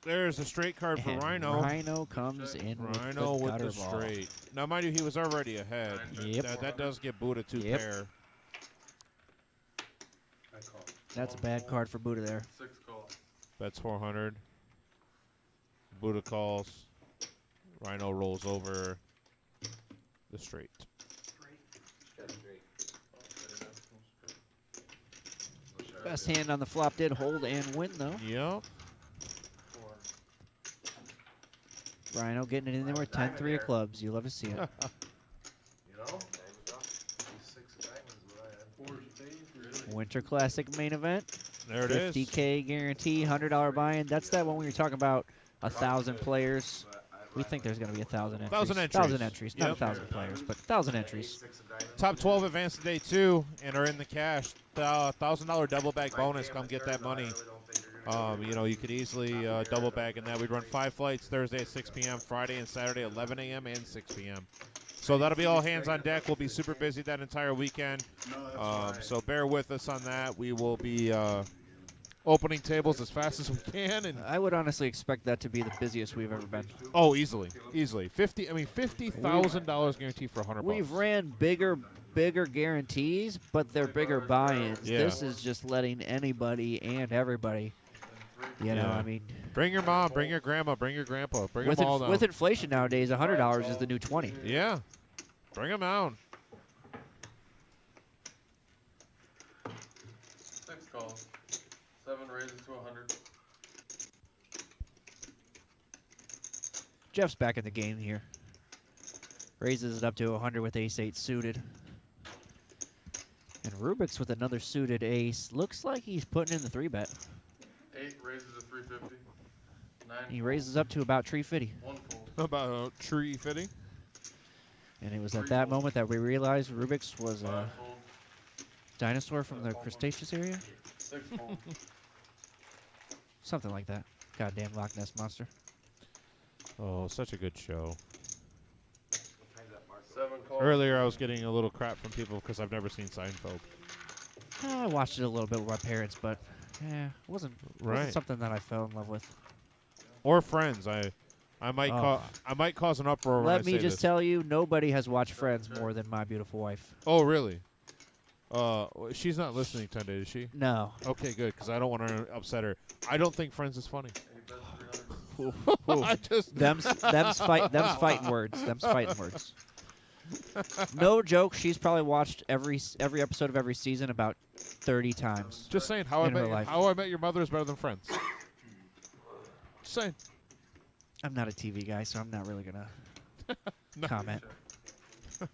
There's a straight card for And Rhino. Rhino comes in Rhino with with the the gutter ball. straight. Now, mind you, he was already ahead. Yep. That does get Buddha 2 Yep. pair. I call. That's a bad card for Buddha there. 6 calls. Bets 400. Buddha calls. Rhino rolls over the straight. Best hand on the flop did hold and win, though. Yep. Rhino getting it in there with 10-3 of clubs. You love to see it. You know? 6 diamonds is what I had. 4 spades, really? Winter Classic main event. There it is. 50K guarantee, $100 buy-in. That's that one we were talking about. 1,000 players. We think there's going to be 1,000 entries. 1,000 entries. 1,000 entries. Not Yep. 1,000 players, but 1,000 entries. Top 12 advance to day 2 and are in the cash. $1,000 double bag bonus. Come get that money. You know, you could easily double bag in that. We'd run 5 flights Thursday at 6 p.m., Friday and Saturday at 11 a.m. and 6 p.m. So that'll be all hands on deck. We'll be super busy that entire weekend. So bear with us on that. We will be opening tables as fast as we can. And I would honestly expect that to be the busiest we've ever been. oh, easily. $50,000 guarantee for $100. We've ran bigger guarantees, but they're bigger buy-ins. Yeah. This is just letting anybody and everybody, you know, I mean. Bring your mom, bring your grandma, bring your grandpa, bring them all down. With inflation nowadays, $100 is the new 20. Yeah. Bring them down. 6 calls. 7 raises to 100. Jeff's back in the game here. Raises it up to 100 with ace-8 suited. And Rubik's with another suited ace. Looks like he's putting in the 3-bet. 8 raises to 350. 9. He raises up to about tree 50. 1 fold. About tree 50. And it was at that moment that we realized Rubik's was a 5 fold. dinosaur from the Cretaceous area. 6 fold. Something like that. Goddamn Loch Ness Monster. Oh, such a good show. 7 calls. Earlier, I was getting a little crap from people because I've never seen Seinfeld. I watched it a little bit with my parents, but it wasn't something that I fell in love with. Or Friends. I might cause an uproar when I Let say me just this. tell you, nobody has watched Friends more than my beautiful wife. Oh, really? She's not listening today, is she? No. Okay, good, because I don't want to upset her. I don't think Friends is funny. I just them's fighting words. Them's fighting words. No joke. She's probably watched every episode of every season about 30 times. Just saying, How I Met Your Mother is better than Friends. Just saying. I'm not a TV guy, so I'm not really gonna comment.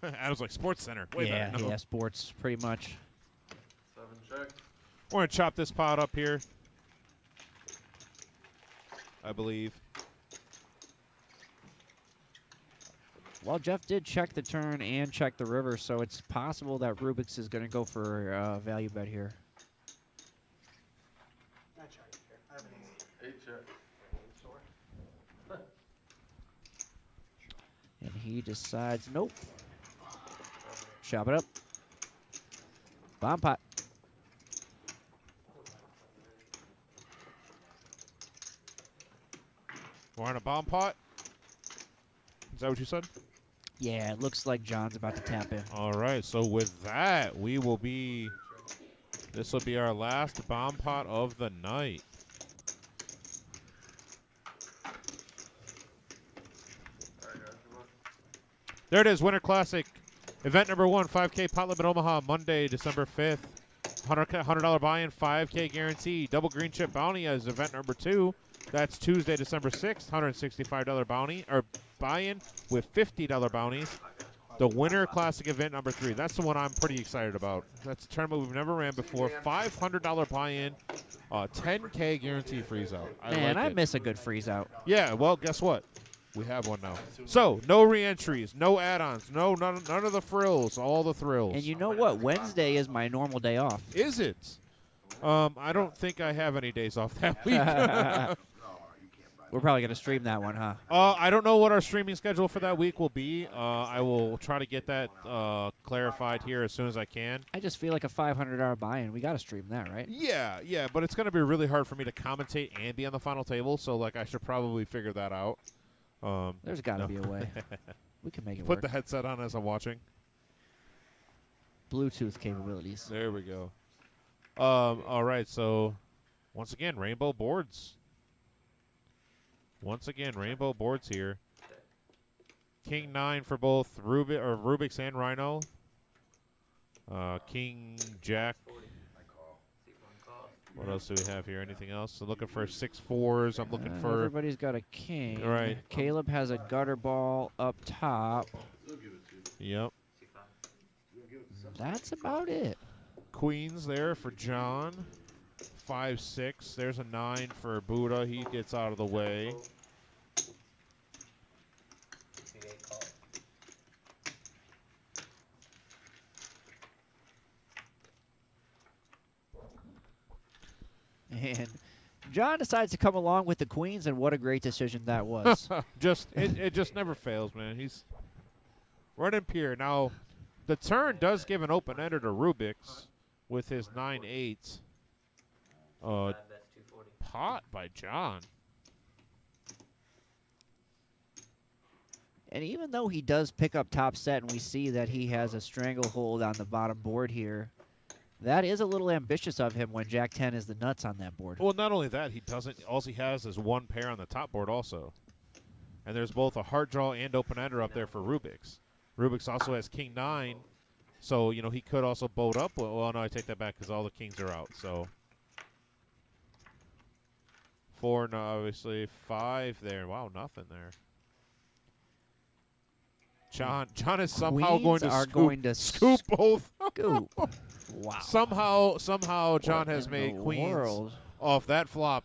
I was like Sports Center. Way better. No. Yeah, sports, pretty much. 7 check. We're gonna chop this pot up here. I believe. Well, Jeff did check the turn and check the river, so it's possible that Rubik's is going to go for a value bet here. I check here. I have an ace. 8 check. And he decides, nope. Chop it up. Bomb pot. We're on a bomb pot? Is that what you said? Yeah, it looks like John's about to tap in. All right, so with that, this will be our last bomb pot of the night. There it is, Winter Classic. Event number 1, 5K Pot Limit Omaha, Monday, December 5th. $100 buy-in, 5K guarantee. Double green chip bounty as event number 2. That's Tuesday, December 6th. $165 bounty or buy-in with $50 bounties. The Winter Classic event number 3. That's the one I'm pretty excited about. That's a tournament we've never ran before. $500 buy-in, 10K guarantee freeze out. I miss a good freeze out. Yeah, well, guess what? We have one now. So, no re-entries, no add-ons, none of the frills, all the thrills. And you know what? Wednesday is my normal day off. Is it? I don't think I have any days off that week. We're probably going to stream that one, huh? I don't know what our streaming schedule for that week will be. I will try to get that clarified here as soon as I can. I just feel like a $500 buy-in. We got to stream that, right? Yeah, but it's going to be really hard for me to commentate and be on the final table, so like I should probably figure that out. There's got to be a way. We can make it work. Put the headset on as I'm watching. Bluetooth capabilities. There we go. All right, so once again, rainbow boards. Once again, rainbow boards here. King 9 for both Rubik's and Rhino. King Jack. What else do we have here? Anything else? I'm looking for 6 4s. I'm looking for. Everybody's got a king. Right. Caleb has a gutter ball up top. Yep. That's about it. Queens there for John. 5-6. There's a 9 for Buddha. He gets out of the way. And John decides to come along with the queens, and what a great decision that was. It just never fails, man. He's running pure. Now, the turn does give an open-ender to Rubik's with his 9-8. Pot by John. And even though he does pick up top set, and we see that he has a stranglehold on the bottom board here, that is a little ambitious of him when Jack 10 is the nuts on that board. Well, not only that, he doesn't. All he has is one pair on the top board also. And there's both a heart draw and open-ender up there for Rubik's. Rubik's also has King 9, so, you know, he could also boat up. Well, no, I take that back because all the kings are out, so. 4, no, obviously. 5 there. Wow, nothing there. John is somehow going to scoop both. Scoop. Wow. Somehow John has made queens off that flop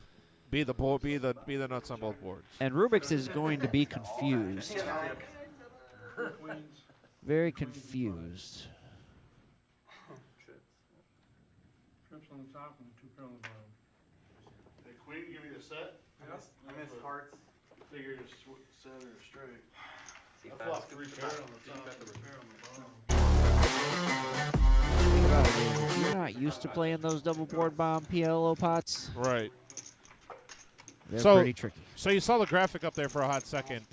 be the nuts on both boards. And Rubik's is going to be confused. Very confused. Trips on the top and 2 pair on the bottom. Hey, queen, give me a set. I miss hearts. Figure you're set or straight. See, I flopped 3 pair on the top and 2 pair on the bottom. Think about it, if you're not used to playing those double board bomb PLO pots. Right. They're pretty tricky. So you saw the graphic up there for a hot second.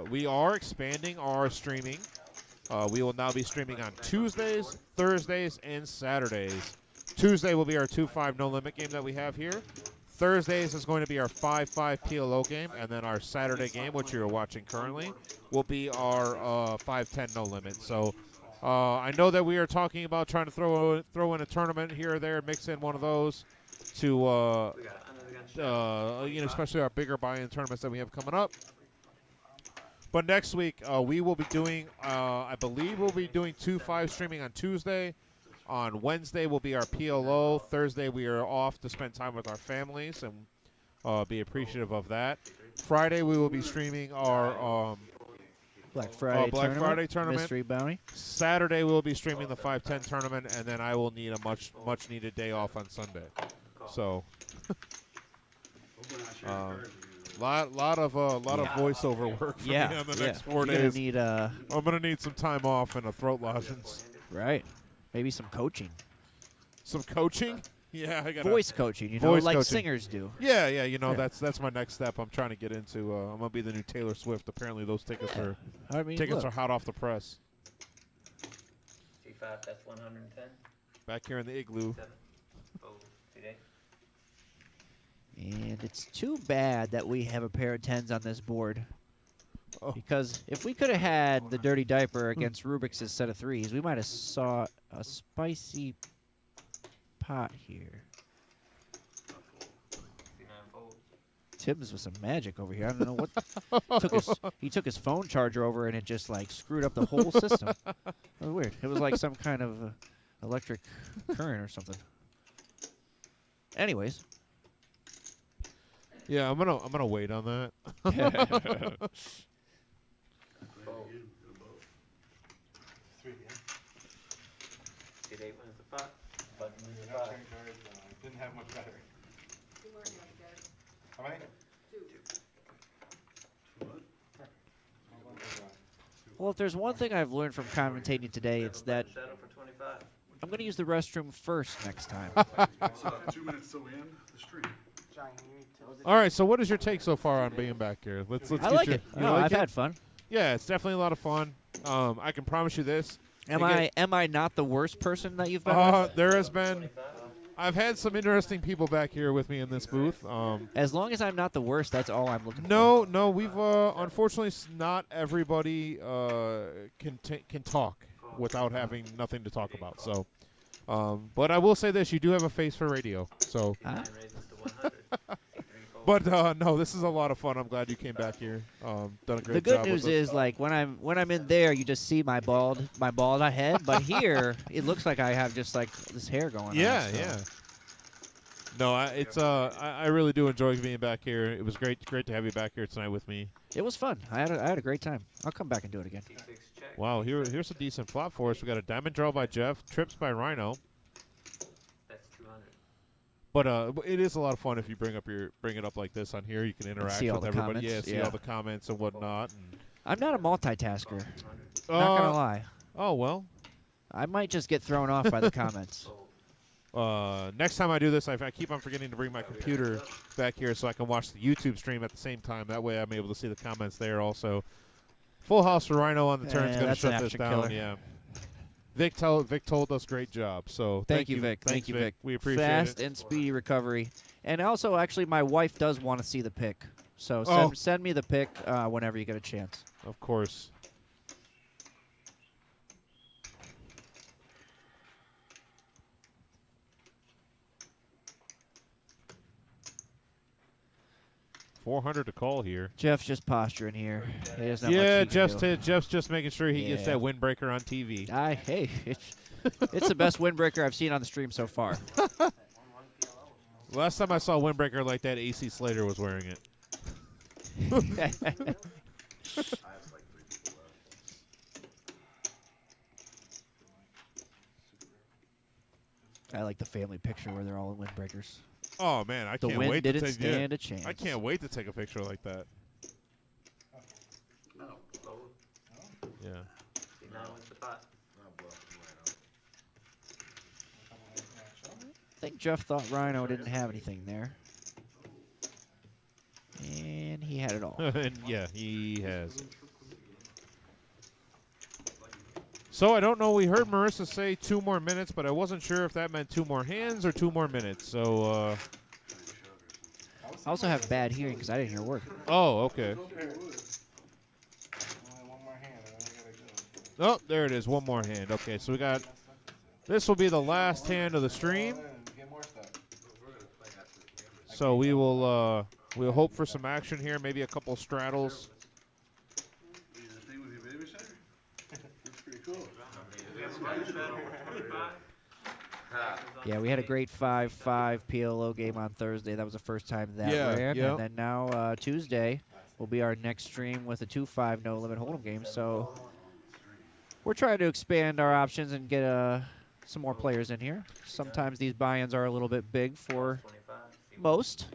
We are expanding our streaming. We will now be streaming on Tuesdays, Thursdays, and Saturdays. Tuesday will be our 2-5 no limit game that we have here. Thursdays is going to be our 5-5 PLO game, and then our Saturday game, which you're watching currently, will be our 5-10 no limit. So I know that we are talking about trying to throw in a tournament here or there, mix in one of those to especially our bigger buy-in tournaments that we have coming up. But next week we will be doing, I believe we'll be doing 2-5 streaming on Tuesday. On Wednesday will be our PLO. Thursday we are off to spend time with our families and be appreciative of that. Friday we will be streaming our Black Friday tournament. Mystery Bounty. Saturday we will be streaming the 5-10 tournament, and then I will need a much needed day off on Sunday. So, lot of voiceover work for me on the next 4 days. I'm gonna need some time off and a throat lozenge. Right. Maybe some coaching. Some coaching? Yeah, I got voice coaching. You know, like singers do. Yeah. You know, that's my next step. I'm trying to get into. I'm gonna be the new Taylor Swift. Apparently, those tickets are are hot off the press. C5, that's 110. Back here in the igloo. And it's too bad that we have a pair of 10s on this board. Oh. Because if we could have had the dirty diaper against Rubik's set of 3s, we might have saw a spicy pot here. Tim's with some magic over here. I don't know what. He took his phone charger over and it just like screwed up the whole system. That was weird. It was like some kind of electric current or something. Anyways. Yeah, I'm gonna wait on that. Didn't have much battery. How many? 2. Well, if there's one thing I've learned from commentating today, it's that I'm going to use the restroom first next time. 2 minutes till we end the stream. All right, so what is your take so far on being back here? Let's I like it. I've had fun. Yeah, it's definitely a lot of fun. I can promise you this. Am I not the worst person that you've been with? There has been. I've had some interesting people back here with me in this booth. As long as I'm not the worst, that's all I'm looking for. No, we've unfortunately not everybody can talk without having nothing to talk about. So, but I will say this: you do have a face for radio. So. But no, this is a lot of fun. I'm glad you came back here. Done a great job. The good news is, like when I'm in there, you just see my bald head. But here, it looks like I have just like this hair going on. Yeah, so. yeah. No, I really do enjoy being back here. It was great to have you back here tonight with me. It was fun. I had a great time. I'll come back and do it again. Wow, here's a decent flop for us. We got a diamond draw by Jeff, trips by Rhino. That's 200. But it is a lot of fun if you bring it up like this on here. You can interact see all with the everybody. comments. Yeah, see all the comments and whatnot. And I'm not a multitasker. Not gonna lie. Oh well. I might just get thrown off by the comments. Next time I do this, I keep on forgetting to bring my computer back here so I can watch the YouTube stream at the same time. That way I'm able to see the comments there also. Full house for Rhino on the turn is going to shut this down. Killer. Yeah. Vic told us great job. So thank you, Vic. Thanks, Thank you, Vic. We appreciate Fast it. and speedy recovery. And also, actually, my wife does want to see the pic. So send me the pic whenever you get a chance. Of course. $400 to call here. Jeff's just posturing here. He doesn't have much he can do. Jeff's just making sure he gets that windbreaker on TV. Hey, it's the best windbreaker I've seen on the stream so far. Last time I saw a windbreaker like that, AC Slater was wearing it. I like the family picture where they're all in windbreakers. Oh man, I the can't wind wait didn't to take stand a chance. I can't wait to take a picture like that. Yeah. I think Jeff thought Rhino didn't have anything there. And he had it all. And yeah, he has. So I don't know. We heard Marissa say 2 more minutes, but I wasn't sure if that meant 2 more hands or 2 more minutes. So. I also have bad hearing because I didn't hear a word. Oh, okay. Oh, there it is. 1 more hand. Okay, so we got. This will be the last hand of the stream. So we will. We'll hope for some action here. Maybe a couple straddles. Yeah, we had a great 5-5 PLO game on Thursday. That was the first time that ran. Yeah. And then now Tuesday will be our next stream with a 2-5 no limit hold'em game. So we're trying to expand our options and get some more players in here. Sometimes these buy-ins are a little bit big for most.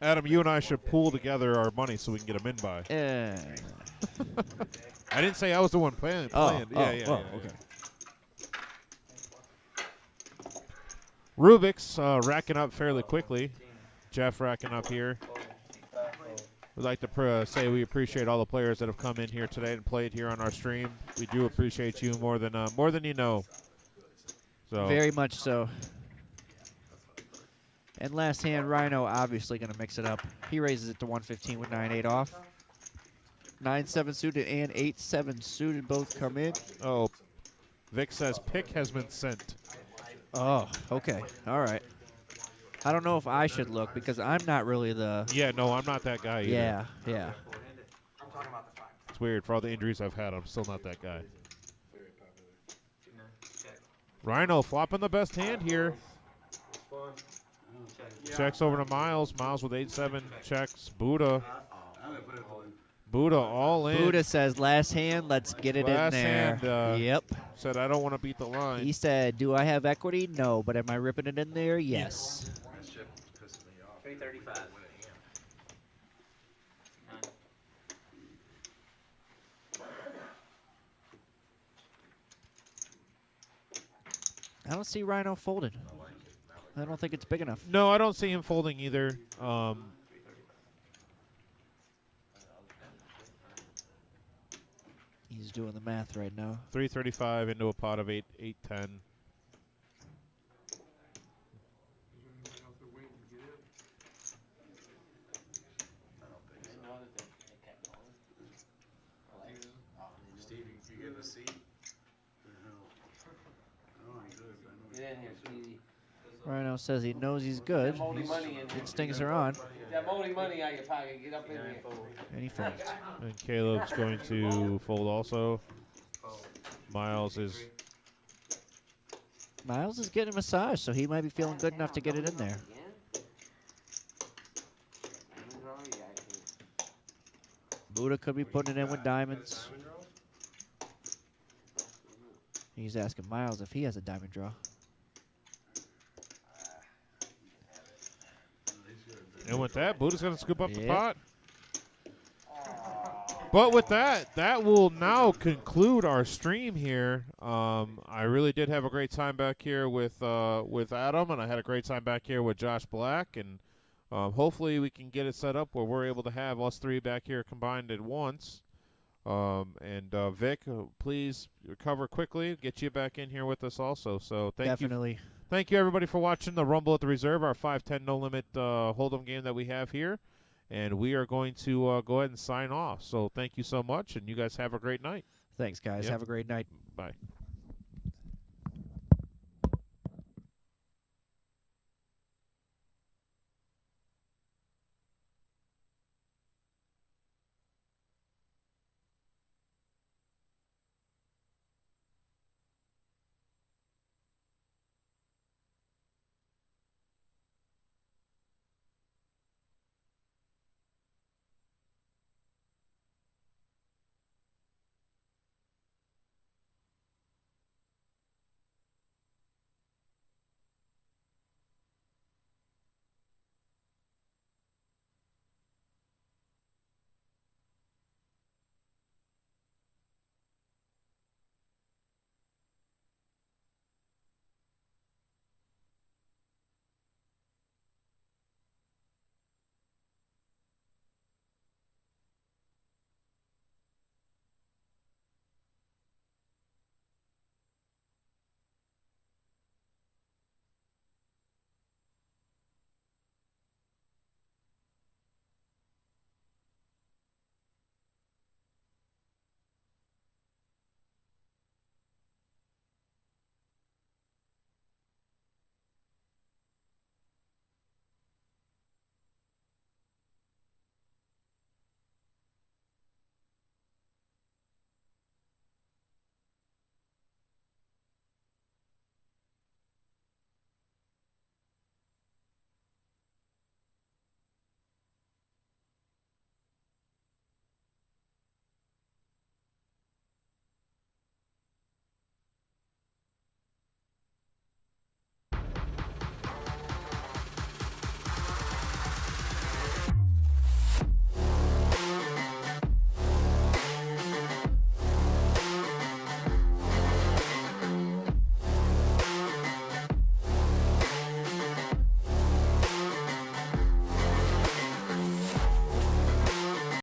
Adam, you and I should pool together our money so we can get them in by. I didn't say I was the one playing. Yeah. Okay. Rubik's racking up fairly quickly. Jeff racking up here. We'd like to say we appreciate all the players that have come in here today and played here on our stream. We do appreciate you more than you know. So very much so. And last hand, Rhino obviously going to mix it up. He raises it to 115 with 9-8 off. 9-7 suited and 8-7 suited both come in. Oh, Vic says pick has been sent. Oh, okay. All right. I don't know if I should look because I'm not really the... Yeah, no, I'm not that guy either. Yeah. It's weird. For all the injuries I've had, I'm still not that guy. Rhino flopping the best hand here. Checks over to Miles. Miles with 8-7 checks. Buddha all in. Buddha says, last hand, let's get it in there. Hand, yep. Said, I don't want to beat the line. He said, do I have equity? No. But am I ripping it in there? Yes. 335. I don't see Rhino folded. I don't think it's big enough. No, I don't see him folding either. He's doing the math right now. 335 into a pot of 810. Steve, you get a seat? Get in here, Stevie. Rhino says he knows he's good. His instincts are on. That moldy money out of your pocket. Get up in here. And he folds. And Caleb's going to fold also. Miles is Miles is getting a massage, so he might be feeling good enough to get it in there. Buddha could be putting it in with diamonds. He's asking Miles if he has a diamond draw. And with that, Buddha's going to scoop up the pot. But with that, that will now conclude our stream here. I really did have a great time back here with Adam, and I had a great time back here with Josh Black. And hopefully we can get it set up where we're able to have us three back here combined at once. Vic, please recover quickly. Get you back in here with us also. So thank you. Thank you, everybody, for watching the Rumble at the Reserve, our 5-10 no-limit hold'em game that we have here. And we are going to go ahead and sign off. So thank you so much, and you guys have a great night. Thanks, guys. Yep. Have a great night. Bye.